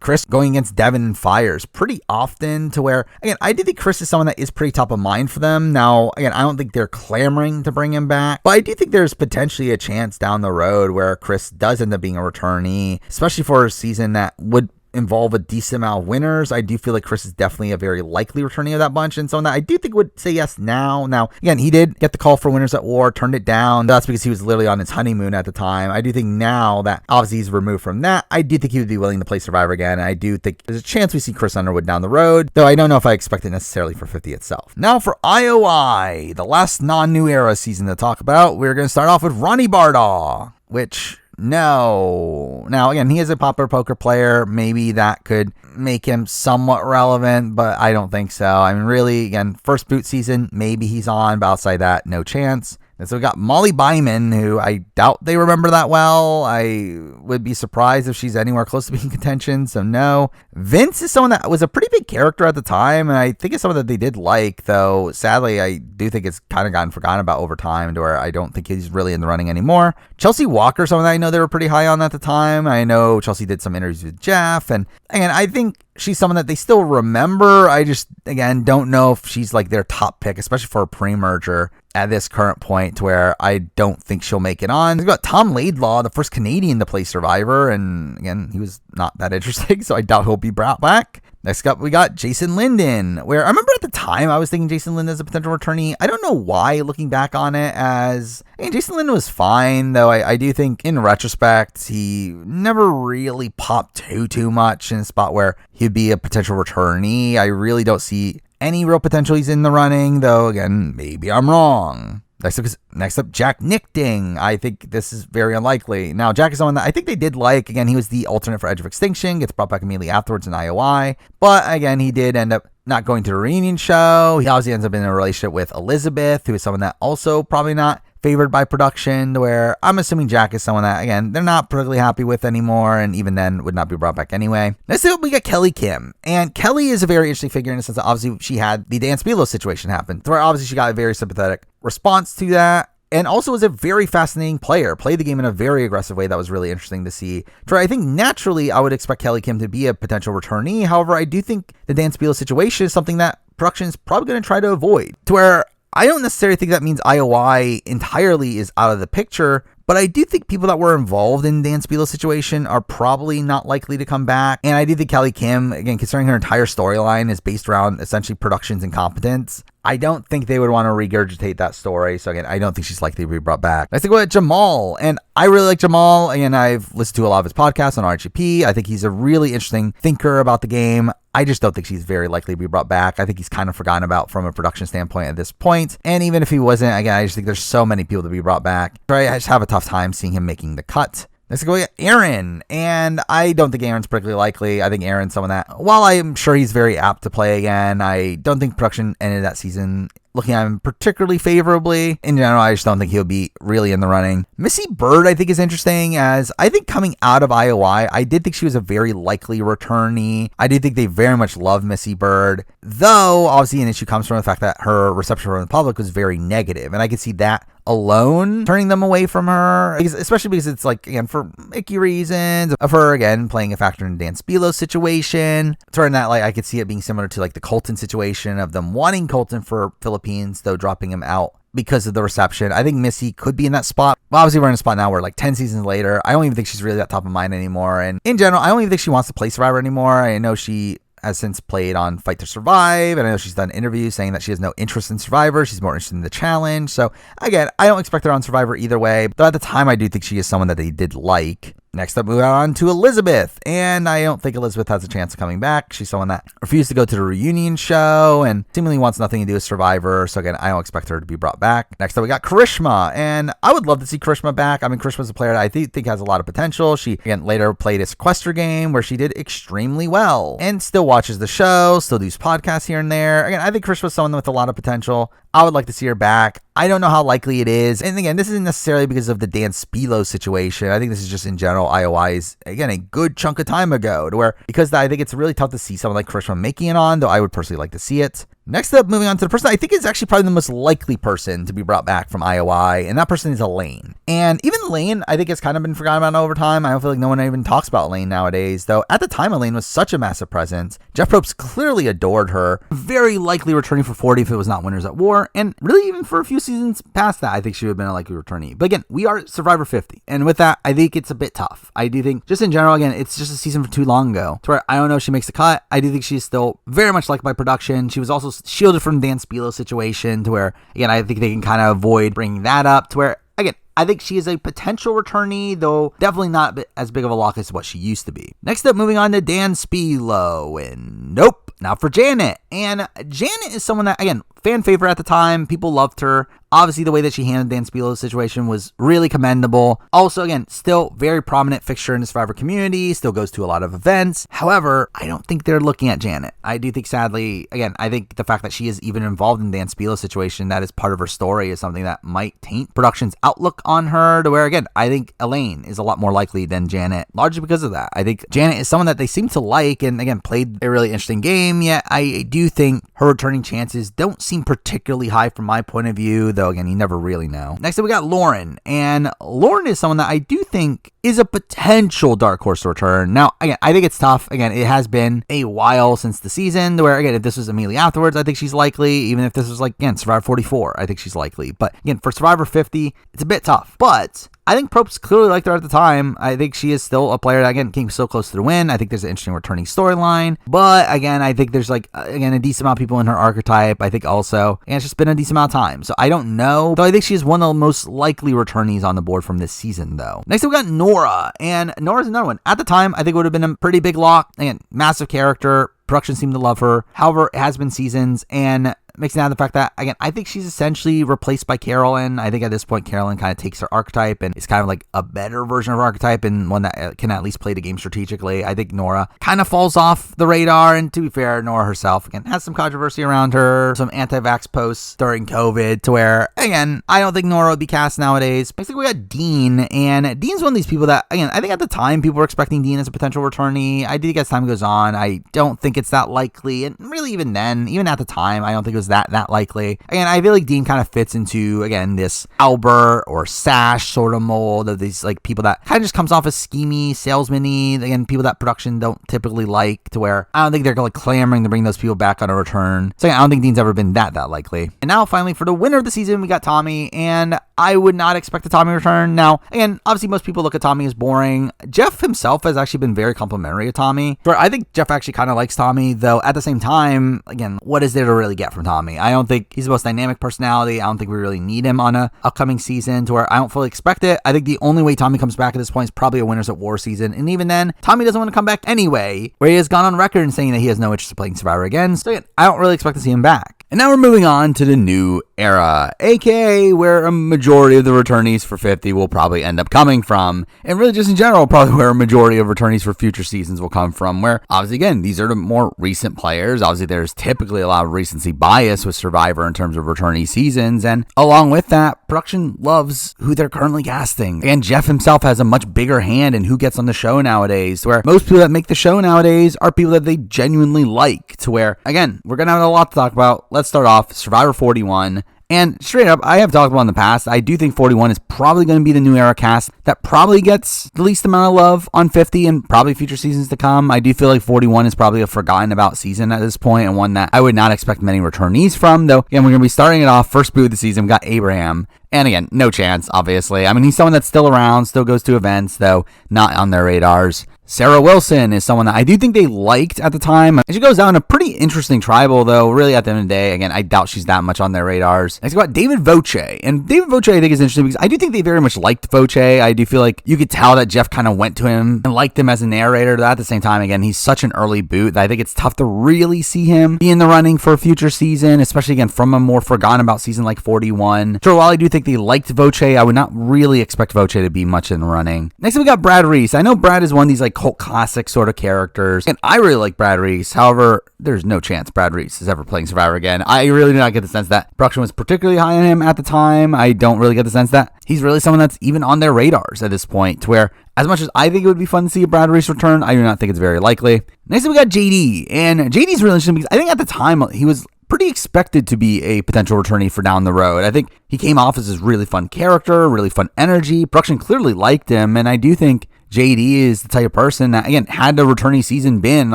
Chris going against Devin and Fires pretty often, to where, again, I do think Chris is someone that is pretty top of mind for them. Now, again, I don't think they're clamoring to bring him back, but I do think there's potentially a chance down the road where Chris does end up being a returnee, especially for a season that would involve a decent amount of winners. I do feel like Chris is definitely a very likely returnee of that bunch, and someone that I do think would say yes now. Now, again, he did get the call for Winners at War, turned it down. That's because he was literally on his honeymoon at the time. I do think now that obviously he's removed from that, I do think he would be willing to play Survivor again, and I do think there's a chance we see Chris Underwood down the road, though I don't know if I expect it necessarily for 50 itself. Now for IOI, the last non-New Era season to talk about, we're going to start off with Ronnie Bardaw, which... No. Now, again, he is a popular poker player. Maybe that could make him somewhat relevant, but I don't think so. I mean, really, again, first boot season, maybe he's on, but outside that, no chance. And so we got Molly Byman, who I doubt they remember that well. I would be surprised if she's anywhere close to being in contention, so no. Vince is someone that was a pretty big character at the time, and I think it's someone that they did like, though sadly I do think it's kind of gotten forgotten about over time to where I don't think he's really in the running anymore. Chelsea Walker, someone that I know they were pretty high on at the time. I know Chelsea did some interviews with Jeff, and again, I think she's someone that they still remember. I just, again, don't know if she's like their top pick, especially for a pre-merger at this current point, to where I don't think she'll make it on. We've got Tom Laidlaw, the first Canadian to play Survivor, and again, he was not that interesting, so I doubt he'll be brought back. Next up, we got Jason Linden, where I remember at the time I was thinking Jason Linden as a potential returnee. I don't know why, looking back on it, as Jason Linden was fine, though I do think in retrospect he never really popped too much in a spot where he'd be a potential returnee. I really don't see any real potential he's in the running, though again, maybe I'm wrong. Next up, Jack Nichting. I think this is very unlikely. Now, Jack is someone that I think they did like. Again, he was the alternate for Edge of Extinction, gets brought back immediately afterwards in IOI. But again, he did end up not going to the reunion show. He obviously ends up in a relationship with Elizabeth, who is someone that also probably not favored by production, where I'm assuming Jack is someone that, again, they're not particularly happy with anymore, and even then would not be brought back anyway. Next up, we got Kelly Kim. And Kelly is a very interesting figure in the sense that obviously she had the Dan Spilo situation happen, where obviously she got a very sympathetic response to that. And also was a very fascinating player, played the game in a very aggressive way that was really interesting to see. I think naturally I would expect Kelly Kim to be a potential returnee. However, I do think the Dan Spilo situation is something that production is probably going to try to avoid, to where I don't necessarily think that means IOI entirely is out of the picture, but I do think people that were involved in Dan Spilo's situation are probably not likely to come back. And I do think Kelly Kim, again, considering her entire storyline is based around essentially production's incompetence, I don't think they would want to regurgitate that story. So again, I don't think she's likely to be brought back. Let's think about Jamal. And I really like Jamal. Again, I've listened to a lot of his podcasts on RGP. I think he's a really interesting thinker about the game. I just don't think she's very likely to be brought back. I think he's kind of forgotten about from a production standpoint at this point. And even if he wasn't, again, I just think there's so many people to be brought back. I just have a tough time seeing him making the cut. Next, go get Aaron, and I don't think Aaron's particularly likely. I think Aaron's someone that, while I'm sure he's very apt to play again, I don't think production ended that season looking at him particularly favorably. In general, I just don't think he'll be really in the running. Missy Bird, I think, is interesting, as I think coming out of IOI, I did think she was a very likely returnee. I do think they very much love Missy Bird, though obviously an issue comes from the fact that her reception from the public was very negative, and I could see that alone turning them away from her, especially because it's like, again, for icky reasons of her, again, playing a factor in Dan Spilo's situation. Turning that, like, I could see it being similar to like the Colton situation of them wanting Colton for Philippines, though dropping him out because of the reception. I think Missy could be in that spot. Well, obviously we're in a spot now where like 10 seasons later, I don't even think she's really that top of mind anymore. And in general, I don't even think she wants to play Survivor anymore. I know she has since played on Fight to Survive, and I know she's done interviews saying that she has no interest in Survivor. She's more interested in the challenge. So again, I don't expect her on Survivor either way, but at the time I do think she is someone that they did like. Next up, move on to Elizabeth, and I don't think Elizabeth has a chance of coming back. She's someone that refused to go to the reunion show and seemingly wants nothing to do with Survivor, so again, I don't expect her to be brought back. Next up, we got Karishma, and I would love to see Karishma back. I mean, Karishma's a player that I think has a lot of potential. She, again, later played a sequester game where she did extremely well, and still watches the show, still does podcasts here and there. Again, I think Karishma's someone with a lot of potential. I would like to see her back. I don't know how likely it is. And again, this isn't necessarily because of the Dan Spilo situation. I think this is just in general, IOI is, again, a good chunk of time ago, to where, because I think it's really tough to see someone like Karishma making it on, though I would personally like to see it. Next up, moving on to the person I think is actually probably the most likely person to be brought back from IOI, and that person is Elaine. And even Elaine, I think, has kind of been forgotten about over time. I don't feel like no one even talks about Elaine nowadays, though at the time, Elaine was such a massive presence. Jeff Probst clearly adored her. Very likely returning for 40 if it was not Winners at War, and really even for a few seasons past that, I think she would have been a likely returnee. But again, we are Survivor 50, and with that, I think it's a bit tough. I do think, just in general, again, it's just a season for too long ago, to where I don't know if she makes the cut. I do think she's still very much liked by production. She was also shielded from Dan Spilo's situation, to where, again, I think they can kind of avoid bringing that up, to where, again, I think she is a potential returnee, though definitely not as big of a lock as what she used to be. Next up, moving on to Dan Spilo, and nope, not for Janet. And Janet is someone that, again, fan favorite at the time. People loved her. Obviously, the way that she handled Dan Spilo's situation was really commendable. Also, again, still very prominent fixture in the Survivor community, still goes to a lot of events. However, I don't think they're looking at Janet. I do think, sadly, again, I think the fact that she is even involved in Dan Spilo's situation, that is part of her story, is something that might taint production's outlook on her, to where, again, I think Elaine is a lot more likely than Janet, largely because of that. I think Janet is someone that they seem to like, and again, played a really interesting game, yet I do think her returning chances don't seem particularly high from my point of view, though again, you never really know. Next up, we got Lauren, and Lauren is someone that I do think is a potential dark horse to return. Now, again, I think it's tough. Again, it has been a while since the season, where, again, if this was immediately afterwards, I think she's likely. Even if this was, like, again, Survivor 44, I think she's likely. But, again, for Survivor 50, it's a bit tough. But I think Probst clearly liked her at the time. I think she is still a player that, again, came so close to the win. I think there's an interesting returning storyline. But, again, I think there's, like, again, a decent amount of people in her archetype. I think also, and it's just been a decent amount of time. So I don't know. Though I think she is one of the most likely returnees on the board from this season, though. Next up, we got Nora. And Nora's another one. At the time, I think it would have been a pretty big lock. Again, massive character. Production seemed to love her. However, it has been seasons, and mixing out the fact that, again, I think she's essentially replaced by Carolyn. I think at this point, Carolyn kind of takes her archetype and is kind of like a better version of her archetype, and one that can at least play the game strategically. I think Nora kind of falls off the radar, and to be fair, Nora herself, again, has some controversy around her, some anti-vax posts during COVID, to where, again, I don't think Nora would be cast nowadays. Next thing, we got Dean, and Dean's one of these people that, again, I think at the time, people were expecting Dean as a potential returnee. I think as time goes on, I don't think it's that likely, and really even then, even at the time, I don't think it was that likely. Again, I feel like Dean kind of fits into, again, this Albert or Sash sort of mold of these, like, people that kind of just comes off as schemy, salesman-y, again, people that production don't typically like, to where I don't think they're like clamoring to bring those people back on a return. So again, I don't think Dean's ever been that likely. And now finally for the winner of the season, we got Tommy, and I would not expect a Tommy return. Now, again, obviously most people look at Tommy as boring. Jeff himself has actually been very complimentary of Tommy. Where I think Jeff actually kind of likes Tommy, though at the same time, again, what is there to really get from Tommy? I don't think he's the most dynamic personality. I don't think we really need him on a upcoming season, to where I don't fully expect it. I think the only way Tommy comes back at this point is probably a Winners at War season. And even then, Tommy doesn't want to come back anyway, where he has gone on record in saying that he has no interest in playing Survivor again. So again, I don't really expect to see him back. And now we're moving on to the new era, aka where a majority of the returnees for 50 will probably end up coming from, and really just in general, probably where a majority of returnees for future seasons will come from, where obviously, again, these are the more recent players. Obviously, there's typically a lot of recency bias with Survivor in terms of returnee seasons, and along with that, production loves who they're currently casting. And Jeff himself has a much bigger hand in who gets on the show nowadays, where most people that make the show nowadays are people that they genuinely like, to where, again, we're gonna have a lot to talk about. Let's start off Survivor 41. And straight up, I have talked about in the past, I do think 41 is probably going to be the new era cast that probably gets the least amount of love on 50 and probably future seasons to come. I do feel like 41 is probably a forgotten about season at this point, and one that I would not expect many returnees from, though. Again, we're going to be starting it off, first boot of the season, we got Abraham. And again, no chance, obviously. I mean, he's someone that's still around, still goes to events, though not on their radars. Sarah Wilson is someone that I do think they liked at the time. And she goes down a pretty interesting tribal, though, really at the end of the day. Again, I doubt she's that much on their radars. Next, we got David Voce. And David Voce, I think, is interesting because I do think they very much liked Voce. I do feel like you could tell that Jeff kind of went to him and liked him as a narrator. At the same time, again, he's such an early boot that I think it's tough to really see him be in the running for a future season, especially, again, from a more forgotten about season like 41. Sure, while I do think they liked Voce, I would not really expect Voce to be much in the running. Next, we got Brad Reese. I know Brad is one of these, like, cult classic sort of characters, and I really like Brad Reese. However, there's no chance Brad Reese is ever playing Survivor again. I really do not get the sense that production was particularly high on him at the time. I don't really get the sense that he's really someone that's even on their radars at this point, to where, as much as I think it would be fun to see a Brad Reese return, I do not think it's very likely. Next, we got JD, and JD's really interesting because I think at the time he was pretty expected to be a potential returnee for down the road. I think he came off as this really fun character, really fun energy. Production clearly liked him, and I do think JD is the type of person that, again, had the returnee season been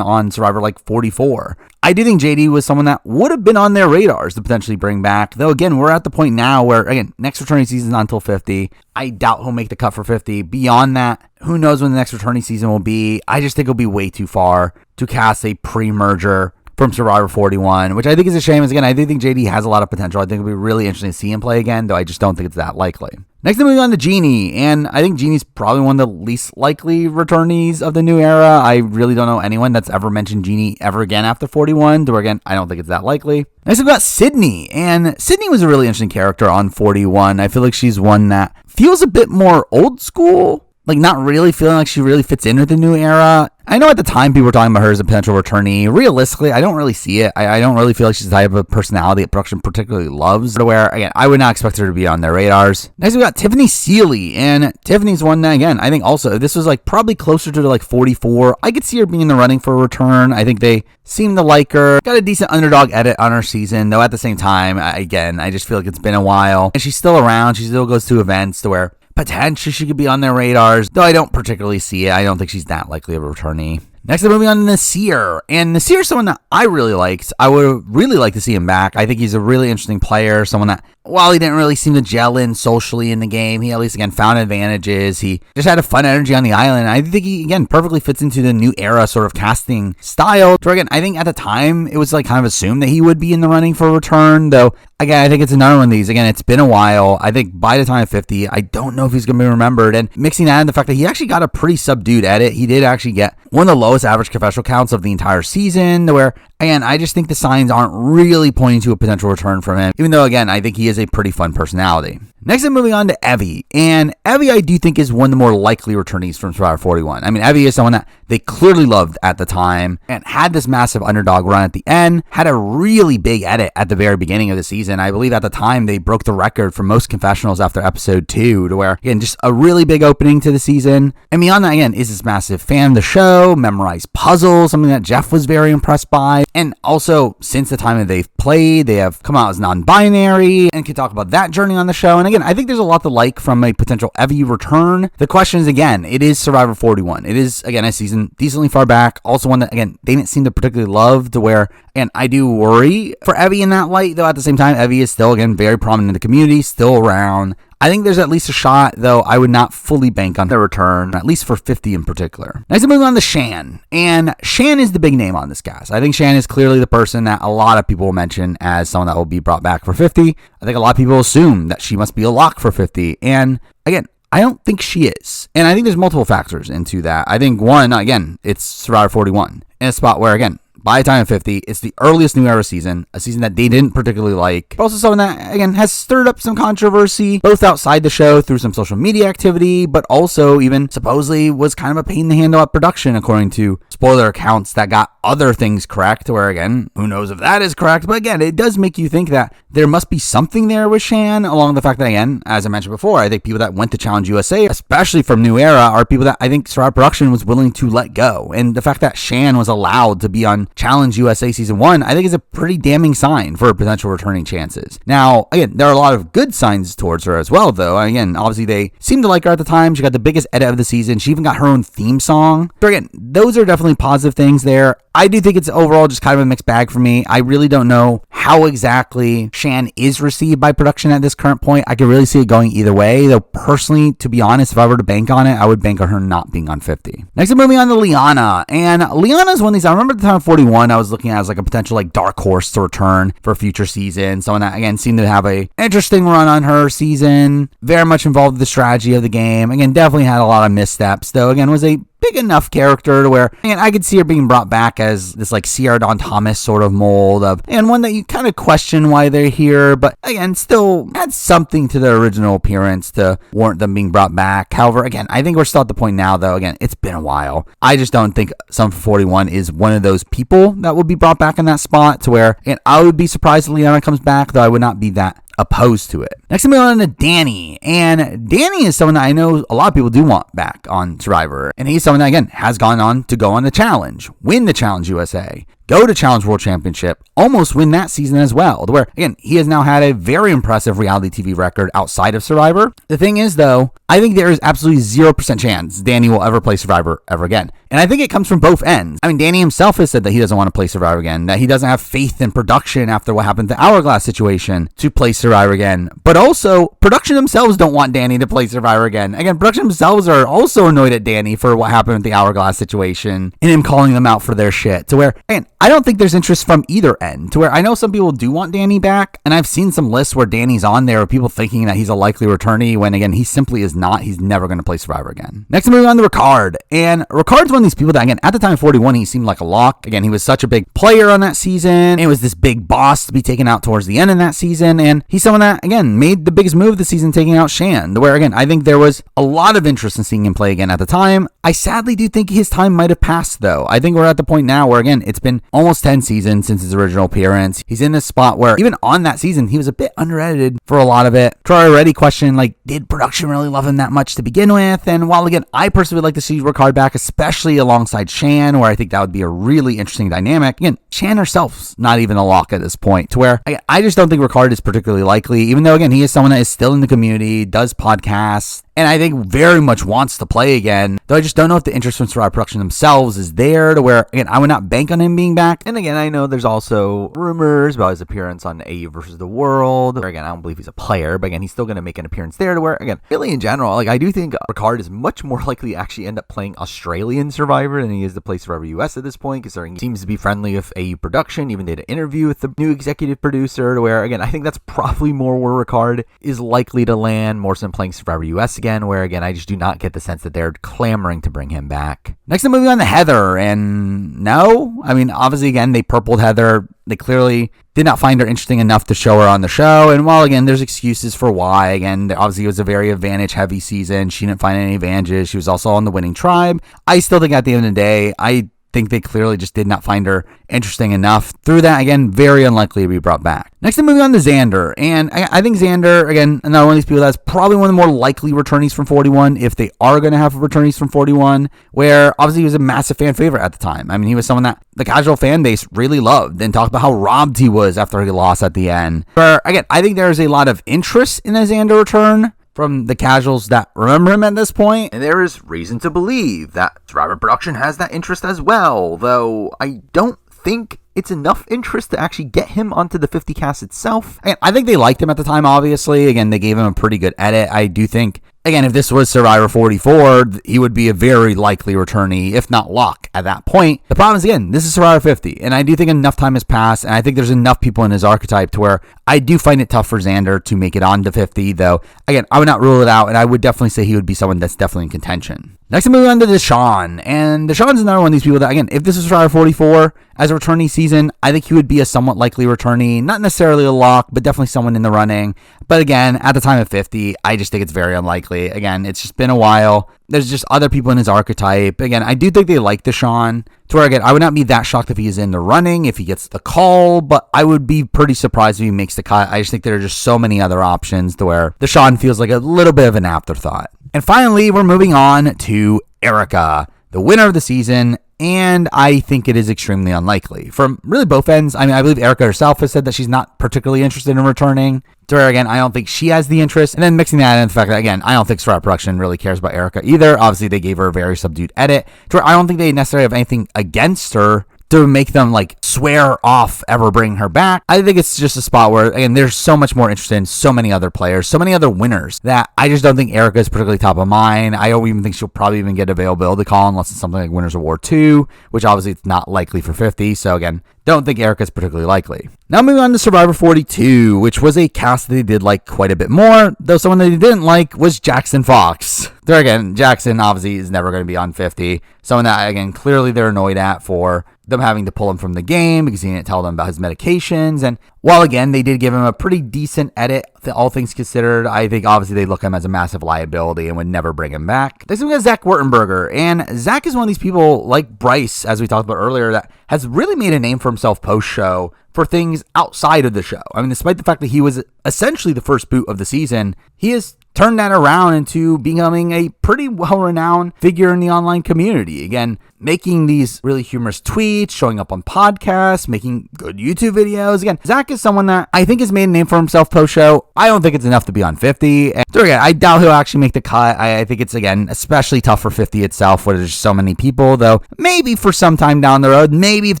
on Survivor like 44, I do think JD was someone that would have been on their radars to potentially bring back. Though, again, we're at the point now where, again, next returnee season is not until 50. I doubt he'll make the cut for 50. Beyond that, who knows when the next returnee season will be. I just think it'll be way too far to cast a pre-merger from Survivor 41, which I think is a shame. As again, I do think JD has a lot of potential. I think it'll be really interesting to see him play again, though I just don't think it's that likely. Next, moving on to Genie, and I think Genie's probably one of the least likely returnees of the new era. I really don't know anyone that's ever mentioned Genie ever again after 41, though again, I don't think it's that likely. Next, we've got Sydney, and Sydney was a really interesting character on 41. I feel like she's one that feels a bit more old school, like not really feeling like she really fits in with the new era. I know at the time people were talking about her as a potential returnee. Realistically, I don't really see it. I don't really feel like she's the type of personality that production particularly loves. Where, again, I would not expect her to be on their radars. Next, we got Tiffany Seeley. And Tiffany's one that, again, I think also, this was like probably closer to like 44. I could see her being in the running for a return. I think they seem to like her. Got a decent underdog edit on her season, though at the same time, again, I just feel like it's been a while. And she's still around. She still goes to events to where potentially she could be on their radars, though I don't particularly see it. I don't think she's that likely of a returnee. Next, I'm moving on to Nasir. And Nasir is someone that I really liked. I would really like to see him back. I think he's a really interesting player, someone that, while he didn't really seem to gel in socially in the game, he at least, again, found advantages. He just had a fun energy on the island. I think he, again, perfectly fits into the new era sort of casting style. So, again, I think at the time, it was like kind of assumed that he would be in the running for a return, though, again, I think it's another one of these. Again, it's been a while. I think by the time of 50, I don't know if he's going to be remembered. And mixing that in the fact that he actually got a pretty subdued edit. He did actually get one of the lowest average confessional counts of the entire season, where, again, I just think the signs aren't really pointing to a potential return from him, even though, again, I think he is a pretty fun personality. Next, I'm moving on to Evie. And Evie, I do think, is one of the more likely returnees from Survivor 41. I mean, Evie is someone that they clearly loved at the time and had this massive underdog run at the end, had a really big edit at the very beginning of the season. I believe at the time they broke the record for most confessionals after episode 2, to where, again, just a really big opening to the season. And beyond that, again, is this massive fan of the show, memorized puzzles, something that Jeff was very impressed by. And also, since the time that they've played, they have come out as non-binary and can talk about that journey on the show. And again, I think there's a lot to like from a potential Evie return. The question is, again, it is Survivor 41. It is, again, a season decently far back. Also one that, again, they didn't seem to particularly love, to where, and I do worry for Evie in that light, though at the same time, Evie is still, again, very prominent in the community, still around. I think there's at least a shot, though I would not fully bank on their return, at least for 50 in particular. Next, I'm moving on to Shan. And Shan is the big name on this cast. I think Shan is clearly the person that a lot of people will mention as someone that will be brought back for 50. I think a lot of people assume that she must be a lock for 50. And again, I don't think she is. And I think there's multiple factors into that. I think one, again, it's Survivor 41. In a spot where, again, by the time of 50, it's the earliest new era season, a season that they didn't particularly like, but also someone that, again, has stirred up some controversy, both outside the show through some social media activity, but also even supposedly was kind of a pain in the handle at production, according to spoiler accounts that got other things correct, where, again, who knows if that is correct, but again, it does make you think that there must be something there with Shan, along the fact that, again, as I mentioned before, I think people that went to Challenge USA, especially from New Era, are people that I think Survivor Production was willing to let go, and the fact that Shan was allowed to be on Challenge USA Season 1, I think is a pretty damning sign for potential returning chances. Now, again, there are a lot of good signs towards her as well, though. Again, obviously, they seemed to like her at the time. She got the biggest edit of the season. She even got her own theme song. So again, those are definitely positive things there. I do think it's overall just kind of a mixed bag for me. I really don't know how exactly Shan is received by production at this current point. I could really see it going either way, though personally, to be honest, if I were to bank on it, I would bank on her not being on 50. Next, I'm moving on to Liana, and Liana is one of these, I remember at the time of 41, I was looking at as like a potential like dark horse to return for a future season. Someone that, again, seemed to have a interesting run on her season, very much involved with the strategy of the game. Again, definitely had a lot of missteps, though, again, was a big enough character to where, again, I could see her being brought back as this like Sierra Dawn Thomas sort of mold of, and one that you kind of question why they're here, but again, still had something to their original appearance to warrant them being brought back. However, again, I think we're still at the point now, though, again, it's been a while. I just don't think Sum for 41 is one of those people that will be brought back in that spot, to where, and I would be surprised if Liana comes back, though I would not be that opposed to it. Next, I'm moving on to Danny, and Danny is someone that I know a lot of people do want back on Survivor, and he's someone that, again, has gone on to go on the challenge, win the Challenge USA, go to Challenge World Championship, almost win that season as well, where, again, he has now had a very impressive reality TV record outside of Survivor. The thing is, though, I think there is absolutely 0% chance Danny will ever play Survivor ever again. And I think it comes from both ends. I mean, Danny himself has said that he doesn't want to play Survivor again, that he doesn't have faith in production after what happened to the Hourglass situation to play Survivor again. But also, production themselves don't want Danny to play Survivor again. Again, production themselves are also annoyed at Danny for what happened with the Hourglass situation and him calling them out for their shit. To where, again, I don't think there's interest from either end, to where I know some people do want Danny back, and I've seen some lists where Danny's on there of people thinking that he's a likely returnee, when again, he simply is not. He's never going to play Survivor again. Next, moving on to Ricard, and Ricard's one of these people that, again, at the time of 41, he seemed like a lock. Again, he was such a big player on that season. It was this big boss to be taken out towards the end of that season, and he's someone that, again, made the biggest move of the season, taking out Shan, where, again, I think there was a lot of interest in seeing him play again at the time. I sadly do think his time might have passed, though. I think we're at the point now where, again, it's been almost 10 seasons since his original appearance. He's in this spot where, even on that season, he was a bit underedited for a lot of it. Troy already questioned, like, did production really love him that much to begin with? And while, again, I personally would like to see Ricard back, especially alongside Shan, where I think that would be a really interesting dynamic. Again, Shan herself's not even a lock at this point, to where, again, I just don't think Ricard is particularly likely, even though, again, he is someone that is still in the community, does podcasts, and I think very much wants to play again, though I just don't know if the interest from Survivor Production themselves is there, to where, again, I would not bank on him being back. And again, I know there's also rumors about his appearance on AU versus the World, where, again, I don't believe he's a player, but again, he's still going to make an appearance there, to where, again, really in general, like, I do think Ricard is much more likely to actually end up playing Australian Survivor than he is to play Survivor US at this point, considering he seems to be friendly with AU Production, even did an interview with the new executive producer, to where, again, I think that's probably more where Ricard is likely to land, more so than playing Survivor US again, where, again, I just do not get the sense that they're clamoring to bring him back. Next, I'm moving on to Heather, and no, I mean, obviously, again, they purpled Heather. They clearly did not find her interesting enough to show her on the show, and while, again, there's excuses for why, again, obviously it was a very advantage-heavy season. She didn't find any advantages. She was also on the winning tribe. I still think at the end of the day, I think they clearly just did not find her interesting enough. Through that, again, very unlikely to be brought back. Next, I'm moving on to Xander, and I think Xander, again, another one of these people that's probably one of the more likely returnees from 41, if they are going to have returnees from 41, where obviously he was a massive fan favorite at the time. I mean, he was someone that the casual fan base really loved and talked about how robbed he was after he lost at the end. Where, again, I think there's a lot of interest in a Xander return from the casuals that remember him at this point. And there is reason to believe that Survivor Production has that interest as well, though I don't think it's enough interest to actually get him onto the 50 cast itself. And I think they liked him at the time, obviously. Again, they gave him a pretty good edit. I do think, again, if this was Survivor 44, he would be a very likely returnee, if not lock, at that point. The problem is, again, this is Survivor 50, and I do think enough time has passed, and I think there's enough people in his archetype to where I do find it tough for Xander to make it on to 50, though, again, I would not rule it out, and I would definitely say he would be someone that's definitely in contention. Next, I'm moving on to Deshaun, and Deshaun's another one of these people that, again, if this was Survivor 44 as a returnee season, I think he would be a somewhat likely returnee, not necessarily a lock, but definitely someone in the running. But again, at the time of 50, I just think it's very unlikely. Again, it's just been a while. There's just other people in his archetype. Again, I do think they like Deshaun, to where, again, I would not be that shocked if he is in the running, if he gets the call, but I would be pretty surprised if he makes the cut. I just think there are just so many other options to where Deshaun feels like a little bit of an afterthought. And finally, we're moving on to Erica, the winner of the season, and I think it is extremely unlikely. From really both ends, I mean, I believe Erica herself has said that she's not particularly interested in returning. To where, again, I don't think she has the interest. And then mixing that in the fact that, again, I don't think Survivor Production really cares about Erica either. Obviously, they gave her a very subdued edit. To where I don't think they necessarily have anything against her to make them, like, swear off ever bringing her back. I think it's just a spot where, again, there's so much more interest in so many other players, so many other winners, that I just don't think Erica is particularly top of mind. I don't even think she'll probably even get availability call unless it's something like Winners of War 2, which obviously it's not likely for 50. So, again, don't think Erica's particularly likely. Now moving on to Survivor 42, which was a cast that they did like quite a bit more, though someone that they didn't like was Jackson Fox. There again, Jackson obviously is never going to be on 50. Someone that, again, clearly they're annoyed at for them having to pull him from the game because he didn't tell them about his medications. And while, again, they did give him a pretty decent edit, all things considered, I think obviously they look at him as a massive liability and would never bring him back. Next we got Zach Wurtenberger, and Zach is one of these people like Bryce, as we talked about earlier, that has really made a name for himself post-show for things outside of the show. I mean, despite the fact that he was essentially the first boot of the season, he has turned that around into becoming a pretty well-renowned figure in the online community. Again, making these really humorous tweets, showing up on podcasts, making good YouTube videos. Again, Zach is someone that I think has made a name for himself post-show. I don't think it's enough to be on 50. And so again, I doubt he'll actually make the cut. I think it's, again, especially tough for 50 itself, where there's so many people, though maybe for some time down the road, maybe if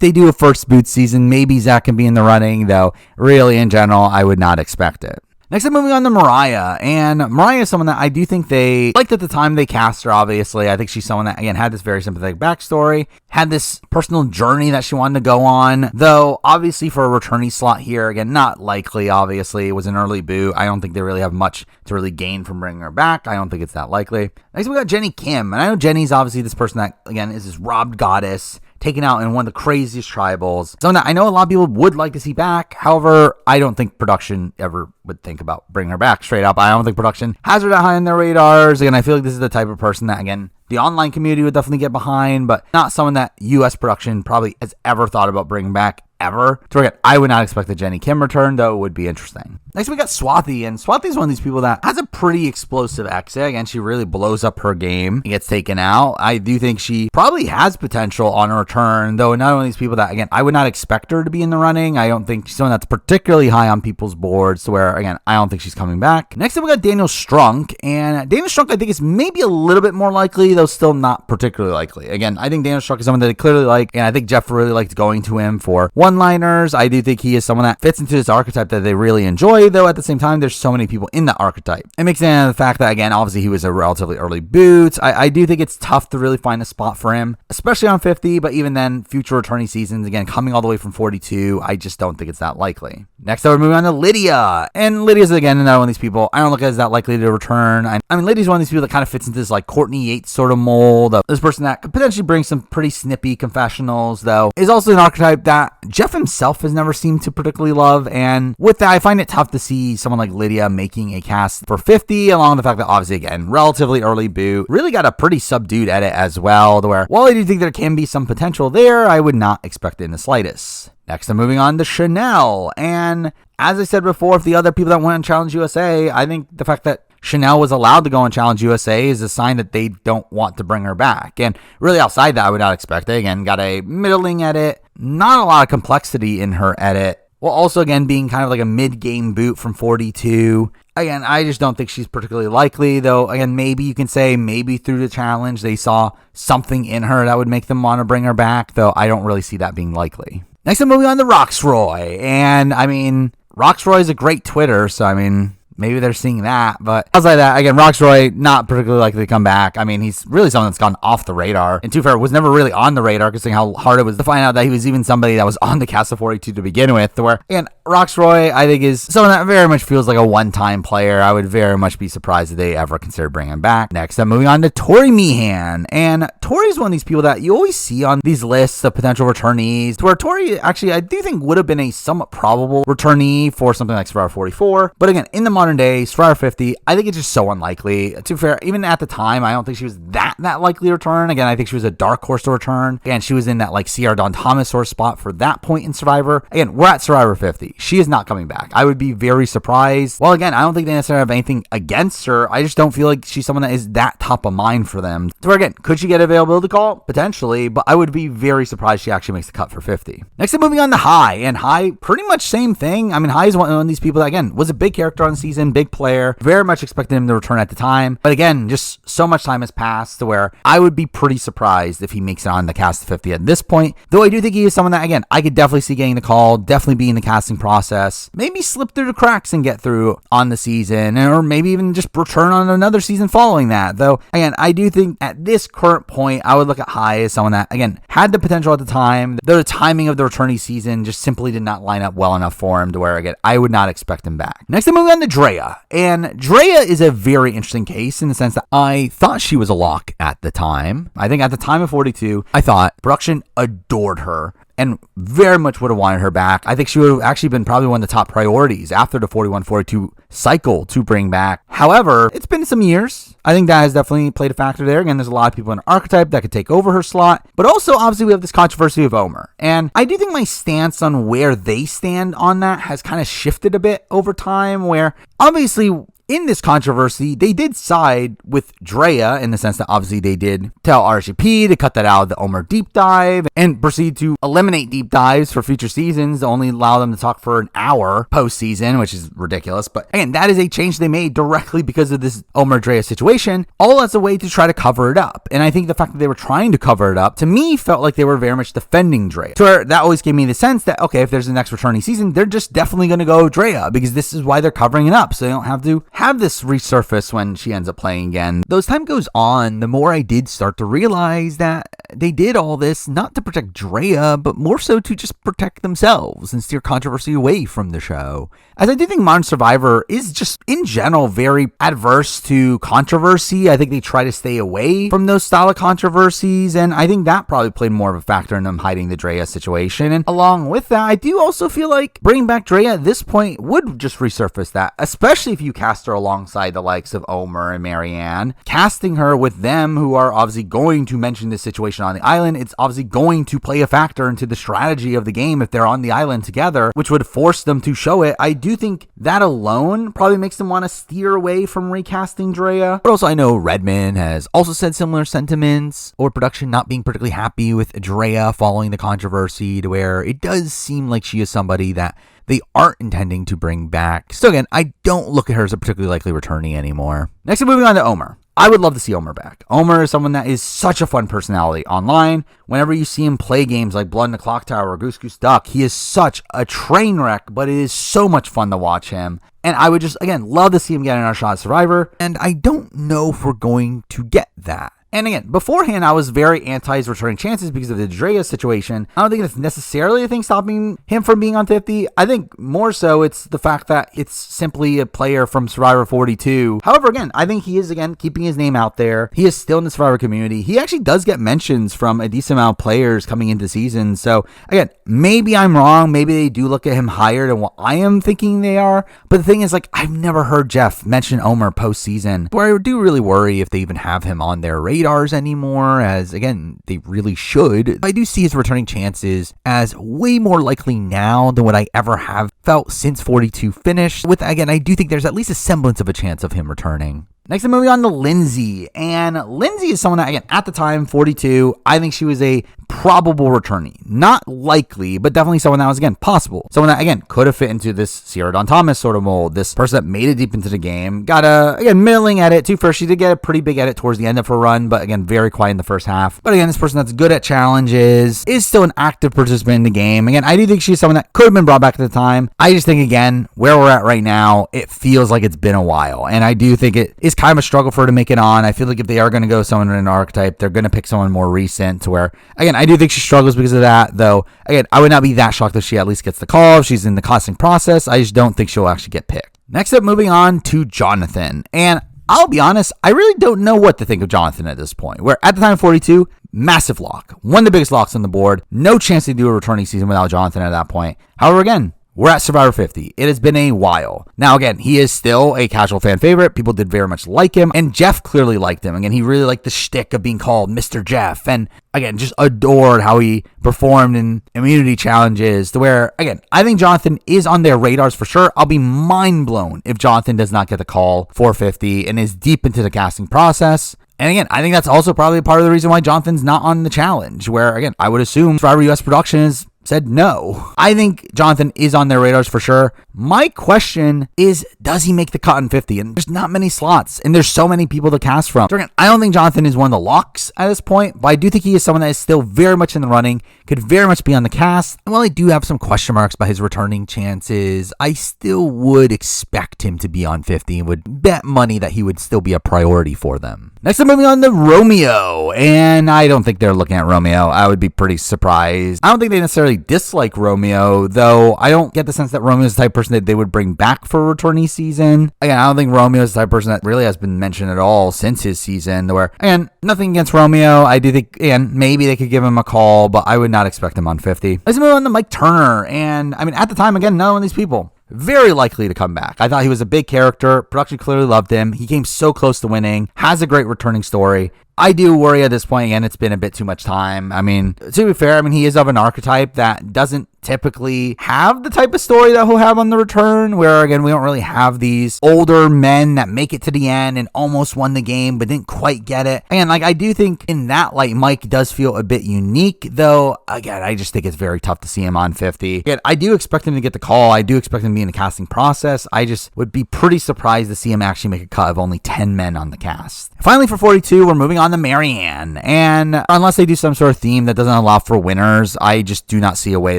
they do a first boot season, maybe Zach can be in the running, though really in general, I would not expect it. Next, I'm moving on to Mariah, and Mariah is someone that I do think they liked at the time they cast her, obviously. I think she's someone that, again, had this very sympathetic backstory, had this personal journey that she wanted to go on, though, obviously, for a returnee slot here, again, not likely, obviously. It was an early boot. I don't think they really have much to really gain from bringing her back. I don't think it's that likely. Next, we got Jenny Kim, and I know Jenny's obviously this person that, again, is this robbed goddess, taken out in one of the craziest tribals. Someone that I know a lot of people would like to see back. However, I don't think production ever would think about bringing her back straight up. I don't think production has her that high on their radars. Again, I feel like this is the type of person that, again, the online community would definitely get behind, but not someone that U.S. production probably has ever thought about bringing back ever. So again, I would not expect the Jenny Kim return, though it would be interesting. Next, we got Swathi, and Swathi is one of these people that has a pretty explosive exit. Again, she really blows up her game and gets taken out. I do think she probably has potential on a return, though not one of these people that, again, I would not expect her to be in the running. I don't think she's someone that's particularly high on people's boards, to where, again, I don't think she's coming back. Next up, we got Daniel Strunk, and Daniel Strunk, I think, is maybe a little bit more likely, though still not particularly likely. Again, I think Daniel Strunk is someone that they clearly like, and I think Jeff really liked going to him for one-liners. I do think he is someone that fits into this archetype that they really enjoy, though at the same time, there's so many people in the archetype. It makes sense the fact that, again, obviously he was a relatively early boot. I do think it's tough to really find a spot for him, especially on 50, but even then, future returnee seasons, again, coming all the way from 42, I just don't think it's that likely. Next up, we're moving on to Lydia, and Lydia's, again, another one of these people I don't look at as that likely to return. I mean, Lydia's one of these people that kind of fits into this, like, Courtney Yates sort of mold of this person that could potentially bring some pretty snippy confessionals, though, is also an archetype that Jeff himself has never seemed to particularly love, and with that, I find it tough to see someone like Lydia making a cast for 50, along with the fact that, obviously, again, relatively early boot, really got a pretty subdued edit as well, to where, while I do think there can be some potential there, I would not expect it in the slightest. Next, I'm moving on to Chanel, and as I said before, if the other people that went on Challenge USA, I think the fact that Chanel was allowed to go on Challenge USA is a sign that they don't want to bring her back. And really outside that, I would not expect it. Again, got a middling edit, not a lot of complexity in her edit. Well, also, again, being kind of like a mid-game boot from 42. Again, I just don't think she's particularly likely, though, again, maybe you can say maybe through the challenge they saw something in her that would make them want to bring her back, though I don't really see that being likely. Next, I'm moving on to Roxroy, and, I mean, Roxroy is a great Twitter, so, I mean, maybe they're seeing that, but outside that, again, Roxroy, not particularly likely to come back. I mean, he's really someone that's gone off the radar. And to be fair, was never really on the radar, considering how hard it was to find out that he was even somebody that was on the cast of 42 to begin with. Where, again, Roxroy, I think, is someone that very much feels like a one-time player. I would very much be surprised if they ever consider bringing him back. Next, I'm moving on to Tori Meehan. And Tori's one of these people that you always see on these lists of potential returnees, to where Tori, actually, I do think would have been a somewhat probable returnee for something like Survivor 44. But again, in the modern day, Survivor 50, I think it's just so unlikely. To be fair, even at the time, I don't think she was that likely to return. Again, I think she was a dark horse to return. Again, she was in that like Sierra Dawn Thomas sort of spot for that point in Survivor. Again, we're at Survivor 50. She is not coming back. I would be very surprised. Well, again, I don't think they necessarily have anything against her. I just don't feel like she's someone that is that top of mind for them. So again, could she get availability call? Potentially, but I would be very surprised she actually makes the cut for 50. Next, I'm moving on to High, and High, pretty much same thing. I mean, High is one of these people that, again, was a big character on the season, big player, very much expected him to return at the time, but again, just so much time has passed to where I would be pretty surprised if he makes it on the cast of 50 at this point, though I do think he is someone that, again, I could definitely see getting the call, definitely be in the casting process, maybe slip through the cracks and get through on the season, or maybe even just return on another season following that, though, again, I do think at this current point, I would look at High as someone that, again, had the potential at the time, though the timing of the returnee season just simply did not line up well enough for him to where, again, I would not expect him back. Next, I'm moving on to Drea, and Drea is a very interesting case in the sense that I thought she was a lock at the time. I think at the time of 42, I thought production adored her and very much would have wanted her back. I think she would have actually been probably one of the top priorities after the 41-42 cycle to bring back. However, it's been some years. I think that has definitely played a factor there. Again, there's a lot of people in archetype that could take over her slot, but also obviously we have this controversy of Omer. And I do think my stance on where they stand on that has kind of shifted a bit over time, where obviously in this controversy, they did side with Drea in the sense that obviously they did tell RSGP to cut that out of the Omer deep dive and proceed to eliminate deep dives for future seasons to only allow them to talk for an hour postseason, which is ridiculous. But again, that is a change they made directly because of this Omer Drea situation, all as a way to try to cover it up. And I think the fact that they were trying to cover it up, to me, felt like they were very much defending Drea. To where that always gave me the sense that, okay, if there's the next returnee season, they're just definitely going to go Drea because this is why they're covering it up. So they don't have to have this resurface when she ends up playing again. Though as time goes on, the more I did start to realize that they did all this not to protect Drea, but more so to just protect themselves and steer controversy away from the show. As I do think Modern Survivor is just, in general, very adverse to controversy. I think they try to stay away from those style of controversies, and I think that probably played more of a factor in them hiding the Drea situation. And along with that, I do also feel like bringing back Drea at this point would just resurface that, especially if you cast her alongside the likes of Omer and Marianne. Casting her with them, who are obviously going to mention this situation on the island, it's obviously going to play a factor into the strategy of the game if they're on the island together, which would force them to show it. I do think that alone probably makes them want to steer away from recasting Drea. But also I know Redmond has also said similar sentiments, or production not being particularly happy with Drea following the controversy, to where it does seem like she is somebody that they aren't intending to bring back. So again, I don't look at her as a particularly likely returnee anymore. Next, I'm moving on to Omer. I would love to see Omer back. Omer is someone that is such a fun personality online. Whenever you see him play games like Blood in the Clock Tower or Goose Goose Duck, he is such a train wreck, but it is so much fun to watch him. And I would just, again, love to see him get in our shot at Survivor. And I don't know if we're going to get that. And again, beforehand, I was very anti his returning chances because of the Drea situation. I don't think that's necessarily a thing stopping him from being on 50. I think more so it's the fact that it's simply a player from Survivor 42. However, again, I think he is, again, keeping his name out there. He is still in the Survivor community. He actually does get mentions from a decent amount of players coming into season. So again, maybe I'm wrong. Maybe they do look at him higher than what I am thinking they are. But the thing is, like, I've never heard Jeff mention Omer postseason, where I do really worry if they even have him on their radar anymore, as again, they really should. I do see his returning chances as way more likely now than what I ever have felt since 42 finished. With, again, I do think there's at least a semblance of a chance of him returning. Next, I'm moving on to Lindsay. And Lindsay is someone that, again, at the time, 42, I think she was a probable returnee. Not likely, but definitely someone that was, again, possible. Someone that, again, could have fit into this Sierra Dawn Thomas sort of mold. This person that made it deep into the game. Got a, again, middling edit, too. First, she did get a pretty big edit towards the end of her run, but, again, very quiet in the first half. But, again, this person that's good at challenges, is still an active participant in the game. Again, I do think she's someone that could have been brought back at the time. I just think, again, where we're at right now, it feels like it's been a while. And I do think it is kind of a struggle for her to make it on. I feel like if they are going to go someone in an archetype, they're going to pick someone more recent, to where, again, I do think she struggles because of that, though. Again, I would not be that shocked if she at least gets the call. If she's in the casting process, I just don't think she'll actually get picked. Next up, moving on to Jonathan. And I'll be honest, I really don't know what to think of Jonathan at this point, where at the time 42, massive lock. One of the biggest locks on the board. No chance to do a returning season without Jonathan at that point. However, again, we're at Survivor 50. It has been a while. Now, again, he is still a casual fan favorite. People did very much like him, and Jeff clearly liked him. Again, he really liked the shtick of being called Mr. Jeff, and again, just adored how he performed in immunity challenges, to where, again, I think Jonathan is on their radars for sure. I'll be mind blown if Jonathan does not get the call for 50 and is deep into the casting process. And again, I think that's also probably part of the reason why Jonathan's not on the challenge, where, again, I would assume Survivor US Productions said no. I think Jonathan is on their radars for sure. My question is, does he make the cut on 50? And there's not many slots, and there's so many people to cast from. So again, I don't think Jonathan is one of the locks at this point, but I do think he is someone that is still very much in the running, could very much be on the cast. And while I do have some question marks about his returning chances, I still would expect him to be on 50 and would bet money that he would still be a priority for them. Next, I'm moving on to Romeo, and I don't think they're looking at Romeo. I would be pretty surprised. I don't think they necessarily dislike Romeo, though I don't get the sense that Romeo is the type of person that they would bring back for returnee season. Again, I don't think Romeo is the type of person that really has been mentioned at all since his season, where, again, nothing against Romeo. I do think, again, maybe they could give him a call, but I would not expect him on 50. Let's move on to Mike Turner, and I mean, at the time, again, none of these people very likely to come back. I thought he was a big character. Production clearly loved him. He came so close to winning. Has a great returning story. I do worry at this point. Again, it's been a bit too much time. I mean, to be fair, he is of an archetype that doesn't typically have the type of story that he'll have on the return, where again we don't really have these older men that make it to the end and almost won the game but didn't quite get it. And I do think in that light Mike does feel a bit unique, though again I just think it's very tough to see him on 50. Again, I do expect him to get the call. I do expect him to be in the casting process. I just would be pretty surprised to see him actually make a cut of only 10 men on the cast. Finally, for 42, we're moving on to Marianne, and unless they do some sort of theme that doesn't allow for winners, I just do not see a way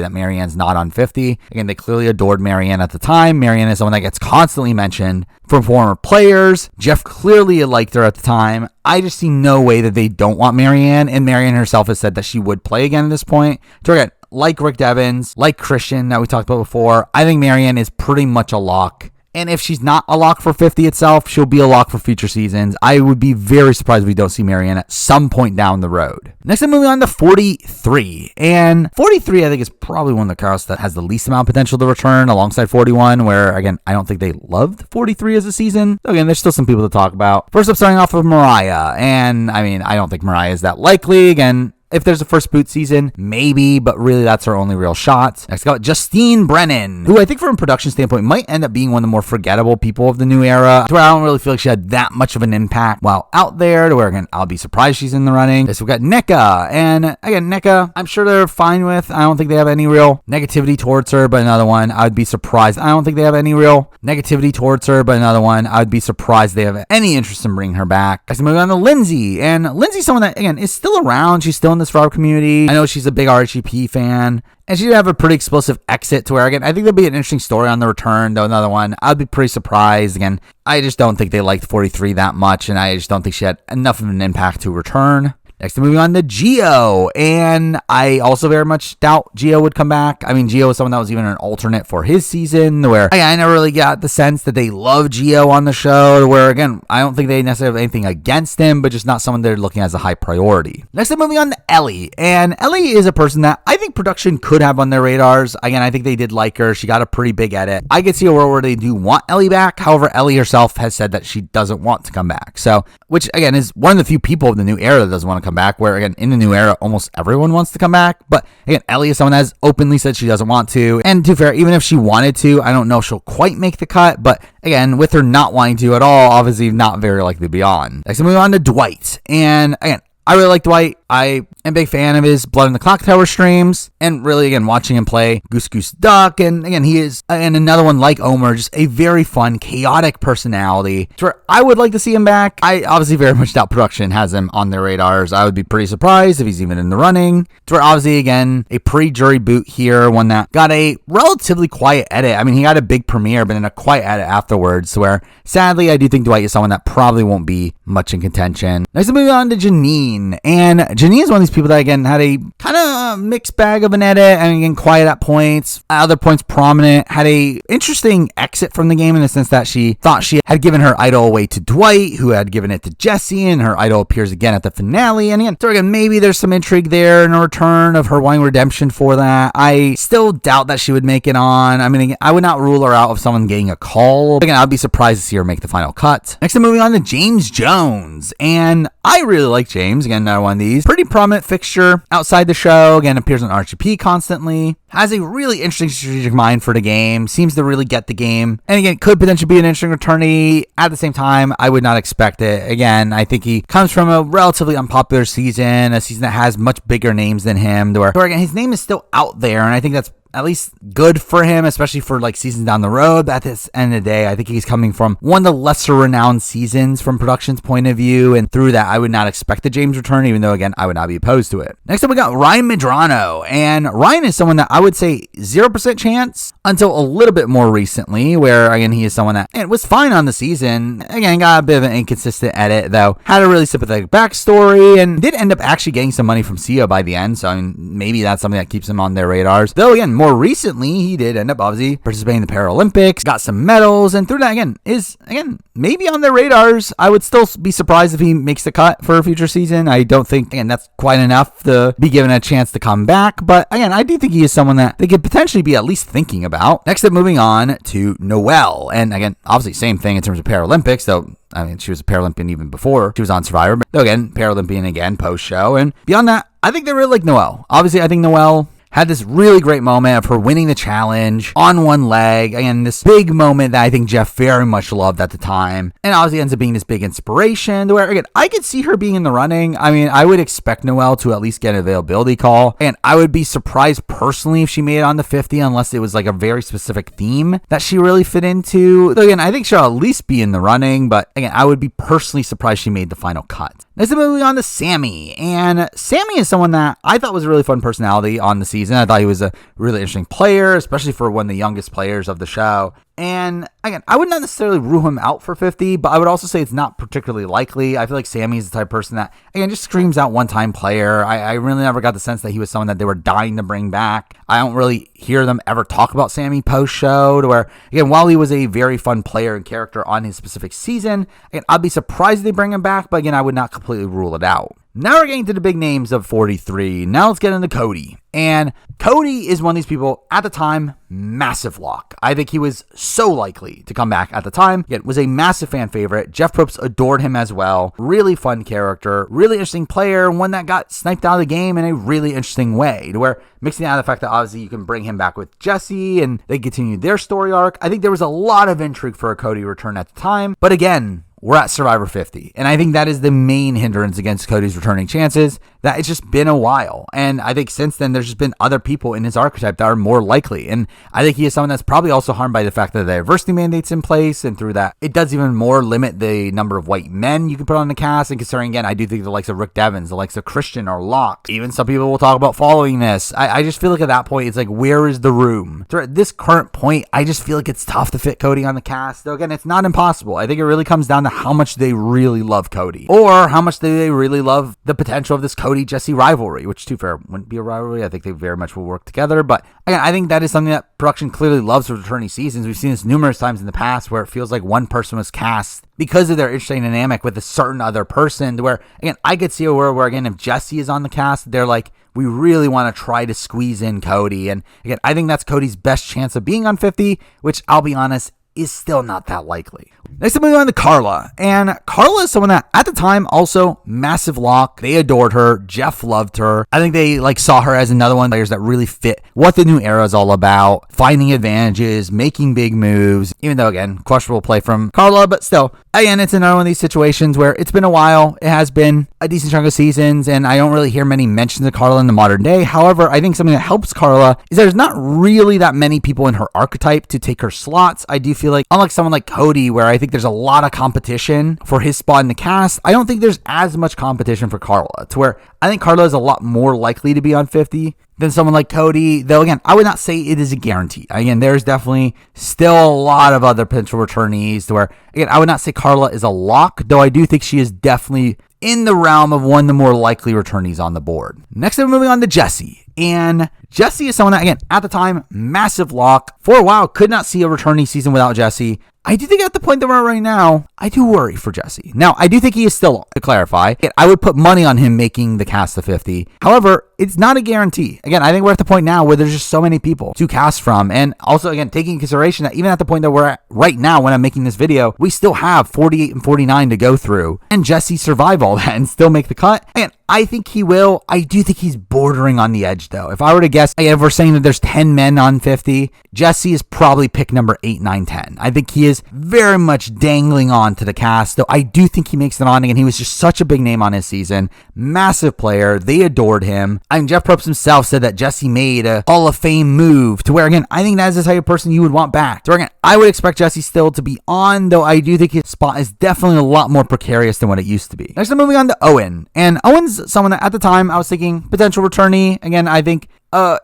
that Marianne's not on 50. Again, they clearly adored Marianne at the time. Marianne is someone that gets constantly mentioned from former players. Jeff clearly liked her at the time. I just see no way that they don't want Marianne, and Marianne herself has said that she would play again at this point. So again, like Rick Devens, like Christian that we talked about before, I think Marianne is pretty much a lock. And if she's not a lock for 50 itself, she'll be a lock for future seasons. I would be very surprised if we don't see Marianne at some point down the road. Next, I'm moving on to 43. And 43, I think, is probably one of the casts that has the least amount of potential to return alongside 41, where, again, I don't think they loved 43 as a season. So, again, there's still some people to talk about. First up, starting off with Mariah. And, I don't think Mariah is that likely. Again, if there's a first boot season, maybe, but really that's her only real shot. Next, got Justine Brennan, who I think from a production standpoint might end up being one of the more forgettable people of the new era, to where I don't really feel like she had that much of an impact while out there, to where, again, I'll be surprised she's in the running. So we've got Nika, and again, Nika, I'm sure they're fine with. I don't think they have any real negativity towards her, but another one, I'd be surprised. I don't think they have any real negativity towards her, but another one, I'd be surprised they have any interest in bringing her back. Next, moving on to Lindsay, and Lindsay's someone that, again, is still around. She's still in this Rob community. I know she's a big RHEP fan, and she'd have a pretty explosive exit to where, again, I think there'll be an interesting story on the return, though another one, I'd be pretty surprised. Again, I just don't think they liked 43 that much, and I just don't think she had enough of an impact to return. Next, moving on to Gio, and I also very much doubt Gio would come back. Gio was someone that was even an alternate for his season, where I never really got the sense that they love Gio on the show, where, again, I don't think they necessarily have anything against him, but just not someone they're looking at as a high priority. Next, I'm moving on to Ellie, and Ellie is a person that I think production could have on their radars. Again, I think they did like her. She got a pretty big edit. I could see a world where they do want Ellie back. However, Ellie herself has said that she doesn't want to come back. So, which, again, is one of the few people of the new era that doesn't want to come back, where, again, in the new era, almost everyone wants to come back. But, again, Ellie is someone that has openly said she doesn't want to. And to be fair, even if she wanted to, I don't know if she'll quite make the cut. But, again, with her not wanting to at all, obviously not very likely to be on. Next, moving on to Dwight. And, again, I really like Dwight. I am a big fan of his Blood in the Clock Tower streams, and really, again, watching him play Goose Goose Duck, and again, he is, and another one like Omer, just a very fun, chaotic personality, to where I would like to see him back. I obviously very much doubt production has him on their radars. I would be pretty surprised if he's even in the running, to where obviously, again, a pre-jury boot here, one that got a relatively quiet edit. He got a big premiere, but then a quiet edit afterwards, to where, sadly, I do think Dwight is someone that probably won't be much in contention. Next, moving on to Janine, and Janine is one of these people that, again, had a kind of mixed bag of an edit, and again, quiet at points, other points prominent, had a interesting exit from the game in the sense that she thought she had given her idol away to Dwight, who had given it to Jesse, and her idol appears again at the finale, and again, so again, maybe there's some intrigue there in a return of her wanting redemption for that. I still doubt that she would make it on. Again, I would not rule her out of someone getting a call. Again, I'd be surprised to see her make the final cut. Next, I'm moving on to James Jones, and I really like James. Again, another one of these. Pretty prominent fixture outside the show. Again, appears on RGP constantly. Has a really interesting strategic mind for the game. Seems to really get the game. And again, could potentially be an interesting returnee. At the same time, I would not expect it. Again, I think he comes from a relatively unpopular season. A season that has much bigger names than him. Where again, his name is still out there. And I think that's at least good for him, especially for like seasons down the road. But at this end of the day, I think he's coming from one of the lesser renowned seasons from production's point of view, and through that, I would not expect the James return, even though, again, I would not be opposed to it. Next up, we got Ryan Medrano, and Ryan is someone that I would say 0% chance until a little bit more recently, where, again, he is someone that was fine on the season. Again, got a bit of an inconsistent edit, though, had a really sympathetic backstory, and did end up actually getting some money from Sia by the end, so maybe that's something that keeps him on their radars. Though, again, more more recently, he did end up obviously participating in the Paralympics, got some medals, and through that is maybe on their radars. I would still be surprised if he makes the cut for a future season. I don't think, that's quite enough to be given a chance to come back. But again, I do think he is someone that they could potentially be at least thinking about. Next up, moving on to Noelle. And again, obviously same thing in terms of Paralympics, though. I mean, she was a Paralympian even before she was on Survivor. But again, Paralympian again post-show. And beyond that, I think they really like Noelle. Obviously, I think Noelle had this really great moment of her winning the challenge on one leg. Again, this big moment that I think Jeff very much loved at the time. And obviously ends up being this big inspiration to where, again, I could see her being in the running. I mean, I would expect Noelle to at least get an availability call. And I would be surprised personally if she made it on the 50 unless it was like a very specific theme that she really fit into. So again, I think she'll at least be in the running. But again, I would be personally surprised she made the final cut. Next, moving on to Sammy. And Sammy is someone that I thought was a really fun personality on the season. I thought he was a really interesting player, especially for one of the youngest players of the show. And again, I would not necessarily rule him out for 50, but I would also say it's not particularly likely. I feel like Sammy is the type of person that, again, just screams out one-time player. I really never got the sense that he was someone that they were dying to bring back. I don't really hear them ever talk about Sammy post-show, to where, again, while he was a very fun player and character on his specific season, again, I'd be surprised if they bring him back, but again, I would not completely rule it out. Now we're getting to the big names of 43. Now let's get into Cody. And Cody is one of these people, at the time, massive lock. I think he was so likely to come back at the time. Yet was a massive fan favorite. Jeff Probst adored him as well. Really fun character. Really interesting player. One that got sniped out of the game in a really interesting way. To where, mixing out the fact that obviously you can bring him back with Jesse and they continued their story arc. I think there was a lot of intrigue for a Cody return at the time. But again, we're at Survivor 50. And I think that is the main hindrance against Cody's returning chances, that it's just been a while. And I think since then, there's just been other people in his archetype that are more likely. And I think he is someone that's probably also harmed by the fact that the diversity mandate's in place. And through that, it does even more limit the number of white men you can put on the cast. And considering, again, I do think the likes of Rick Devens, the likes of Christian are locked. Even some people will talk about following this. I just feel like at that point, it's like, where is the room? So at this current point, I just feel like it's tough to fit Cody on the cast. Though again, it's not impossible. I think it really comes down to how much they really love Cody, or how much they really love the potential of this Cody-Jesse rivalry, which, to be fair, wouldn't be a rivalry. I think they very much will work together. But again, I think that is something that production clearly loves with returning seasons. We've seen this numerous times in the past where it feels like one person was cast because of their interesting dynamic with a certain other person, to where, again, I could see a world where, again, if Jesse is on the cast, they're like, we really want to try to squeeze in Cody. And again, I think that's Cody's best chance of being on 50, which, I'll be honest, is still not that likely. Next, I'm moving on to Carla. And Carla is someone that, at the time, also massive lock. They adored her. Jeff loved her. I think they saw her as another one of the players that really fit what the new era is all about. Finding advantages, making big moves. Even though, again, questionable play from Carla, but still, again, it's another one of these situations where it's been a while. It has been a decent chunk of seasons, and I don't really hear many mentions of Carla in the modern day. However, I think something that helps Carla is there's not really that many people in her archetype to take her slots. I do feel like, unlike someone like Cody, where I think there's a lot of competition for his spot in the cast, I don't think there's as much competition for Carla, to where I think Carla is a lot more likely to be on 50 than someone like Cody. Though, again, I would not say it is a guarantee. Again, there's definitely still a lot of other potential returnees, to where, again, I would not say Carla is a lock, though I do think she is definitely in the realm of one of the more likely returnees on the board. Next, we're moving on to Jesse. And Jesse is someone that, again, at the time, massive lock. For a while, could not see a returnee season without Jesse. I do think at the point that we're at right now, I do worry for Jesse. Now, I do think he is still on, to clarify. I would put money on him making the cast of 50. However, it's not a guarantee. Again, I think we're at the point now where there's just so many people to cast from. And also, again, taking into consideration that even at the point that we're at right now when I'm making this video, we still have 48 and 49 to go through. And Jesse survive all that and still make the cut. And I think he will. I do think he's bordering on the edge, though. If I were to guess, if we're saying that there's 10 men on 50, Jesse is probably pick number 8, 9, 10. I think he is very much dangling on to the cast, though I do think he makes it on again. He was just such a big name on his season. Massive player. They adored him. I mean, Jeff Probst himself said that Jesse made a Hall of Fame move, to where, again, I think that is the type of person you would want back. To where, again, I would expect Jesse still to be on, though I do think his spot is definitely a lot more precarious than what it used to be. Next, I'm moving on to Owen. And Owen's someone that at the time I was thinking potential returnee. Again, I think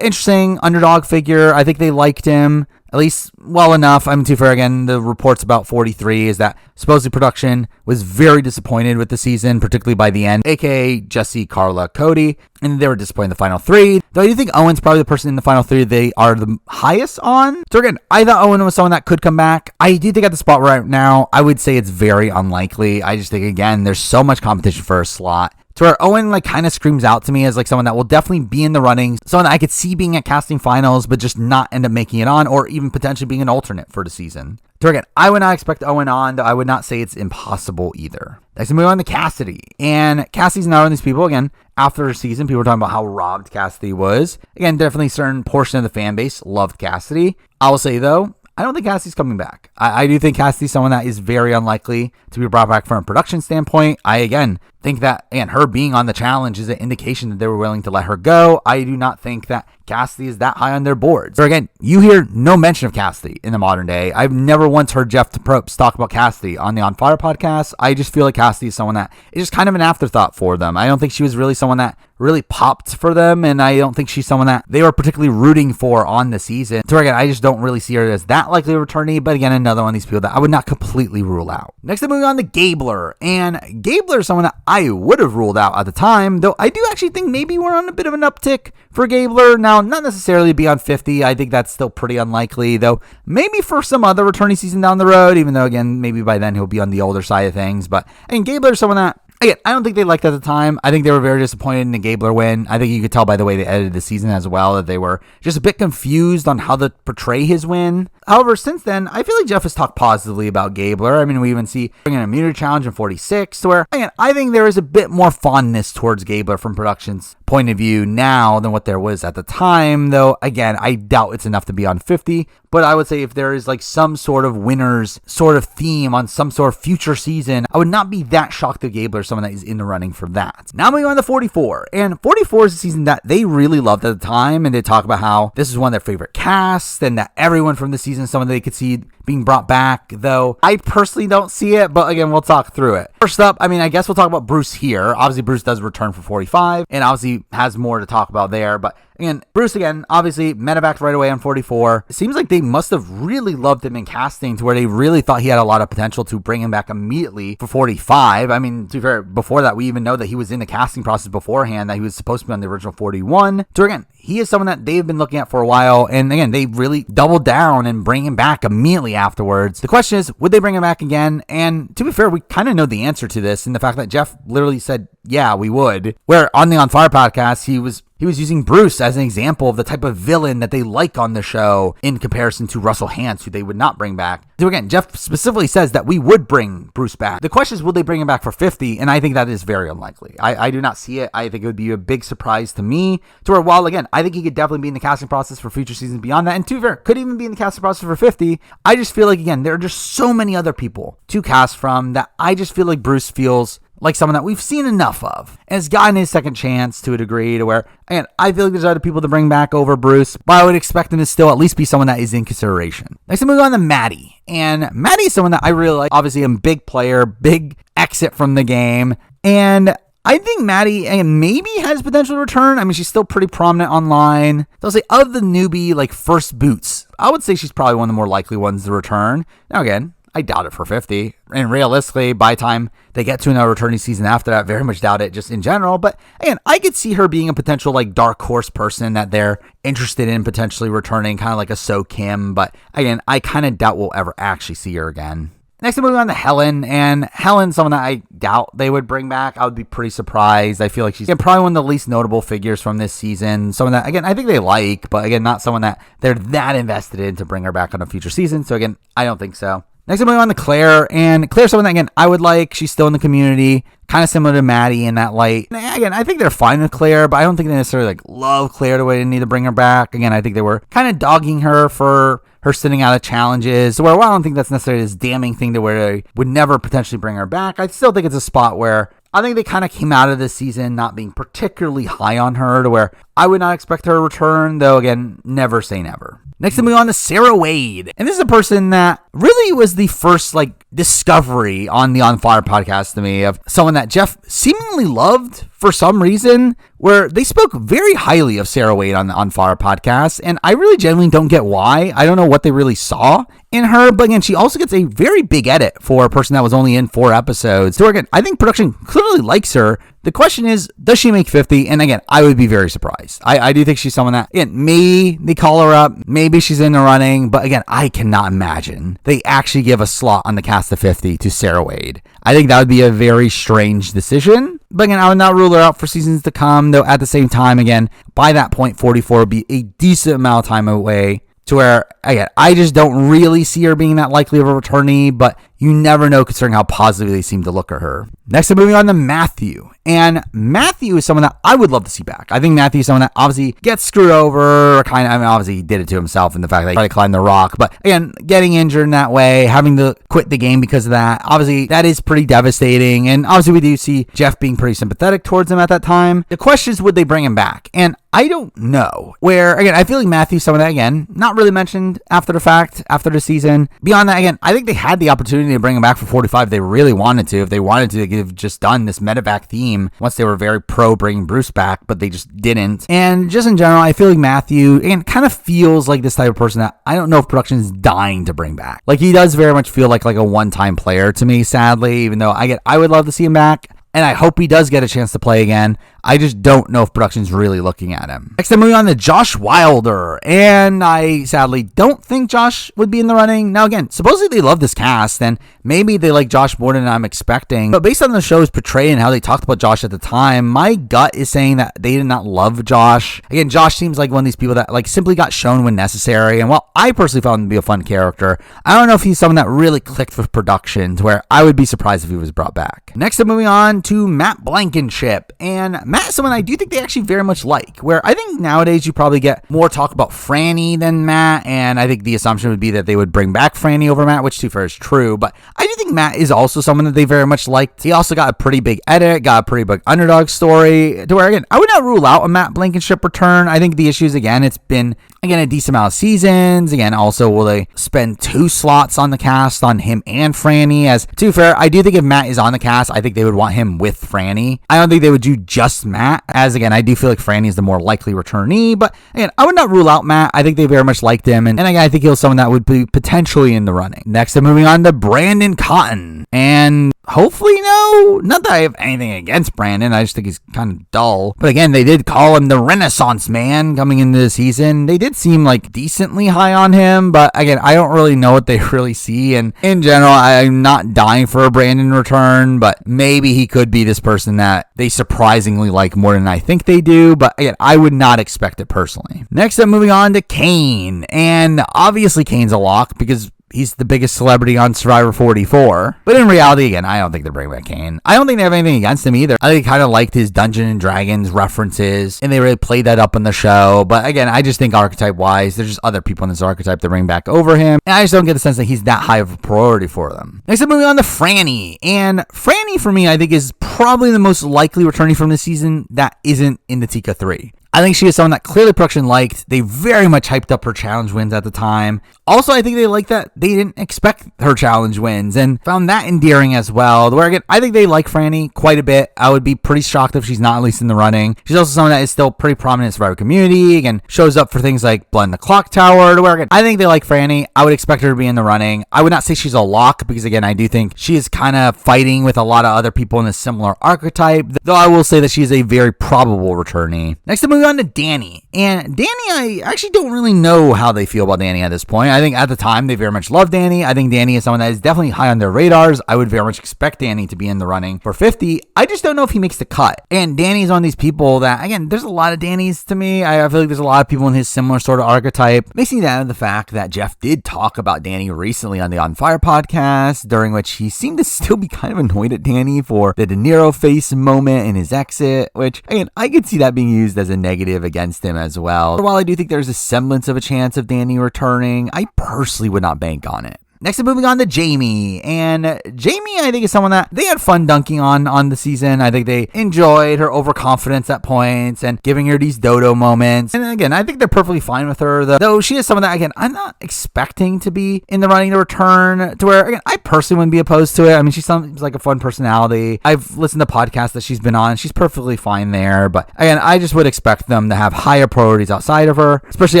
interesting underdog figure. I think they liked him. at least well enough. I mean, to be fair, again, the reports about 43 is that supposedly production was very disappointed with the season, particularly by the end, aka Jesse, Carla, Cody, and they were disappointed in the final three. Though I do think Owen's probably the person in the final three they are the highest on. So again, I thought Owen was someone that could come back. I do think at the spot right now, I would say it's very unlikely. I just think, again, there's so much competition for a slot to where Owen like kind of screams out to me as like someone that will definitely be in the running, someone that I could see being at casting finals, but just not end up making it on, or even potentially being an alternate for the season. So again, I would not expect Owen on, though I would not say it's impossible either. Next, we move on to Cassidy. And Cassidy's not one of these people, again, after the season, people were talking about how robbed Cassidy was. Again, definitely a certain portion of the fan base loved Cassidy. I will say, though, I don't think Cassidy's coming back. I do think Cassidy's someone that is very unlikely to be brought back from a production standpoint. I, again, think that, again, her being on the challenge is an indication that they were willing to let her go. I do not think that Cassidy is that high on their boards. So again, you hear no mention of Cassidy in the modern day. I've never once heard Jeff Probst talk about Cassidy on the On Fire podcast. I just feel like Cassidy is someone that is just kind of an afterthought for them. I don't think she was really someone that really popped for them, and I don't think she's someone that they were particularly rooting for on the season. So again, I just don't really see her as that likely a returnee, but again, another one of these people that I would not completely rule out. Next, I'm moving on to Gabler, and Gabler is someone that I would have ruled out at the time, though I do actually think maybe we're on a bit of an uptick for Gabler. Now, not necessarily beyond 50. I think that's still pretty unlikely, though maybe for some other returnee season down the road, even though, again, maybe by then he'll be on the older side of things. But, and Gabler is someone that, again, I don't think they liked at the time. I think they were very disappointed in the Gabler win. I think you could tell by the way they edited the season as well that they were just a bit confused on how to portray his win. However, since then, I feel like Jeff has talked positively about Gabler. I mean, we even see an immunity challenge in 46, to where, again, I think there is a bit more fondness towards Gabler from production's point of view now than what there was at the time, though, again, I doubt it's enough to be on 50, but I would say if there is like some sort of winners sort of theme on some sort of future season, I would not be that shocked that Gabler is someone that is in the running for that. Now moving on to 44, and 44 is a season that they really loved at the time, and they talk about how this is one of their favorite casts, and that everyone from the season is someone they could see being brought back, though I personally don't see it, but again, we'll talk through it. First up, I mean, I guess we'll talk about Bruce here. Obviously, Bruce does return for 45, and obviously has more to talk about there, but again, Bruce, again, obviously medevac right away on 44. It seems like they must have really loved him in casting to where they really thought he had a lot of potential to bring him back immediately for 45. I mean, to be fair, before that, we even know that he was in the casting process beforehand, that he was supposed to be on the original 41. So again, he is someone that they've been looking at for a while, and again, they really doubled down and bring him back immediately afterwards. The question is, would they bring him back again? And to be fair, we kind of know the answer to this in the fact that Jeff literally said, yeah, we would. Where on the On Fire podcast, he was using Bruce as an example of the type of villain that they like on the show in comparison to Russell Hantz, who they would not bring back. So again, Jeff specifically says that we would bring Bruce back. The question is, will they bring him back for 50? And I think that is very unlikely. I do not see it. I think it would be a big surprise to me. To where, while again, I think he could definitely be in the casting process for future seasons beyond that, and to be fair, could even be in the casting process for 50. I just feel like, again, there are just so many other people to cast from that I just feel like Bruce feels like someone that we've seen enough of and has gotten his second chance to a degree to where, again, I feel like there's other people to bring back over Bruce, but I would expect him to still at least be someone that is in consideration. Next, we move on to Maddie. And Maddie is someone that I really like. Obviously, a big player, big exit from the game. And I think Maddie, and maybe has potential to return. I mean, she's still pretty prominent online. So I'll say of the newbie, like first boots, I would say she's probably one of the more likely ones to return. Now, again, I doubt it for 50. And realistically, by the time they get to another returning season after that, very much doubt it just in general. But again, I could see her being a potential like dark horse person that they're interested in potentially returning, kind of like a So Kim. But again, I kind of doubt we'll ever actually see her again. Next, I'm moving on to Helen, and Helen's someone that I doubt they would bring back. I would be pretty surprised. I feel like she's probably one of the least notable figures from this season. Someone that, again, I think they like, but again, not someone that they're that invested in to bring her back on a future season. So again, I don't think so. Next, I'm moving on to Claire, and Claire's someone that, again, I would like. She's still in the community, kind of similar to Maddie in that light. And again, I think they're fine with Claire, but I don't think they necessarily like love Claire the way they need to bring her back. Again, I think they were kind of dogging her for her sitting out of challenges, where while I don't think that's necessarily this damning thing to where they would never potentially bring her back, I still think it's a spot where I think they kind of came out of this season not being particularly high on her to where I would not expect her to return, though again, never say never. Next, we move on to Sarah Wade. And this is a person that really was the first like discovery on the On Fire podcast to me of someone that Jeff seemingly loved for some reason, where they spoke very highly of Sarah Wade on the On Fire podcast, and I really genuinely don't get why. I don't know what they really saw in her, but again, she also gets a very big edit for a person that was only in 4 episodes. So again, I think production clearly likes her. The question is, does she make 50? And again, I would be very surprised. I do think she's someone that, again, maybe they call her up, maybe she's in the running, but again, I cannot imagine they actually give a slot on the cast of 50 to Sarah Wade. I think that would be a very strange decision. But again, I would not rule her out for seasons to come, though at the same time, again, by that point, 44 would be a decent amount of time away. To where, again, I just don't really see her being that likely of a returnee, but you never know considering how positively they seem to look at her. Next, I'm moving on to Matthew. And Matthew is someone that I would love to see back. I think Matthew is someone that obviously gets screwed over, obviously he did it to himself in the fact that he tried to climb the rock. But again, getting injured in that way, having to quit the game because of that, obviously that is pretty devastating. And obviously we do see Jeff being pretty sympathetic towards him at that time. The question is, would they bring him back? And I don't know. Where, again, I feel like Matthew's someone that, again, not really mentioned after the fact, after the season. Beyond that, again, I think they had the opportunity to bring him back for 45 if they really wanted to. If they wanted to, they could have just done this medevac theme once they were very pro bringing Bruce back, but they just didn't. And just in general, I feel like Matthew, again, kind of feels like this type of person that I don't know if production is dying to bring back. Like, he does very much feel like a one-time player to me, sadly, even though I would love to see him back. And I hope he does get a chance to play again. I just don't know if production's really looking at him. Next, I'm moving on to Josh Wilder. And I sadly don't think Josh would be in the running. Now, again, supposedly they love this cast, and maybe they like Josh more than I'm expecting. But based on the show's portrayal and how they talked about Josh at the time, my gut is saying that they did not love Josh. Again, Josh seems like one of these people that simply got shown when necessary. And while I personally found him to be a fun character, I don't know if he's someone that really clicked with production to where I would be surprised if he was brought back. Next, I'm moving on to Matt Blankenship. And Matt is someone I do think they actually very much like, where I think nowadays you probably get more talk about Franny than Matt, and I think the assumption would be that they would bring back Franny over Matt, which to be fair is true, but I do think Matt is also someone that they very much liked. He also got a pretty big edit, got a pretty big underdog story, to where, again, I would not rule out a Matt Blankenship return. I think the issue is, again, it's been, again, a decent amount of seasons. Again, also, will they spend 2 slots on the cast on him and Franny? As, to be fair, I do think if Matt is on the cast, I think they would want him with Franny. I don't think they would do just Matt, as, again, I do feel like Franny is the more likely returnee, but, again, I would not rule out Matt. I think they very much liked him, and again, I think he was someone that would be potentially in the running. Next, I'm moving on to Brandon Cotton, and hopefully, no, not that I have anything against Brandon, I just think he's kind of dull, but again, they did call him the Renaissance Man coming into the season. They did seem decently high on him, but again, I don't really know what they really see, and in general, I'm not dying for a Brandon return, but maybe he could be this person that they surprisingly like more than I think they do, but again, I would not expect it personally. Next, I'm moving on to Kane, and obviously Kane's a lock because he's the biggest celebrity on Survivor 44. But in reality, again, I don't think they're bringing back Kane. I don't think they have anything against him either. I think they kind of liked his Dungeons and Dragons references, and they really played that up on the show. But again, I just think archetype-wise, there's just other people in this archetype to bring back over him. And I just don't get the sense that he's that high of a priority for them. Next, I'm moving on to Franny. And Franny, for me, I think is probably the most likely returnee from this season that isn't in the Tika 3. I think she is someone that clearly production liked. They very much hyped up her challenge wins at the time. Also, I think they liked that they didn't expect her challenge wins and found that endearing as well. Where, again, I think they like Franny quite a bit. I would be pretty shocked if she's not at least in the running. She's also someone that is still pretty prominent in the Survivor community. Again, shows up for things like Blood in the Clock Tower. Where, again, I think they like Franny. I would expect her to be in the running. I would not say she's a lock because, again, I do think she is kind of fighting with a lot of other people in a similar archetype. Though I will say that she is a very probable returnee. Next, I'm moving on to Danny. And Danny, I actually don't really know how they feel about Danny at this point. I think at the time they very much love Danny. I think Danny is someone that is definitely high on their radars. I would very much expect Danny to be in the running for 50. I just don't know if he makes the cut. And Danny's one of these people that, again, there's a lot of Dannys to me. I feel like there's a lot of people in his similar sort of archetype. Makes me down to the fact that Jeff did talk about Danny recently on the On Fire podcast, during which he seemed to still be kind of annoyed at Danny for the De Niro face moment in his exit, which, again, I could see that being used as a negative against him as well. While I do think there's a semblance of a chance of Danny returning, I personally would not bank on it. Next, moving on to Jamie. And Jamie, I think, is someone that they had fun dunking on the season. I think they enjoyed her overconfidence at points and giving her these dodo moments. And again, I think they're perfectly fine with her, though she is someone that, again, I'm not expecting to be in the running to return, to where, again, I personally wouldn't be opposed to it. I mean, she seems like a fun personality. I've listened to podcasts that she's been on. She's perfectly fine there. But again, I just would expect them to have higher priorities outside of her, especially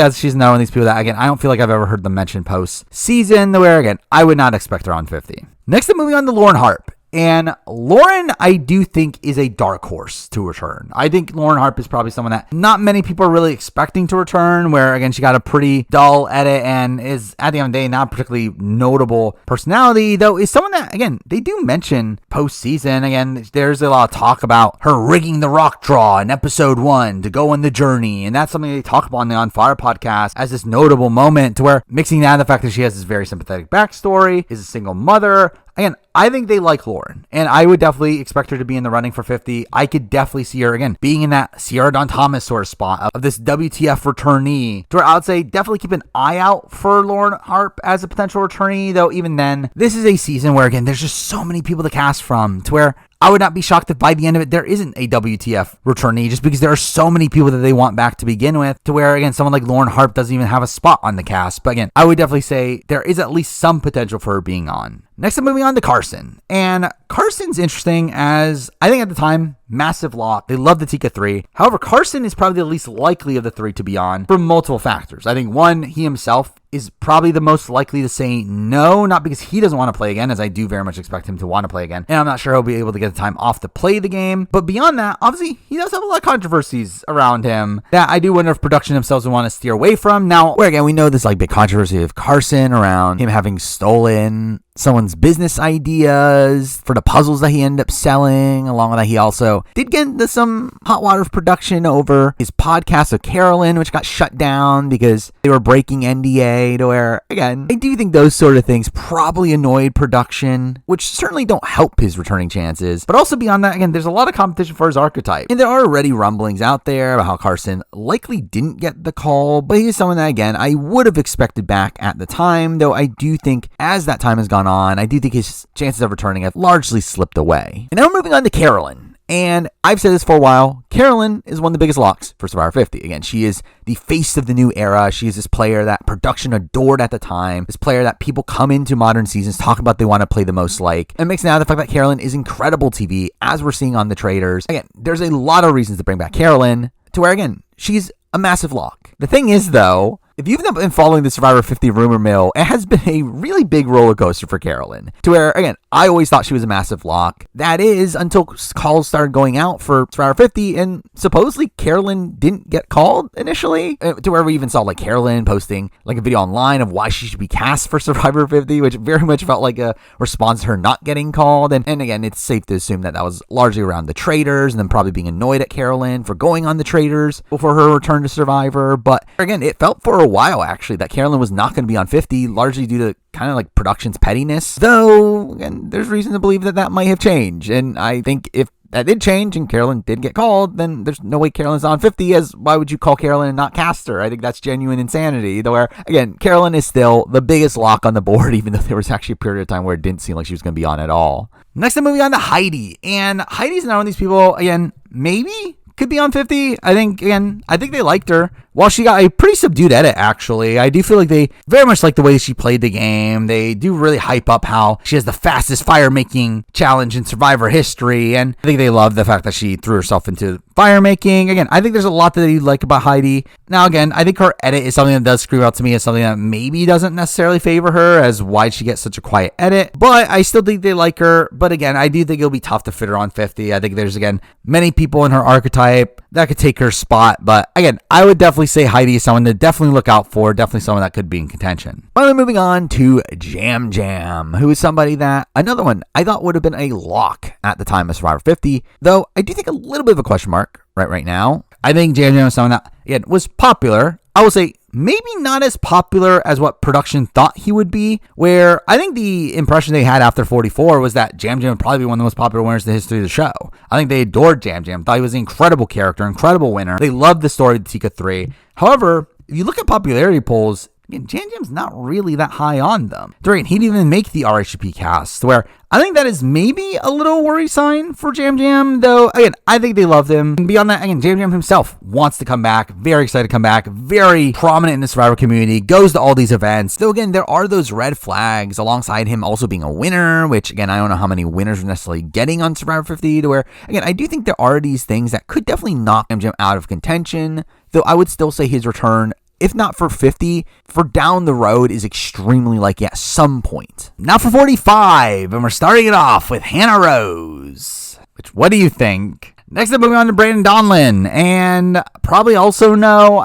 as she's another one of these people that, again, I don't feel like I've ever heard them mention post-season, where, again, I would not expect her on 50. Next up, moving on to Lauren Harp. And Lauren, I do think, is a dark horse to return. I think Lauren Harp is probably someone that not many people are really expecting to return, where, again, she got a pretty dull edit and is, at the end of the day, not particularly notable personality, though is someone that, again, they do mention postseason. Again, there's a lot of talk about her rigging the rock draw in episode 1 to go on the journey, and that's something they talk about on the On Fire podcast as this notable moment, to where mixing that the fact that she has this very sympathetic backstory, is a single mother. Again, I think they like Lauren, and I would definitely expect her to be in the running for 50. I could definitely see her, again, being in that Sierra Dawn Thomas sort of spot of this WTF returnee, to where I would say definitely keep an eye out for Lauren Harp as a potential returnee, though even then, this is a season where, again, there's just so many people to cast from, to where I would not be shocked if by the end of it, there isn't a WTF returnee, just because there are so many people that they want back to begin with, to where, again, someone like Lauren Harp doesn't even have a spot on the cast. But again, I would definitely say there is at least some potential for her being on. Next, I'm moving on to Carson. And Carson's interesting as, I think at the time, massive lock. They love the Tika 3. However, Carson is probably the least likely of the 3 to be on for multiple factors. I think, one, he himself is probably the most likely to say no, not because he doesn't want to play again, as I do very much expect him to want to play again, and I'm not sure he'll be able to get the time off to play the game. But beyond that, obviously, he does have a lot of controversies around him that I do wonder if production themselves would want to steer away from. Now, where again, we know this like big controversy of Carson around him having stolen someone's business ideas for the puzzles that he ended up selling. Along with that, he also did get into some hot water of production over his podcast of Carolyn, which got shut down because they were breaking NDA, to where, again, I do think those sort of things probably annoyed production, which certainly don't help his returning chances. But also beyond that, again, there's a lot of competition for his archetype. And there are already rumblings out there about how Carson likely didn't get the call, but he's someone that, again, I would have expected back at the time, though I do think as that time has gone on, I do think his chances of returning have largely slipped away. And now we're moving on to Carolyn. And I've said this for a while, Carolyn is one of the biggest locks for Survivor 50. Again, she is the face of the new era. She is this player that production adored at the time, this player that people come into modern seasons talk about they want to play the most like. And mixing out the fact that Carolyn is incredible TV, as we're seeing on the Traders. Again, there's a lot of reasons to bring back Carolyn, to where, again, she's a massive lock. The thing is, though, if you've been following the Survivor 50 rumor mill, it has been a really big roller coaster for Carolyn. To where, again, I always thought she was a massive lock. That is until calls started going out for Survivor 50, and supposedly Carolyn didn't get called initially. To where we even saw like Carolyn posting like a video online of why she should be cast for Survivor 50, which very much felt like a response to her not getting called. And again, it's safe to assume that that was largely around the Traders and then probably being annoyed at Carolyn for going on the Traders before her return to Survivor. But again, it felt for a while actually that Carolyn was not going to be on 50, largely due to kind of like production's pettiness, though again, there's reason to believe that that might have changed. And I think if that did change and Carolyn did get called, then there's no way Carolyn's on 50, as why would you call Carolyn and not cast her? I think that's genuine insanity. Though, where again, Carolyn is still the biggest lock on the board, even though there was actually a period of time where it didn't seem like she was going to be on at all. Next, I'm moving on to Heidi. And Heidi's another one of these people, again, maybe could be on 50. I think they liked her. While she got a pretty subdued edit, actually, I do feel like they very much like the way she played the game. They do really hype up how she has the fastest fire-making challenge in Survivor history, and I think they love the fact that she threw herself into fire-making. Again, I think there's a lot that they like about Heidi. Now, again, I think her edit is something that does scream out to me as something that maybe doesn't necessarily favor her, as why'd she get such a quiet edit, but I still think they like her. But again, I do think it'll be tough to fit her on 50. I think there's, again, many people in her archetype that could take her spot, but again, I would definitely say Heidi is someone to definitely look out for, definitely someone that could be in contention. Finally, moving on to Jam Jam, who is somebody that, another one, I thought would have been a lock at the time of Survivor 50, though I do think a little bit of a question mark right now. I think Jam Jam is someone that, again, was popular. I will say maybe not as popular as what production thought he would be, where I think the impression they had after 44 was that Jam Jam would probably be one of the most popular winners in the history of the show. I think they adored Jam Jam, thought he was an incredible character, incredible winner. They loved the story of the Tika 3. However, if you look at popularity polls, again, Jam Jam's not really that high on them. He didn't even make the RHP cast, where I think that is maybe a little worry sign for Jam Jam, though, again, I think they love him. And beyond that, again, Jam Jam himself wants to come back, very excited to come back, very prominent in the Survivor community, goes to all these events. Though, again, there are those red flags alongside him also being a winner, which, again, I don't know how many winners are necessarily getting on Survivor 50, to where, again, I do think there are these things that could definitely knock Jam Jam out of contention, though I would still say his return, if not for 50, for down the road is extremely likely at some point. Now for 45, and we're starting it off with Hannah Rose. Which, what do you think? Next up, moving on to Brandon Donlin, and probably also know,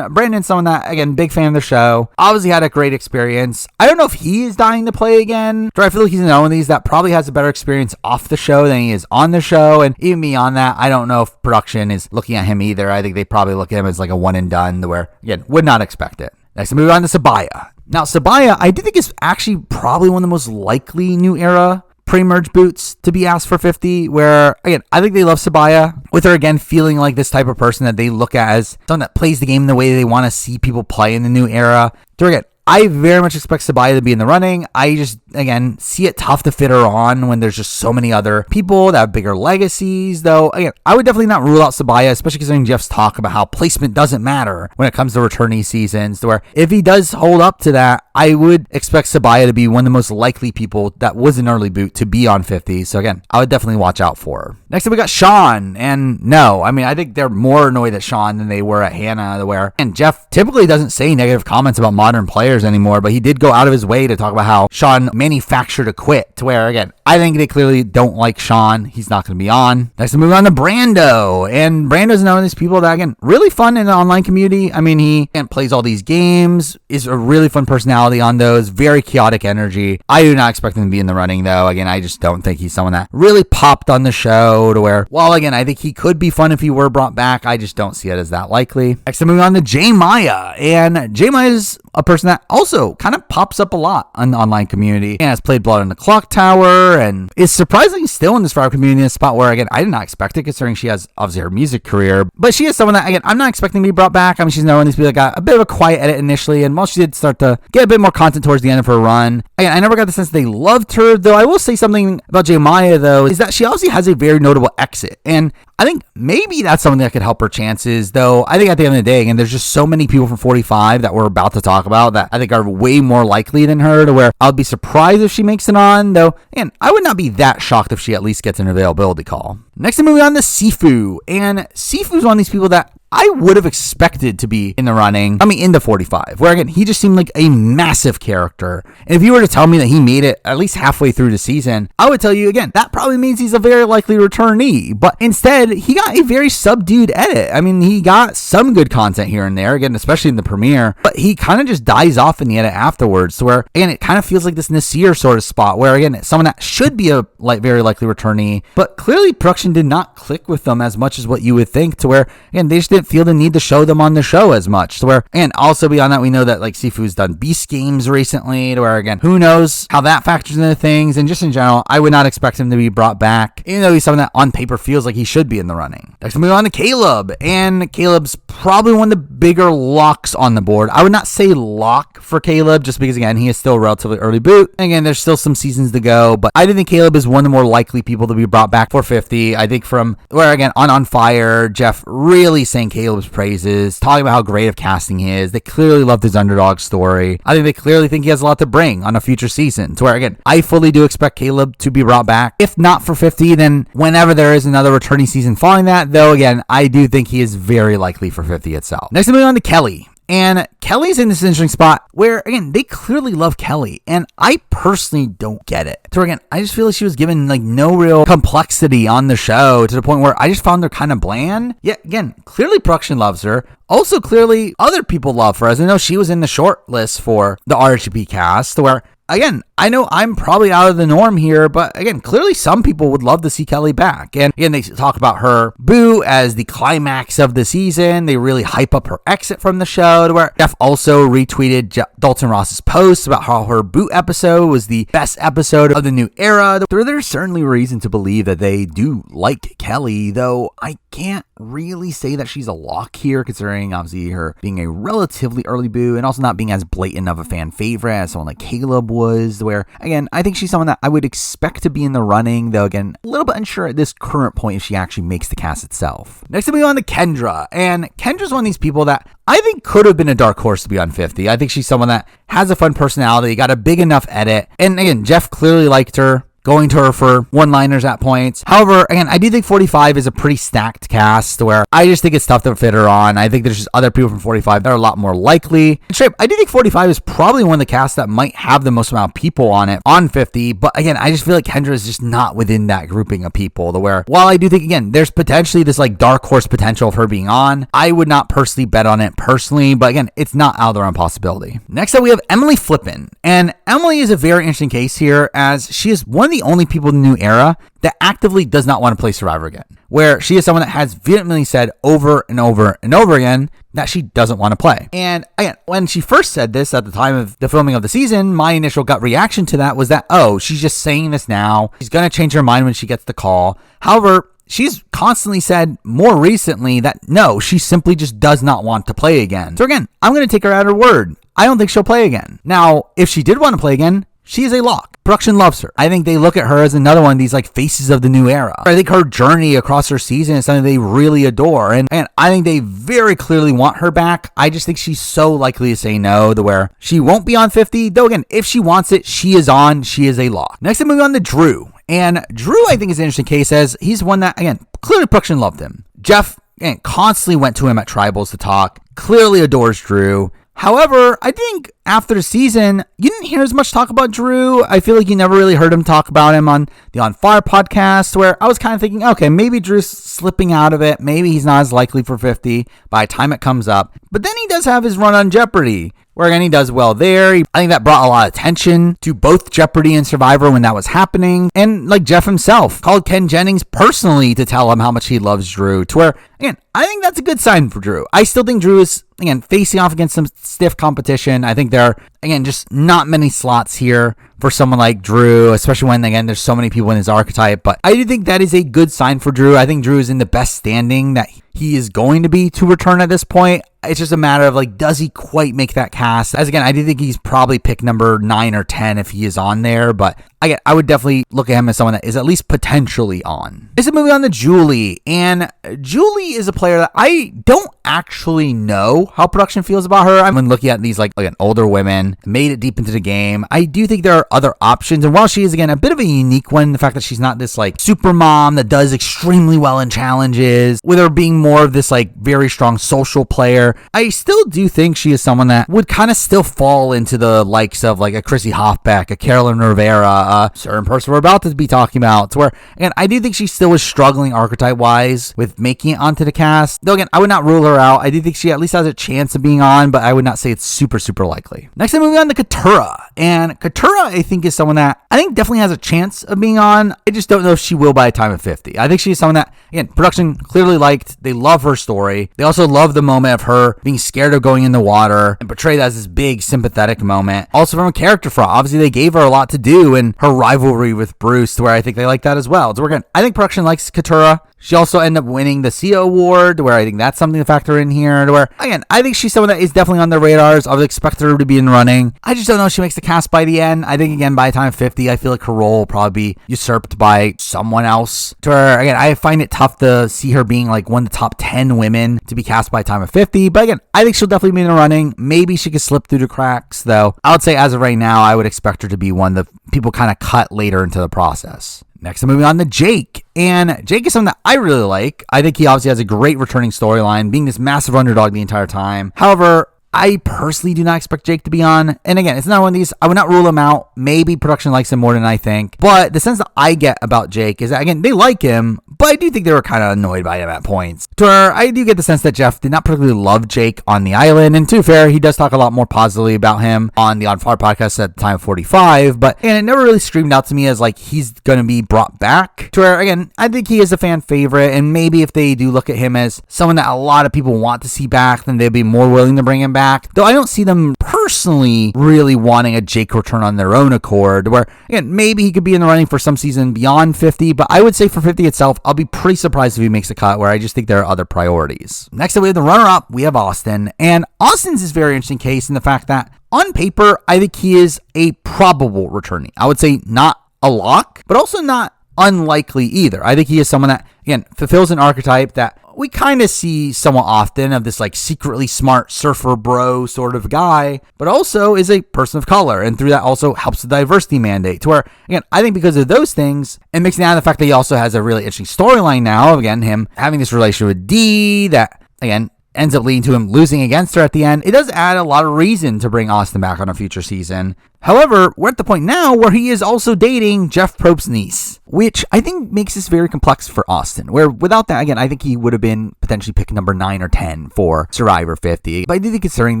Brandon's someone that, again, big fan of the show, obviously had a great experience. I don't know if he is dying to play again, I feel like he's another one of these that probably has a better experience off the show than he is on the show, and even beyond that, I don't know if production is looking at him either. I think they probably look at him as like a one and done, where, again, would not expect it. Next, moving on to Sabaya. Now, Sabaya, I do think is actually probably one of the most likely new era pre-merge boots to be asked for 50, where, again, I think they love Sabaya, with her, again, feeling like this type of person that they look at as someone that plays the game the way they want to see people play in the new era. So, again, I very much expect Sabaya to be in the running. I just, again, see it tough to fit her on when there's just so many other people that have bigger legacies, though, again, I would definitely not rule out Sabaya, especially considering Jeff's talk about how placement doesn't matter when it comes to returnee seasons, to where if he does hold up to that, I would expect Sabaya to be one of the most likely people that was an early boot to be on 50, so again, I would definitely watch out for her. Next up, we got Sean, and no, I think they're more annoyed at Sean than they were at Hannah, where, and Jeff typically doesn't say negative comments about modern players anymore, but he did go out of his way to talk about how Sean manufactured a quit, to where, again, I think they clearly don't like Sean. He's not going to be on. Next, we move on to Brando, and Brando's one of these people that, again, really fun in the online community. He again, plays all these games, is a really fun personality on those, very chaotic energy. I do not expect him to be in the running, though. Again, I just don't think he's someone that really popped on the show, to where, while, again, I think he could be fun if he were brought back, I just don't see it as that likely. Next, moving on to J Maya, and J Maya is a person that also kind of pops up a lot on the online community and has played Blood on the Clock Tower and is surprisingly still in this Survivor community in a spot where, again, I did not expect it considering she has obviously her music career, but she is someone that, again, I'm not expecting to be brought back. She's another one of these people that got a bit of a quiet edit initially, and while she did start to get a bit more content towards the end of her run, again, I never got the sense they loved her, though I will say something about J Maya, though, is that she obviously has a very notable exit, and I think maybe that's something that could help her chances, though I think at the end of the day, again, there's just so many people from 45 that we're about to talk about that I think are way more likely than her, to where I'll be surprised if she makes it on, though, and I would not be that shocked if she at least gets an availability call. Next, moving on to Sifu, and Sifu's one of these people that I would have expected to be in the running, in the 45, where, again, he just seemed like a massive character. And if you were to tell me that he made it at least halfway through the season, I would tell you, again, that probably means he's a very likely returnee. But instead, he got a very subdued edit. He got some good content here and there, again, especially in the premiere, but he kind of just dies off in the edit afterwards, to where, again, it kind of feels like this Nasir sort of spot, where, again, someone that should be a very likely returnee, but clearly production did not click with them as much as what you would think, to where, again, they just didn't feel the need to show them on the show as much, to where, and also beyond that, we know that, like, Sifu's done Beast games recently, to where, again, who knows how that factors into things, and just in general, I would not expect him to be brought back, even though he's someone that on paper feels like he should be in the running. Next, we move on to Caleb, and Caleb's probably one of the bigger locks on the board. I would not say lock for Caleb, just because, again, he is still a relatively early boot. Again, there's still some seasons to go, but I do think Caleb is one of the more likely people to be brought back for 50. I think from where, again, on Fire, Jeff really sang Caleb's praises, talking about how great of casting he is. They clearly loved his underdog story. I think they clearly think he has a lot to bring on a future season, to where, again, I fully do expect Caleb to be brought back. If not for 50, then whenever there is another returning season following that, though, again, I do think he is very likely for 50 itself. Next, moving on to Kelly. And Kelly's in this interesting spot where, again, they clearly love Kelly, and I personally don't get it. So, again, I just feel like she was given, like, no real complexity on the show, to the point where I just found her kind of bland. Yet, again, clearly production loves her. Also, clearly, other people love her, as I know she was in the short list for the RHP cast, where, again, I know I'm probably out of the norm here, but again, clearly some people would love to see Kelly back. And again, they talk about her boo as the climax of the season. They really hype up her exit from the show, to where Jeff also retweeted Dalton Ross's post about how her boot episode was the best episode of the new era. There's certainly reason to believe that they do like Kelly, though I can't really say that she's a lock here, considering obviously her being a relatively early boo and also not being as blatant of a fan favorite as someone like Caleb was, where again, I think she's someone that I would expect to be in the running, though again, a little bit unsure at this current point if she actually makes the cast itself. Next, we move on to Kendra, and Kendra's one of these people that I think could have been a dark horse to be on 50. I think she's someone that has a fun personality, got a big enough edit, and again, Jeff clearly liked her, going to her for one-liners at points. However, again, I do think 45 is a pretty stacked cast where I just think it's tough to fit her on. I think there's just other people from 45 that are a lot more likely. And straight, I do think 45 is probably one of the casts that might have the most amount of people on it on 50. But again, I just feel like Kendra is just not within that grouping of people, to where while I do think, again, there's potentially this like dark horse potential of her being on, I would not personally bet on it personally. But again, it's not out of the realm possibility. Next up, we have Emily Flippin. And Emily is a very interesting case here, as she is one of the only people in the new era that actively does not want to play Survivor again, where she is someone that has vehemently said over and over and over again that she doesn't want to play. And again, when she first said this at the time of the filming of the season, my initial gut reaction to that was that, oh, she's just saying this now. She's going to change her mind when she gets the call. However, she's constantly said more recently that no, she simply just does not want to play again. So again, I'm going to take her at her word. I don't think she'll play again. Now, if she did want to play again, she is a lock. Production loves her. I think they look at her as another one of these like faces of the new era. I think her journey across her season is something they really adore. And I think they very clearly want her back. I just think she's so likely to say no, to where she won't be on 50. Though again, if she wants it, she is on. She is a lock. Next, I'm moving on to Drew. And Drew, I think, is an interesting case, as he's one that, again, clearly production loved him. Jeff, again, constantly went to him at tribals to talk. Clearly adores Drew. However, I think after the season, you didn't hear as much talk about Drew. I feel like you never really heard him talk about him on the On Fire podcast, where I was kind of thinking, okay, maybe Drew's slipping out of it. Maybe he's not as likely for 50 by the time it comes up. But then he does have his run on Jeopardy, where again, he does well there. I think that brought a lot of attention to both Jeopardy and Survivor when that was happening. And like Jeff himself called Ken Jennings personally to tell him how much he loves Drew, to where, again, I think that's a good sign for Drew. I still think Drew is, again, facing off against some stiff competition. I think there are, again, just not many slots here for someone like Drew, especially when, again, there's so many people in his archetype. But I do think that is a good sign for Drew. I think Drew is in the best standing that he is going to be to return at this point. It's just a matter of, like, does he quite make that cast? As again, I do think he's probably pick number 9 or 10 if he is on there, but again, I would definitely look at him as someone that is at least potentially on. This is moving on to Julie, and Julie is a player that I don't actually know how production feels about her. I've been looking at these, like, again, older women, made it deep into the game. I do think there are other options, and while she is, again, a bit of a unique one, the fact that she's not this, like, super mom that does extremely well in challenges, with her being more of this, like, very strong social player, I still do think she is someone that would kind of still fall into the likes of, like, a Chrissy Hoffbeck, a Carolyn Rivera, a certain person we're about to be talking about, to where, again, I do think she still was struggling archetype-wise with making it onto the cast. Though, again, I would not rule her out. I do think she at least has a chance of being on, but I would not say it's super, super likely. Next, I'm moving on to Katura. And Katura, I think, is someone that I think definitely has a chance of being on. I just don't know if she will by the time of 50. I think she's someone that, again, production clearly liked. They love her story. They also love the moment of her being scared of going in the water and portrayed as this big sympathetic moment. Also from a character front, obviously they gave her a lot to do in her rivalry with Bruce, to where I think they like that as well. So again, I think production likes Katura. She also ended up winning the CEO award, where I think that's something to factor in here, to where, again, I think she's someone that is definitely on the radars. I would expect her to be in running. I just don't know if she makes the cast by the end. I think, again, by the time of 50, I feel like her role will probably be usurped by someone else. To where, again, I find it tough to see her being like one of the top 10 women to be cast by the time of 50. But again, I think she'll definitely be in the running. Maybe she could slip through the cracks, though. I would say as of right now, I would expect her to be one that people kind of cut later into the process. Next, I'm moving on to Jake. And Jake is someone that I really like. I think he obviously has a great returning storyline, being this massive underdog the entire time. However, I personally do not expect Jake to be on. And again, it's not one of these, I would not rule him out. Maybe production likes him more than I think. But the sense that I get about Jake is that, again, they like him, but I do think they were kind of annoyed by him at points. To where I do get the sense that Jeff did not particularly love Jake on the island, and to be fair, he does talk a lot more positively about him on the On Fire podcast at the time of 45, but and it never really screamed out to me as like he's going to be brought back. To where, again, I think he is a fan favorite, and maybe if they do look at him as someone that a lot of people want to see back, then they'd be more willing to bring him back. Though I don't see them personally really wanting a Jake return on their own accord, where, again, maybe he could be in the running for some season beyond 50, but I would say for 50 itself, I'll be pretty surprised if he makes a cut, where I just think there are other priorities. Next up, we have the runner-up. We have Austin, and Austin's is a very interesting case in the fact that on paper, I think he is a probable returnee. I would say not a lock, but also not unlikely either. I think he is someone that, again, fulfills an archetype that we kind of see somewhat often of this like secretly smart surfer bro sort of guy, but also is a person of color, and through that also helps the diversity mandate, to where, again, I think because of those things, and mixing out the fact that he also has a really interesting storyline now, again, him having this relationship with Dee that, again, ends up leading to him losing against her at the end, it does add a lot of reason to bring Austin back on a future season. However, we're at the point now where he is also dating Jeff Probst's niece, which I think makes this very complex for Austin, where without that, again, I think he would have been potentially pick number 9 or 10 for Survivor 50. But I do think considering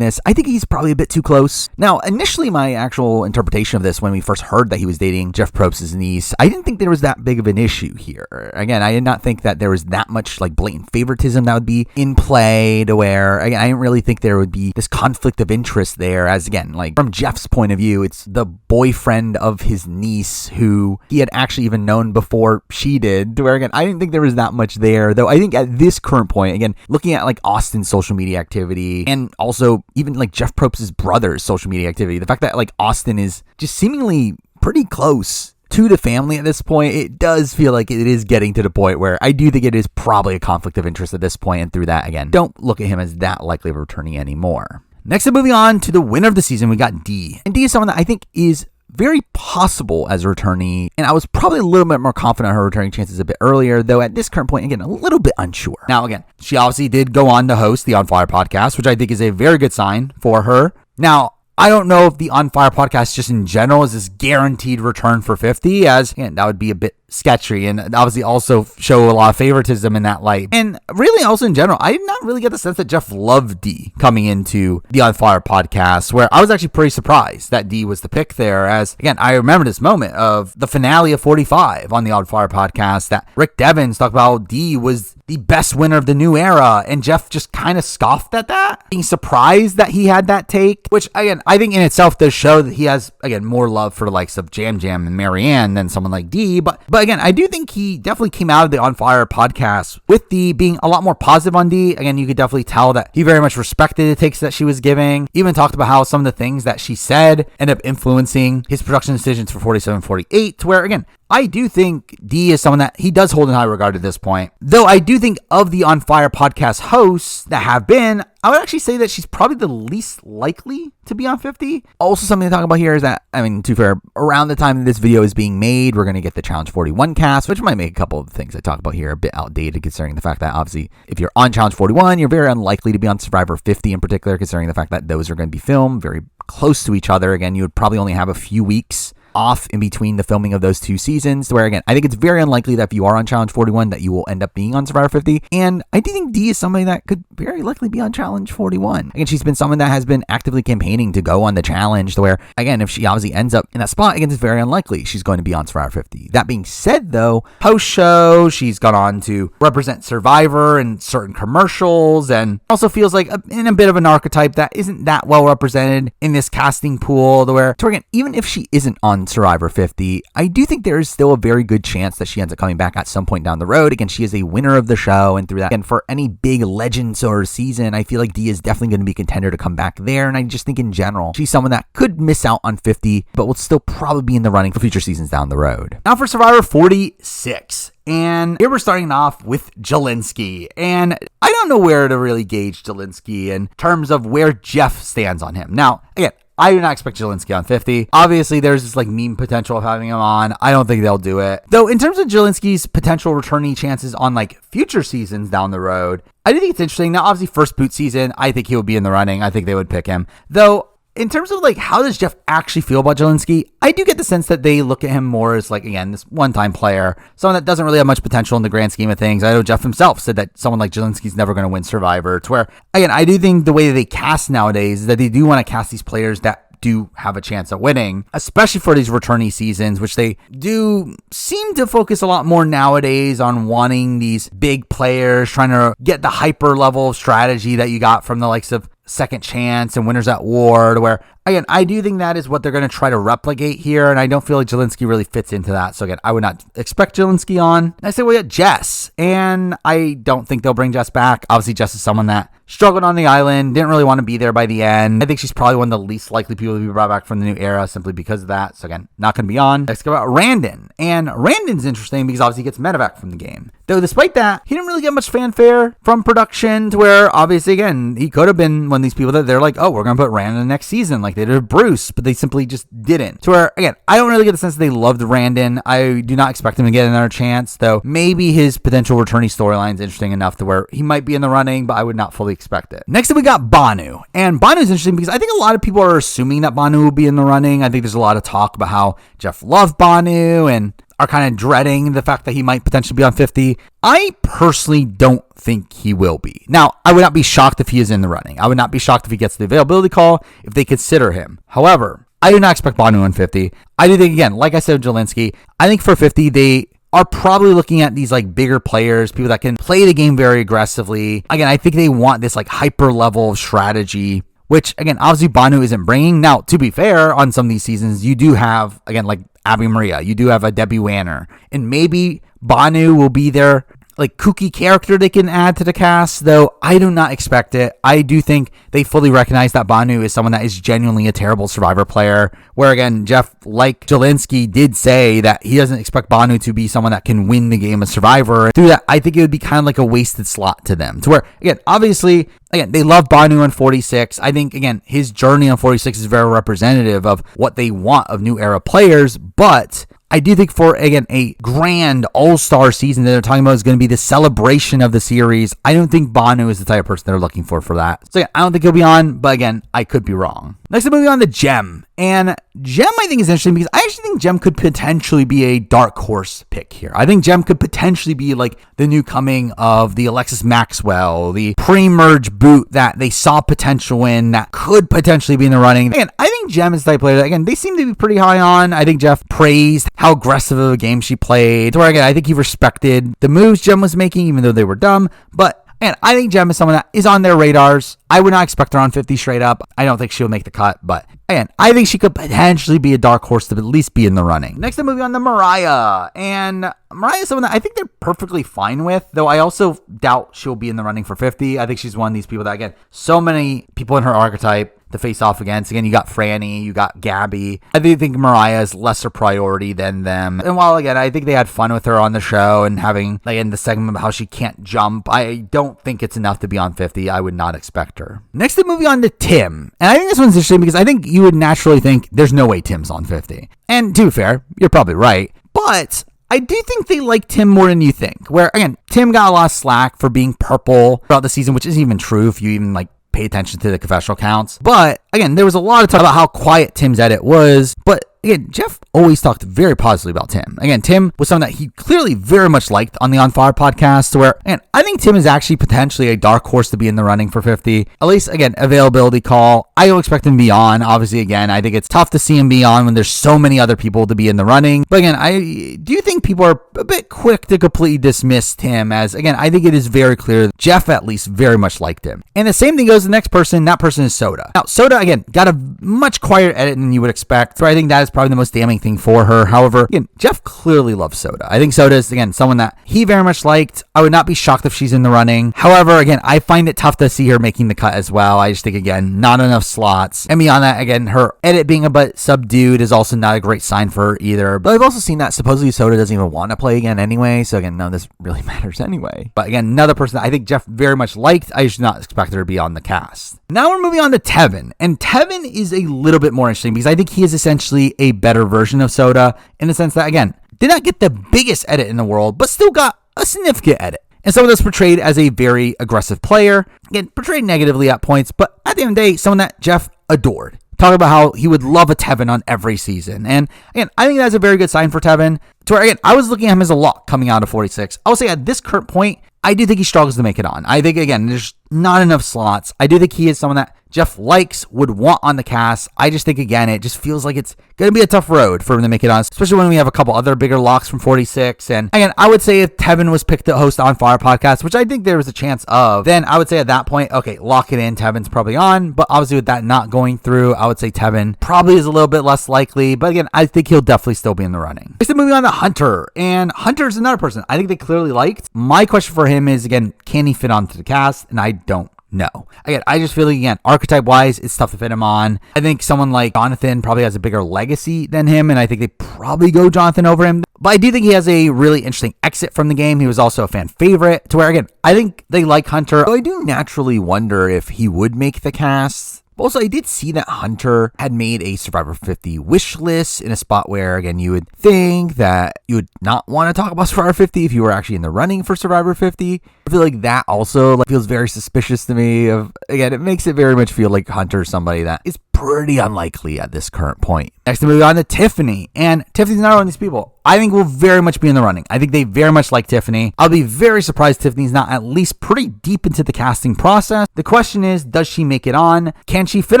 this, I think he's probably a bit too close. Now, initially, my actual interpretation of this when we first heard that he was dating Jeff Probst's niece, I didn't think there was that big of an issue here. Again, I did not think that there was that much like blatant favoritism that would be in play, to where, again, I didn't really think there would be this conflict of interest there, as again, like from Jeff's point of view, it's the boyfriend of his niece who he had actually even known before she did, to where, again, I didn't think there was that much there, though I think at this current point, again, looking at like Austin's social media activity and also even like Jeff Probst's brother's social media activity, the fact that like Austin is just seemingly pretty close to the family at this point, it does feel like it is getting to the point where I do think it is probably a conflict of interest at this point, and through that, again, don't look at him as that likely of a returnee anymore. Next up, moving on to the winner of the season, we got Dee. And Dee is someone that I think is very possible as a returnee, and I was probably a little bit more confident on her returning chances a bit earlier, though at this current point, again, a little bit unsure. Now, again, she obviously did go on to host the On Fire podcast, which I think is a very good sign for her. Now, I don't know if the On Fire podcast just in general is this guaranteed return for 50, as, again, that would be a bit sketchy and obviously also show a lot of favoritism in that light. And really also in general, I did not really get the sense that Jeff loved Dee coming into the On Fire podcast, where I was actually pretty surprised that Dee was the pick there, as, again, I remember this moment of the finale of 45 on the On Fire podcast that Rick Devens talked about how Dee was the best winner of the new era, and Jeff just kind of scoffed at that, being surprised that he had that take, which, again, I think in itself does show that he has, again, more love for the likes of Jam Jam and Marianne than someone like Dee, but again, I do think he definitely came out of the On Fire podcast with Dee being a lot more positive on Dee. Again, you could definitely tell that he very much respected the takes that she was giving, even talked about how some of the things that she said ended up influencing his production decisions for 47, 48, to where, again, I do think Dee is someone that he does hold in high regard at this point. Though I do think of the On Fire podcast hosts that have been, I would actually say that she's probably the least likely to be on 50. Also, something to talk about here is that, I mean, to be fair, around the time that this video is being made, we're going to get the Challenge 41 cast, which might make a couple of things I talk about here a bit outdated, considering the fact that, obviously, if you're on Challenge 41, you're very unlikely to be on Survivor 50 in particular, considering the fact that those are going to be filmed very close to each other. Again, you would probably only have a few weeks off in between the filming of those two seasons, where, again, I think it's very unlikely that if you are on Challenge 41 that you will end up being on Survivor 50, and I do think Dee is somebody that could very likely be on Challenge 41. Again, she's been someone that has been actively campaigning to go on the challenge, to where, again, if she obviously ends up in that spot, again, it's very unlikely she's going to be on Survivor 50. That being said, though, post-show, she's gone on to represent Survivor in certain commercials, and also feels like in a bit of an archetype that isn't that well represented in this casting pool, to where, again, even if she isn't on Survivor 50, I do think there is still a very good chance that she ends up coming back at some point down the road. Again, she is a winner of the show, and through that, again, for any big legend sort of season, I feel like Dee is definitely going to be a contender to come back there, and I just think in general, she's someone that could miss out on 50, but will still probably be in the running for future seasons down the road. Now for Survivor 46. And here we're starting off with Jelinski, and I don't know where to really gauge Jelinski in terms of where Jeff stands on him. Now, again, I do not expect Jelinski on 50. Obviously, there's this like meme potential of having him on. I don't think they'll do it. Though, in terms of Jelinski's potential returnee chances on like future seasons down the road, I do think it's interesting. Now, obviously, first boot season, I think he would be in the running. I think they would pick him. Though, in terms of like, how does Jeff actually feel about Jelinski? I do get the sense that they look at him more as like, again, this one-time player, someone that doesn't really have much potential in the grand scheme of things. I know Jeff himself said that someone like Jelinski's never going to win Survivor, to where, again, I do think the way that they cast nowadays is that they do want to cast these players that do have a chance at winning, especially for these returnee seasons, which they do seem to focus a lot more nowadays on wanting these big players, trying to get the hyper level of strategy that you got from the likes of Second Chance and Winners at War, to where, again, I do think that is what they're going to try to replicate here, and I don't feel like Jelinski really fits into that. So again, I would not expect Jelinski on. I say we got Jess, and I don't think they'll bring Jess back. Obviously, Jess is someone that struggled on the island, didn't really want to be there by the end. I think she's probably one of the least likely people to be brought back from the new era simply because of that. So again, not going to be on. Let's go about Randon. And Randon's interesting because obviously he gets medevac from the game. Though despite that, he didn't really get much fanfare from production, to where obviously, again, he could have been one of these people that they're like, oh, we're going to put Randon next season like they did with Bruce, but they simply just didn't. To where, again, I don't really get the sense that they loved Randon. I do not expect him to get another chance, though maybe his potential returnee storyline is interesting enough to where he might be in the running, but I would not fully expect it. Next up, we got Banu. And Banu is interesting because I think a lot of people are assuming that Banu will be in the running. I think there's a lot of talk about how Jeff loved Banu and are kind of dreading the fact that he might potentially be on 50. I personally don't think he will be. Now, I would not be shocked if he is in the running. I would not be shocked if he gets the availability call, if they consider him. However, I do not expect Banu on 50. I do think, again, like I said, Jelinski, I think for 50, they are probably looking at these like bigger players, people that can play the game very aggressively. Again, I think they want this like hyper level of strategy, which again, obviously Banu isn't bringing. Now, to be fair, on some of these seasons, you do have, again, like Abby Maria, you do have a Debbie Wanner, and maybe Banu will be their like kooky character they can add to the cast, though I do not expect it. I do think they fully recognize that Banu is someone that is genuinely a terrible Survivor player, where again, Jeff, like Jelinski, did say that he doesn't expect Banu to be someone that can win the game of Survivor. Through that, I think it would be kind of like a wasted slot to them, to where, again, obviously, again, they love Banu on 46. I think, again, his journey on 46 is very representative of what they want of new era players, but I do think for, again, a grand all-star season that they're talking about is going to be the celebration of the series. I don't think Banu is the type of person they're looking for that. So yeah, I don't think he'll be on, but again, I could be wrong. Next, I'm moving on to Gem. And Gem, I think, is interesting because I actually think Gem could potentially be a dark horse pick here. I think Gem could potentially be like the new coming of the Alexis Maxwell, the pre-merge boot that they saw potential in that could potentially be in the running. Again, I think Gem is the type of player that, again, they seem to be pretty high on. I think Jeff praised how aggressive of a game she played. Where, again, I think he respected the moves Gem was making, even though they were dumb. But and I think Gem is someone that is on their radars. I would not expect her on 50 straight up. I don't think she'll make the cut, but again, I think she could potentially be a dark horse to at least be in the running. Next, I'm moving on to Mariah. And Mariah is someone that I think they're perfectly fine with, though I also doubt she'll be in the running for 50. I think she's one of these people that, again, so many people in her archetype to face off against. Again, you got Franny, you got Gabby. I do think Mariah is lesser priority than them. And while, again, I think they had fun with her on the show and having, like, in the segment of how she can't jump, I don't think it's enough to be on 50. I would not expect her. Next, we're moving on to Tim. And I think this one's interesting because I think you would naturally think there's no way Tim's on 50. And to be fair, you're probably right. But I do think they like Tim more than you think. Where, again, Tim got a lot of slack for being purple throughout the season, which isn't even true if you even, like, pay attention to the confessional counts. But again, there was a lot of talk about how quiet Tim's edit was. But again, Jeff always talked very positively about Tim. Again, Tim was someone that he clearly very much liked on the On Fire podcast, where, again, I think Tim is actually potentially a dark horse to be in the running for 50. At least, again, availability call. I don't expect him to be on. Obviously, again, I think it's tough to see him be on when there's so many other people to be in the running. But again, I do think people are a bit quick to completely dismiss Tim, as, again, I think it is very clear that Jeff at least very much liked him. And the same thing goes to the next person. That person is Soda. Now, Soda, again, got a much quieter edit than you would expect. So I think that is probably the most damning thing for her. However, again, Jeff clearly loves Soda. I think Soda is, again, someone that he very much liked. I would not be shocked if she's in the running. However, again, I find it tough to see her making the cut as well. I just think, again, not enough slots. And beyond that, again, her edit being a bit subdued is also not a great sign for her either. But I've also seen that supposedly Soda doesn't even want to play again anyway. So again, none of this really matters anyway. But again, another person that I think Jeff very much liked. I just not expect her to be on the cast. Now we're moving on to Tevin. And Tevin is a little bit more interesting because I think he is essentially a better version of Soda in the sense that, again, did not get the biggest edit in the world, but still got a significant edit. And someone that's portrayed as a very aggressive player, again, portrayed negatively at points, but at the end of the day, someone that Jeff adored. talking about how he would love a Tevin on every season. And again, I think that's a very good sign for Tevin. To where, again, I was looking at him as a lock coming out of 46. I would say at this current point, I do think he struggles to make it on. I think, again, there's not enough slots. I do think he is someone that Jeff likes, would want on the cast. I just think, again, it just feels like it's going to be a tough road for him to make it on, especially when we have a couple other bigger locks from 46. And again, I would say if Tevin was picked to host On Fire podcast, which I think there was a chance of, then I would say at that point, okay, lock it in. Tevin's probably on. But obviously with that not going through, I would say Tevin probably is a little bit less likely. But again, I think he'll definitely still be in the running. Next, moving on to Hunter. And Hunter's another person I think they clearly liked. My question for him is, again, can he fit onto the cast? And I don't know. Again, I just feel like, again, archetype-wise, it's tough to fit him on. I think someone like Jonathan probably has a bigger legacy than him, and I think they probably go Jonathan over him. But I do think he has a really interesting exit from the game. He was also a fan favorite, to where, again, I think they like Hunter. So I do naturally wonder if he would make the cast. Also, I did see that Hunter had made a Survivor 50 wish list in a spot where, again, you would think that you would not want to talk about Survivor 50 if you were actually in the running for Survivor 50. I feel like that also feels very suspicious to me. Again, it makes it very much feel like Hunter's somebody that is pretty unlikely at this current point. Next, moving on to Tiffany. And Tiffany's not one of these people I think will very much be in the running. I think they very much like Tiffany. I'll be very surprised Tiffany's not at least pretty deep into the casting process. The question is, does she make it on? Can she fit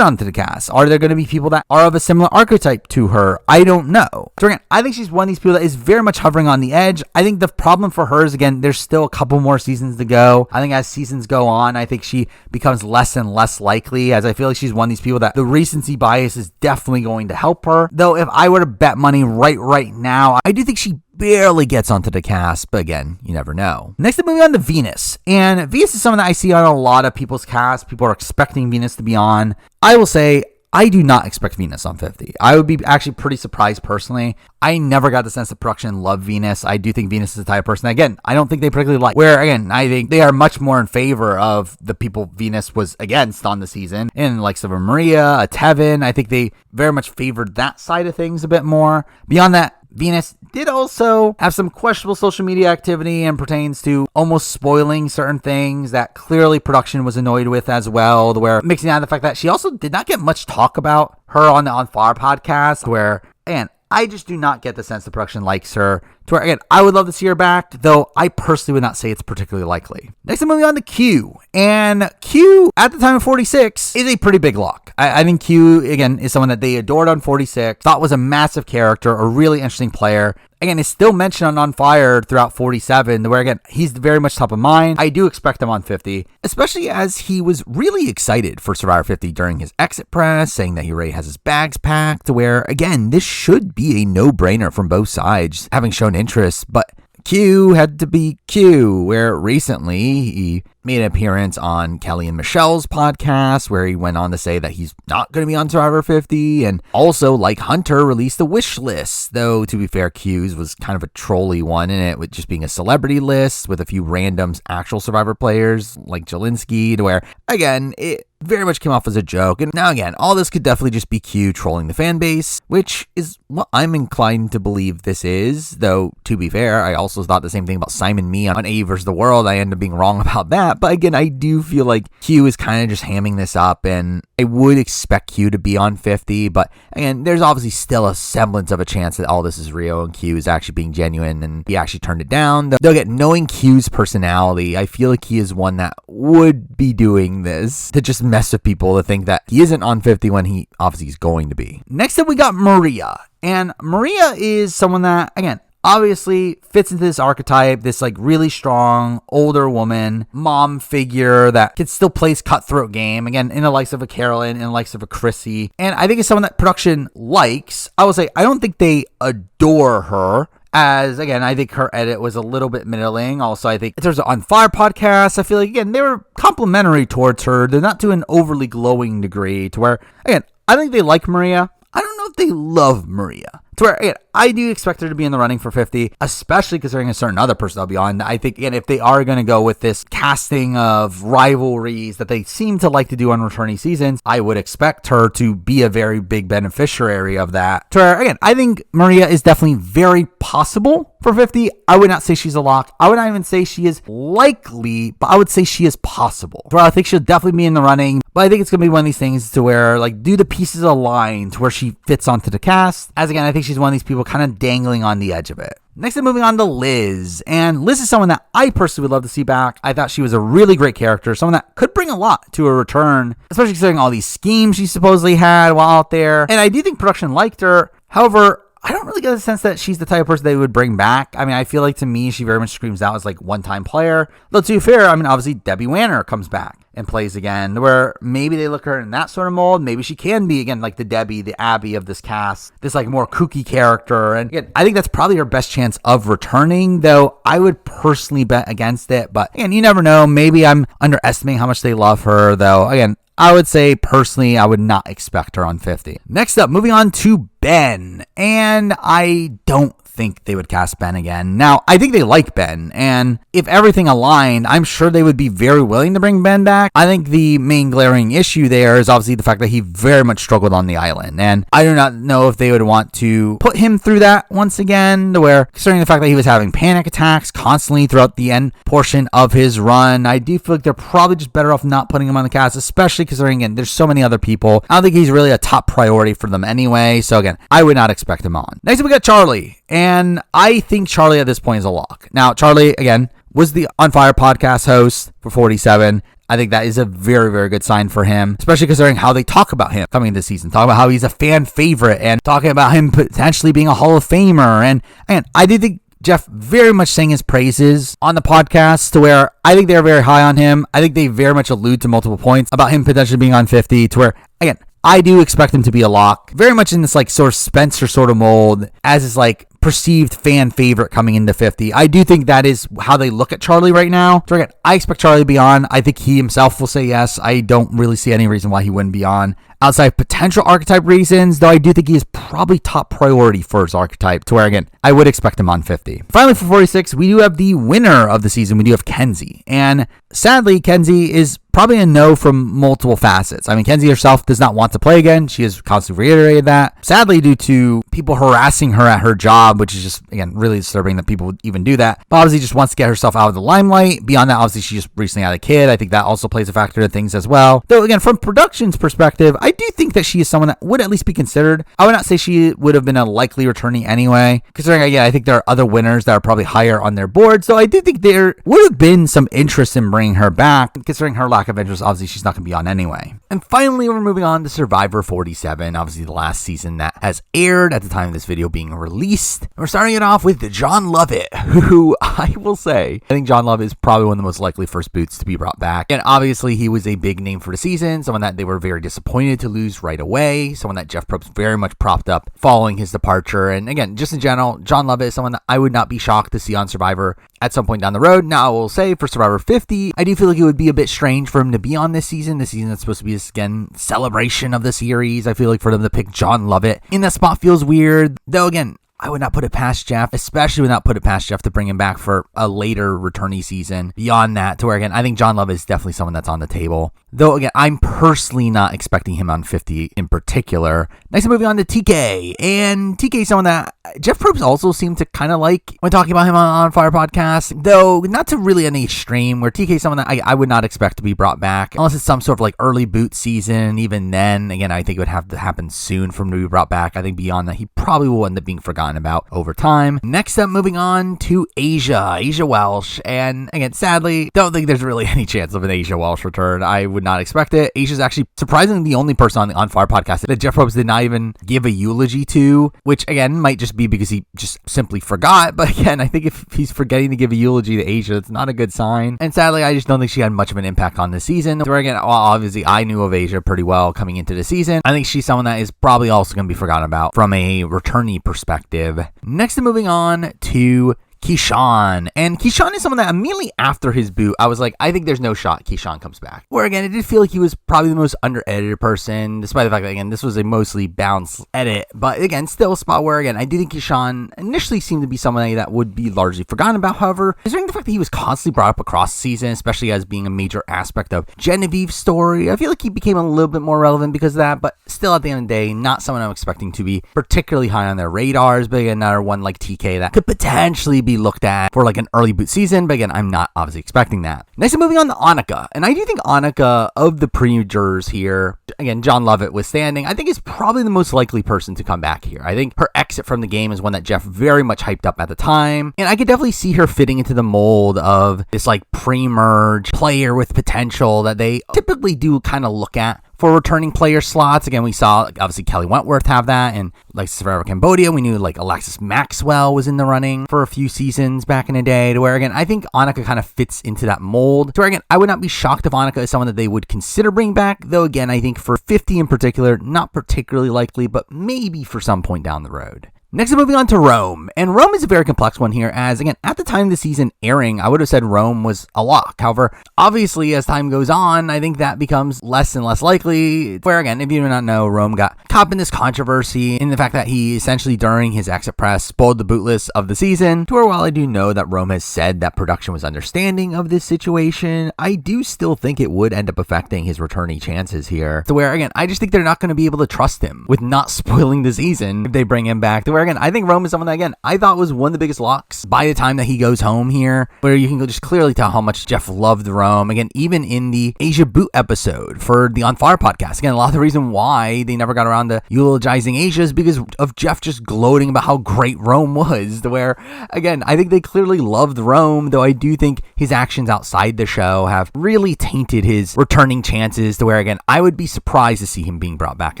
onto the cast? Are there going to be people that are of a similar archetype to her? I don't know. So again, I think she's one of these people that is very much hovering on the edge. I think the problem for her is, again, there's still a couple more seasons to go. I think as seasons go on, I think she becomes less and less likely, as I feel like she's one of these people that the recency bias is definitely going to help her. Though if I were to bet money right now, I do think she barely gets onto the cast, but again, you never know. Next, moving on to Venus. And Venus is someone that I see on a lot of people's casts. People are expecting Venus to be on. I will say, I do not expect Venus on 50. I would be actually pretty surprised personally. I never got the sense that production loved Venus. I do think Venus is the type of person, again, I don't think they particularly like. Where, again, I think they are much more in favor of the people Venus was against on the season. In likes of a Maria, a Tevin, I think they very much favored that side of things a bit more. Beyond that, Venus did also have some questionable social media activity and pertains to almost spoiling certain things that clearly production was annoyed with as well, where mixing out the fact that she also did not get much talk about her on the On Fire podcast, where, again, I just do not get the sense the production likes her. To where, again, I would love to see her back, though I personally would not say it's particularly likely. Next, I'm moving on to Q. And Q, at the time of 46, is a pretty big lock. I think Q, again, is someone that they adored on 46, thought was a massive character, a really interesting player. Again, is still mentioned on Fire throughout 47, where, again, he's very much top of mind. I do expect him on 50, especially as he was really excited for Survivor 50 during his exit press, saying that he already has his bags packed, where, again, this should be a no-brainer from both sides, having shown interest, but Q had to be Q, where recently he made an appearance on Kelly and Michelle's podcast, where he went on to say that he's not going to be on Survivor 50, and also, like Hunter, released a wish list, though, to be fair, Q's was kind of a trolly one in it, with just being a celebrity list with a few random actual Survivor players, like Jelinski, to where, again, it very much came off as a joke. And now, again, all this could definitely just be Q trolling the fan base, which is what I'm inclined to believe this is, though, to be fair, I also thought the same thing about Simon Me on A vs. The World. I ended up being wrong about that. But again, I do feel like Q is kind of just hamming this up, and I would expect Q to be on 50, but again, there's obviously still a semblance of a chance that all this is real and Q is actually being genuine and he actually turned it down. Though again, knowing Q's personality, I feel like he is one that would be doing this to just mess with people, to think that he isn't on 50 when he obviously is going to be. Next up, we got Maria. And Maria is someone that, again, obviously fits into this archetype, this like really strong older woman mom figure that can still plays cutthroat game, again, in the likes of a Carolyn, in the likes of a Chrissy, and I think it's someone that production likes. I will say I don't think they adore her, as again, I think her edit was a little bit middling. Also, I think in terms of On Fire podcast, I feel like, again, they were complimentary towards her. They're not to an overly glowing degree, to where, again, I think they like Maria. I don't know if they love Maria. To where, again, I do expect her to be in the running for 50, especially considering a certain other person I'll be on. I think, again, if they are going to go with this casting of rivalries that they seem to like to do on Returnee seasons, I would expect her to be a very big beneficiary of that. To where, again, I think Maria is definitely very possible for 50, I would not say she's a lock. I would not even say she is likely, but I would say she is possible. Well, I think she'll definitely be in the running, but I think it's going to be one of these things to where, like, do the pieces align to where she fits onto the cast? As again, I think she's one of these people kind of dangling on the edge of it. Next, I'm moving on to Liz. And Liz is someone that I personally would love to see back. I thought she was a really great character, someone that could bring a lot to a return, especially considering all these schemes she supposedly had while out there. And I do think production liked her. However, I don't really get the sense that she's the type of person they would bring back. I mean, I feel like to me, she very much screams out as like one-time player. Though to be fair, I mean, obviously Debbie Wanner comes back and plays again, where maybe they look at her in that sort of mold. Maybe she can be, again, like the Debbie, the Abby of this cast, this like more kooky character. And again, I think that's probably her best chance of returning, though I would personally bet against it. But again, you never know. Maybe I'm underestimating how much they love her, though. Again, I would say personally, I would not expect her on 50. Next up, moving on to Ben. And I don't think they would cast Ben again. Now, I think they like Ben, and if everything aligned, I'm sure they would be very willing to bring Ben back. I think the main glaring issue there is obviously the fact that he very much struggled on the island, and I do not know if they would want to put him through that once again, to where, considering the fact that he was having panic attacks constantly throughout the end portion of his run, I do feel like they're probably just better off not putting him on the cast, especially considering, again, there's so many other people. I don't think he's really a top priority for them anyway, so again, I would not expect him on. Next, we got Charlie. And I think Charlie at this point is a lock. Now, Charlie, again, was the On Fire podcast host for 47. I think that is a very, very good sign for him, especially considering how they talk about him coming into the season. Talk about how he's a fan favorite and talking about him potentially being a Hall of Famer. And I did think Jeff very much sang his praises on the podcast, to where I think they're very high on him. I think they very much allude to multiple points about him potentially being on 50, to where, again, I do expect him to be a lock, very much in this like sort of Spencer sort of mold as his like perceived fan favorite coming into 50. I do think that is how they look at Charlie right now. So again, I expect Charlie to be on. I think he himself will say yes. I don't really see any reason why he wouldn't be on. Outside potential archetype reasons, though I do think he is probably top priority for his archetype, to where, again, I would expect him on 50. Finally, for 46, we do have the winner of the season. We do have Kenzie. And sadly, Kenzie is probably a no from multiple facets. I mean, Kenzie herself does not want to play again. She has constantly reiterated that. Sadly, due to people harassing her at her job, which is just, again, really disturbing that people would even do that. But obviously just wants to get herself out of the limelight. Beyond that, obviously, she just recently had a kid. I think that also plays a factor in things as well. Though, again, from production's perspective, I do think that she is someone that would at least be considered. I would not say she would have been a likely returnee anyway, considering, again, I think there are other winners that are probably higher on their board. So I do think there would have been some interest in bringing her back. Considering her lack of interest, obviously she's not going to be on anyway. And finally, we're moving on to Survivor 47, obviously the last season that has aired at the time of this video being released. And we're starting it off with John Lovett, who I will say, I think John Lovett is probably one of the most likely first boots to be brought back. And obviously he was a big name for the season, someone that they were very disappointed to lose right away, someone that Jeff Probst very much propped up following his departure. And again, just in general, John Lovett is someone that I would not be shocked to see on Survivor at some point down the road. Now, I will say for Survivor 50, I do feel like it would be a bit strange for him to be on this season. This season that's supposed to be this, again, celebration of the series. I feel like for them to pick John Lovett in that spot feels weird. Though, again, I would not put it past Jeff, especially would not put it past Jeff to bring him back for a later returnee season. Beyond that, to where, again, I think John Lovett is definitely someone that's on the table. Though, again, I'm personally not expecting him on 50 in particular. Next, moving on to TK. And TK is someone that Jeff Probst also seemed to kind of like when talking about him on Fire Podcast. Though, not to really any extreme, where TK is someone that I would not expect to be brought back. Unless it's some sort of like early boot season. Even then, again, I think it would have to happen soon for him to be brought back. I think beyond that, he probably will end up being forgotten about over time. Next up, moving on to Asia Welsh. And again, sadly, don't think there's really any chance of an Asia Welsh return. I would not expect it. Asia's actually surprisingly the only person on the On Fire podcast that Jeff Probst did not even give a eulogy to, which again might just be because he just simply forgot. But again, I think if he's forgetting to give a eulogy to Asia, it's not a good sign. And sadly, I just don't think she had much of an impact on the season. So again, well, obviously I knew of Asia pretty well coming into the season. I think she's someone that is probably also going to be forgotten about from a returnee perspective. Next, moving on to Keyshawn. And Keyshawn is someone that immediately after his boot, I was like, I think there's no shot Keyshawn comes back. Where again, it did feel like he was probably the most under-edited person, despite the fact that, again, this was a mostly balanced edit. But again, still a spot where, again, I do think Keyshawn initially seemed to be someone that would be largely forgotten about. However, considering the fact that he was constantly brought up across the season, especially as being a major aspect of Genevieve's story, I feel like he became a little bit more relevant because of that. But still, at the end of the day, not someone I'm expecting to be particularly high on their radars. But again, another one like TK that could potentially be looked at for like an early boot season. But again, I'm not obviously expecting that. Next, I'm moving on to Annika. And I do think Annika, of the pre-jurors here, again, John Lovett withstanding, I think is probably the most likely person to come back here. I think her exit from the game is one that Jeff very much hyped up at the time. And I could definitely see her fitting into the mold of this like pre-merge player with potential that they typically do kind of look at for returning player slots. Again, we saw obviously Kelly Wentworth have that, and like Survivor Cambodia, we knew like Alexis Maxwell was in the running for a few seasons back in the day, to where again, I think Annika kind of fits into that mold, to where again, I would not be shocked if Annika is someone that they would consider bringing back, though again, I think for 50 in particular, not particularly likely, but maybe for some point down the road. Next, moving on to Rome. And Rome is a very complex one here, as, again, at the time of the season airing, I would have said Rome was a lock. However, obviously, as time goes on, I think that becomes less and less likely. Where, again, if you do not know, Rome got caught up in this controversy in the fact that he essentially, during his exit press, spoiled the boot list of the season. To where, while I do know that Rome has said that production was understanding of this situation, I do still think it would end up affecting his returnee chances here. To where, again, I just think they're not going to be able to trust him with not spoiling the season if they bring him back. To where, again, I think Rome is someone that, again, I thought was one of the biggest locks by the time that he goes home here, where you can just clearly tell how much Jeff loved Rome. Again, even in the Asia Boot episode for the On Fire podcast, again, a lot of the reason why they never got around to eulogizing Asia is because of Jeff just gloating about how great Rome was, to where, again, I think they clearly loved Rome, though I do think his actions outside the show have really tainted his returning chances, to where, again, I would be surprised to see him being brought back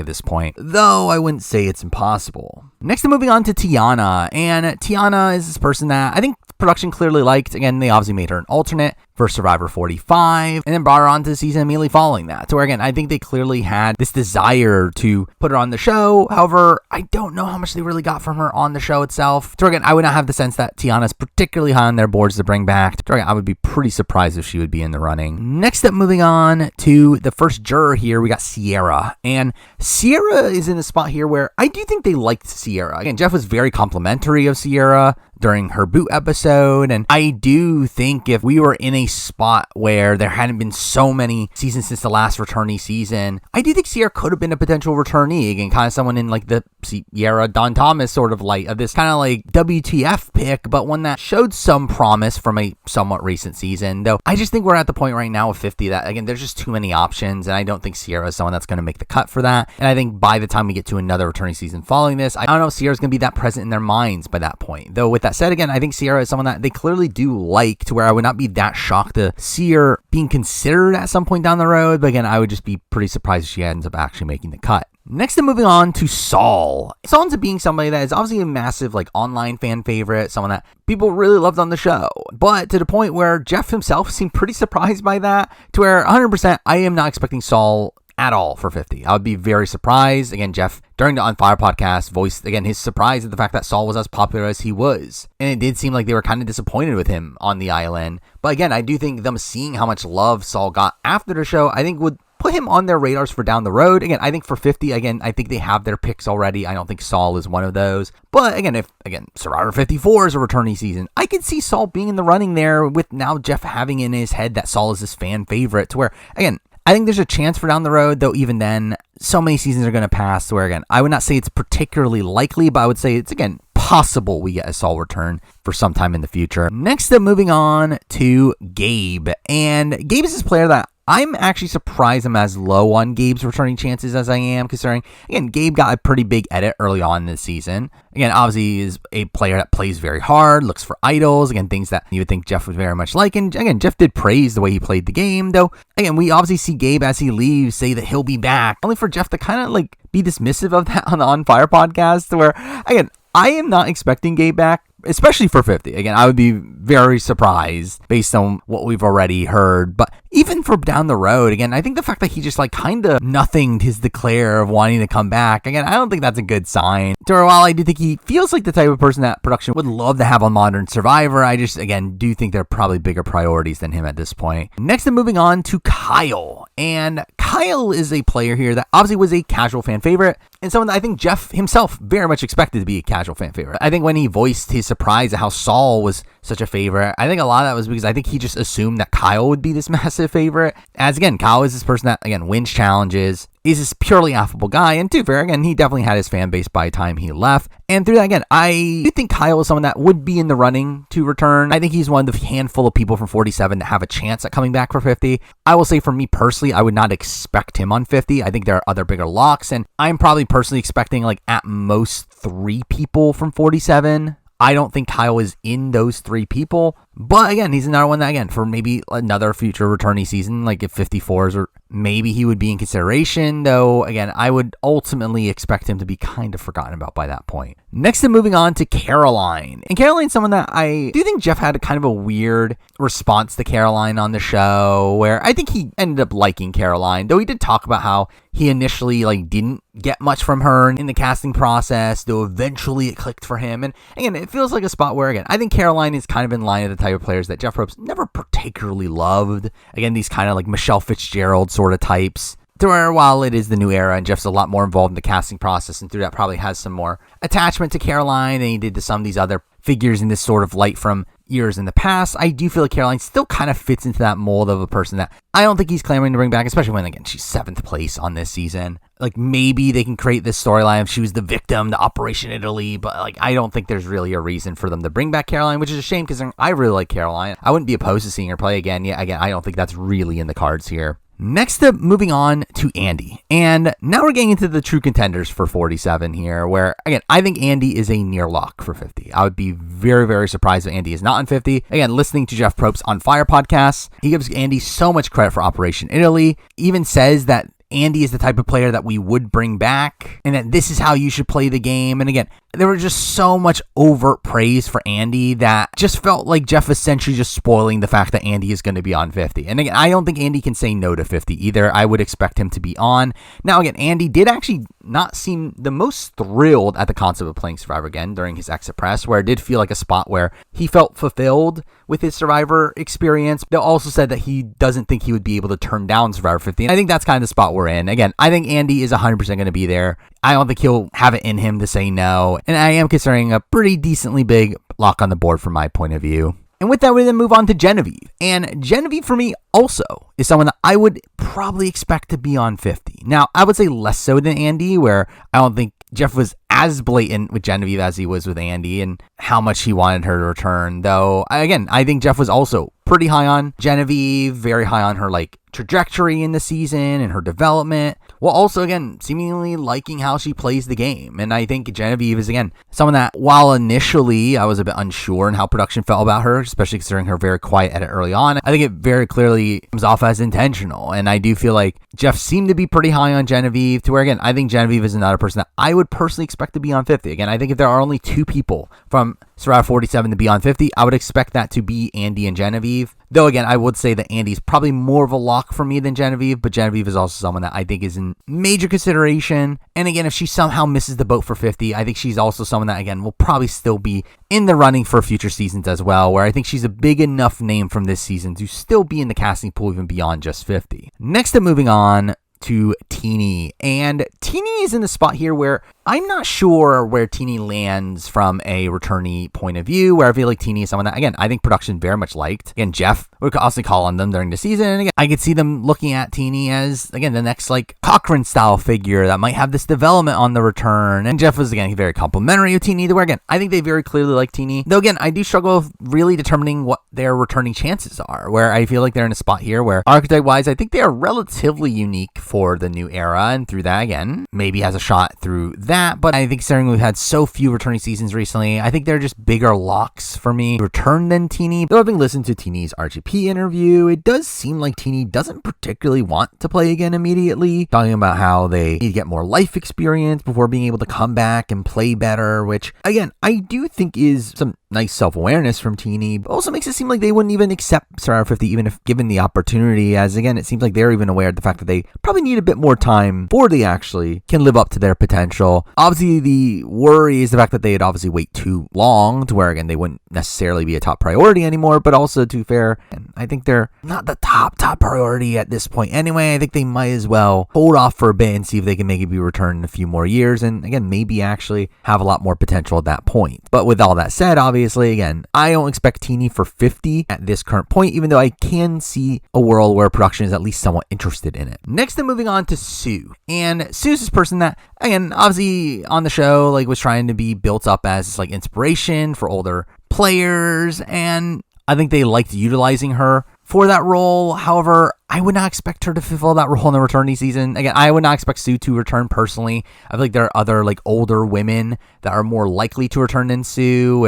at this point, though I wouldn't say it's impossible. Next, I'm moving on to Tiana, and Tiana is this person that I think production clearly liked. Again, they obviously made her an alternate for Survivor 45, and then brought her onto the season immediately following that. So where, again, I think they clearly had this desire to put her on the show. However, I don't know how much they really got from her on the show itself. So again, I would not have the sense that Tiana's particularly high on their boards to bring back. So again, I would be pretty surprised if she would be in the running. Next up, moving on to the first juror here, we got Sierra. And Sierra is in a spot here where I do think they liked Sierra. Again, Jeff was very complimentary of Sierra during her boot episode, and I do think if we were in a spot where there hadn't been so many seasons since the last returnee season, I do think Sierra could have been a potential returnee. Again, kind of someone in like the Sierra Don Thomas sort of light of this kind of like WTF pick, but one that showed some promise from a somewhat recent season. Though I just think we're at the point right now with 50 that, again, there's just too many options, and I don't think Sierra is someone that's going to make the cut for that. And I think by the time we get to another returning season following this, I don't know if Sierra's going to be that present in their minds by that point. Though with that said, again, I think Sierra is someone that they clearly do like, to where I would not be that shocked to see her being considered at some point down the road. But again, I would just be pretty surprised if she ends up actually making the cut. Next, I'm moving on to Saul. Saul ends up being somebody that is obviously a massive like online fan favorite, someone that people really loved on the show, but to the point where Jeff himself seemed pretty surprised by that, to where 100% I am not expecting Saul at all for 50. I would be very surprised. Again, Jeff, during the On Fire podcast, voiced, again, his surprise at the fact that Saul was as popular as he was. And it did seem like they were kind of disappointed with him on the island. But again, I do think them seeing how much love Saul got after the show, I think would put him on their radars for down the road. Again, I think for 50, again, I think they have their picks already. I don't think Saul is one of those. But again, if, again, Survivor 54 is a returnee season, I could see Saul being in the running there, with now Jeff having in his head that Saul is this fan favorite, to where, again, I think there's a chance for down the road, though even then, so many seasons are going to pass, where, again, I would not say it's particularly likely, but I would say it's, again, possible we get a Saul return for some time in the future. Next up, moving on to Gabe. And Gabe is this player that I'm actually surprised I'm as low on Gabe's returning chances as I am, considering, again, Gabe got a pretty big edit early on this season. Again, obviously, he is a player that plays very hard, looks for idols, again, things that you would think Jeff would very much like. And again, Jeff did praise the way he played the game, though, again, we obviously see Gabe as he leaves say that he'll be back, only for Jeff to kind of like be dismissive of that on the On Fire podcast, where, again, I am not expecting Gabe back. especially for 50. Again, I would be very surprised based on what we've already heard. But even for down the road, again, I think the fact that he just like kind of nothinged his declare of wanting to come back, again, I don't think that's a good sign. While I do think he feels like the type of person that production would love to have on Modern Survivor, I just, again, do think there are probably bigger priorities than him at this point. Next, I'm moving on to Kyle. And Kyle is a player here that obviously was a casual fan favorite, and someone that I think Jeff himself very much expected to be a casual fan favorite. I think when he voiced his surprise at how Saul was such a favorite, I think a lot of that was because I think he just assumed that Kyle would be this massive favorite. As again, Kyle is this person that, again, wins challenges, is this purely affable guy, and to be fair, again, he definitely had his fan base by the time he left. And through that, again, I do think Kyle is someone that would be in the running to return. I think he's one of the handful of people from 47 that have a chance at coming back for 50. I will say for me personally, I would not expect him on 50. I think there are other bigger locks, and I'm probably personally expecting like at most 3 people from 47. I don't think Kyle is in those 3 people. But again, he's another one that, again, for maybe another future returnee season, like if 54s, or maybe he would be in consideration, though, again, I would ultimately expect him to be kind of forgotten about by that point. Next, I'm moving on to Caroline. And Caroline's someone that I do think Jeff had a kind of a weird response to Caroline on the show, where I think he ended up liking Caroline, though he did talk about how he initially like didn't get much from her in the casting process, though eventually it clicked for him. And again, it feels like a spot where, again, I think Caroline is kind of in line with the type of players that Jeff Probst never particularly loved. Again, these kind of like Michelle Fitzgerald sort of types. While it is the new era and Jeff's a lot more involved in the casting process, and through that probably has some more attachment to Caroline than he did to some of these other figures in this sort of light from years in the past, I do feel like Caroline still kind of fits into that mold of a person that I don't think he's clamoring to bring back, especially when, again, she's 7th place on this season. Like, maybe they can create this storyline if she was the victim to Operation Italy, but like, I don't think there's really a reason for them to bring back Caroline, which is a shame because I really like Caroline. I wouldn't be opposed to seeing her play again. Yeah, again, I don't think that's really in the cards here. Next up, moving on to Andy. And now we're getting into the true contenders for 47 here, where, again, I think Andy is a near lock for 50. I would be very, very surprised if Andy is not on 50. Again, listening to Jeff Probst on Fire podcasts, he gives Andy so much credit for Operation Italy, even says that Andy is the type of player that we would bring back, and that this is how you should play the game. And again, there was just so much overt praise for Andy that just felt like Jeff essentially just spoiling the fact that Andy is going to be on 50. And again, I don't think Andy can say no to 50 either. I would expect him to be on. Now, again, Andy did actually not seem the most thrilled at the concept of playing Survivor again during his exit press, where it did feel like a spot where he felt fulfilled with his Survivor experience. They also said that he doesn't think he would be able to turn down Survivor 50. And I think that's kind of the spot we're in. Again, I think Andy is 100% going to be there. I don't think he'll have it in him to say no. And I am considering a pretty decently big lock on the board from my point of view. And with that, we then move on to Genevieve. And Genevieve, for me, also is someone that I would probably expect to be on 50. Now, I would say less so than Andy, where I don't think Jeff was as blatant with Genevieve as he was with Andy and how much he wanted her to return. Though, again, I think Jeff was also pretty high on Genevieve, very high on her like trajectory in the season and her development, while also, again, seemingly liking how she plays the game. And I think Genevieve is, again, someone that, while initially I was a bit unsure in how production felt about her, especially considering her very quiet edit early on, I think it very clearly comes off as intentional. And I do feel like Jeff seemed to be pretty high on Genevieve, to where, again, I think Genevieve is another person that I would personally expect to be on 50. Again, I think if there are only 2 people from Survivor 47 to be on 50, I would expect that to be Andy and Genevieve. Though, again, I would say that Andy's probably more of a lock for me than Genevieve, but Genevieve is also someone that I think is in major consideration. And again, if she somehow misses the boat for 50, I think she's also someone that, again, will probably still be in the running for future seasons as well, where I think she's a big enough name from this season to still be in the casting pool even beyond just 50. Next up, moving on to Teeny. And Teeny is in the spot here where I'm not sure where Teeny lands from a returnee point of view, where I feel like Teeny is someone that, again, I think production very much liked. Again, Jeff would also call on them during the season. And again, I could see them looking at Teeny as, again, the next like Cochran style figure that might have this development on the return. And Jeff was, again, very complimentary of Teeny, where, again, I think they very clearly like Teeny. Though, again, I do struggle with really determining what their returning chances are, where I feel like they're in a spot here where archetype-wise, I think they are relatively unique for the new era. And through that, again, maybe has a shot through that. But I think considering we've had so few returning seasons recently, I think they're just bigger locks for me return than Teeny. Though having listened to Teeny's RGP interview, it does seem like Teeny doesn't particularly want to play again immediately, talking about how they need to get more life experience before being able to come back and play better, which, again, I do think is some nice self-awareness from Teeny, but also makes it seem like they wouldn't even accept Survivor 50 even if given the opportunity, as again, it seems like they're even aware of the fact that they probably need a bit more time before they actually can live up to their potential. Obviously, the worry is the fact that they'd obviously wait too long to where, again, they wouldn't necessarily be a top priority anymore, but also, to be fair, and I think they're not the top priority at this point anyway. I think they might as well hold off for a bit and see if they can maybe be returned in a few more years, and again, maybe actually have a lot more potential at that point. But with all that said, obviously, again, I don't expect Teeny for 50 at this current point, even though I can see a world where production is at least somewhat interested in it. Next, I'm moving on to Sue. And Sue's this person that, again, obviously on the show, like, was trying to be built up as like inspiration for older players, and I think they liked utilizing her for that role. However, I would not expect her to fulfill that role in the Returnee season. Again, I would not expect Sue to return personally. I feel like there are other like older women that are more likely to return than Sue,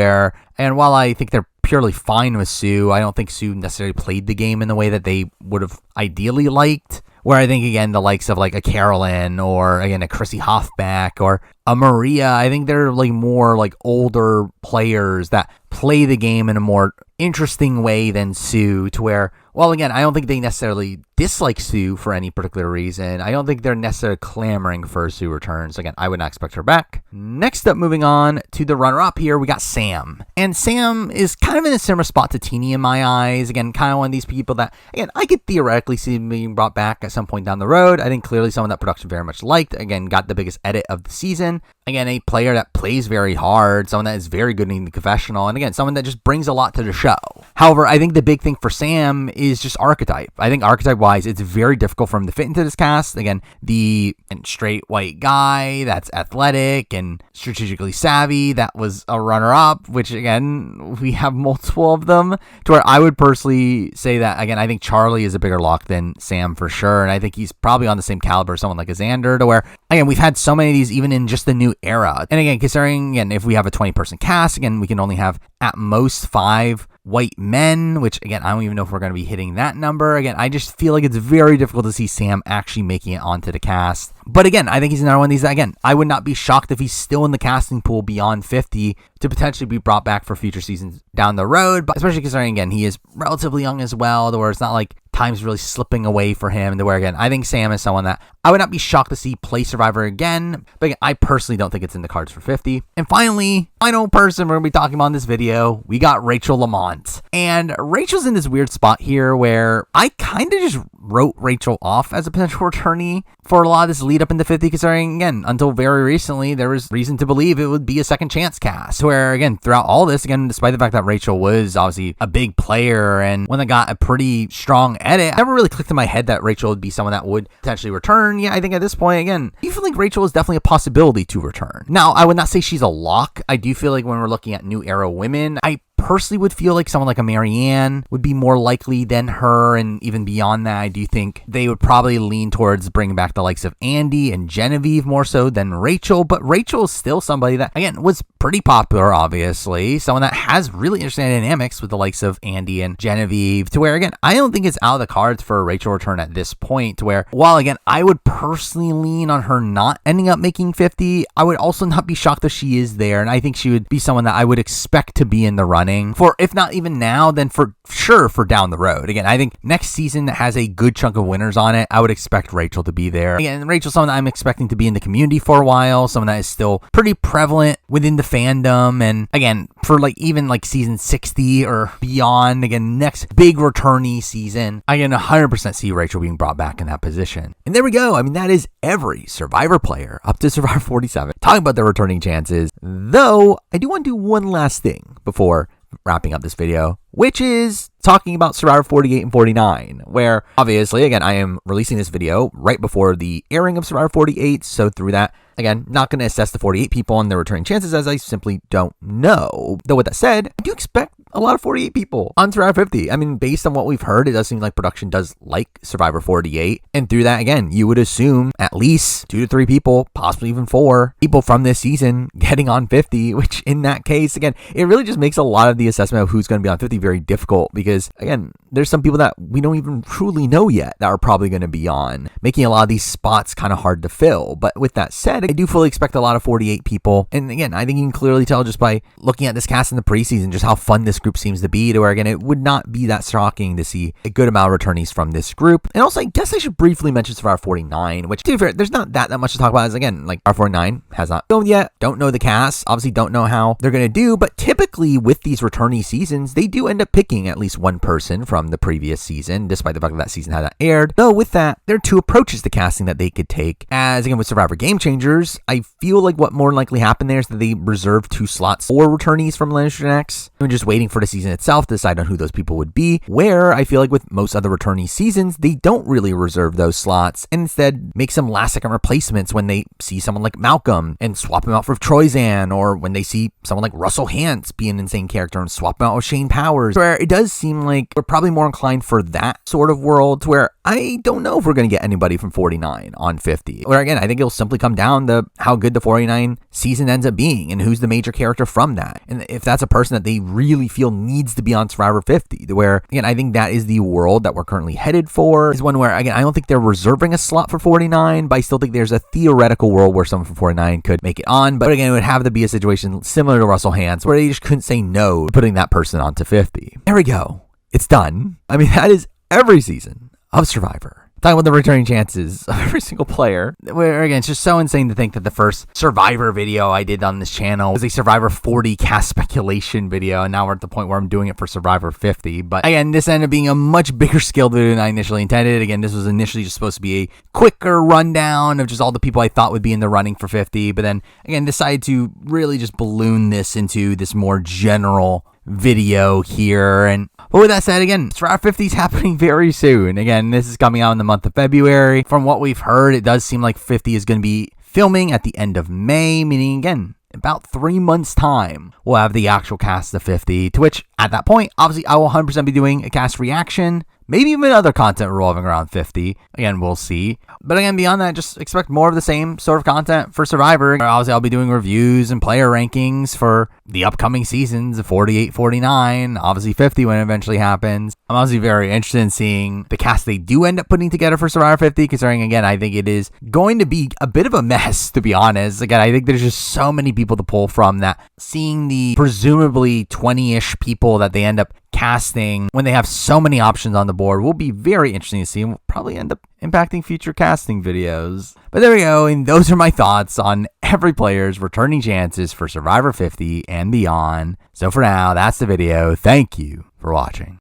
and while I think they're purely fine with Sue, I don't think Sue necessarily played the game in the way that they would have ideally liked. Where I think, again, the likes of like a Carolyn or, again, a Chrissy Hoffback or a Maria, I think they're like more like older players that play the game in a more interesting way than Sue, to where, well, again, I don't think they necessarily dislike Sue for any particular reason. I don't think they're necessarily clamoring for Sue returns. Again, I would not expect her back. Next up, moving on to the runner-up here, we got Sam. And Sam is kind of in a similar spot to Teeny in my eyes. Again, kind of one of these people that, again, I could theoretically see being brought back at some point down the road. I think clearly someone that production very much liked. Again, got the biggest edit of the season. Again, a player that plays very hard, someone that is very good in the confessional, and again, someone that just brings a lot to the show. However, I think the big thing for Sam is just archetype. I think archetype-wise, it's very difficult for him to fit into this cast. Again, the straight white guy that's athletic and strategically savvy, that was a runner-up, which, again, we have multiple of them, to where I would personally say that, again, I think Charlie is a bigger lock than Sam for sure, and I think he's probably on the same caliber as someone like a Xander, to where, again, we've had so many of these even in just the new era. And again, considering, again, if we have a 20-person cast, again, we can only have at most 5 white men, which, again, I don't even know if we're going to be hitting that number. Again, I just feel like it's very difficult to see Sam actually making it onto the cast. But again, I think he's another one of these that, again, I would not be shocked if he's still in the casting pool beyond 50 to potentially be brought back for future seasons down the road. But especially considering, again, he is relatively young as well, to where it's not like time's really slipping away for him, to where, again, I think Sam is someone that I would not be shocked to see play Survivor again, but again, I personally don't think it's in the cards for 50. And finally, final person we're going to be talking about in this video, we got Rachel Lamont. And Rachel's in this weird spot here where I kind of just wrote Rachel off as a potential returnee for a lot of this lead up into 50, considering, again, until very recently, there was reason to believe it would be a second chance cast, where, again, throughout all this, again, despite the fact that Rachel was obviously a big player and one that got a pretty strong edit, I never really clicked in my head that Rachel would be someone that would potentially return. Yeah, I think at this point, again, I feel like Rachel is definitely a possibility to return. Now, I would not say she's a lock. I do feel like when we're looking at new era women, I personally would feel like someone like a Marianne would be more likely than her, and even beyond that, I do think they would probably lean towards bringing back the likes of Andy and Genevieve more so than Rachel. But Rachel is still somebody that, again, was pretty popular, obviously, someone that has really interesting dynamics with the likes of Andy and Genevieve, to where, again, I don't think it's out of the cards for a Rachel return at this point, to where, while, again, I would personally lean on her not ending up making 50, I would also not be shocked if she is there, and I think she would be someone that I would expect to be in the running for, if not even now, then for sure for down the road. Again, I think next season that has a good chunk of winners on it, I would expect Rachel to be there. Again, Rachel's someone that I'm expecting to be in the community for a while, someone that is still pretty prevalent within the fandom, and again, for like even like season 60 or beyond, again, next big returnee season, I can 100% see Rachel being brought back in that position. And there we go. I mean, that is every Survivor player up to Survivor 47 talking about their returning chances, though I do want to do one last thing before wrapping up this video, which is talking about Survivor 48 and 49, where obviously, again, I am releasing this video right before the airing of Survivor 48, so through that, again, not going to assess the 48 people and their returning chances, as I simply don't know. Though with that said, I do expect a lot of 48 people on Survivor 50. I mean, based on what we've heard, it does seem like production does like Survivor 48. And through that, again, you would assume at least 2 to 3 people, possibly even 4 people from this season getting on 50, which in that case, again, it really just makes a lot of the assessment of who's going to be on 50 very difficult because, again, there's some people that we don't even truly know yet that are probably going to be on, making a lot of these spots kind of hard to fill. But with that said, I do fully expect a lot of 48 people. And again, I think you can clearly tell just by looking at this cast in the preseason just how fun this group seems to be, to where, again, it would not be that shocking to see a good amount of returnees from this group. And also, I guess I should briefly mention Survivor 49, which, to be fair, there's not that much to talk about. As again, like R49 has not filmed yet, don't know the cast, obviously don't know how they're going to do, but typically with these returnee seasons, they do end up picking at least one person from the previous season, despite the fact that season had not aired. Though with that, there are 2 approaches to casting that they could take. As again, with Survivor Game Changers, I feel like what more likely happened there is that they reserve 2 slots for returnees from Millennials X. We're just waiting for the season itself to decide on who those people would be, where I feel like with most other returnee seasons, they don't really reserve those slots and instead make some last second replacements when they see someone like Malcolm and swap him out for Troyzan, or when they see someone like Russell Hantz be an insane character and swap him out with Shane Powers, where it does seem like we're probably more inclined for that sort of world, to where I don't know if we're going to get anybody from 49 on 50. Where again, I think it'll simply come down to how good the 49 season ends up being and who's the major character from that. And if that's a person that they really feel needs to be on Survivor 50, to where, again, I think that is the world that we're currently headed for, is one where, again, I don't think they're reserving a slot for 49, but I still think there's a theoretical world where someone from 49 could make it on. But again, it would have to be a situation similar to Russell Hantz, where they just couldn't say no to putting that person onto 50. There we go. It's done. I mean, that is every season of Survivor. Talking about the returning chances of every single player, where again, it's just so insane to think that the first Survivor video I did on this channel was a Survivor 40 cast speculation video, and now we're at the point where I'm doing it for Survivor 50. But again, this ended up being a much bigger scale video than I initially intended. Again, this was initially just supposed to be a quicker rundown of just all the people I thought would be in the running for 50, but then again, decided to really just balloon this into this more general video here. But with that said, again, Survivor 50 is happening very soon. Again, this is coming out in the month of February. From what we've heard, it does seem like 50 is going to be filming at the end of May, meaning, again, about 3 months' time, we'll have the actual cast of 50, to which, at that point, obviously, I will 100% be doing a cast reaction, maybe even other content revolving around 50. Again, we'll see. But again, beyond that, just expect more of the same sort of content for Survivor. Obviously, I'll be doing reviews and player rankings for the upcoming seasons of 48, 49, obviously 50 when it eventually happens. I'm obviously very interested in seeing the cast they do end up putting together for Survivor 50, considering, again, I think it is going to be a bit of a mess, to be honest. Again, I think there's just so many people to pull from that seeing the presumably 20-ish people that they end up casting when they have so many options on the board will be very interesting to see, and will probably end up impacting future casting videos. But there we go, and those are my thoughts on every player's returning chances for Survivor 50 and beyond. So for now, that's the video. Thank you for watching.